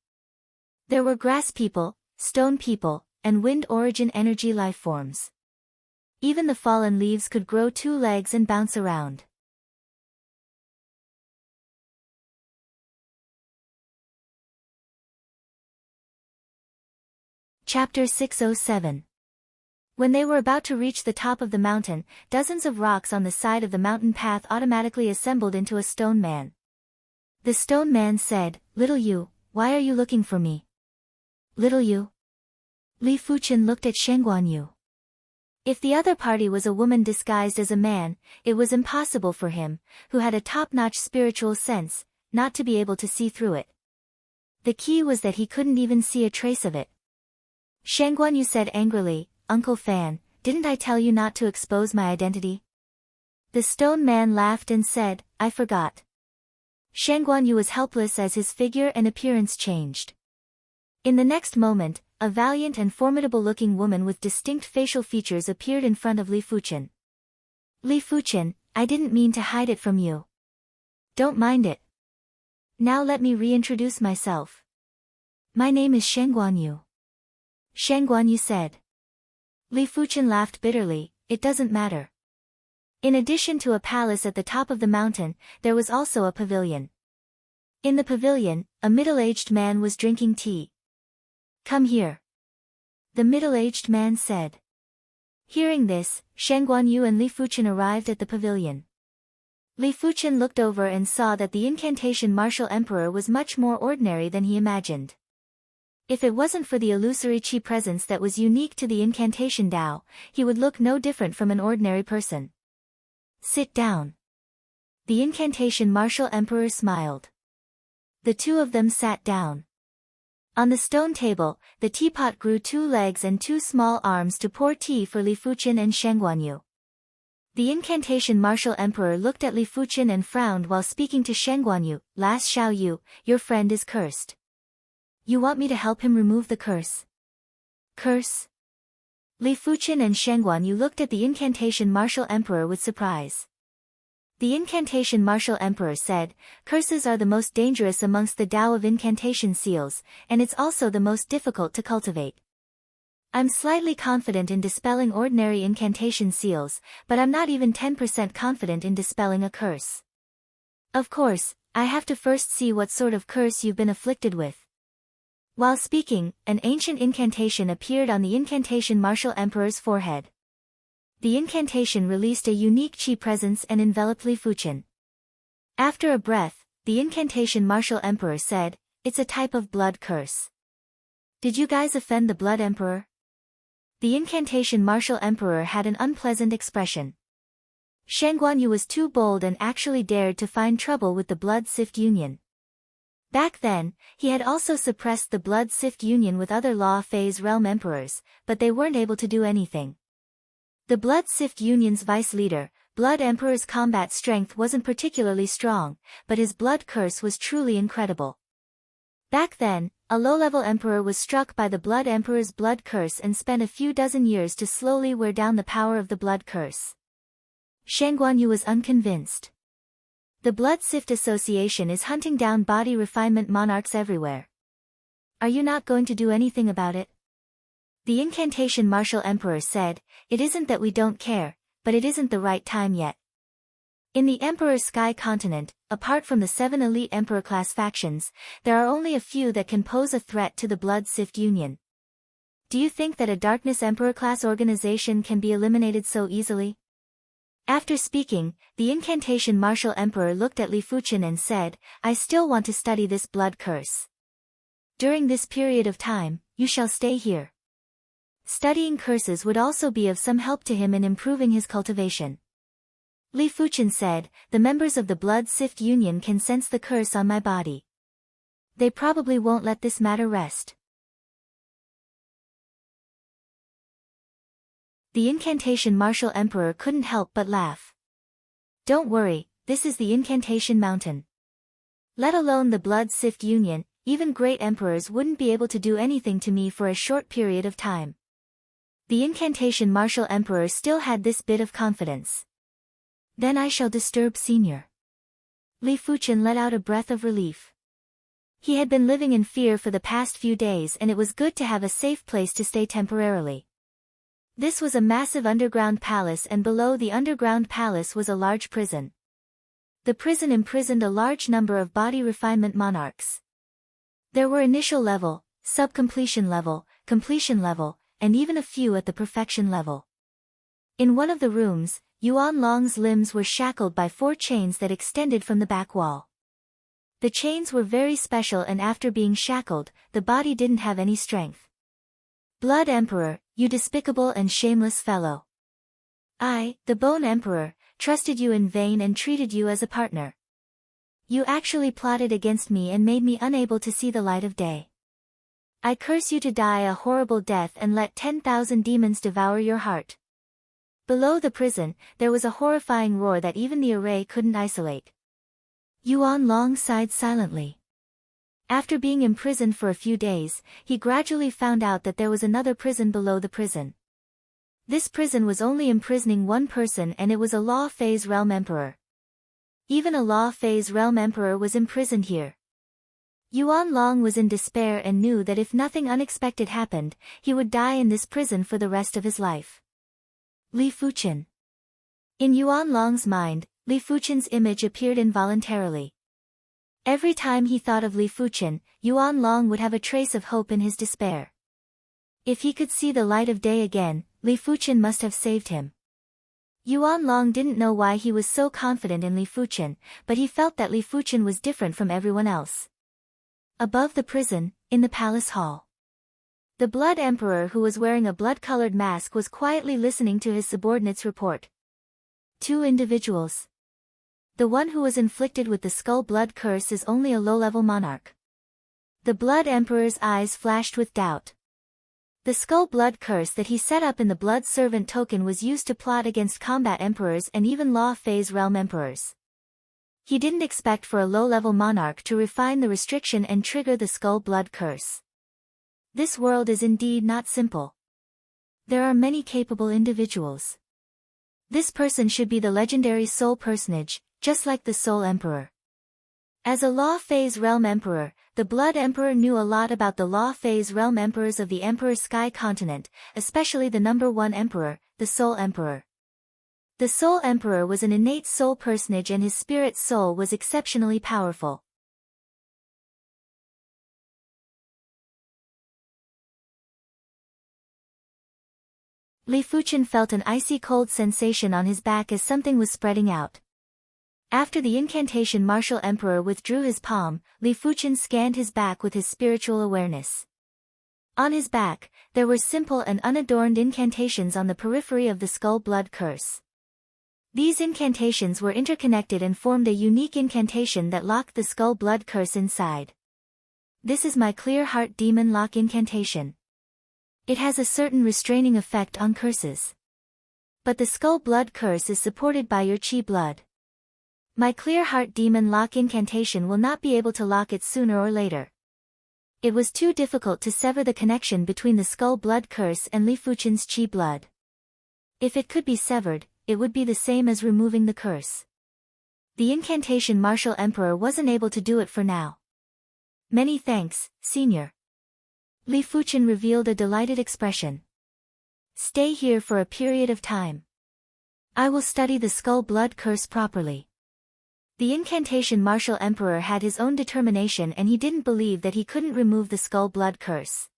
There were grass people, stone people, and wind origin energy life forms. Even the fallen leaves could grow 2 legs and bounce around. Chapter 607. When they were about to reach the top of the mountain, dozens of rocks on the side of the mountain path automatically assembled into a stone man. The stone man said, Little you, why are you looking for me? Little you? Li Fuqian looked at Shen Guanyu. If the other party was a woman disguised as a man, it was impossible for him, who had a top-notch spiritual sense, not to be able to see through it. The key was that he couldn't even see a trace of it. Shen Guanyu said angrily, Uncle Fan, didn't I tell you not to expose my identity? The stone man laughed and said, I forgot. Shen Guanyu was helpless as his figure and appearance changed. In the next moment, a valiant and formidable-looking woman with distinct facial features appeared in front of Li Fuqian. Li Fuqian, I didn't mean to hide it from you. Don't mind it. Now let me reintroduce myself. My name is Shen Guanyu. Shen Guanyu said. Li Fuqian laughed bitterly, it doesn't matter. In addition to a palace at the top of the mountain, there was also a pavilion. In the pavilion, a middle-aged man was drinking tea. Come here. the middle-aged man said. Hearing this, Shen Guanyu and Li Fuchen arrived at the pavilion. Li Fuchen looked over and saw that the incantation martial emperor was much more ordinary than he imagined. If it wasn't for the illusory chi presence that was unique to the incantation Dao, he would look no different from an ordinary person. Sit down. The incantation martial emperor smiled. The two of them sat down. On the stone table, the teapot grew 2 legs and 2 small arms to pour tea for Li Fuchen and Shen Guanyu. The incantation martial emperor looked at Li Fuchen and frowned while speaking to Shen Guanyu. Last Xiao Yu, your friend is cursed. You want me to help him remove the curse? Curse? Li Fuchen and Shen Guanyu looked at the incantation martial emperor with surprise. The incantation martial emperor said, curses are the most dangerous amongst the Tao of incantation seals, and it's also the most difficult to cultivate. I'm slightly confident in dispelling ordinary incantation seals, but I'm not even 10% confident in dispelling a curse. Of course, I have to first see what sort of curse you've been afflicted with. While speaking, an ancient incantation appeared on the incantation martial emperor's forehead. The incantation released a unique chi presence and enveloped Li Fuchen. After a breath, the incantation martial emperor said, it's a type of blood curse. Did you guys offend the blood emperor? The incantation martial emperor had an unpleasant expression. Shen Guanyu was too bold and actually dared to find trouble with the blood sift union. Back then, he had also suppressed the blood sift union with other law phase realm emperors, but they weren't able to do anything. The blood sift union's vice leader, Blood Emperor's combat strength wasn't particularly strong, but his blood curse was truly incredible. Back then, a low-level emperor was struck by the Blood Emperor's blood curse and spent a few dozen years to slowly wear down the power of the blood curse. Shen Guanyu was unconvinced. The Blood Sift Association is hunting down body refinement monarchs everywhere. Are you not going to do anything about it? The incantation martial emperor said, it isn't that we don't care, but it isn't the right time yet. In the Emperor Sky continent, apart from the 7 elite emperor class factions, there are only a few that can pose a threat to the Blood Sift Union. Do you think that a Darkness Emperor class organization can be eliminated so easily? After speaking, the incantation martial emperor looked at Li Fuchen and said, I still want to study this blood curse. During this period of time, you shall stay here. Studying curses would also be of some help to him in improving his cultivation. Li Fuchen said, the members of the Blood Sift Union can sense the curse on my body. They probably won't let this matter rest. The incantation martial emperor couldn't help but laugh. Don't worry, this is the incantation mountain. Let alone the Blood Sift Union, even great emperors wouldn't be able to do anything to me for a short period of time. The incantation martial emperor still had this bit of confidence. Then I shall disturb Senior. Li Fuchen let out a breath of relief. He had been living in fear for the past few days and it was good to have a safe place to stay temporarily. This was a massive underground palace and below the underground palace was a large prison. The prison imprisoned a large number of body refinement monarchs. There were initial level, sub-completion level, completion level, and even a few at the perfection level. In one of the rooms, Yuan Long's limbs were shackled by 4 chains that extended from the back wall. The chains were very special and after being shackled, the body didn't have any strength. Blood Emperor, you despicable and shameless fellow. I, the Bone Emperor, trusted you in vain and treated you as a partner. You actually plotted against me and made me unable to see the light of day. I curse you to die a horrible death and let 10,000 demons devour your heart. Below the prison, there was a horrifying roar that even the array couldn't isolate. Yuan Long sighed silently. After being imprisoned for a few days, he gradually found out that there was another prison below the prison. This prison was only imprisoning one person and it was a Law Phase Realm Emperor. Even a Law Phase Realm Emperor was imprisoned here. Yuan Long was in despair and knew that if nothing unexpected happened, he would die in this prison for the rest of his life. Li Fuchen. In Yuan Long's mind, Li Fuchen's image appeared involuntarily. Every time he thought of Li Fuchen, Yuan Long would have a trace of hope in his despair. If he could see the light of day again, Li Fuchen must have saved him. Yuan Long didn't know why he was so confident in Li Fuchen, but he felt that Li Fuchen was different from everyone else. Above the prison, in the palace hall, the Blood Emperor, who was wearing a blood-colored mask, was quietly listening to his subordinates' report. 2 individuals. The one who was inflicted with the skull blood curse is only a low-level monarch. The Blood Emperor's eyes flashed with doubt. The skull blood curse that he set up in the blood servant token was used to plot against combat emperors and even law phase realm emperors. He didn't expect for a low-level monarch to refine the restriction and trigger the skull blood curse. This world is indeed not simple. There are many capable individuals. This person should be the legendary soul personage, just like the Soul Emperor. As a Law Phase Realm Emperor, the Blood Emperor knew a lot about the Law Phase Realm Emperors of the Emperor Sky Continent, especially the number 1 Emperor, the Soul Emperor. The Soul Emperor was an innate soul personage and his spirit soul was exceptionally powerful. Li Fuchen felt an icy cold sensation on his back as something was spreading out. After the incantation, Martial Emperor withdrew his palm. Li Fuchen scanned his back with his spiritual awareness. On his back, there were simple and unadorned incantations on the periphery of the skull blood curse. These incantations were interconnected and formed a unique incantation that locked the skull blood curse inside. This is my Clear Heart Demon Lock incantation. It has a certain restraining effect on curses. But the skull blood curse is supported by your chi blood. My Clear Heart Demon Lock incantation will not be able to lock it sooner or later. It was too difficult to sever the connection between the skull blood curse and Li Fuchen's chi blood. If it could be severed, it would be the same as removing the curse. The incantation Martial Emperor wasn't able to do it for now. Many thanks, Senior. Li Fuchen revealed a delighted expression. Stay here for a period of time. I will study the skull blood curse properly. The incantation Martial Emperor had his own determination and he didn't believe that he couldn't remove the skull blood curse.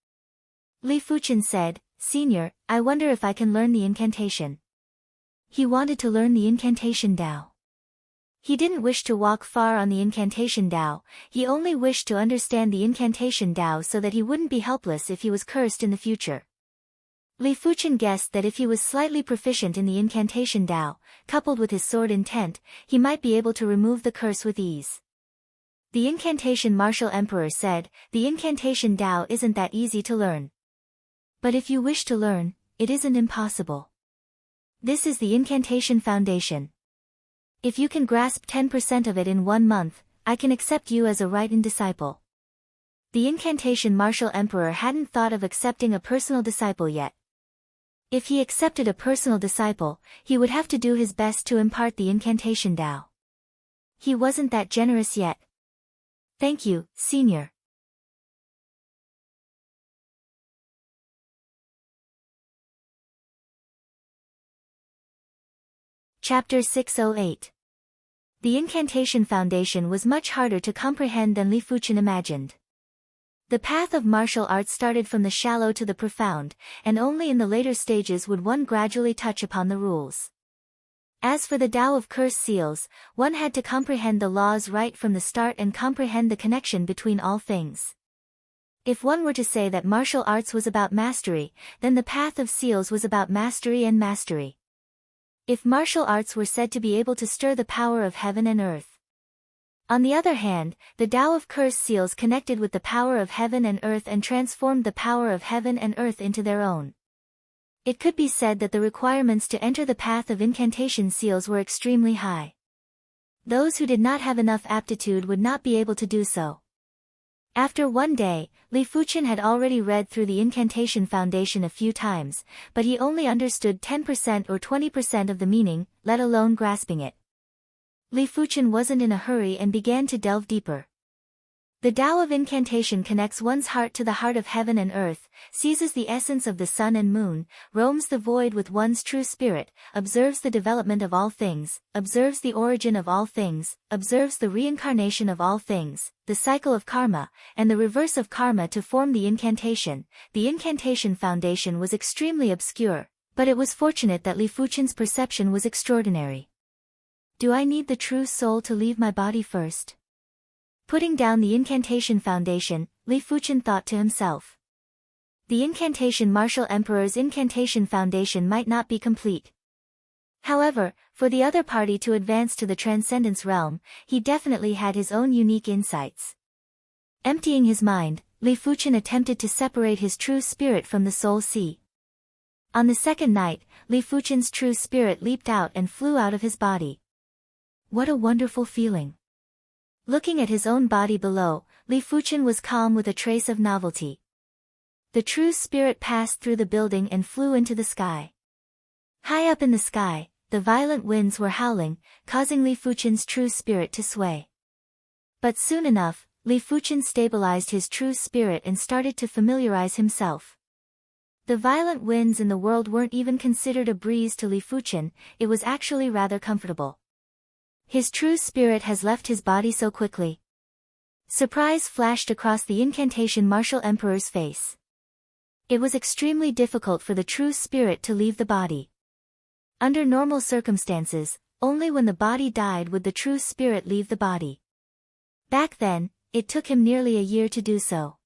Li Fuchen said, Senior, I wonder if I can learn the incantation. He wanted to learn the incantation Dao. He didn't wish to walk far on the incantation Dao, he only wished to understand the incantation Dao so that he wouldn't be helpless if he was cursed in the future. Li Fuchen guessed that if he was slightly proficient in the incantation Dao, coupled with his sword intent, he might be able to remove the curse with ease. The incantation Martial Emperor said, the incantation Dao isn't that easy to learn. But if you wish to learn, it isn't impossible. This is the incantation foundation. If you can grasp 10% of it in 1 month, I can accept you as a right-in disciple. The incantation Martial Emperor hadn't thought of accepting a personal disciple yet. If he accepted a personal disciple, he would have to do his best to impart the incantation Dao. He wasn't that generous yet. Thank you, Senior. Chapter 608. The incantation foundation was much harder to comprehend than Li Fuchen imagined. The path of martial arts started from the shallow to the profound, and only in the later stages would one gradually touch upon the rules. As for the Tao of curse seals, one had to comprehend the laws right from the start and comprehend the connection between all things. If one were to say that martial arts was about mastery, then the path of seals was about mastery and mastery. If martial arts were said to be able to stir the power of heaven and earth. On the other hand, the Tao of curse seals connected with the power of heaven and earth and transformed the power of heaven and earth into their own. It could be said that the requirements to enter the path of incantation seals were extremely high. Those who did not have enough aptitude would not be able to do so. After one day, Li Fuchen had already read through the incantation foundation a few times, but he only understood 10% or 20% of the meaning, let alone grasping it. Li Fuchen wasn't in a hurry and began to delve deeper. The Tao of incantation connects one's heart to the heart of heaven and earth, seizes the essence of the sun and moon, roams the void with one's true spirit, observes the development of all things, observes the origin of all things, observes the reincarnation of all things, the cycle of karma, and the reverse of karma to form the incantation. The incantation foundation was extremely obscure, but it was fortunate that Li Fuchen's perception was extraordinary. Do I need the true soul to leave my body first? Putting down the incantation foundation, Li Fuchen thought to himself. The incantation martial emperor's incantation foundation might not be complete. However, for the other party to advance to the transcendence realm, he definitely had his own unique insights. Emptying his mind, Li Fuchen attempted to separate his true spirit from the soul sea. On the second night, Li Fuchen's true spirit leaped out and flew out of his body. What a wonderful feeling! Looking at his own body below, Li Fuchen was calm with a trace of novelty. The true spirit passed through the building and flew into the sky. High up in the sky, the violent winds were howling, causing Li Fuchen's true spirit to sway. But soon enough, Li Fuchen stabilized his true spirit and started to familiarize himself. The violent winds in the world weren't even considered a breeze to Li Fuchen, it was actually rather comfortable. His true spirit has left his body so quickly. Surprise flashed across the incantation martial emperor's face. It was extremely difficult for the true spirit to leave the body. Under normal circumstances, only when the body died would the true spirit leave the body. Back then, it took him nearly a year to do so.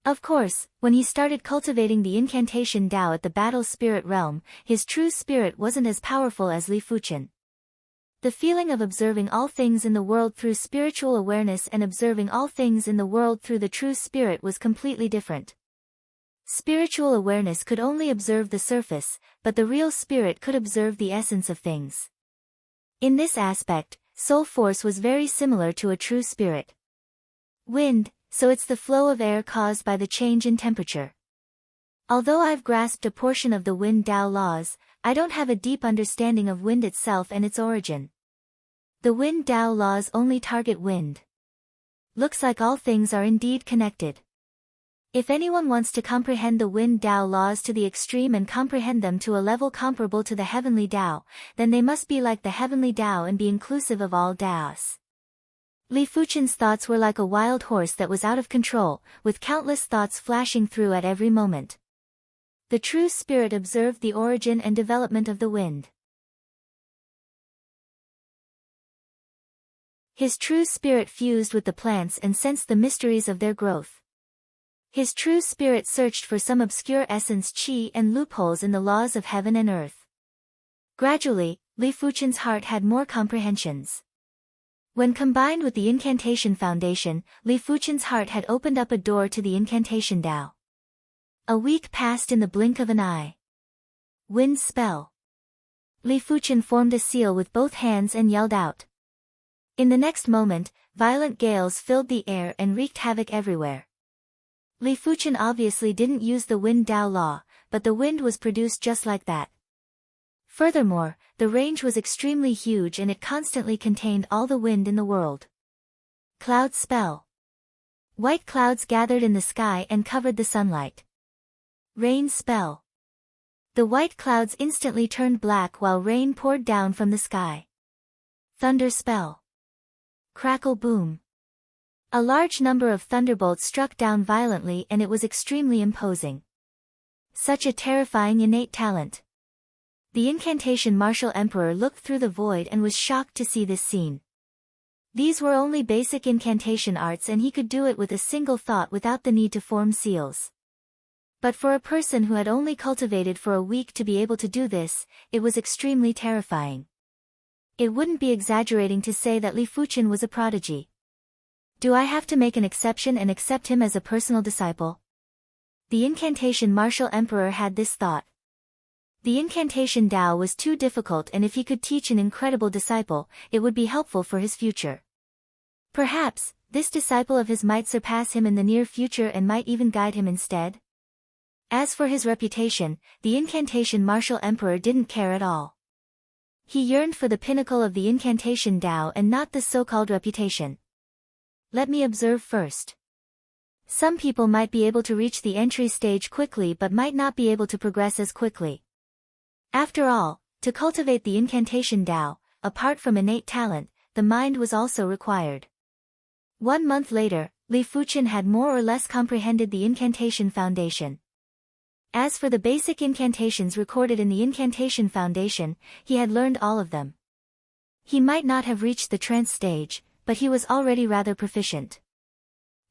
Of course, when he started cultivating the incantation Tao at the battle spirit realm, his true spirit wasn't as powerful as Li Fuchen. The feeling of observing all things in the world through spiritual awareness and observing all things in the world through the true spirit was completely different. Spiritual awareness could only observe the surface, but the real spirit could observe the essence of things. In this aspect, soul force was very similar to a true spirit. Wind, so it's the flow of air caused by the change in temperature. Although I've grasped a portion of the wind Tao laws, I don't have a deep understanding of wind itself and its origin. The wind Tao laws only target wind. Looks like all things are indeed connected. If anyone wants to comprehend the wind Tao laws to the extreme and comprehend them to a level comparable to the heavenly Tao, then they must be like the heavenly Tao and be inclusive of all Taos. Li Fuchen's thoughts were like a wild horse that was out of control, with countless thoughts flashing through at every moment. The true spirit observed the origin and development of the wind. His true spirit fused with the plants and sensed the mysteries of their growth. His true spirit searched for some obscure essence qi and loopholes in the laws of heaven and earth. Gradually, Li Fuchen's heart had more comprehensions. When combined with the incantation foundation, Li Fuchen's heart had opened up a door to the incantation Tao. A week passed in the blink of an eye. Wind spell. Li Fuchen formed a seal with both hands and yelled out. In the next moment, violent gales filled the air and wreaked havoc everywhere. Li Fuchen obviously didn't use the wind Tao law, but the wind was produced just like that. Furthermore, the range was extremely huge and it constantly contained all the wind in the world. Cloud spell. White clouds gathered in the sky and covered the sunlight. Rain spell. The white clouds instantly turned black while rain poured down from the sky. Thunder spell. Crackle boom. A large number of thunderbolts struck down violently and it was extremely imposing. Such a terrifying innate talent. The incantation martial emperor looked through the void and was shocked to see this scene. These were only basic incantation arts and he could do it with a single thought without the need to form seals. But for a person who had only cultivated for a week to be able to do this, it was extremely terrifying. It wouldn't be exaggerating to say that Li Fuchen was a prodigy. Do I have to make an exception and accept him as a personal disciple? The incantation martial emperor had this thought. The incantation Tao was too difficult and if he could teach an incredible disciple, it would be helpful for his future. Perhaps, this disciple of his might surpass him in the near future and might even guide him instead. As for his reputation, the incantation martial emperor didn't care at all. He yearned for the pinnacle of the incantation Tao and not the so-called reputation. Let me observe first. Some people might be able to reach the entry stage quickly but might not be able to progress as quickly. After all, to cultivate the incantation Tao, apart from innate talent, the mind was also required. 1 month later, Li Fuqian had more or less comprehended the incantation foundation. As for the basic incantations recorded in the incantation foundation, he had learned all of them. He might not have reached the trance stage, but he was already rather proficient.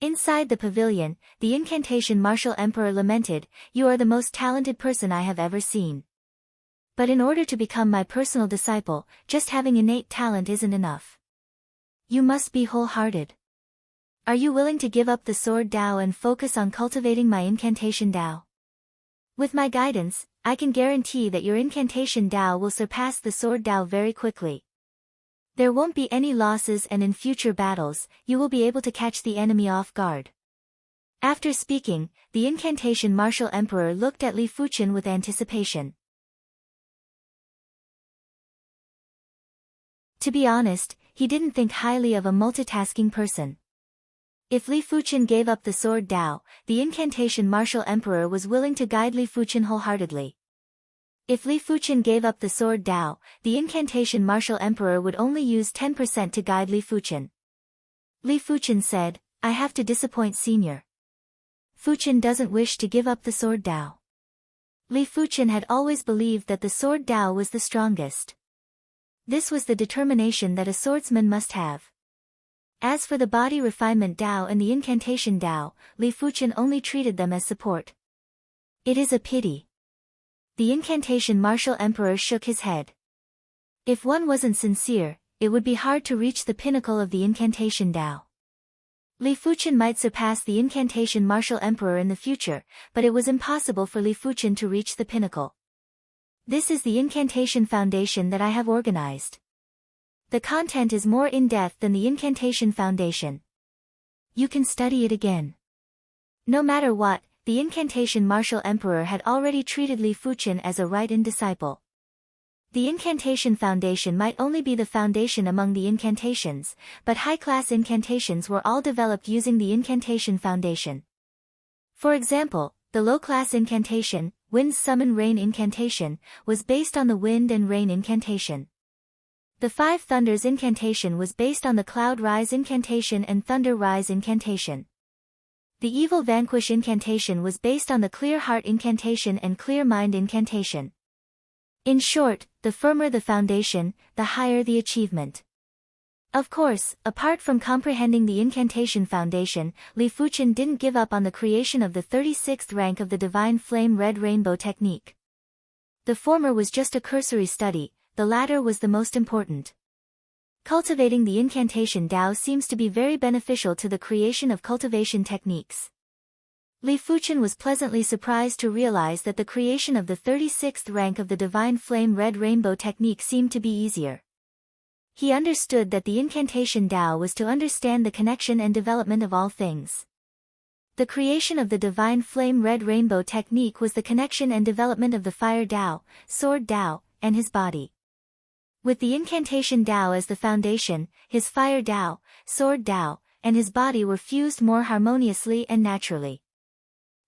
Inside the pavilion, the incantation martial emperor lamented, "You are the most talented person I have ever seen. But in order to become my personal disciple, just having innate talent isn't enough. You must be wholehearted. Are you willing to give up the sword Tao and focus on cultivating my incantation Tao? With my guidance, I can guarantee that your incantation Tao will surpass the sword Tao very quickly. There won't be any losses, and in future battles, you will be able to catch the enemy off guard." After speaking, the incantation martial emperor looked at Li Fuqian with anticipation. To be honest, he didn't think highly of a multitasking person. If Li Fuqian gave up the sword Tao, the incantation martial emperor was willing to guide Li Fuqian wholeheartedly. If Li Fuqian gave up the sword Tao, the incantation martial emperor would only use 10% to guide Li Fuqian. Li Fuqian said, "I have to disappoint Senior. Fuqian doesn't wish to give up the sword Tao." Li Fuqian had always believed that the sword Tao was the strongest. This was the determination that a swordsman must have. As for the body refinement Tao and the incantation Tao, Li Fuqian only treated them as support. It is a pity. The incantation martial emperor shook his head. If one wasn't sincere, it would be hard to reach the pinnacle of the incantation Tao. Li Fuqian might surpass the incantation martial emperor in the future, but it was impossible for Li Fuqian to reach the pinnacle. This is the incantation foundation that I have organized. The content is more in-depth than the incantation foundation. You can study it again. No matter what, the incantation martial emperor had already treated Li Fuqian as a right-in disciple. The incantation foundation might only be the foundation among the incantations, but high-class incantations were all developed using the incantation foundation. For example, the low-class incantation, Wind Summon Rain incantation, was based on the Wind and Rain incantation. The Five Thunders incantation was based on the Cloud Rise incantation and Thunder Rise incantation. The Evil Vanquish incantation was based on the Clear Heart incantation and Clear Mind incantation. In short, the firmer the foundation, the higher the achievement. Of course, apart from comprehending the incantation foundation, Li Fuqian didn't give up on the creation of the 36th rank of the Divine Flame Red Rainbow technique. The former was just a cursory study, the latter was the most important. Cultivating the incantation Tao seems to be very beneficial to the creation of cultivation techniques. Li Fuqian was pleasantly surprised to realize that the creation of the 36th rank of the Divine Flame Red Rainbow technique seemed to be easier. He understood that the incantation Tao was to understand the connection and development of all things. The creation of the Divine Flame Red Rainbow technique was the connection and development of the Fire Tao, Sword Tao, and his body. With the incantation Tao as the foundation, his Fire Tao, Sword Tao, and his body were fused more harmoniously and naturally.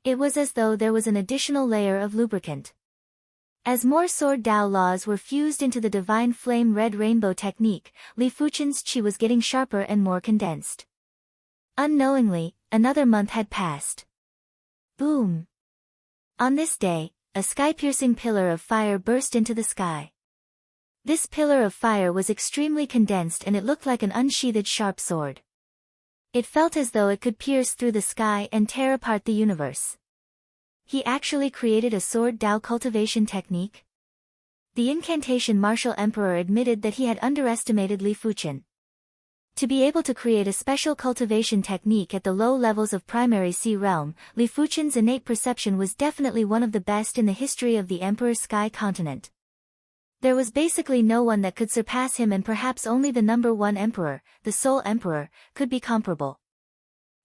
It was as though there was an additional layer of lubricant. As more Sword Tao laws were fused into the Divine Flame Red Rainbow technique, Li Fuqian's qi was getting sharper and more condensed. Unknowingly, another month had passed. Boom! On this day, a sky-piercing pillar of fire burst into the sky. This pillar of fire was extremely condensed and it looked like an unsheathed sharp sword. It felt as though it could pierce through the sky and tear apart the universe. He actually created a sword Tao cultivation technique? The incantation martial emperor admitted that he had underestimated Li Fuqian. To be able to create a special cultivation technique at the low levels of primary sea realm, Li Fuqian's innate perception was definitely one of the best in the history of the Emperor's Sky Continent. There was basically no one that could surpass him, and perhaps only the number one emperor, the Soul Emperor, could be comparable.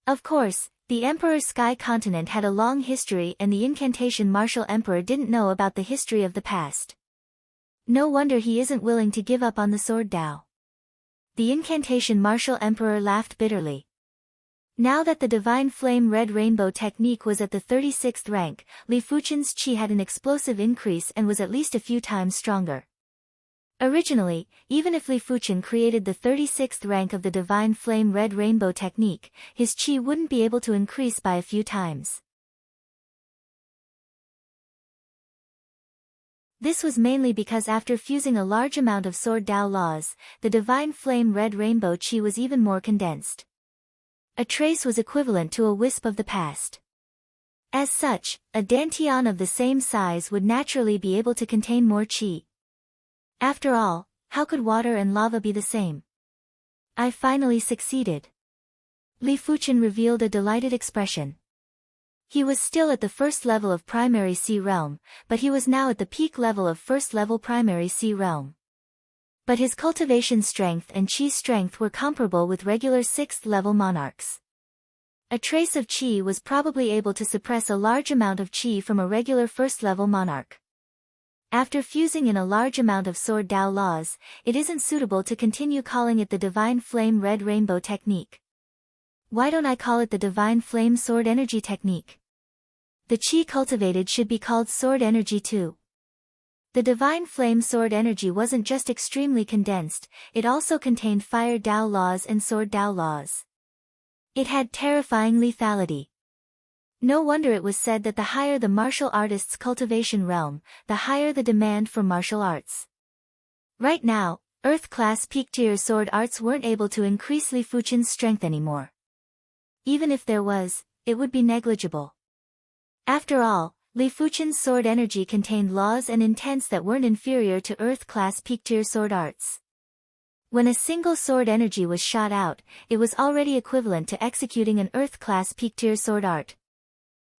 Of course, the Emperor's Sky Continent had a long history and the incantation martial emperor didn't know about the history of the past. No wonder he isn't willing to give up on the sword Tao. The incantation martial emperor laughed bitterly. Now that the Divine Flame Red Rainbow technique was at the 36th rank, Li Fuchen's chi had an explosive increase and was at least a few times stronger. Originally, even if Li Fuchen created the 36th rank of the Divine Flame Red Rainbow technique, his chi wouldn't be able to increase by a few times. This was mainly because after fusing a large amount of Sword Dao laws, the Divine Flame Red Rainbow chi was even more condensed. A trace was equivalent to a wisp of the past. As such, a dantian of the same size would naturally be able to contain more chi. After all, how could water and lava be the same? I finally succeeded. Li Fuchen revealed a delighted expression. He was still at the first level of primary sea realm, but he was now at the peak level of first level primary sea realm. But his cultivation strength and chi strength were comparable with regular 6th level monarchs. A trace of chi was probably able to suppress a large amount of chi from a regular first level monarch. After fusing in a large amount of Sword Dao laws, it isn't suitable to continue calling it the Divine Flame Red Rainbow technique. Why don't I call it the Divine Flame Sword Energy technique? The chi cultivated should be called Sword Energy too. The Divine Flame Sword Energy wasn't just extremely condensed, it also contained Fire Dao laws and Sword Dao laws. It had terrifying lethality. No wonder it was said that the higher the martial artist's cultivation realm, the higher the demand for martial arts. Right now, Earth-class peak-tier sword arts weren't able to increase Li Fuchen's strength anymore. Even if there was, it would be negligible. After all, Li Fuchen's sword energy contained laws and intents that weren't inferior to Earth-class peak-tier sword arts. When a single sword energy was shot out, it was already equivalent to executing an Earth-class peak-tier sword art.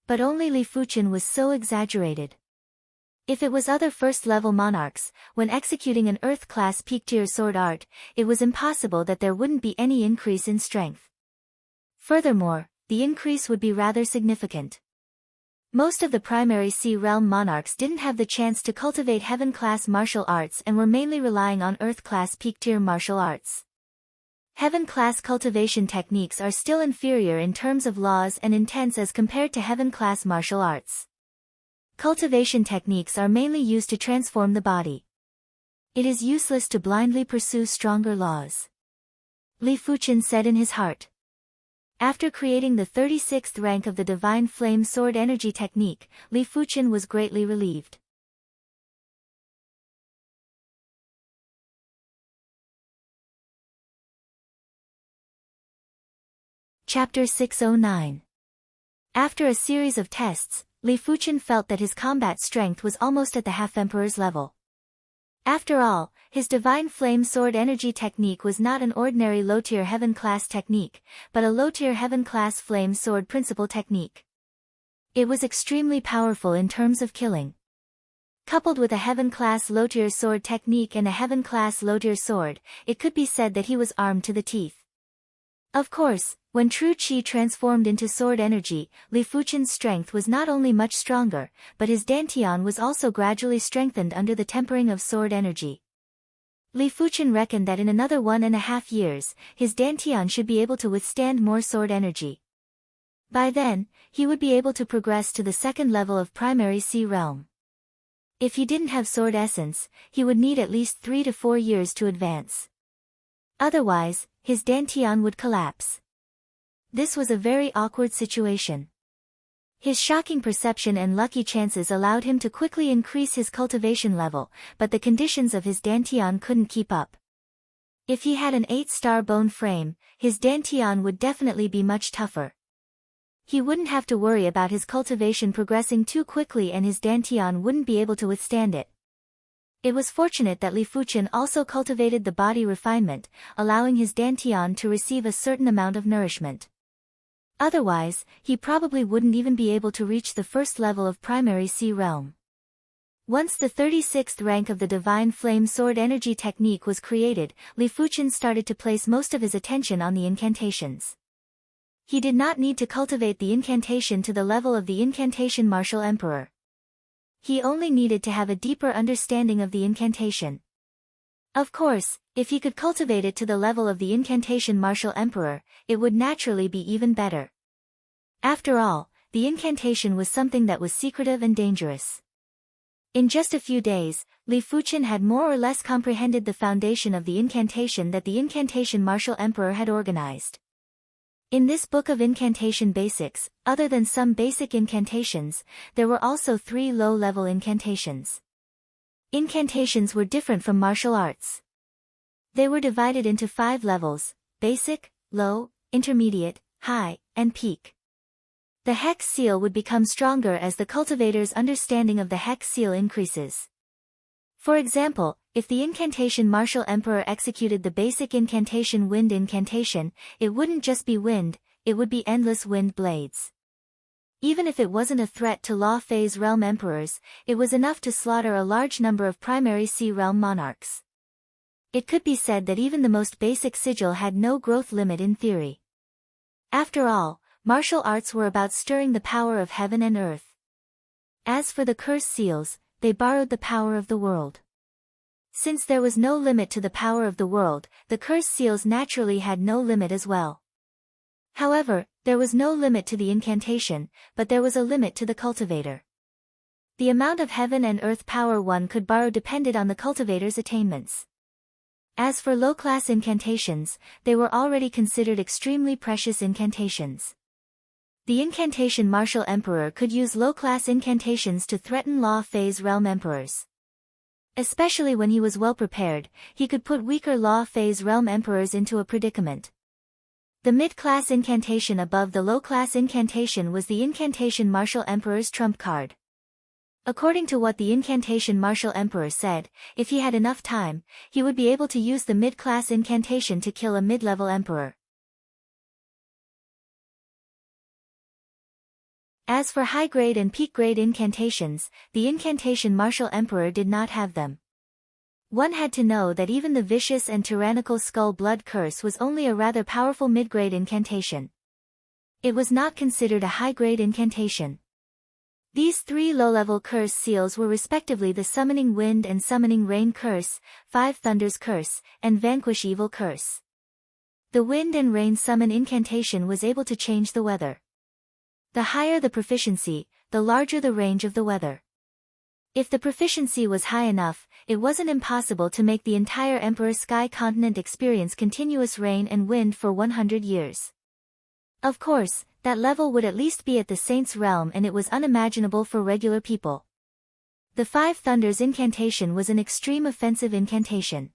But only Li Fuchen was so exaggerated. If it was other first-level monarchs, when executing an Earth-class peak-tier sword art, it was impossible that there wouldn't be any increase in strength. Furthermore, the increase would be rather significant. Most of the primary sea realm monarchs didn't have the chance to cultivate heaven-class martial arts and were mainly relying on Earth-class peak-tier martial arts. Heaven-class cultivation techniques are still inferior in terms of laws and intents as compared to heaven-class martial arts. Cultivation techniques are mainly used to transform the body. It is useless to blindly pursue stronger laws. Li Fuchen said in his heart. After creating the 36th rank of the Divine Flame Sword Energy technique, Li Fuchen was greatly relieved. Chapter 609. After a series of tests, Li Fuchen felt that his combat strength was almost at the Half-Emperor's level. After all, his Divine Flame Sword Energy technique was not an ordinary low-tier heaven-class technique, but a low-tier heaven-class flame sword principle technique. It was extremely powerful in terms of killing. Coupled with a heaven-class low-tier sword technique and a heaven-class low-tier sword, it could be said that he was armed to the teeth. Of course, when true chi transformed into sword energy, Li Fuchen's strength was not only much stronger, but his dantian was also gradually strengthened under the tempering of sword energy. Li Fuchen reckoned that in another 1.5 years, his dantian should be able to withstand more sword energy. By then, he would be able to progress to the second level of primary sea realm. If he didn't have sword essence, he would need at least 3 to 4 years to advance. Otherwise, his dantian would collapse. This was a very awkward situation. His shocking perception and lucky chances allowed him to quickly increase his cultivation level, but the conditions of his dantian couldn't keep up. If he had an 8-star bone frame, his dantian would definitely be much tougher. He wouldn't have to worry about his cultivation progressing too quickly and his dantian wouldn't be able to withstand it. It was fortunate that Li Fuchen also cultivated the body refinement, allowing his dantian to receive a certain amount of nourishment. Otherwise, he probably wouldn't even be able to reach the first level of primary sea realm. Once the 36th rank of the Divine Flame Sword Energy technique was created, Li Fuchen started to place most of his attention on the incantations. He did not need to cultivate the incantation to the level of the incantation Martial Emperor. He only needed to have a deeper understanding of the incantation. Of course, if he could cultivate it to the level of the incantation Martial Emperor, it would naturally be even better. After all, the incantation was something that was secretive and dangerous. In just a few days, Li Fuqian had more or less comprehended the foundation of the incantation that the incantation Martial Emperor had organized. In this book of incantation basics, other than some basic incantations, there were also 3 low-level incantations. Incantations were different from martial arts. They were divided into 5 levels: basic, low, intermediate, high, and peak. The hex seal would become stronger as the cultivator's understanding of the hex seal increases. For example, if the incantation Martial Emperor executed the basic incantation Wind Incantation, it wouldn't just be wind, it would be endless wind blades. Even if it wasn't a threat to Law Phase Realm Emperors, it was enough to slaughter a large number of primary Sea Realm monarchs. It could be said that even the most basic sigil had no growth limit in theory. After all, martial arts were about stirring the power of heaven and earth. As for the curse seals, they borrowed the power of the world. Since there was no limit to the power of the world, the curse seals naturally had no limit as well. However, there was no limit to the incantation, but there was a limit to the cultivator. The amount of heaven and earth power one could borrow depended on the cultivator's attainments. As for low-class incantations, they were already considered extremely precious incantations. The incantation Martial Emperor could use low-class incantations to threaten Law Phase Realm Emperors. Especially when he was well prepared, he could put weaker Law Phase Realm Emperors into a predicament. The mid-class incantation above the low-class incantation was the incantation Martial Emperor's trump card. According to what the incantation Martial Emperor said, if he had enough time, he would be able to use the mid-class incantation to kill a mid-level emperor. As for high-grade and peak-grade incantations, the incantation Martial Emperor did not have them. One had to know that even the vicious and tyrannical Skull Blood Curse was only a rather powerful mid-grade incantation. It was not considered a high-grade incantation. These 3 low-level curse seals were respectively the Summoning Wind and Summoning Rain Curse, 5 Thunders Curse, and Vanquish Evil Curse. The Wind and Rain Summon incantation was able to change the weather. The higher the proficiency, the larger the range of the weather. If the proficiency was high enough, it wasn't impossible to make the entire Emperor Sky continent experience continuous rain and wind for 100 years. Of course, that level would at least be at the Saint's realm, and it was unimaginable for regular people. The 5 Thunders incantation was an extreme offensive incantation.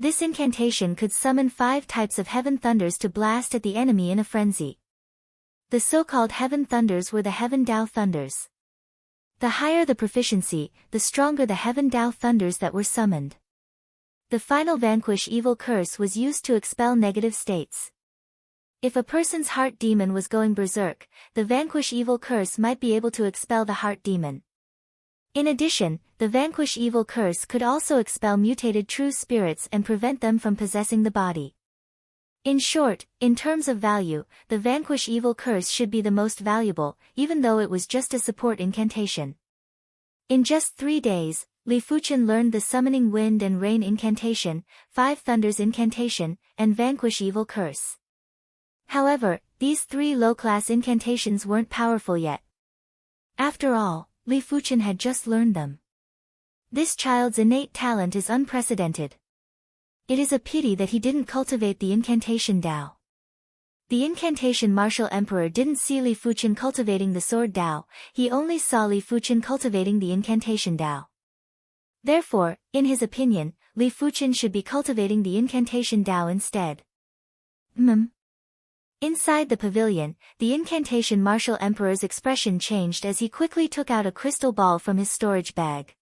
This incantation could summon 5 types of heaven thunders to blast at the enemy in a frenzy. The so-called heaven thunders were the Heaven Dao thunders. The higher the proficiency, the stronger the Heaven Dao thunders that were summoned. The final Vanquish Evil Curse was used to expel negative states. If a person's heart demon was going berserk, the Vanquish Evil Curse might be able to expel the heart demon. In addition, the Vanquish Evil Curse could also expel mutated true spirits and prevent them from possessing the body. In short, in terms of value, the Vanquish Evil Curse should be the most valuable, even though it was just a support incantation. In just 3 days, Li Fuqian learned the Summoning Wind and Rain incantation, 5 Thunders incantation, and Vanquish Evil Curse. However, these 3 low-class incantations weren't powerful yet. After all, Li Fuqian had just learned them. This child's innate talent is unprecedented. It is a pity that he didn't cultivate the incantation Dao. The incantation Martial Emperor didn't see Li Fuqian cultivating the sword Dao, he only saw Li Fuqian cultivating the incantation Dao. Therefore, in his opinion, Li Fuqian should be cultivating the incantation Dao instead. Inside the pavilion, the incantation Martial Emperor's expression changed as he quickly took out a crystal ball from his storage bag.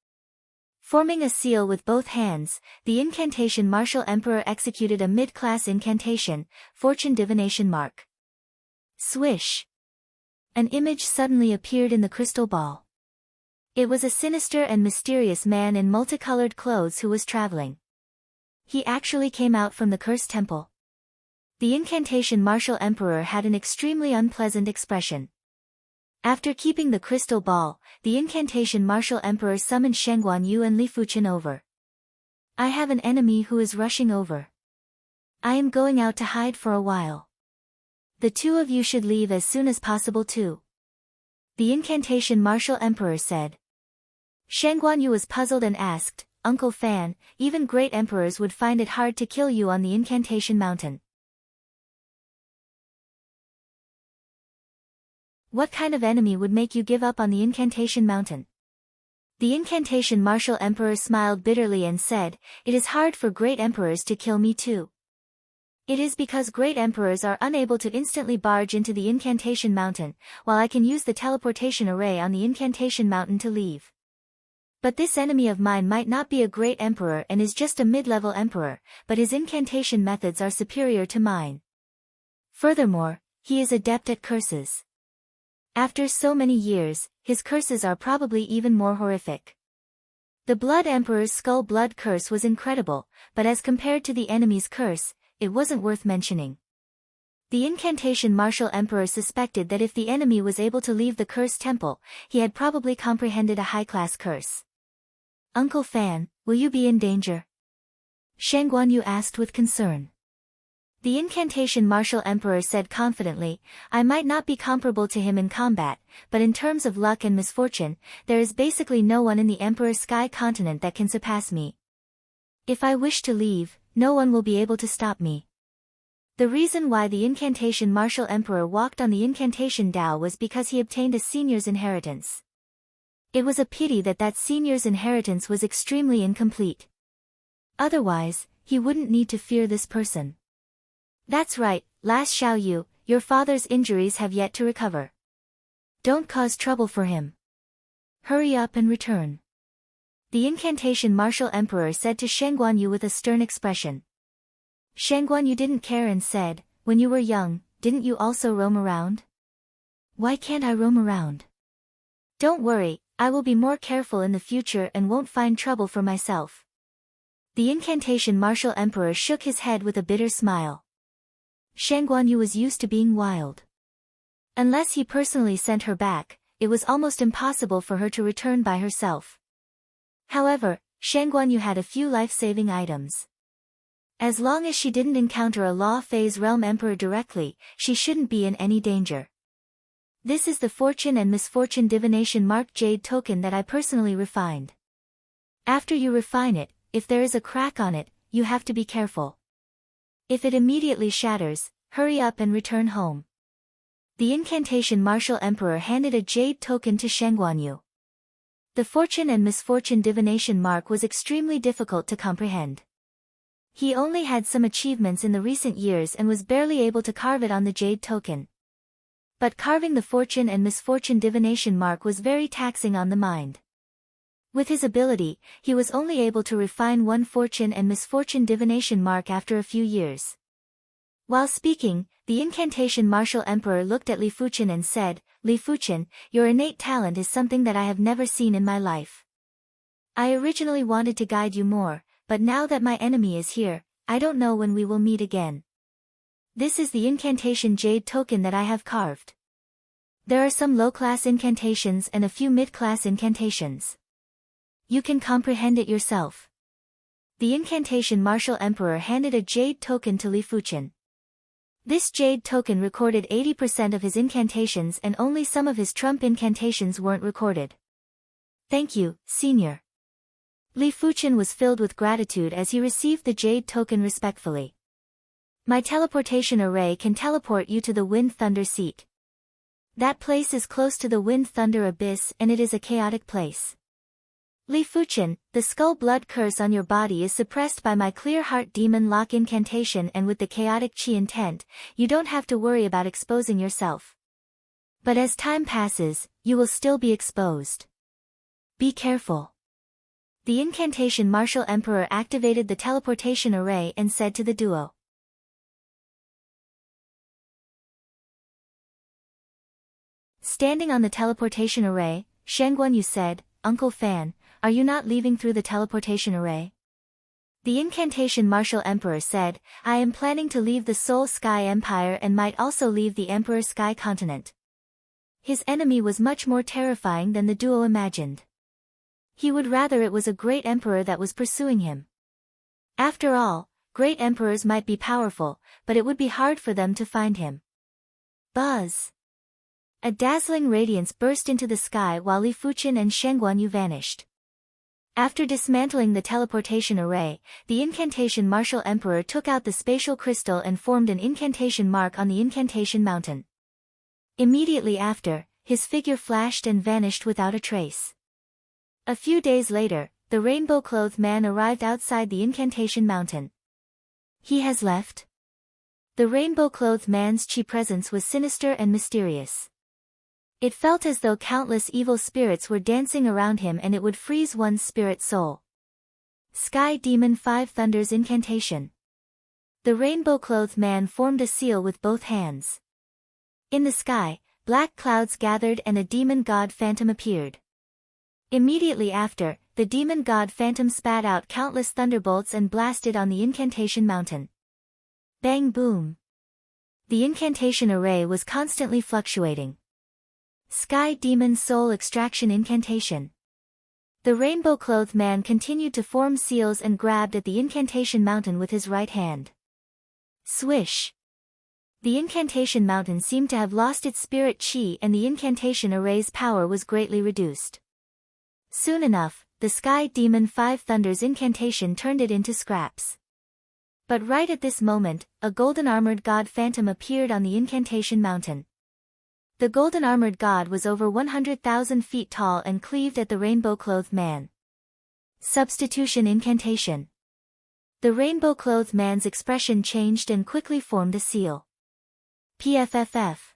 Forming a seal with both hands, the incantation Martial Emperor executed a mid-class incantation, Fortune Divination Mark. Swish! An image suddenly appeared in the crystal ball. It was a sinister and mysterious man in multicolored clothes who was traveling. He actually came out from the cursed temple. The incantation Martial Emperor had an extremely unpleasant expression. After keeping the crystal ball, the incantation Martial Emperor summoned Shengguan Yu and Li Fuqian over. I have an enemy who is rushing over. I am going out to hide for a while. The two of you should leave as soon as possible too. The incantation martial emperor said. Shang Guanyu was puzzled and asked, Uncle Fan, even great emperors would find it hard to kill you on the incantation mountain. What kind of enemy would make you give up on the incantation mountain? The incantation martial emperor smiled bitterly and said, It is hard for great emperors to kill me too. It is because great emperors are unable to instantly barge into the incantation mountain, while I can use the teleportation array on the incantation mountain to leave. But this enemy of mine might not be a great emperor and is just a mid-level emperor, but his incantation methods are superior to mine. Furthermore, he is adept at curses. After so many years, his curses are probably even more horrific. The Blood Emperor's Skull Blood curse was incredible, but as compared to the enemy's curse, it wasn't worth mentioning. The incantation martial emperor suspected that if the enemy was able to leave the cursed temple, he had probably comprehended a high-class curse. Uncle Fan, will you be in danger? Shang Guanyu asked with concern. The incantation martial emperor said confidently, I might not be comparable to him in combat, but in terms of luck and misfortune, there is basically no one in the Emperor Sky continent that can surpass me. If I wish to leave, no one will be able to stop me. The reason why the incantation martial emperor walked on the incantation Tao was because he obtained a senior's inheritance. It was a pity that that senior's inheritance was extremely incomplete. Otherwise, he wouldn't need to fear this person. That's right, last Xiao Yu, your father's injuries have yet to recover. Don't cause trouble for him. Hurry up and return. The incantation martial emperor said to Shang Guanyu with a stern expression. Shang Guanyu didn't care and said, When you were young, didn't you also roam around? Why can't I roam around? Don't worry, I will be more careful in the future and won't find trouble for myself. The incantation martial emperor shook his head with a bitter smile. Shang Guanyu was used to being wild. Unless he personally sent her back, it was almost impossible for her to return by herself. However, Shang Guanyu had a few life-saving items. As long as she didn't encounter a Law Phase Realm Emperor directly, she shouldn't be in any danger. This is the Fortune and Misfortune Divination Marked Jade token that I personally refined. After you refine it, if there is a crack on it, you have to be careful. If it immediately shatters, hurry up and return home. The incantation martial emperor handed a jade token to Shang Guanyu. The Fortune and Misfortune Divination mark was extremely difficult to comprehend. He only had some achievements in the recent years and was barely able to carve it on the jade token. But carving the Fortune and Misfortune Divination mark was very taxing on the mind. With his ability, he was only able to refine one Fortune and Misfortune Divination mark after a few years. While speaking, the incantation martial emperor looked at Li Fuchen and said, Li Fuchen, your innate talent is something that I have never seen in my life. I originally wanted to guide you more, but now that my enemy is here, I don't know when we will meet again. This is the incantation jade token that I have carved. There are some low-class incantations and a few mid-class incantations. You can comprehend it yourself. The incantation martial emperor handed a jade token to Li Fuchen. This jade token recorded 80% of his incantations and only some of his trump incantations weren't recorded. Thank you, senior. Li Fuchen was filled with gratitude as he received the jade token respectfully. My teleportation array can teleport you to the Wind Thunder seat. That place is close to the Wind Thunder abyss and it is a chaotic place. Li Fuchen, the skull blood curse on your body is suppressed by my clear heart demon lock incantation, and with the chaotic chi intent, you don't have to worry about exposing yourself. But as time passes, you will still be exposed. Be careful. The incantation martial emperor activated the teleportation array and said to the duo. Standing on the teleportation array, Shang Guanyu said, Uncle Fan, are you not leaving through the teleportation array? The incantation martial emperor said, I am planning to leave the Soul Sky Empire and might also leave the Emperor Sky continent. His enemy was much more terrifying than the duo imagined. He would rather it was a great emperor that was pursuing him. After all, great emperors might be powerful, but it would be hard for them to find him. Buzz! A dazzling radiance burst into the sky while Li Fuqian and Shen Guanyu vanished. After dismantling the teleportation array, the incantation martial emperor took out the spatial crystal and formed an incantation mark on the incantation mountain. Immediately after, his figure flashed and vanished without a trace. A few days later, the rainbow-clothed man arrived outside the incantation mountain. He has left? The rainbow-clothed man's chi presence was sinister and mysterious. It felt as though countless evil spirits were dancing around him and it would freeze one's spirit soul. Sky Demon 5 Thunder's Incantation. The rainbow-clothed man formed a seal with both hands. In the sky, black clouds gathered and a demon god phantom appeared. Immediately after, the demon god phantom spat out countless thunderbolts and blasted on the incantation mountain. Bang boom! The incantation array was constantly fluctuating. Sky Demon Soul Extraction Incantation. The rainbow-clothed man continued to form seals and grabbed at the incantation mountain with his right hand. Swish! The incantation mountain seemed to have lost its spirit chi and the incantation array's power was greatly reduced. Soon enough, the Sky Demon 5 Thunder's incantation turned it into scraps. But right at this moment, a golden-armored god phantom appeared on the incantation mountain. The golden-armored god was over 100,000 feet tall and cleaved at the rainbow-clothed man. Substitution Incantation. The rainbow-clothed man's expression changed and quickly formed a seal. PFFF.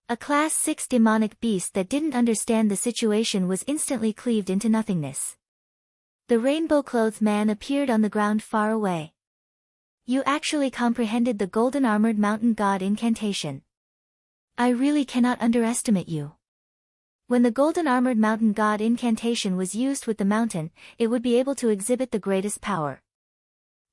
A Class 6 demonic beast that didn't understand the situation was instantly cleaved into nothingness. The rainbow-clothed man appeared on the ground far away. You actually comprehended the golden-armored mountain god incantation. I really cannot underestimate you. When the golden-armored mountain god incantation was used with the mountain, it would be able to exhibit the greatest power.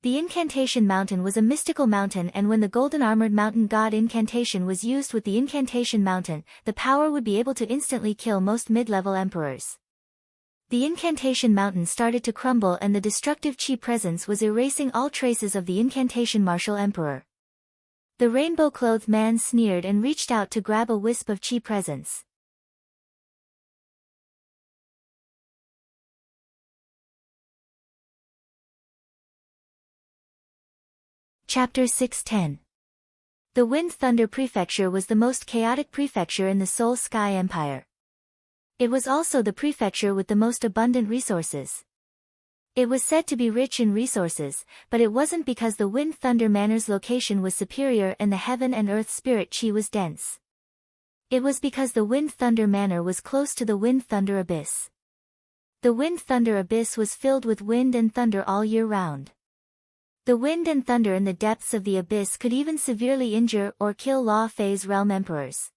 The incantation mountain was a mystical mountain and when the golden-armored mountain god incantation was used with the incantation mountain, the power would be able to instantly kill most mid-level emperors. The incantation mountain started to crumble and the destructive chi presence was erasing all traces of the incantation martial emperor. The rainbow-clothed man sneered and reached out to grab a wisp of chi presence. Chapter 610. The Wind Thunder Prefecture was the most chaotic prefecture in the Soul Sky Empire. It was also the prefecture with the most abundant resources. It was said to be rich in resources, but it wasn't because the Wind Thunder Manor's location was superior and the heaven and earth spirit chi was dense. It was because the Wind Thunder Manor was close to the Wind Thunder Abyss. The Wind Thunder Abyss was filled with wind and thunder all year round. The wind and thunder in the depths of the abyss could even severely injure or kill Law Phase realm emperors.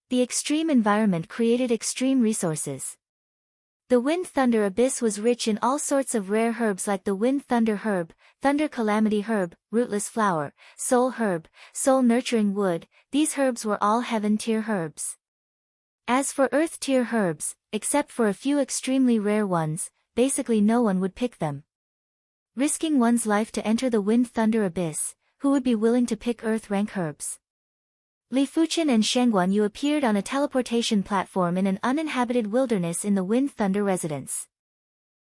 The extreme environment created extreme resources. The Wind Thunder Abyss was rich in all sorts of rare herbs like the Wind Thunder Herb, Thunder Calamity Herb, Rootless Flower, Soul Herb, Soul Nurturing Wood. These herbs were all heaven-tier herbs. As for earth-tier herbs, except for a few extremely rare ones, basically no one would pick them. Risking one's life to enter the Wind Thunder Abyss, who would be willing to pick earth-rank herbs? Li Fuqian and Shen Guanyu appeared on a teleportation platform in an uninhabited wilderness in the Wind Thunder residence.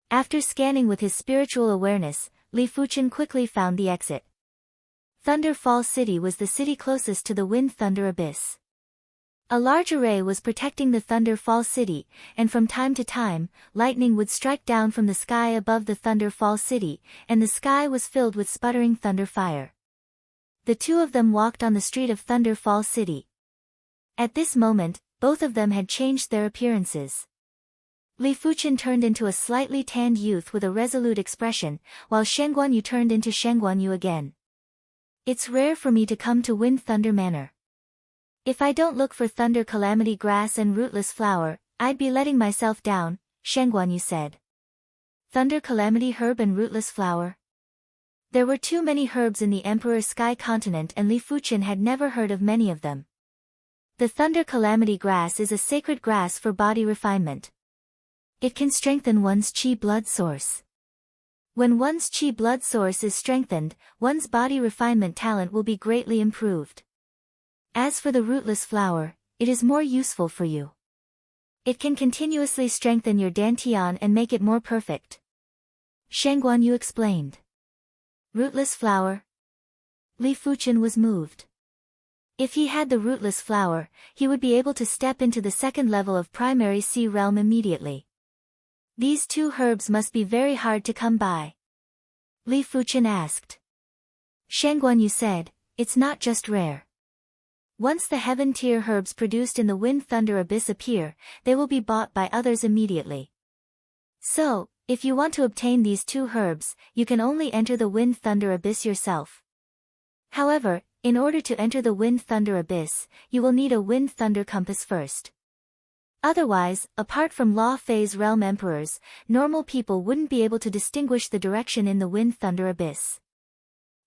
After scanning with his spiritual awareness, Li Fuqian quickly found the exit. Thunder Fall City was the city closest to the Wind Thunder Abyss. A large array was protecting the Thunder Fall City, and from time to time, lightning would strike down from the sky above the Thunder Fall City, and the sky was filled with sputtering thunder fire. The two of them walked on the street of Thunder Fall City. At this moment, both of them had changed their appearances. Li Fuqian turned into a slightly tanned youth with a resolute expression, while Shen Guanyu turned into Shen Guanyu again. It's rare for me to come to Wind Thunder Manor. If I don't look for Thunder Calamity Grass and Rootless Flower, I'd be letting myself down, Shen Guanyu said. Thunder Calamity Herb and Rootless Flower? There were too many herbs in the Emperor's Sky Continent and Li Fuqian had never heard of many of them. The Thunder Calamity Grass is a sacred grass for body refinement. It can strengthen one's chi blood source. When one's qi blood source is strengthened, one's body refinement talent will be greatly improved. As for the rootless flower, it is more useful for you. It can continuously strengthen your dantian and make it more perfect. Shang Guanyu explained. Rootless flower? Li Fuchen was moved. If he had the rootless flower, he would be able to step into the second level of primary sea realm immediately. These two herbs must be very hard to come by. Li Fuchen asked. Shang Guanyu said, it's not just rare. Once the heaven-tier herbs produced in the Wind Thunder Abyss appear, they will be bought by others immediately. So, if you want to obtain these two herbs, you can only enter the Wind Thunder Abyss yourself. However, in order to enter the Wind Thunder Abyss, you will need a Wind Thunder Compass first. Otherwise, apart from Law Phase Realm Emperors, normal people wouldn't be able to distinguish the direction in the Wind Thunder Abyss.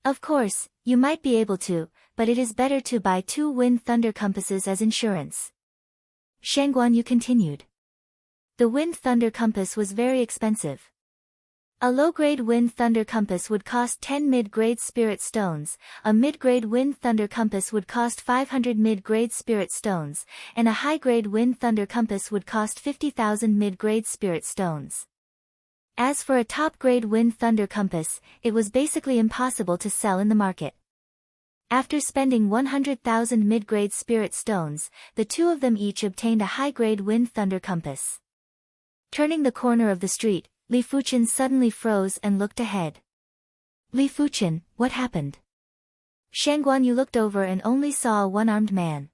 Of course, you might be able to, but it is better to buy 2 Wind Thunder Compasses as insurance. Shang Guanyu continued. The Wind Thunder Compass was very expensive. A low-grade Wind Thunder Compass would cost 10 mid-grade Spirit Stones, a mid-grade Wind Thunder Compass would cost 500 mid-grade Spirit Stones, and a high-grade Wind Thunder Compass would cost 50,000 mid-grade Spirit Stones. As for a top-grade Wind Thunder Compass, it was basically impossible to sell in the market. After spending 100,000 mid-grade Spirit Stones, the two of them each obtained a high-grade Wind Thunder Compass. Turning the corner of the street, Li Fuchen suddenly froze and looked ahead. Li Fuchen, what happened? Shang Guanyu looked over and only saw a one-armed man.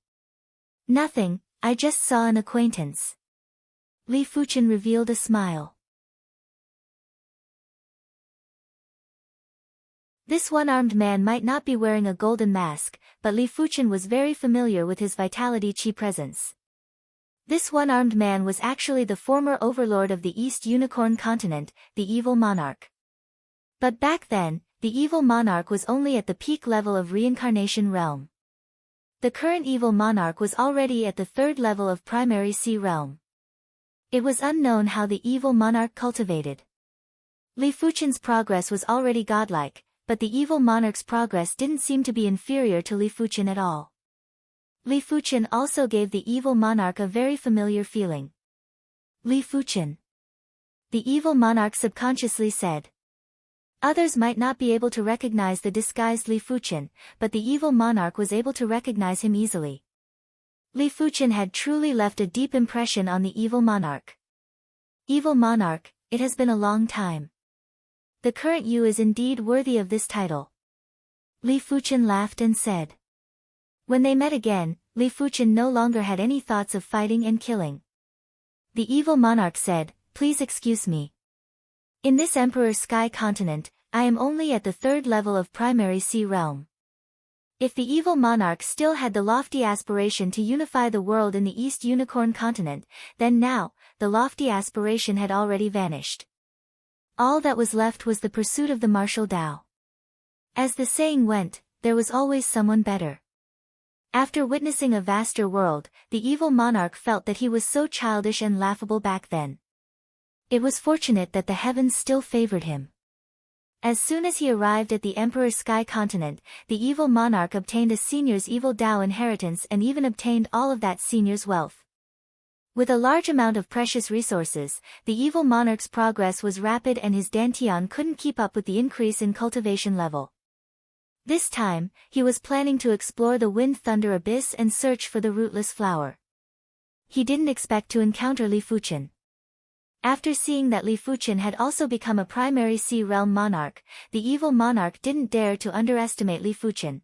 Nothing, I just saw an acquaintance. Li Fuchen revealed a smile. This one-armed man might not be wearing a golden mask, but Li Fuchen was very familiar with his vitality qi presence. This one-armed man was actually the former overlord of the East Unicorn continent, the Evil Monarch. But back then, the Evil Monarch was only at the peak level of Reincarnation Realm. The current Evil Monarch was already at the third level of Primary Sea Realm. It was unknown how the Evil Monarch cultivated. Li Fuchen's progress was already godlike, but the Evil Monarch's progress didn't seem to be inferior to Li Fuchen at all. Li Fuchen also gave the Evil Monarch a very familiar feeling. Li Fuchen. The Evil Monarch subconsciously said. Others might not be able to recognize the disguised Li Fuchen, but the Evil Monarch was able to recognize him easily. Li Fuchen had truly left a deep impression on the Evil Monarch. Evil Monarch, it has been a long time. The current you is indeed worthy of this title. Li Fuchen laughed and said. When they met again, Li Fuchen no longer had any thoughts of fighting and killing. The Evil Monarch said, please excuse me. In this Emperor Sky continent, I am only at the third level of Primary Sea Realm. If the Evil Monarch still had the lofty aspiration to unify the world in the East Unicorn continent, then now, the lofty aspiration had already vanished. All that was left was the pursuit of the martial Tao. As the saying went, there was always someone better. After witnessing a vaster world, the Evil Monarch felt that he was so childish and laughable back then. It was fortunate that the heavens still favored him. As soon as he arrived at the Emperor Sky continent, the Evil Monarch obtained a senior's Evil Tao inheritance and even obtained all of that senior's wealth. With a large amount of precious resources, the Evil Monarch's progress was rapid and his dantian couldn't keep up with the increase in cultivation level. This time, he was planning to explore the Wind Thunder Abyss and search for the rootless flower. He didn't expect to encounter Li Fuchen. After seeing that Li Fuchen had also become a Primary Sea Realm Monarch, the Evil Monarch didn't dare to underestimate Li Fuchen.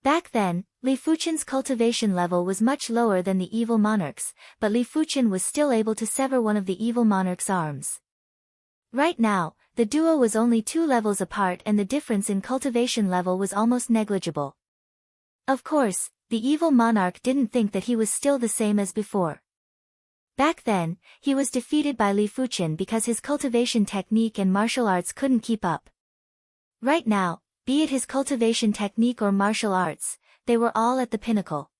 Back then, Li Fuchen's cultivation level was much lower than the Evil Monarch's, but Li Fuchen was still able to sever one of the Evil Monarch's arms. Right now, the duo was only 2 levels apart and the difference in cultivation level was almost negligible. Of course, the Evil Monarch didn't think that he was still the same as before. Back then, he was defeated by Li Fuchen because his cultivation technique and martial arts couldn't keep up. Right now, be it his cultivation technique or martial arts, they were all at the pinnacle.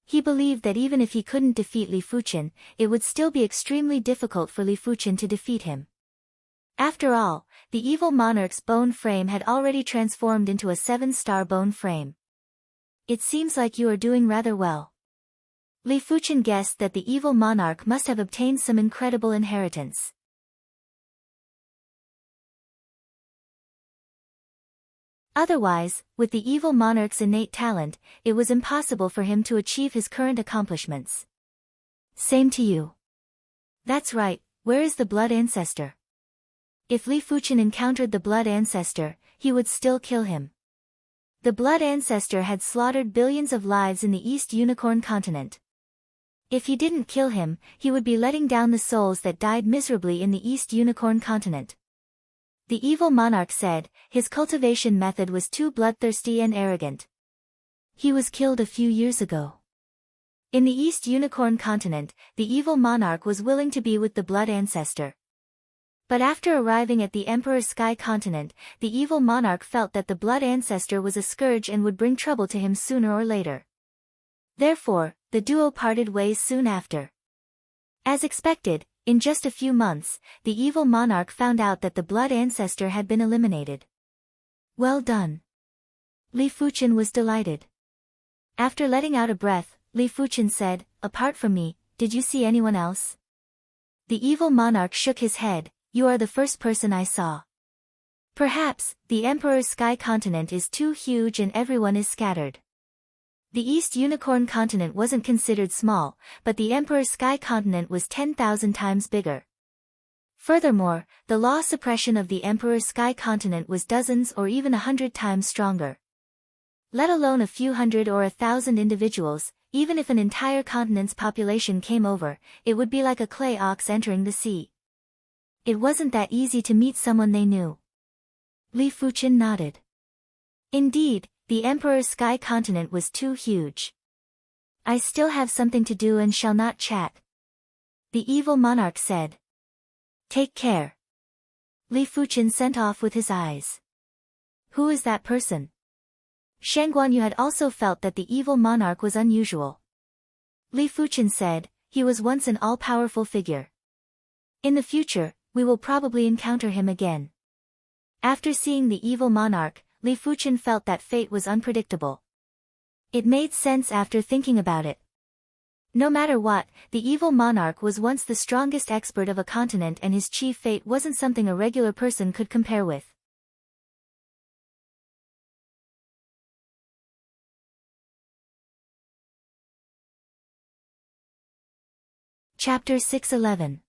He believed that even if he couldn't defeat Li Fuchen, it would still be extremely difficult for Li Fuchen to defeat him. After all, the evil monarch's bone frame had already transformed into a 7-star bone frame. It seems like you are doing rather well. Li Fuchen guessed that the evil monarch must have obtained some incredible inheritance. Otherwise, with the evil monarch's innate talent, it was impossible for him to achieve his current accomplishments. Same to you. That's right, where is the blood ancestor? If Li Fuchen encountered the blood ancestor, he would still kill him. The blood ancestor had slaughtered billions of lives in the East Unicorn continent. If he didn't kill him, he would be letting down the souls that died miserably in the East Unicorn continent. The evil monarch said, his cultivation method was too bloodthirsty and arrogant. He was killed a few years ago. In the East Unicorn continent, the evil monarch was willing to be with the blood ancestor. But after arriving at the Emperor Sky continent, the evil monarch felt that the blood ancestor was a scourge and would bring trouble to him sooner or later. Therefore, the duo parted ways soon after. As expected, in just a few months, the evil monarch found out that the blood ancestor had been eliminated. Well done. Li Fuchen was delighted. After letting out a breath, Li Fuchen said, apart from me, did you see anyone else? The evil monarch shook his head, you are the first person I saw. Perhaps, the Emperor's Sky continent is too huge and everyone is scattered. The East Unicorn continent wasn't considered small, but the Emperor's Sky continent was 10,000 times bigger. Furthermore, the law suppression of the Emperor's Sky continent was dozens or even 100 times stronger. Let alone a few hundred or 1,000 individuals, even if an entire continent's population came over, it would be like a clay ox entering the sea. It wasn't that easy to meet someone they knew. Li Fuchen nodded. Indeed, the Emperor's Sky continent was too huge. I still have something to do and shall not chat. The evil monarch said. Take care. Li Fuchen sent off with his eyes. Who is that person? Shang Guanyu had also felt that the evil monarch was unusual. Li Fuchen said, he was once an all-powerful figure. In the future, we will probably encounter him again. After seeing the evil monarch, Li Fuchen felt that fate was unpredictable. It made sense after thinking about it. No matter what, the evil monarch was once the strongest expert of a continent and his chief fate wasn't something a regular person could compare with. Chapter 611.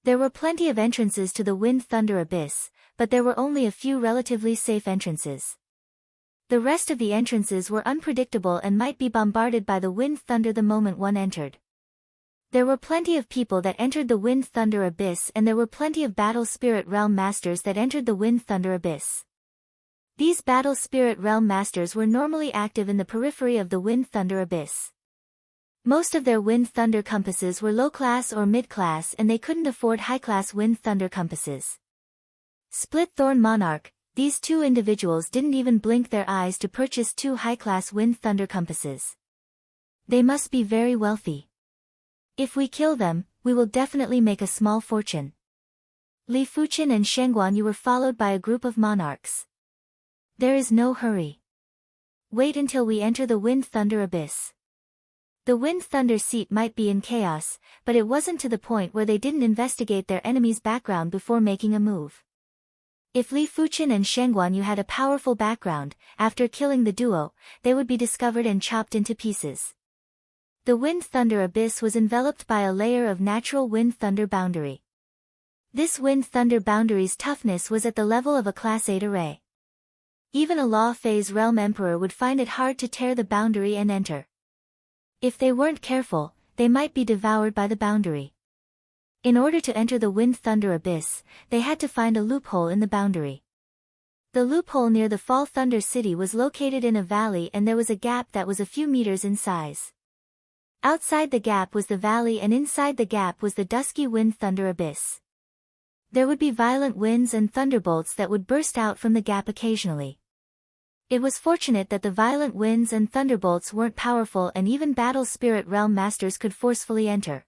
There were plenty of entrances to the Wind Thunder Abyss, but there were only a few relatively safe entrances. The rest of the entrances were unpredictable and might be bombarded by the Wind Thunder the moment one entered. There were plenty of people that entered the Wind Thunder Abyss and there were plenty of Battle Spirit Realm Masters that entered the Wind Thunder Abyss. These Battle Spirit Realm Masters were normally active in the periphery of the Wind Thunder Abyss. Most of their Wind Thunder compasses were low-class or mid-class and they couldn't afford high-class Wind Thunder compasses. Split Thorn Monarch, these two individuals didn't even blink their eyes to purchase 2 high-class Wind Thunder compasses. They must be very wealthy. If we kill them, we will definitely make a small fortune. Li Fuchen and Shang Guanyu were followed by a group of monarchs. There is no hurry. Wait until we enter the Wind Thunder Abyss. The Wind Thunder seat might be in chaos, but it wasn't to the point where they didn't investigate their enemy's background before making a move. If Li Fuchen and Shang Guanyu had a powerful background, after killing the duo, they would be discovered and chopped into pieces. The Wind Thunder Abyss was enveloped by a layer of natural Wind Thunder boundary. This Wind Thunder boundary's toughness was at the level of a Class 8 array. Even a Law Phase Realm Emperor would find it hard to tear the boundary and enter. If they weren't careful, they might be devoured by the boundary. In order to enter the Wind Thunder Abyss, they had to find a loophole in the boundary. The loophole near the Fall Thunder City was located in a valley and there was a gap that was a few meters in size. Outside the gap was the valley and inside the gap was the dusky Wind Thunder Abyss. There would be violent winds and thunderbolts that would burst out from the gap occasionally. It was fortunate that the violent winds and thunderbolts weren't powerful and even Battle Spirit Realm Masters could forcefully enter.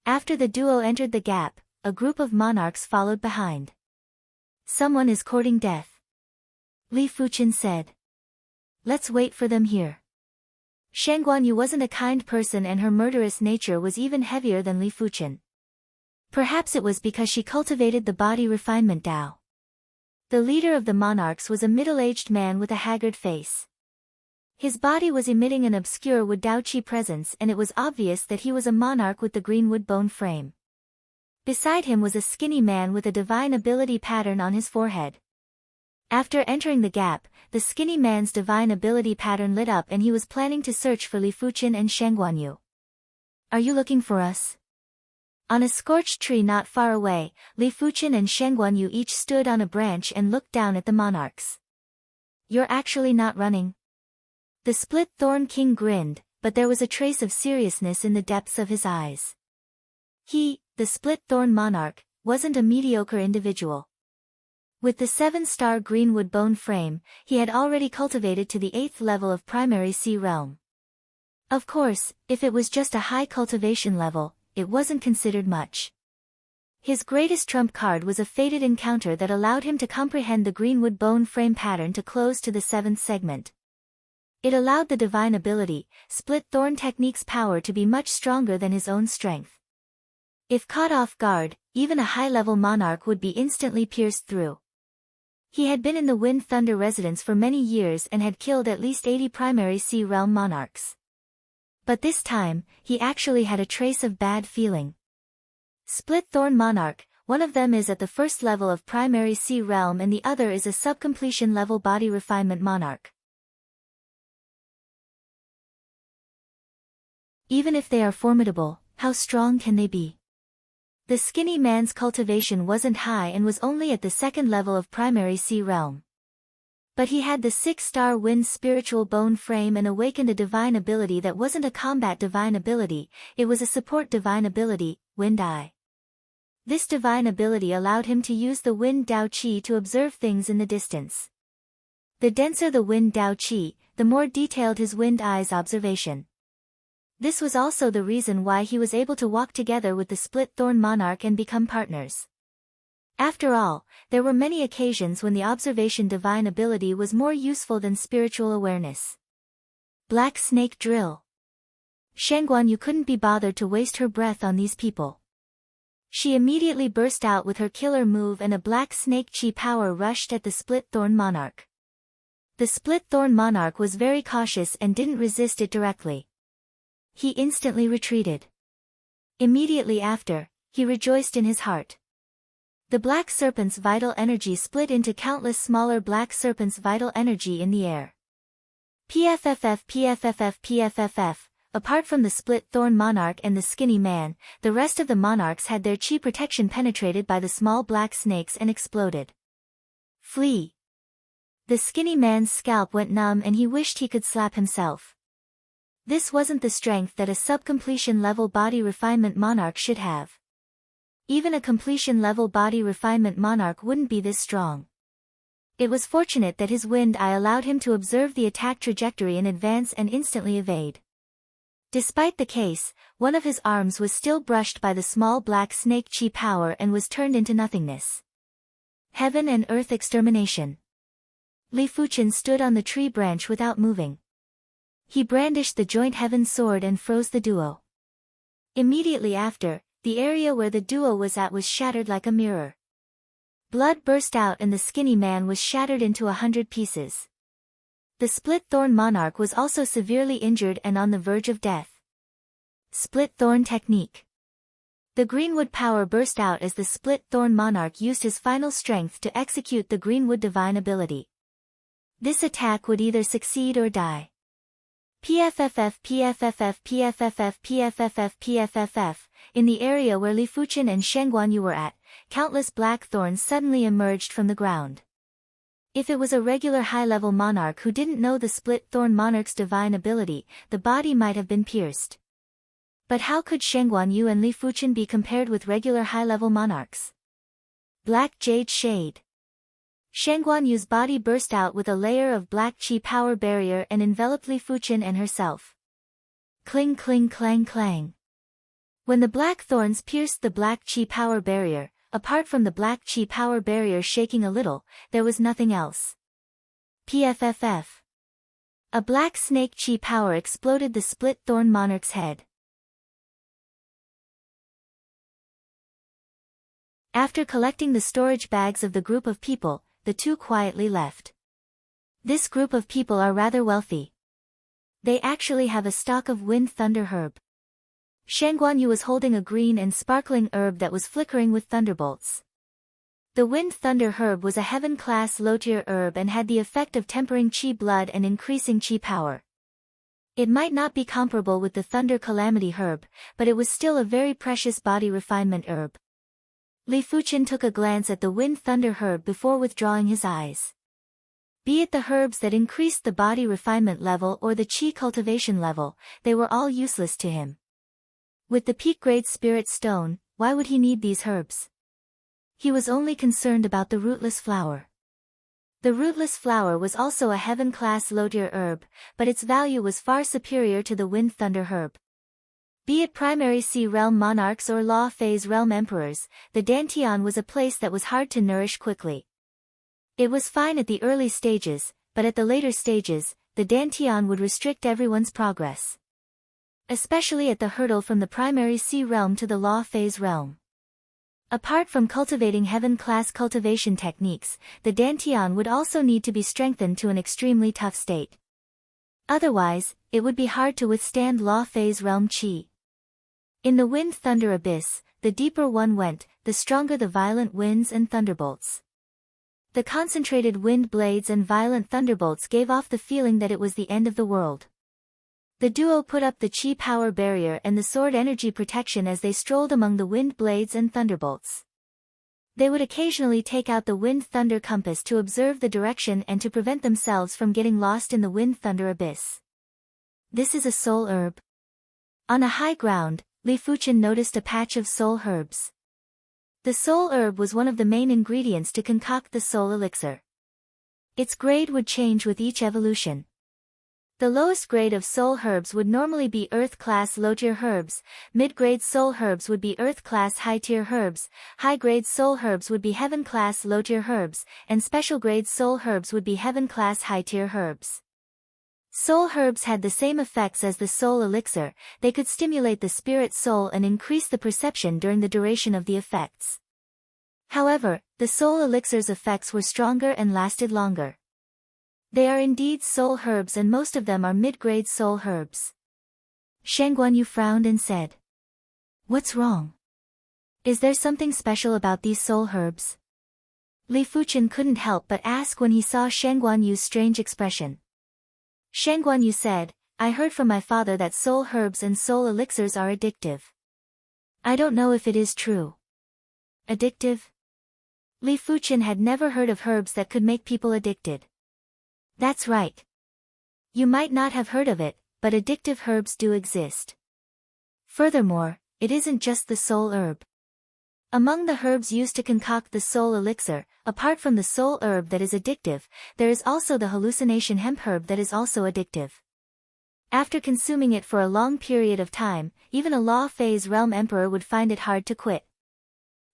After the duo entered the gap, a group of monarchs followed behind. Someone is courting death, Li Fuqian said. Let's wait for them here. Shen Guanyu wasn't a kind person and her murderous nature was even heavier than Li Fuqian. Perhaps it was because she cultivated the body refinement Tao. The leader of the monarchs was a middle-aged man with a haggard face. His body was emitting an obscure wood Dao Qi presence and it was obvious that he was a monarch with the green wood bone frame. Beside him was a skinny man with a divine ability pattern on his forehead. After entering the gap, the skinny man's divine ability pattern lit up and he was planning to search for Li Fuqian and Shen Guanyu. Are you looking for us? On a scorched tree not far away, Li Fuqian and Shen Guanyu each stood on a branch and looked down at the monarchs. You're actually not running? The split-thorn king grinned, but there was a trace of seriousness in the depths of his eyes. He, the split-thorn monarch, wasn't a mediocre individual. With the 7-star greenwood bone frame, he had already cultivated to the 8th level of primary sea realm. Of course, if it was just a high cultivation level, it wasn't considered much. His greatest trump card was a fated encounter that allowed him to comprehend the greenwood bone frame pattern to close to the 7th segment. It allowed the divine ability, split thorn technique's power to be much stronger than his own strength. If caught off guard, even a high-level monarch would be instantly pierced through. He had been in the Wind Thunder residence for many years and had killed at least 80 primary sea realm monarchs. But this time, he actually had a trace of bad feeling. Split Thorn Monarch, one of them is at the 1st level of primary sea realm and the other is a subcompletion level body refinement monarch. Even if they are formidable, how strong can they be? The skinny man's cultivation wasn't high and was only at the 2nd level of primary sea realm. But he had the 6-star wind spiritual bone frame and awakened a divine ability that wasn't a combat divine ability, it was a support divine ability, Wind Eye. This divine ability allowed him to use the Wind Dao Qi to observe things in the distance. The denser the Wind Dao Qi, the more detailed his Wind Eye's observation. This was also the reason why he was able to walk together with the Split Thorn Monarch and become partners. After all, there were many occasions when the observation divine ability was more useful than spiritual awareness. Black Snake Drill. Shen Guanyu couldn't be bothered to waste her breath on these people. She immediately burst out with her killer move and a Black Snake Chi power rushed at the Split Thorn Monarch. The Split Thorn Monarch was very cautious and didn't resist it directly. He instantly retreated. Immediately after, he rejoiced in his heart. The black serpent's vital energy split into countless smaller black serpents' vital energy in the air. PFFF PFFF PFFF. Apart from the Split Thorn Monarch and the skinny man, the rest of the monarchs had their chi protection penetrated by the small black snakes and exploded. Flee. The skinny man's scalp went numb and he wished he could slap himself. This wasn't the strength that a sub-completion level body refinement monarch should have. Even a completion level body refinement monarch wouldn't be this strong. It was fortunate that his Wind Eye allowed him to observe the attack trajectory in advance and instantly evade. Despite the case, one of his arms was still brushed by the small black snake chi power and was turned into nothingness. Heaven and Earth Extermination. Li Fuqian stood on the tree branch without moving. He brandished the joint heaven sword and froze the duo. Immediately after, the area where the duo was at was shattered like a mirror. Blood burst out and the skinny man was shattered into 100 pieces. The Split Thorn Monarch was also severely injured and on the verge of death. Split Thorn Technique. The Greenwood power burst out as the Split Thorn Monarch used his final strength to execute the Greenwood divine ability. This attack would either succeed or die. PFFF PFFF PFFF PFFF PFFF. In the area where Li Fuqian and Shen Guanyu were at, countless black thorns suddenly emerged from the ground. If it was a regular high-level monarch who didn't know the Split Thorn Monarch's divine ability, the body might have been pierced. But how could Shen Guanyu and Li Fuqian be compared with regular high-level monarchs? Black Jade Shade. Shen Guanyu's body burst out with a layer of black chi power barrier and enveloped Li Fuqian and herself. Cling cling clang clang. When the black thorns pierced the black chi power barrier, apart from the black chi power barrier shaking a little, there was nothing else. PFFF. A black snake chi power exploded the split thorn monarch's head. After collecting the storage bags of the group of people, the two quietly left. This group of people are rather wealthy. They actually have a stock of wind thunder herb. Shen Guanyu was holding a green and sparkling herb that was flickering with thunderbolts. The wind thunder herb was a heaven-class low-tier herb and had the effect of tempering chi blood and increasing chi power. It might not be comparable with the thunder calamity herb, but it was still a very precious body refinement herb. Li Fuqian took a glance at the wind thunder herb before withdrawing his eyes. Be it the herbs that increased the body refinement level or the chi cultivation level, they were all useless to him. With the peak-grade spirit stone, why would he need these herbs? He was only concerned about the rootless flower. The rootless flower was also a heaven-class low-tier herb, but its value was far superior to the wind thunder herb. Be it primary sea realm monarchs or law phase realm emperors, the Dantian was a place that was hard to nourish quickly. It was fine at the early stages, but at the later stages, the Dantian would restrict everyone's progress. Especially at the hurdle from the primary sea realm to the law phase realm. Apart from cultivating heaven-class cultivation techniques, the Dantian would also need to be strengthened to an extremely tough state. Otherwise, it would be hard to withstand law phase realm chi. In the wind thunder abyss, the deeper one went, the stronger the violent winds and thunderbolts. The concentrated wind blades and violent thunderbolts gave off the feeling that it was the end of the world. The duo put up the chi power barrier and the sword energy protection as they strolled among the wind blades and thunderbolts. They would occasionally take out the wind thunder compass to observe the direction and to prevent themselves from getting lost in the wind thunder abyss. This is a soul herb. On a high ground, Li Fuqian noticed a patch of soul herbs. The soul herb was one of the main ingredients to concoct the soul elixir. Its grade would change with each evolution. The lowest grade of soul herbs would normally be earth-class low-tier herbs, mid-grade soul herbs would be earth-class high-tier herbs, high-grade soul herbs would be heaven-class low-tier herbs, and special-grade soul herbs would be heaven-class high-tier herbs. Soul herbs had the same effects as the soul elixir, they could stimulate the spirit soul and increase the perception during the duration of the effects. However, the soul elixir's effects were stronger and lasted longer. They are indeed soul herbs and most of them are mid-grade soul herbs. Shen Guanyu frowned and said, "What's wrong? Is there something special about these soul herbs?" Li Fuqian couldn't help but ask when he saw Shen Guanyu's strange expression. Shen Guanyu said, "I heard from my father that soul herbs and soul elixirs are addictive. I don't know if it is true." Addictive? Li Fuqian had never heard of herbs that could make people addicted. That's right. You might not have heard of it, but addictive herbs do exist. Furthermore, it isn't just the soul herb. Among the herbs used to concoct the soul elixir, apart from the soul herb that is addictive, there is also the hallucination hemp herb that is also addictive. After consuming it for a long period of time, even a law phase realm emperor would find it hard to quit.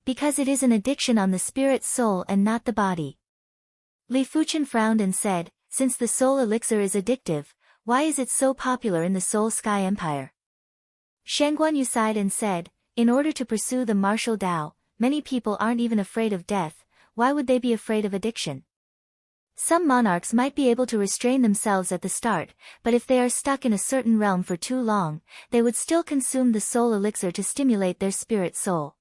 Because it is an addiction on the spirit soul and not the body. Li Fuqian frowned and said, "Since the soul elixir is addictive, why is it so popular in the Soul Sky Empire?" Shen Guanyu sighed and said, "In order to pursue the martial Tao, many people aren't even afraid of death, why would they be afraid of addiction? Some monarchs might be able to restrain themselves at the start, but if they are stuck in a certain realm for too long, they would still consume the soul elixir to stimulate their spirit soul."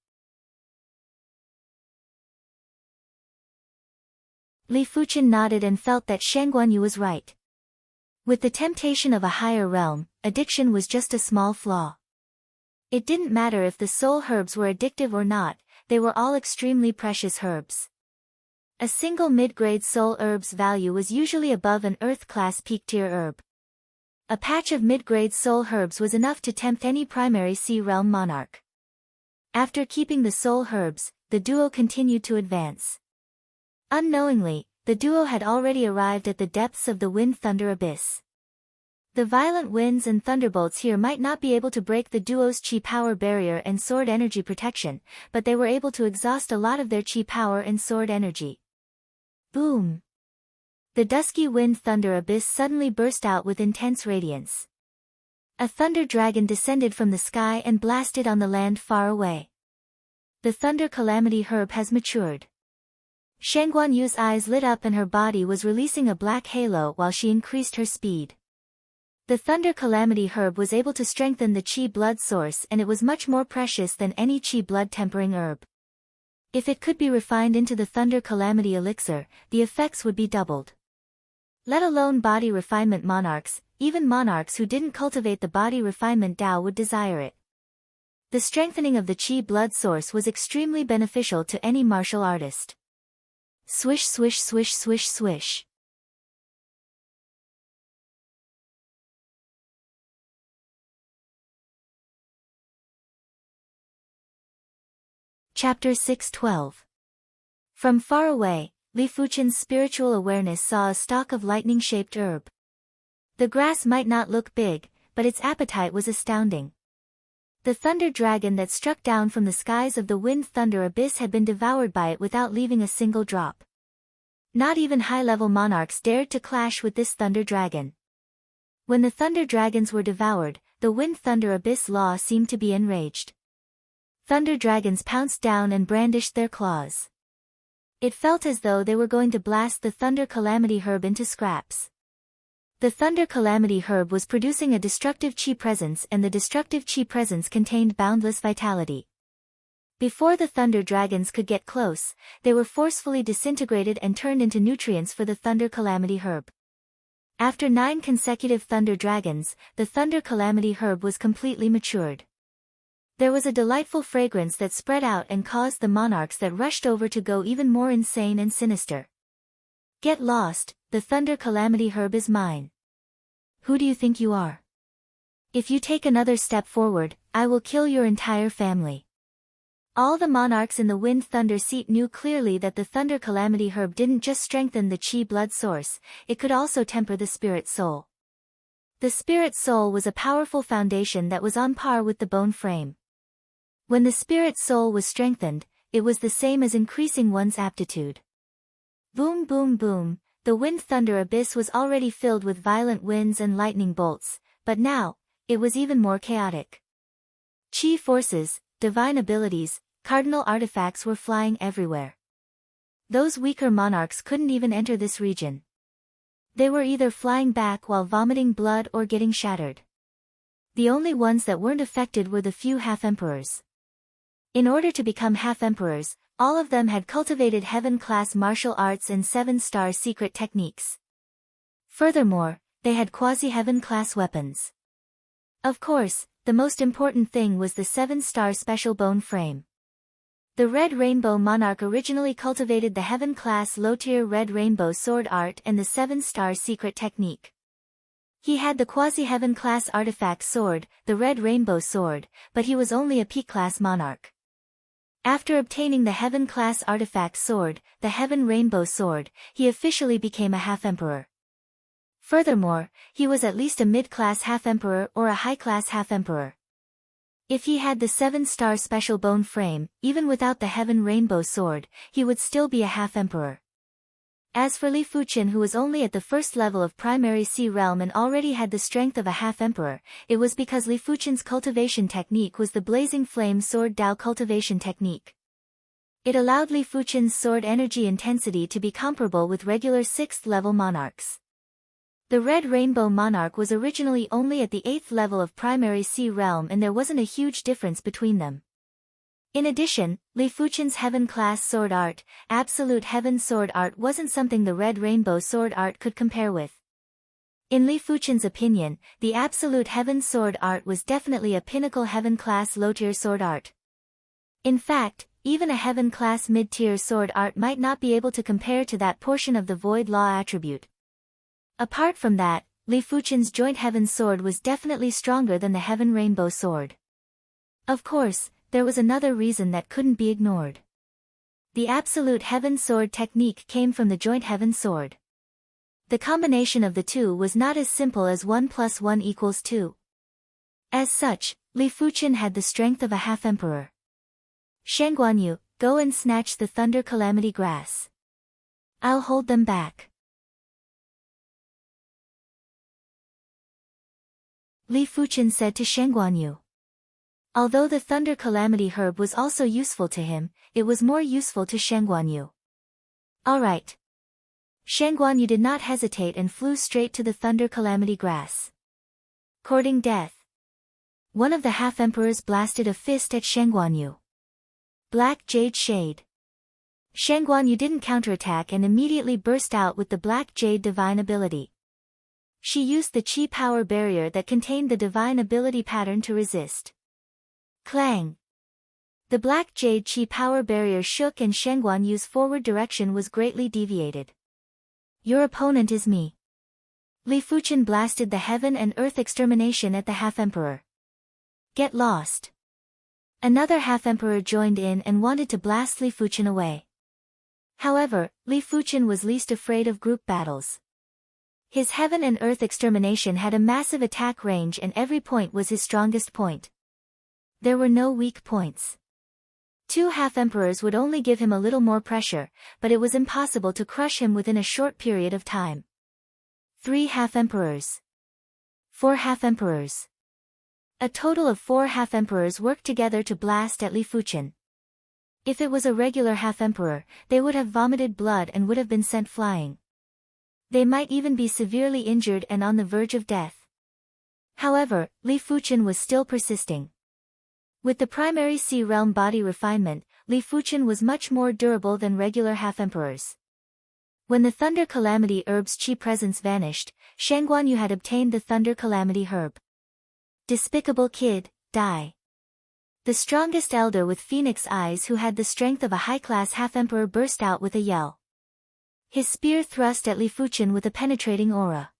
Li Fuqian nodded and felt that Shen Guanyu was right. With the temptation of a higher realm, addiction was just a small flaw. It didn't matter if the soul herbs were addictive or not, they were all extremely precious herbs. A single mid-grade soul herb's value was usually above an earth-class peak-tier herb. A patch of mid-grade soul herbs was enough to tempt any primary sea realm monarch. After keeping the soul herbs, the duo continued to advance. Unknowingly, the duo had already arrived at the depths of the wind thunder abyss. The violent winds and thunderbolts here might not be able to break the duo's chi power barrier and sword energy protection, but they were able to exhaust a lot of their chi power and sword energy. Boom! The dusky wind thunder abyss suddenly burst out with intense radiance. A thunder dragon descended from the sky and blasted on the land far away. The thunder calamity herb has matured. Shang Guanyu's eyes lit up and her body was releasing a black halo while she increased her speed. The thunder calamity herb was able to strengthen the chi blood source, and it was much more precious than any chi blood tempering herb. If it could be refined into the thunder calamity elixir, the effects would be doubled. Let alone body refinement monarchs, even monarchs who didn't cultivate the body refinement Tao would desire it. The strengthening of the chi blood source was extremely beneficial to any martial artist. Swish swish swish swish swish. Chapter 6:12. From far away, Li Fuchen's spiritual awareness saw a stalk of lightning-shaped herb. The grass might not look big, but its appetite was astounding. The thunder dragon that struck down from the skies of the wind thunder abyss had been devoured by it without leaving a single drop. Not even high-level monarchs dared to clash with this thunder dragon. When the thunder dragons were devoured, the wind thunder abyss law seemed to be enraged. Thunder dragons pounced down and brandished their claws. It felt as though they were going to blast the thunder calamity herb into scraps. The thunder calamity herb was producing a destructive chi presence, and the destructive chi presence contained boundless vitality. Before the thunder dragons could get close, they were forcefully disintegrated and turned into nutrients for the thunder calamity herb. After 9 consecutive thunder dragons, the thunder calamity herb was completely matured. There was a delightful fragrance that spread out and caused the monarchs that rushed over to go even more insane and sinister. Get lost, the thunder calamity herb is mine. Who do you think you are? If you take another step forward, I will kill your entire family. All the monarchs in the wind thunder seat knew clearly that the thunder calamity herb didn't just strengthen the chi blood source, it could also temper the spirit soul. The spirit soul was a powerful foundation that was on par with the bone frame. When the spirit soul was strengthened, it was the same as increasing one's aptitude. Boom boom boom, the wind thunder abyss was already filled with violent winds and lightning bolts, but now, it was even more chaotic. Chi forces, divine abilities, cardinal artifacts were flying everywhere. Those weaker monarchs couldn't even enter this region. They were either flying back while vomiting blood or getting shattered. The only ones that weren't affected were the few half-emperors. In order to become half-emperors, all of them had cultivated heaven-class martial arts and 7-star secret techniques. Furthermore, they had quasi-heaven-class weapons. Of course, the most important thing was the 7-star special bone frame. The Red Rainbow Monarch originally cultivated the heaven-class low-tier Red Rainbow sword art and the 7-star secret technique. He had the quasi-heaven class artifact sword, the Red Rainbow sword, but he was only a P-class monarch. After obtaining the heaven class artifact sword, the Heaven Rainbow sword, he officially became a half-emperor. Furthermore, he was at least a mid-class half-emperor or a high-class half-emperor. If he had the 7-star special bone frame, even without the Heaven Rainbow sword, he would still be a half-emperor. As for Li Fuchen, who was only at the first level of primary sea realm and already had the strength of a half-emperor, it was because Li Fuchen's cultivation technique was the Blazing Flame Sword Dao cultivation technique. It allowed Li Fuchen's sword energy intensity to be comparable with regular 6th level monarchs. The Red Rainbow Monarch was originally only at the 8th level of primary sea realm, and there wasn't a huge difference between them. In addition, Li Fuchen's heaven-class sword art, absolute heaven sword art, wasn't something the Red Rainbow sword art could compare with. In Li Fuchen's opinion, the absolute heaven sword art was definitely a pinnacle heaven-class low-tier sword art. In fact, even a heaven-class mid-tier sword art might not be able to compare to that portion of the Void Law attribute. Apart from that, Li Fuchen's joint heaven sword was definitely stronger than the Heaven Rainbow sword. Of course, there was another reason that couldn't be ignored. The absolute heaven sword technique came from the joint heaven sword. The combination of the two was not as simple as 1 + 1 = 2. As such, Li Fuqian had the strength of a half-emperor. Shangguanyu, go and snatch the thunder calamity grass. I'll hold them back. Li Fuqian said to Shangguanyu. Although the thunder calamity herb was also useful to him, it was more useful to Shangguanyu. All right. Shangguanyu did not hesitate and flew straight to the thunder calamity grass. Courting death. One of the half-emperors blasted a fist at Shangguanyu. Black Jade Shade. Shangguanyu didn't counterattack and immediately burst out with the Black Jade divine ability. She used the Qi power barrier that contained the divine ability pattern to resist. Clang! The Black Jade Qi power barrier shook and Shangguanyu's forward direction was greatly deviated. Your opponent is me. Li Fuqian blasted the heaven and earth extermination at the half-emperor. Get lost. Another half-emperor joined in and wanted to blast Li Fuqian away. However, Li Fuqian was least afraid of group battles. His heaven and earth extermination had a massive attack range and every point was his strongest point. There were no weak points. Two half-emperors would only give him a little more pressure, but it was impossible to crush him within a short period of time. 3 half-emperors. 4 half-emperors. A total of 4 half-emperors worked together to blast at Li Fuqian. If it was a regular half-emperor, they would have vomited blood and would have been sent flying. They might even be severely injured and on the verge of death. However, Li Fuqian was still persisting. With the primary Sea Realm body refinement, Li Fuqian was much more durable than regular half-emperors. When the Thunder Calamity herb's Qi presence vanished, Shangguanyu had obtained the Thunder Calamity herb. Despicable kid, die. The strongest elder with phoenix eyes who had the strength of a high-class half-emperor burst out with a yell. His spear thrust at Li Fuqian with a penetrating aura.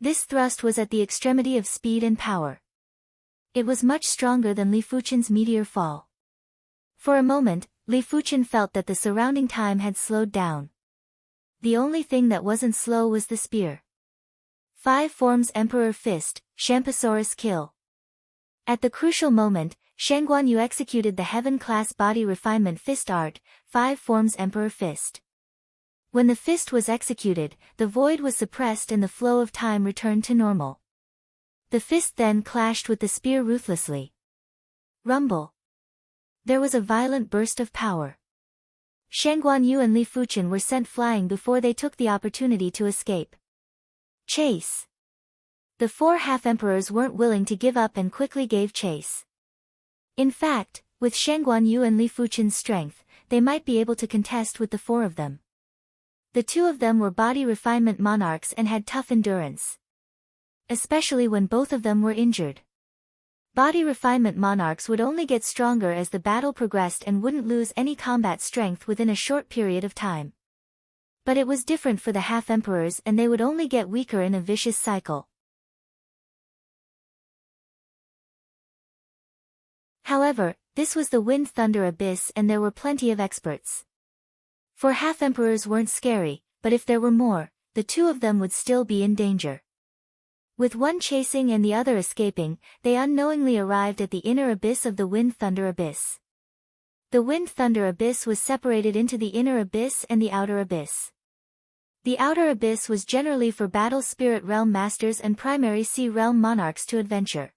This thrust was at the extremity of speed and power. It was much stronger than Li Fuqian's meteor fall. For a moment, Li Fuqian felt that the surrounding time had slowed down. The only thing that wasn't slow was the spear. 5 forms Emperor Fist, Shamposaurus Kill. At the crucial moment, Shangguanyu executed the Heaven-class body refinement fist art, 5 forms Emperor Fist. When the fist was executed, the void was suppressed and the flow of time returned to normal. The fist then clashed with the spear ruthlessly. Rumble. There was a violent burst of power. Shangguanyu and Li Fuqian were sent flying before they took the opportunity to escape. Chase. The 4 half-emperors weren't willing to give up and quickly gave chase. In fact, with Shangguanyu and Li Fuqian's strength, they might be able to contest with the 4 of them. The 2 of them were body refinement monarchs and had tough endurance. Especially when both of them were injured. Body refinement monarchs would only get stronger as the battle progressed and wouldn't lose any combat strength within a short period of time. But it was different for the half-emperors and they would only get weaker in a vicious cycle. However, this was the Wind Thunder Abyss and there were plenty of experts. 4 half-emperors weren't scary, but if there were more, the 2 of them would still be in danger. With one chasing and the other escaping, they unknowingly arrived at the inner abyss of the Wind Thunder Abyss. The Wind Thunder Abyss was separated into the inner abyss and the outer abyss. The outer abyss was generally for battle spirit realm masters and primary sea realm monarchs to adventure.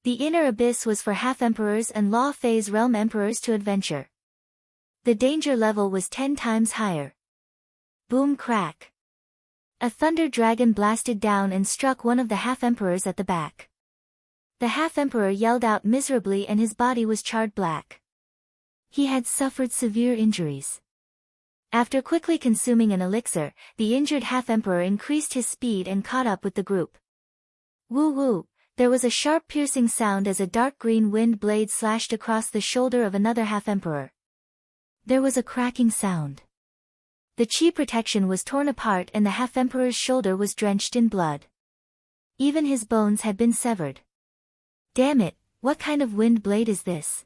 The inner abyss was for half-emperors and law phase realm emperors to adventure. The danger level was 10 times higher. Boom crack. A thunder dragon blasted down and struck one of the half-emperors at the back. The half-emperor yelled out miserably and his body was charred black. He had suffered severe injuries. After quickly consuming an elixir, the injured half-emperor increased his speed and caught up with the group. Woo woo, there was a sharp piercing sound as a dark green wind blade slashed across the shoulder of another half-emperor. There was a cracking sound. The Qi protection was torn apart and the half-emperor's shoulder was drenched in blood. Even his bones had been severed. Damn it, what kind of wind blade is this?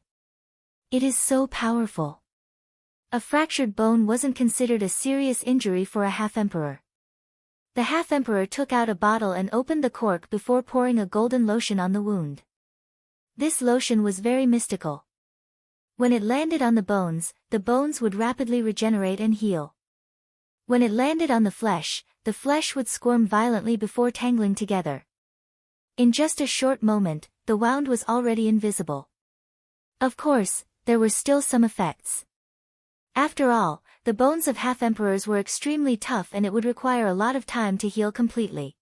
It is so powerful. A fractured bone wasn't considered a serious injury for a half-emperor. The half-emperor took out a bottle and opened the cork before pouring a golden lotion on the wound. This lotion was very mystical. When it landed on the bones would rapidly regenerate and heal. When it landed on the flesh would squirm violently before tangling together. In just a short moment, the wound was already invisible. Of course, there were still some effects. After all, the bones of half-emperors were extremely tough and it would require a lot of time to heal completely.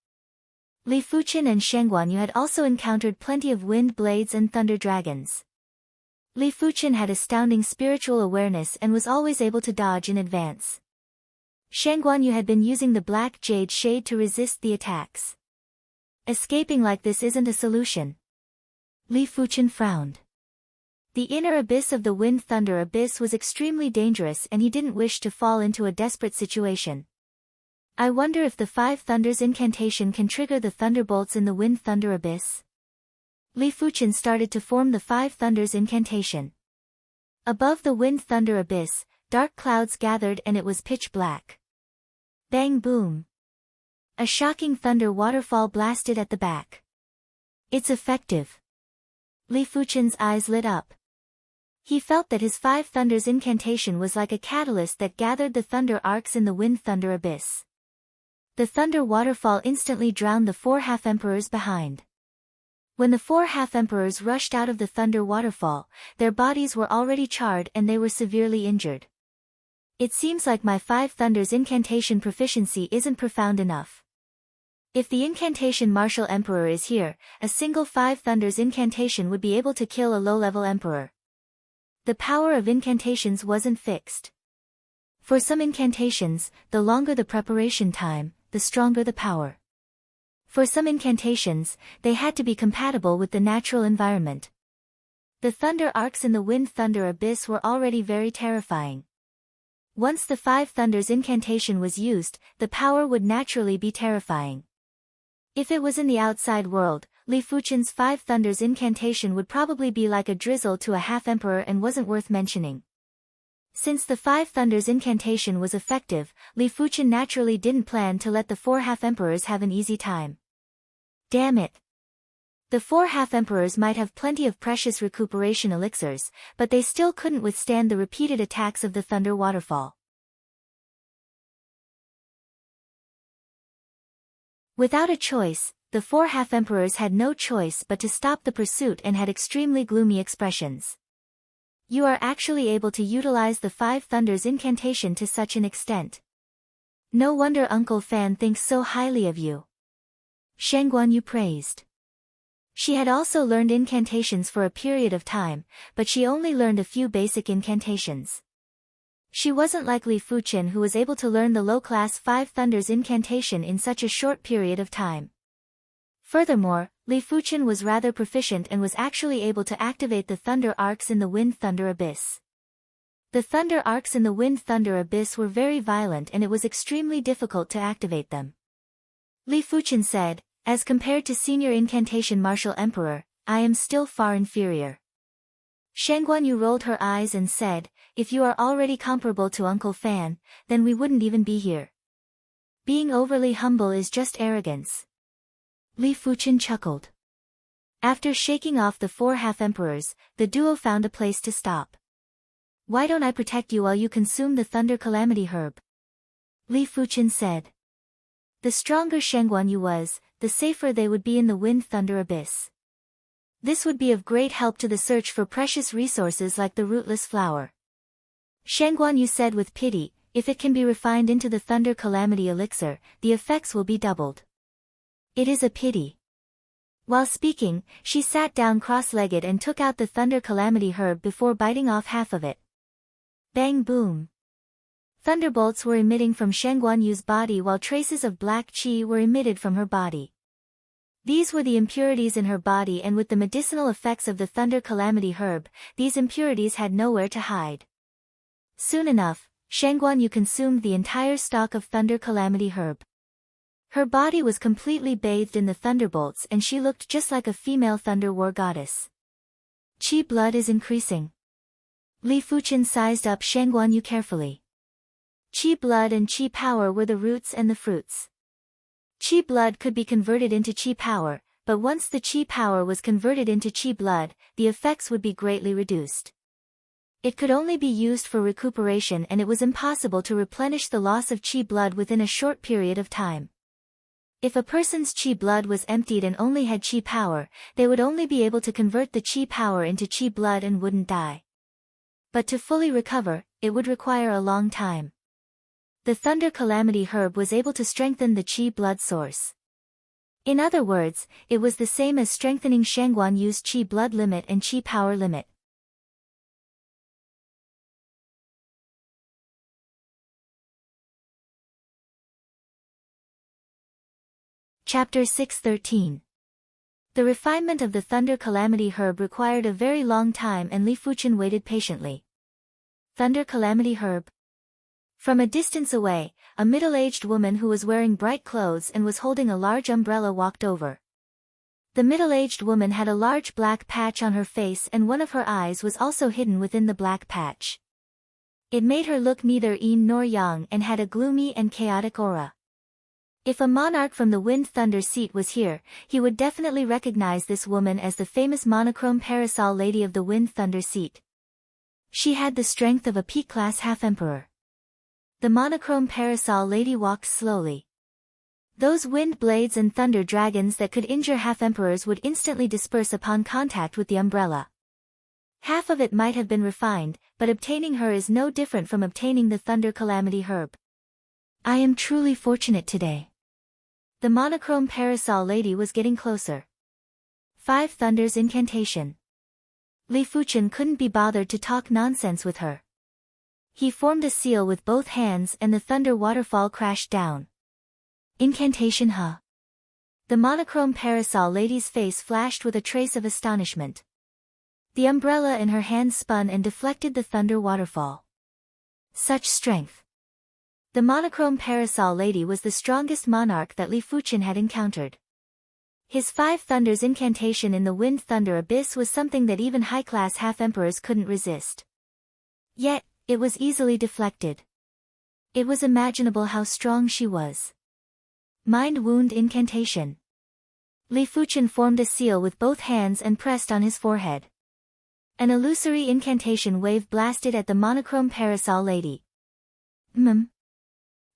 Li Fuqian and Shen Guanyu had also encountered plenty of wind blades and thunder dragons. Li Fuqian had astounding spiritual awareness and was always able to dodge in advance. Shen Guanyu had been using the black jade shade to resist the attacks. Escaping like this isn't a solution. Li Fuqian frowned. The inner abyss of the wind-thunder abyss was extremely dangerous and he didn't wish to fall into a desperate situation. I wonder if the Five Thunders incantation can trigger the thunderbolts in the wind-thunder abyss. Li Fuqian started to form the Five Thunders incantation. Above the wind-thunder abyss, dark clouds gathered and it was pitch black. Bang boom! A shocking thunder waterfall blasted at the back. It's effective. Li Fuqian's eyes lit up. He felt that his Five Thunders incantation was like a catalyst that gathered the thunder arcs in the wind-thunder abyss. The thunder waterfall instantly drowned the four half-emperors behind. When the four half-emperors rushed out of the thunder waterfall, their bodies were already charred and they were severely injured. It seems like my Five Thunders incantation proficiency isn't profound enough. If the incantation martial emperor is here, a single Five Thunders incantation would be able to kill a low-level emperor. The power of incantations wasn't fixed. For some incantations, the longer the preparation time, the stronger the power. For some incantations, they had to be compatible with the natural environment. The thunder arcs in the wind-thunder abyss were already very terrifying. Once the Five Thunders incantation was used, the power would naturally be terrifying. If it was in the outside world, Li Fuqian's Five Thunders incantation would probably be like a drizzle to a half-emperor and wasn't worth mentioning. Since the Five Thunders incantation was effective, Li Fuqian naturally didn't plan to let the four half-emperors have an easy time. Damn it! The four half-emperors might have plenty of precious recuperation elixirs, but they still couldn't withstand the repeated attacks of the thunder waterfall. Without a choice, the four half-emperors had no choice but to stop the pursuit and had extremely gloomy expressions. You are actually able to utilize the Five Thunders incantation to such an extent. No wonder Uncle Fan thinks so highly of you. Shen Guanyu praised. She had also learned incantations for a period of time, but she only learned a few basic incantations. She wasn't like Li Fuqian who was able to learn the low-class Five Thunders incantation in such a short period of time. Furthermore, Li Fuqian was rather proficient and was actually able to activate the thunder arcs in the wind-thunder abyss. The thunder arcs in the wind-thunder abyss were very violent and it was extremely difficult to activate them. Li Fuqian said, as compared to senior incantation martial emperor, I am still far inferior. Shen Guanyu rolled her eyes and said, if you are already comparable to Uncle Fan, then we wouldn't even be here. Being overly humble is just arrogance. Li Fuqian chuckled. After shaking off the four half-emperors, the duo found a place to stop. Why don't I protect you while you consume the thunder calamity herb? Li Fuqian said. The stronger Shen Guanyu was, the safer they would be in the wind-thunder abyss. This would be of great help to the search for precious resources like the rootless flower. Shen Guanyu said with pity, if it can be refined into the thunder calamity elixir, the effects will be doubled. It is a pity. While speaking, she sat down cross-legged and took out the thunder calamity herb before biting off half of it. Bang boom! Thunderbolts were emitting from Shen Guanyu's body while traces of black qi were emitted from her body. These were the impurities in her body, and with the medicinal effects of the thunder calamity herb, these impurities had nowhere to hide. Soon enough, Shen Guanyu consumed the entire stock of thunder calamity herb. Her body was completely bathed in the thunderbolts and she looked just like a female thunder war goddess. Qi blood is increasing. Li Fuqian sized up Shen Guanyu carefully. Qi blood and qi power were the roots and the fruits. Qi blood could be converted into Qi power, but once the Qi power was converted into Qi blood, the effects would be greatly reduced. It could only be used for recuperation, and it was impossible to replenish the loss of Qi blood within a short period of time. If a person's Qi blood was emptied and only had Qi power, they would only be able to convert the Qi power into Qi blood and wouldn't die. But to fully recover, it would require a long time. The Thunder Calamity herb was able to strengthen the Qi blood source. In other words, it was the same as strengthening Shangguan Yu's Qi blood limit and Qi power limit. Chapter 6:13. The refinement of the Thunder Calamity herb required a very long time, and Li Fuchen waited patiently. Thunder Calamity herb. From a distance away, a middle-aged woman who was wearing bright clothes and was holding a large umbrella walked over. The middle-aged woman had a large black patch on her face, and one of her eyes was also hidden within the black patch. It made her look neither yin nor yang and had a gloomy and chaotic aura. If a monarch from the Wind Thunder seat was here, he would definitely recognize this woman as the famous monochrome parasol lady of the Wind Thunder seat. She had the strength of a P-class half-emperor. The monochrome parasol lady walked slowly. Those wind blades and thunder dragons that could injure half-emperors would instantly disperse upon contact with the umbrella. Half of it might have been refined, but obtaining her is no different from obtaining the Thunder Calamity herb. I am truly fortunate today. The monochrome parasol lady was getting closer. 5 Thunders incantation. Li Fuchen couldn't be bothered to talk nonsense with her. He formed a seal with both hands and the thunder waterfall crashed down. Incantation huh? The monochrome parasol lady's face flashed with a trace of astonishment. The umbrella in her hand spun and deflected the thunder waterfall. Such strength. The monochrome parasol lady was the strongest monarch that Li Fuchen had encountered. His 5 Thunders incantation in the Wind Thunder Abyss was something that even high-class half-emperors couldn't resist. Yet, it was easily deflected. It was imaginable how strong she was. Mind Wound incantation. Li Fuchen formed a seal with both hands and pressed on his forehead. An illusory incantation wave blasted at the monochrome parasol lady.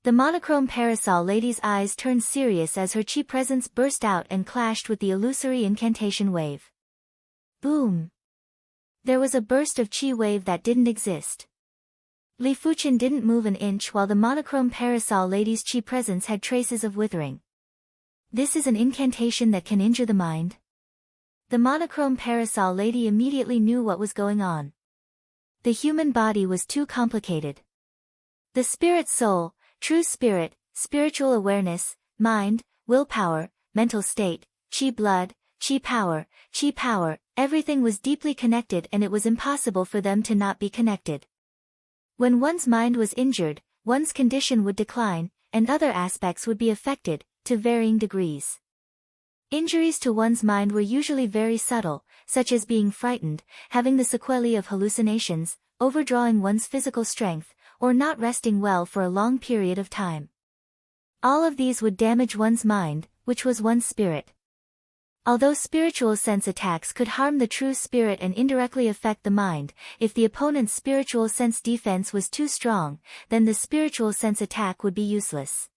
The monochrome parasol lady's eyes turned serious as her Qi presence burst out and clashed with the illusory incantation wave. Boom! There was a burst of Qi wave that didn't exist. Li Fuchen didn't move an inch while the monochrome parasol lady's Qi presence had traces of withering. This is an incantation that can injure the mind? The monochrome parasol lady immediately knew what was going on. The human body was too complicated. The spirit soul, true spirit, spiritual awareness, mind, willpower, mental state, Qi blood, Qi power, everything was deeply connected, and it was impossible for them to not be connected. When one's mind was injured, one's condition would decline, and other aspects would be affected, to varying degrees. Injuries to one's mind were usually very subtle, such as being frightened, having the sequelae of hallucinations, overdrawing one's physical strength, or not resting well for a long period of time. All of these would damage one's mind, which was one's spirit. Although spiritual sense attacks could harm the true spirit and indirectly affect the mind, if the opponent's spiritual sense defense was too strong, then the spiritual sense attack would be useless.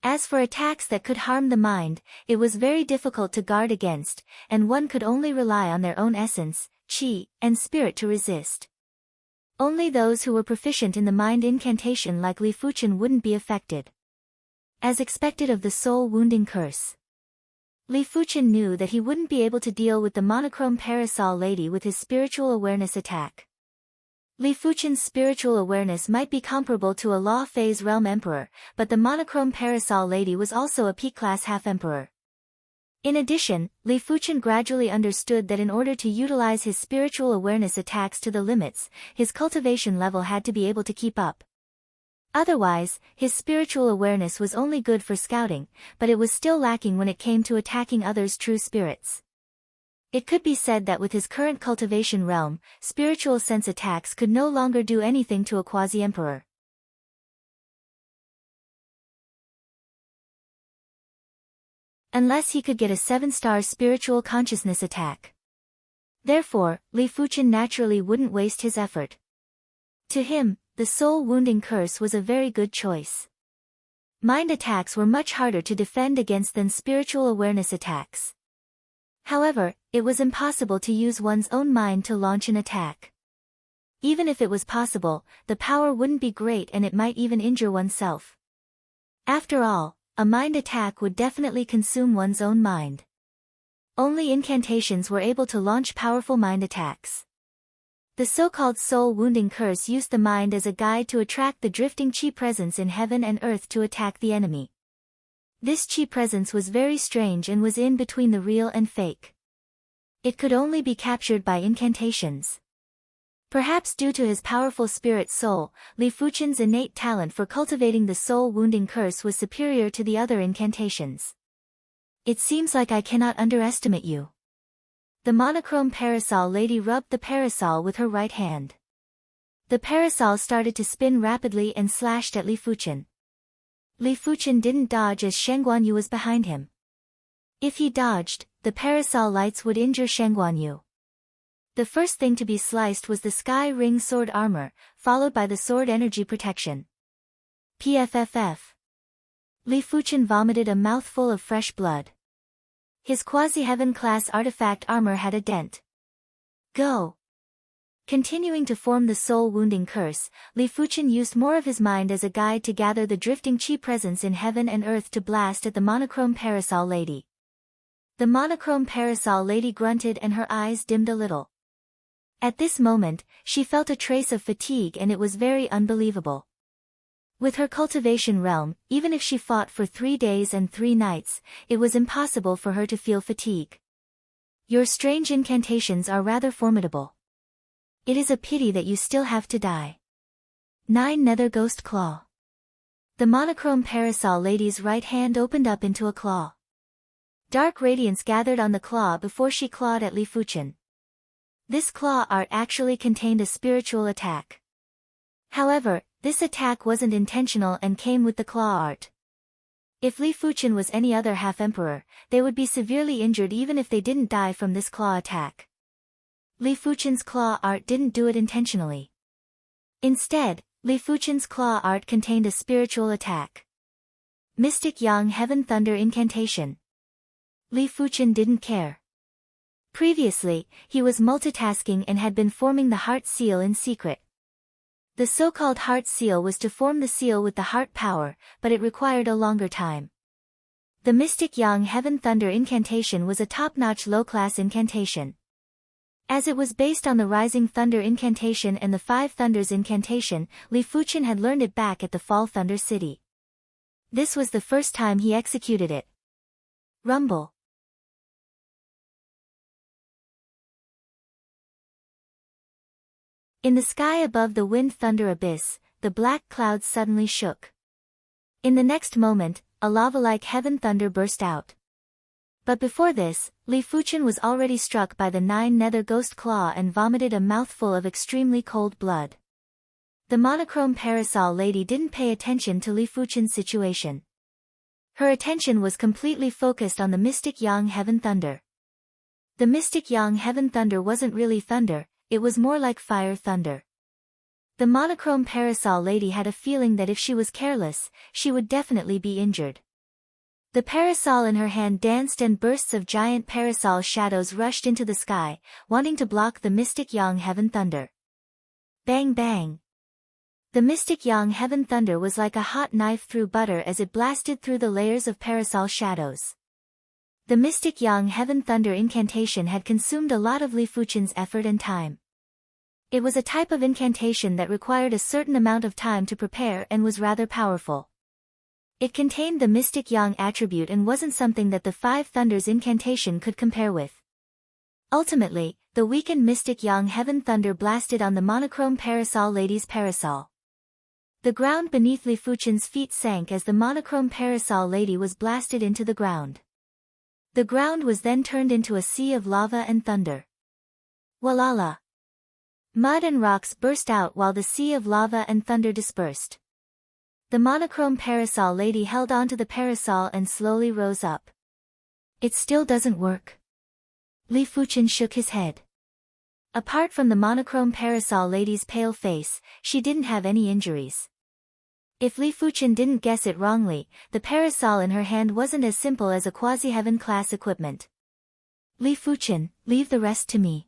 As for attacks that could harm the mind, it was very difficult to guard against, and one could only rely on their own essence, Qi, and spirit to resist. Only those who were proficient in the mind incantation like Li Fuchen wouldn't be affected. As expected of the soul-wounding curse, Li Fuchen knew that he wouldn't be able to deal with the monochrome parasol lady with his spiritual awareness attack. Li Fuchen's spiritual awareness might be comparable to a law phase realm emperor, but the monochrome parasol lady was also a P-class half-emperor. In addition, Li Fuchen gradually understood that in order to utilize his spiritual awareness attacks to the limits, his cultivation level had to be able to keep up. Otherwise, his spiritual awareness was only good for scouting, but it was still lacking when it came to attacking others' true spirits. It could be said that with his current cultivation realm, spiritual sense attacks could no longer do anything to a quasi-emperor. unless he could get a 7-star spiritual consciousness attack. Therefore, Li Fuchen naturally wouldn't waste his effort. To him, the soul-wounding curse was a very good choice. Mind attacks were much harder to defend against than spiritual awareness attacks. However, it was impossible to use one's own mind to launch an attack. Even if it was possible, the power wouldn't be great and it might even injure oneself. After all, a mind attack would definitely consume one's own mind. Only incantations were able to launch powerful mind attacks. The so-called soul-wounding curse used the mind as a guide to attract the drifting chi presence in heaven and earth to attack the enemy. This chi presence was very strange and was in between the real and fake. It could only be captured by incantations. Perhaps due to his powerful spirit soul, Li Fuchen's innate talent for cultivating the soul-wounding curse was superior to the other incantations. It seems like I cannot underestimate you. The monochrome parasol lady rubbed the parasol with her right hand. The parasol started to spin rapidly and slashed at Li Fuchen. Li Fuchen didn't dodge as Shen Guanyu was behind him. If he dodged, the parasol lights would injure Shen Guanyu. The first thing to be sliced was the Sky Ring sword armor, followed by the sword energy protection. PFFF. Li Fuchen vomited a mouthful of fresh blood. His quasi-heaven class artifact armor had a dent. Go! Continuing to form the soul-wounding curse, Li Fuchen used more of his mind as a guide to gather the drifting chi presence in heaven and earth to blast at the monochrome parasol lady. The monochrome parasol lady grunted and her eyes dimmed a little. At this moment, she felt a trace of fatigue and it was very unbelievable. With her cultivation realm, even if she fought for 3 days and 3 nights, it was impossible for her to feel fatigue. Your strange incantations are rather formidable. It is a pity that you still have to die. 9 Nether Ghost Claw. The monochrome parasol lady's right hand opened up into a claw. Dark radiance gathered on the claw before she clawed at Li Fuchen. This claw art actually contained a spiritual attack. However, this attack wasn't intentional and came with the claw art. If Li Fuchen was any other half-emperor, they would be severely injured even if they didn't die from this claw attack. Li Fuchen's claw art didn't do it intentionally. Instead, Li Fuchen's claw art contained a spiritual attack. Mystic Yang Heaven Thunder Incantation. Li Fuchen didn't care. Previously, he was multitasking and had been forming the heart seal in secret. The so-called heart seal was to form the seal with the heart power, but it required a longer time. The Mystic Yang Heaven Thunder Incantation was a top-notch low-class incantation. As it was based on the Rising Thunder Incantation and the Five Thunders Incantation, Li Fuchen had learned it back at the Fall Thunder City. This was the first time he executed it. Rumble. In the sky above the wind thunder abyss, the black clouds suddenly shook. In the next moment, a lava-like heaven thunder burst out. But before this, Li Fuchen was already struck by the 9 Nether Ghost Claw and vomited a mouthful of extremely cold blood. The monochrome parasol lady didn't pay attention to Li Fuchen's situation. Her attention was completely focused on the Mystic Yang Heaven Thunder. The Mystic Yang Heaven Thunder wasn't really thunder, it was more like fire thunder. The monochrome parasol lady had a feeling that if she was careless, she would definitely be injured. The parasol in her hand danced and bursts of giant parasol shadows rushed into the sky, wanting to block the Mystic Yang Heaven Thunder. Bang bang! The Mystic Yang Heaven Thunder was like a hot knife through butter as it blasted through the layers of parasol shadows. The Mystic Yang Heaven Thunder Incantation had consumed a lot of Li Fuchen's effort and time. It was a type of incantation that required a certain amount of time to prepare and was rather powerful. It contained the Mystic Yang attribute and wasn't something that the Five Thunders Incantation could compare with. Ultimately, the weakened Mystic Yang Heaven Thunder blasted on the monochrome parasol lady's parasol. The ground beneath Li Fuchen's feet sank as the monochrome parasol lady was blasted into the ground. The ground was then turned into a sea of lava and thunder. Walala! Mud and rocks burst out while the sea of lava and thunder dispersed. The monochrome parasol lady held onto the parasol and slowly rose up. It still doesn't work. Li Fuchen shook his head. Apart from the monochrome parasol lady's pale face, she didn't have any injuries. If Li Fuchen didn't guess it wrongly, the parasol in her hand wasn't as simple as a quasi-heaven class equipment. Li Fuchen, leave the rest to me.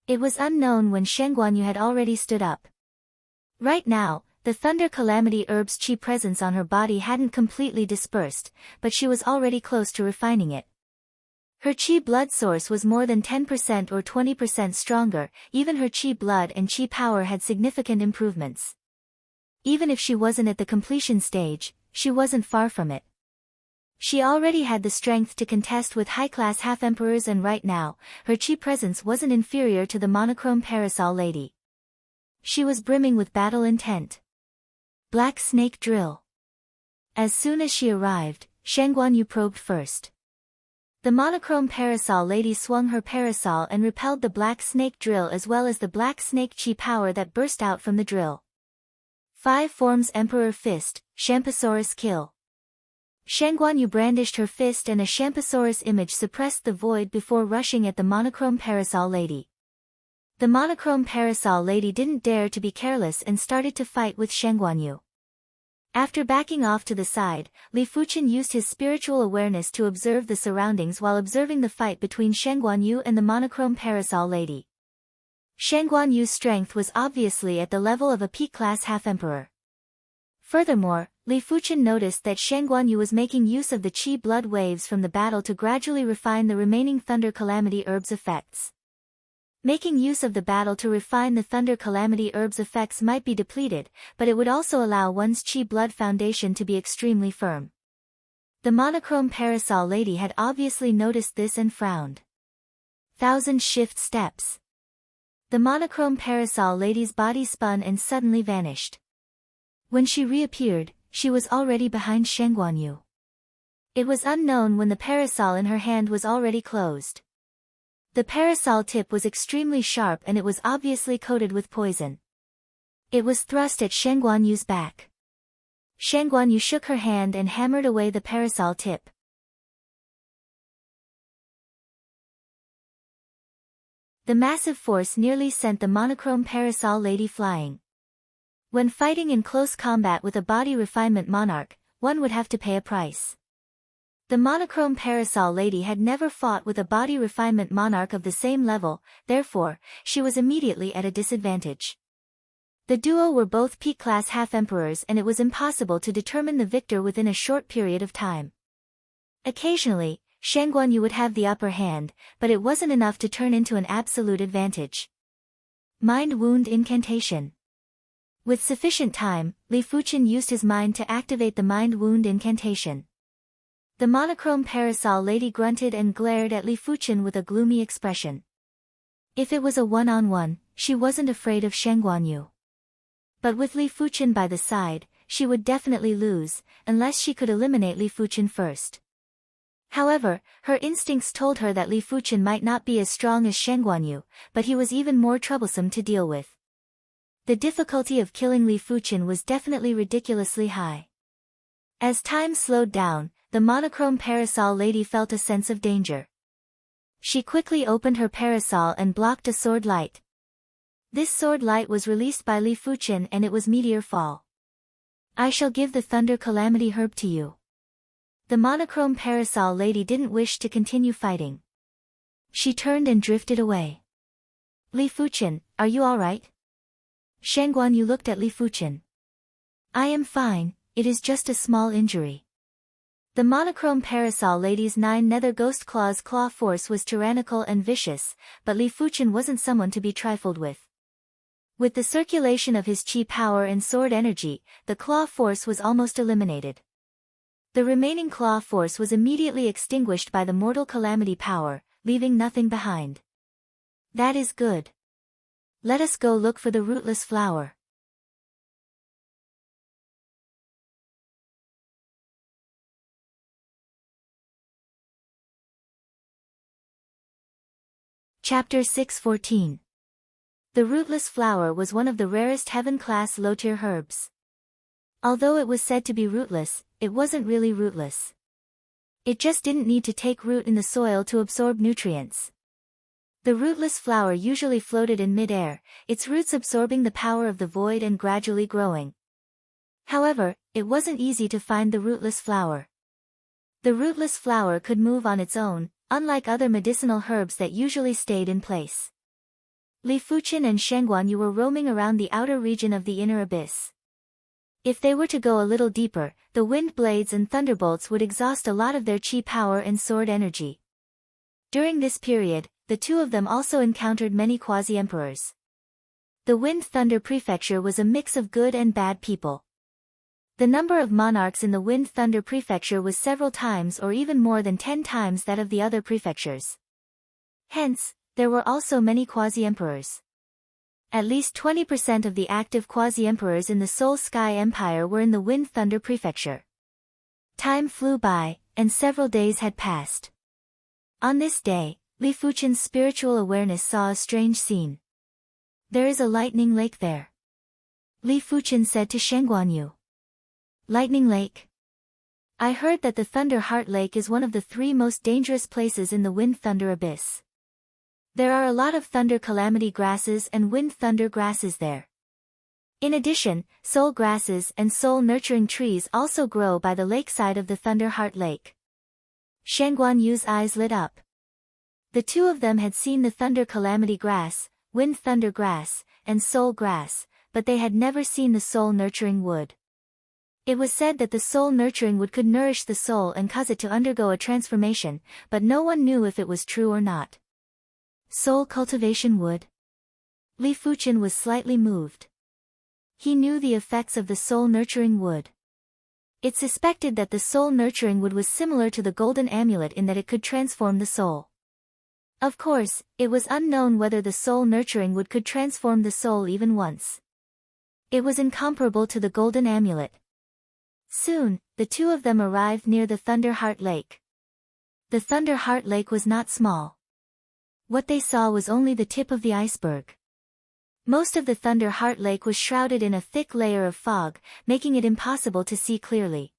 It was unknown when Shen Guanyu had already stood up. Right now, the Thunder Calamity Herb's chi presence on her body hadn't completely dispersed, but she was already close to refining it. Her chi blood source was more than 10% or 20% stronger, even her chi blood and chi power had significant improvements. Even if she wasn't at the completion stage, she wasn't far from it. She already had the strength to contest with high-class half-emperors, and right now, her chi presence wasn't inferior to the monochrome parasol lady. She was brimming with battle intent. Black snake drill. As soon as she arrived, Shen Guanyu probed first. The monochrome parasol lady swung her parasol and repelled the black snake drill as well as the black snake chi power that burst out from the drill. 5 forms Emperor Fist, Champsosaurus Kill. Shen Guanyu brandished her fist and a Champsosaurus image suppressed the void before rushing at the monochrome parasol lady. The monochrome parasol lady didn't dare to be careless and started to fight with Shen Guanyu. After backing off to the side, Li Fuchen used his spiritual awareness to observe the surroundings while observing the fight between Shen Guanyu and the monochrome parasol lady. Shen Guanyu's strength was obviously at the level of a peak-class half-emperor. Furthermore, Li Fuchen noticed that Shen Guanyu was making use of the chi blood waves from the battle to gradually refine the remaining Thunder Calamity Herb's effects. Making use of the battle to refine the Thunder Calamity Herb's effects might be depleted, but it would also allow one's chi blood foundation to be extremely firm. The monochrome parasol lady had obviously noticed this and frowned. 1,000 shift steps. The monochrome parasol lady's body spun and suddenly vanished. When she reappeared, she was already behind Shen Guanyu. It was unknown when the parasol in her hand was already closed. The parasol tip was extremely sharp and it was obviously coated with poison. It was thrust at Shen Guanyu's back. Shen Guanyu shook her hand and hammered away the parasol tip. The massive force nearly sent the monochrome parasol lady flying. When fighting in close combat with a body refinement monarch, one would have to pay a price. The monochrome parasol lady had never fought with a body refinement monarch of the same level, therefore, she was immediately at a disadvantage. The duo were both peak-class half-emperors and it was impossible to determine the victor within a short period of time. Occasionally, Shen Guanyu would have the upper hand, but it wasn't enough to turn into an absolute advantage. Mind Wound Incantation. With sufficient time, Li Fuchen used his mind to activate the Mind Wound Incantation. The monochrome parasol lady grunted and glared at Li Fuchen with a gloomy expression. If it was a one-on-one, she wasn't afraid of Shen Guanyu. But with Li Fuchen by the side, she would definitely lose, unless she could eliminate Li Fuchen first. However, her instincts told her that Li Fuchen might not be as strong as Shen Guanyu, but he was even more troublesome to deal with. The difficulty of killing Li Fuchen was definitely ridiculously high. As time slowed down, the monochrome parasol lady felt a sense of danger. She quickly opened her parasol and blocked a sword light. This sword light was released by Li Fuchen and it was Meteor Fall. I shall give the Thunder Calamity Herb to you. The monochrome parasol lady didn't wish to continue fighting. She turned and drifted away. Li Fuchen, are you alright? Shen Guanyu looked at Li Fuchen. I am fine, it is just a small injury. The monochrome parasol lady's 9 nether ghost claws claw force was tyrannical and vicious, but Li Fuchen wasn't someone to be trifled with. With the circulation of his chi power and sword energy, the claw force was almost eliminated. The remaining claw force was immediately extinguished by the mortal calamity power, leaving nothing behind. That is good. Let us go look for the rootless flower. Chapter 614. The rootless flower was one of the rarest heaven-class low-tier herbs. Although it was said to be rootless, it wasn't really rootless. It just didn't need to take root in the soil to absorb nutrients. The rootless flower usually floated in mid-air, its roots absorbing the power of the void and gradually growing. However, it wasn't easy to find the rootless flower. The rootless flower could move on its own, unlike other medicinal herbs that usually stayed in place. Li Fuqian and Shen Guanyu were roaming around the outer region of the inner abyss. If they were to go a little deeper, the wind blades and thunderbolts would exhaust a lot of their chi power and sword energy. During this period, the two of them also encountered many quasi-emperors. The Wind-Thunder Prefecture was a mix of good and bad people. The number of monarchs in the Wind-Thunder Prefecture was several times or even more than 10 times that of the other prefectures. Hence, there were also many quasi-emperors. At least 20% of the active quasi-emperors in the Soul Sky Empire were in the Wind-Thunder Prefecture. Time flew by, and several days had passed. On this day, Li Fuqian's spiritual awareness saw a strange scene. There is a lightning lake there. Li Fuqian said to Shen Guanyu. Lightning Lake? I heard that the Thunder Heart Lake is one of the 3 most dangerous places in the Wind-Thunder Abyss. There are a lot of thunder calamity grasses and wind-thunder grasses there. In addition, soul grasses and soul-nurturing trees also grow by the lakeside of the Thunder Heart Lake. Shen Guanyu's eyes lit up. The two of them had seen the thunder calamity grass, wind-thunder grass, and soul grass, but they had never seen the soul-nurturing wood. It was said that the soul-nurturing wood could nourish the soul and cause it to undergo a transformation, but no one knew if it was true or not. Soul cultivation wood? Li Fuqian was slightly moved. He knew the effects of the soul-nurturing wood. It suspected that the soul-nurturing wood was similar to the golden amulet in that it could transform the soul. Of course, it was unknown whether the soul-nurturing wood could transform the soul even once. It was incomparable to the golden amulet. Soon, the two of them arrived near the Thunder Heart Lake. The Thunder Heart Lake was not small. What they saw was only the tip of the iceberg. Most of the Thunder Heart Lake was shrouded in a thick layer of fog, making it impossible to see clearly.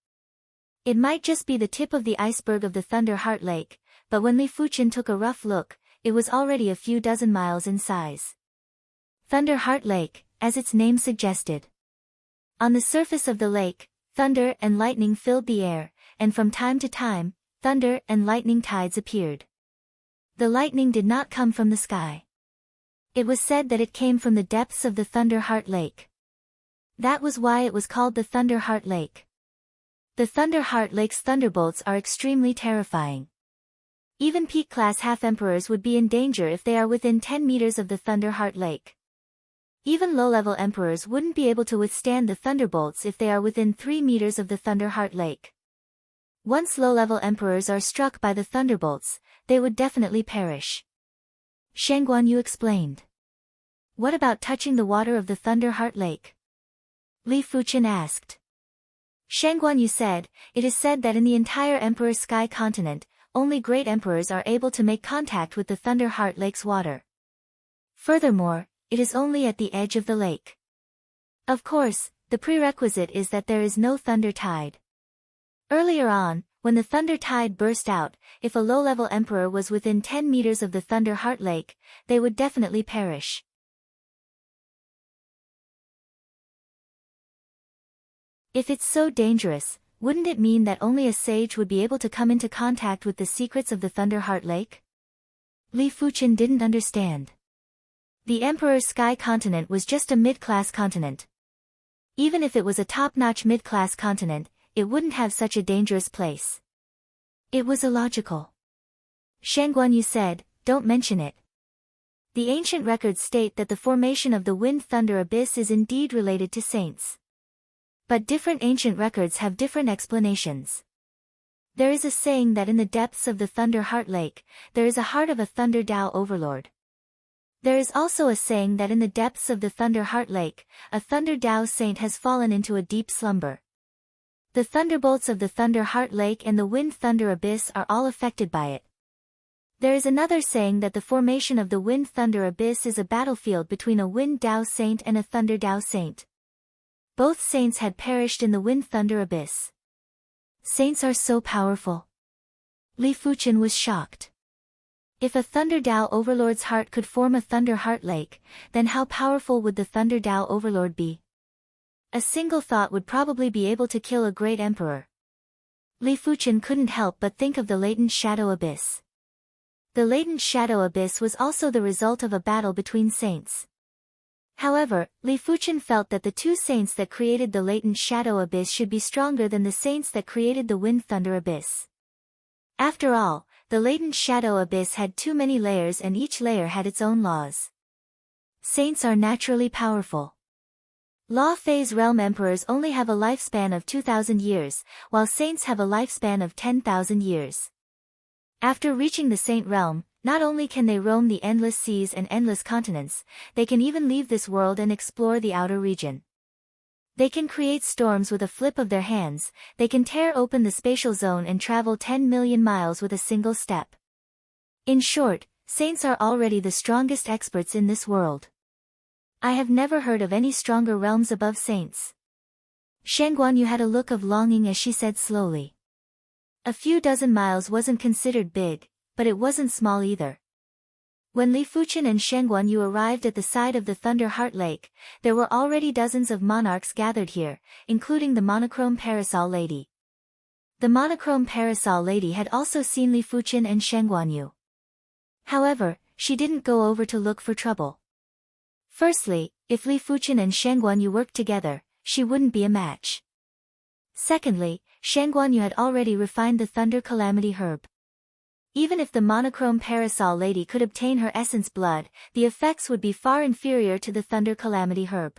It might just be the tip of the iceberg of the Thunder Heart Lake, but when Li Fuqian took a rough look, it was already a few dozen miles in size. Thunder Heart Lake, as its name suggested. On the surface of the lake, thunder and lightning filled the air, and from time to time, thunder and lightning tides appeared. The lightning did not come from the sky. It was said that it came from the depths of the Thunder Heart Lake. That was why it was called the Thunder Heart Lake. The Thunder Heart Lake's thunderbolts are extremely terrifying. Even peak-class half-emperors would be in danger if they are within 10 meters of the Thunder Heart Lake. Even low-level emperors wouldn't be able to withstand the thunderbolts if they are within 3 meters of the Thunder Heart Lake. Once low-level emperors are struck by the thunderbolts, they would definitely perish. Shen Guanyu explained. What about touching the water of the Thunder Heart Lake? Li Fuqian asked. Shen Guanyu said, it is said that in the entire Emperor Sky continent, only great emperors are able to make contact with the Thunder Heart Lake's water. Furthermore, it is only at the edge of the lake. Of course, the prerequisite is that there is no thunder tide. Earlier on, when the thunder tide burst out, if a low-level emperor was within 10 meters of the Thunder Heart Lake, they would definitely perish. If it's so dangerous, wouldn't it mean that only a sage would be able to come into contact with the secrets of the Thunder Heart Lake? Li Fuqian didn't understand. The Emperor's Sky continent was just a mid-class continent. Even if it was a top-notch mid-class continent, it wouldn't have such a dangerous place. It was illogical. Shen Guanyu said, don't mention it. The ancient records state that the formation of the Wind-Thunder Abyss is indeed related to saints. But different ancient records have different explanations. There is a saying that in the depths of the Thunder Heart Lake, there is a heart of a Thunder Tao overlord. There is also a saying that in the depths of the Thunder Heart Lake, a Thunder Tao saint has fallen into a deep slumber. The thunderbolts of the Thunder Heart Lake and the Wind-Thunder Abyss are all affected by it. There is another saying that the formation of the Wind-Thunder Abyss is a battlefield between a Wind Tao saint and a Thunder Tao saint. Both saints had perished in the Wind-Thunder Abyss. Saints are so powerful. Li Fuchen was shocked. If a Thunder Dao Overlord's heart could form a Thunder Heart Lake, then how powerful would the Thunder Dao Overlord be? A single thought would probably be able to kill a great emperor. Li Fuchen couldn't help but think of the latent shadow abyss. The latent shadow abyss was also the result of a battle between saints. However, Li Fuchen felt that the two saints that created the latent shadow abyss should be stronger than the saints that created the wind thunder abyss. After all, the latent shadow abyss had too many layers and each layer had its own laws. Saints are naturally powerful. Law phase realm emperors only have a lifespan of 2,000 years, while saints have a lifespan of 10,000 years. After reaching the saint realm, not only can they roam the endless seas and endless continents, they can even leave this world and explore the outer region. They can create storms with a flip of their hands, they can tear open the spatial zone and travel 10 million miles with a single step. In short, saints are already the strongest experts in this world. I have never heard of any stronger realms above saints. Shen Guanyu had a look of longing as she said slowly. A few dozen miles wasn't considered big, but it wasn't small either. When Li Fuchen and Shen Guanyu arrived at the side of the Thunder Heart Lake, there were already dozens of monarchs gathered here, including the monochrome parasol lady. The monochrome parasol lady had also seen Li Fuchen and Shen Guanyu. However, she didn't go over to look for trouble. Firstly, if Li Fuchen and Shen Guanyu worked together, she wouldn't be a match. Secondly, Shen Guanyu had already refined the Thunder Calamity herb. Even if the monochrome parasol lady could obtain her essence blood, the effects would be far inferior to the Thunder Calamity herb.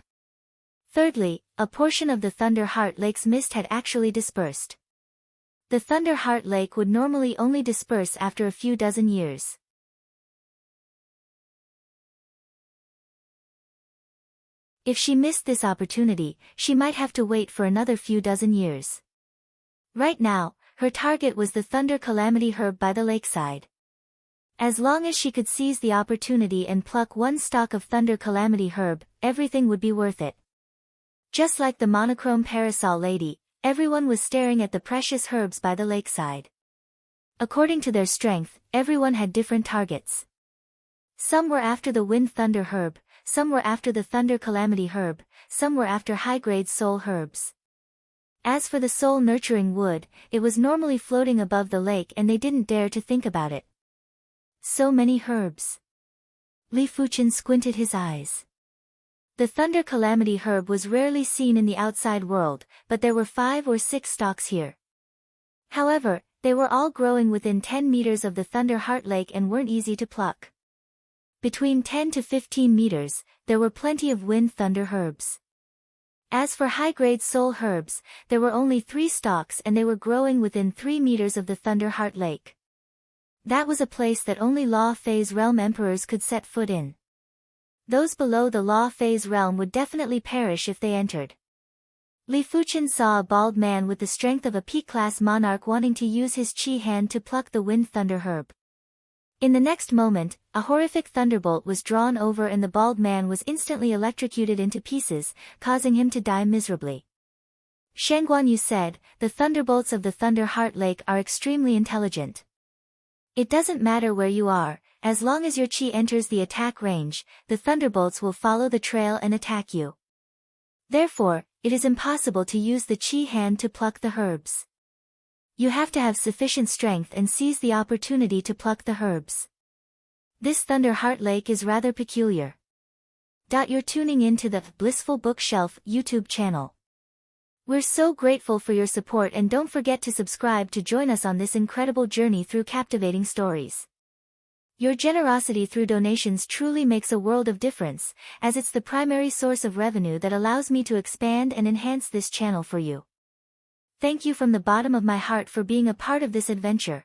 Thirdly, a portion of the Thunder Heart Lake's mist had actually dispersed. The Thunder Heart Lake would normally only disperse after a few dozen years. If she missed this opportunity, she might have to wait for another few dozen years. Right now, her target was the Thunder Calamity herb by the lakeside. As long as she could seize the opportunity and pluck one stalk of Thunder Calamity herb, everything would be worth it. Just like the monochrome parasol lady, everyone was staring at the precious herbs by the lakeside. According to their strength, everyone had different targets. Some were after the wind thunder herb, some were after the Thunder Calamity herb, some were after high-grade soul herbs. As for the soul-nurturing wood, it was normally floating above the lake and they didn't dare to think about it. So many herbs. Li Fuchen squinted his eyes. The Thunder Calamity herb was rarely seen in the outside world, but there were 5 or 6 stalks here. However, they were all growing within 10 meters of the Thunder Heart Lake and weren't easy to pluck. Between 10 to 15 meters, there were plenty of wind thunder herbs. As for high-grade soul herbs, there were only 3 stalks and they were growing within 3 meters of the Thunder Heart Lake. That was a place that only Law Phase Realm emperors could set foot in. Those below the Law Phase Realm would definitely perish if they entered. Li Fuchen saw a bald man with the strength of a peak-class monarch wanting to use his chi hand to pluck the wind thunder herb. In the next moment, a horrific thunderbolt was drawn over and the bald man was instantly electrocuted into pieces, causing him to die miserably. Shen Guanyu said, "The thunderbolts of the Thunder Heart Lake are extremely intelligent. It doesn't matter where you are, as long as your chi enters the attack range, the thunderbolts will follow the trail and attack you. Therefore, it is impossible to use the chi hand to pluck the herbs. You have to have sufficient strength and seize the opportunity to pluck the herbs. This Thunder Heart Lake is rather peculiar." You're tuning in to the Blissful Bookshelf YouTube channel. We're so grateful for your support and don't forget to subscribe to join us on this incredible journey through captivating stories. Your generosity through donations truly makes a world of difference, as it's the primary source of revenue that allows me to expand and enhance this channel for you. Thank you from the bottom of my heart for being a part of this adventure.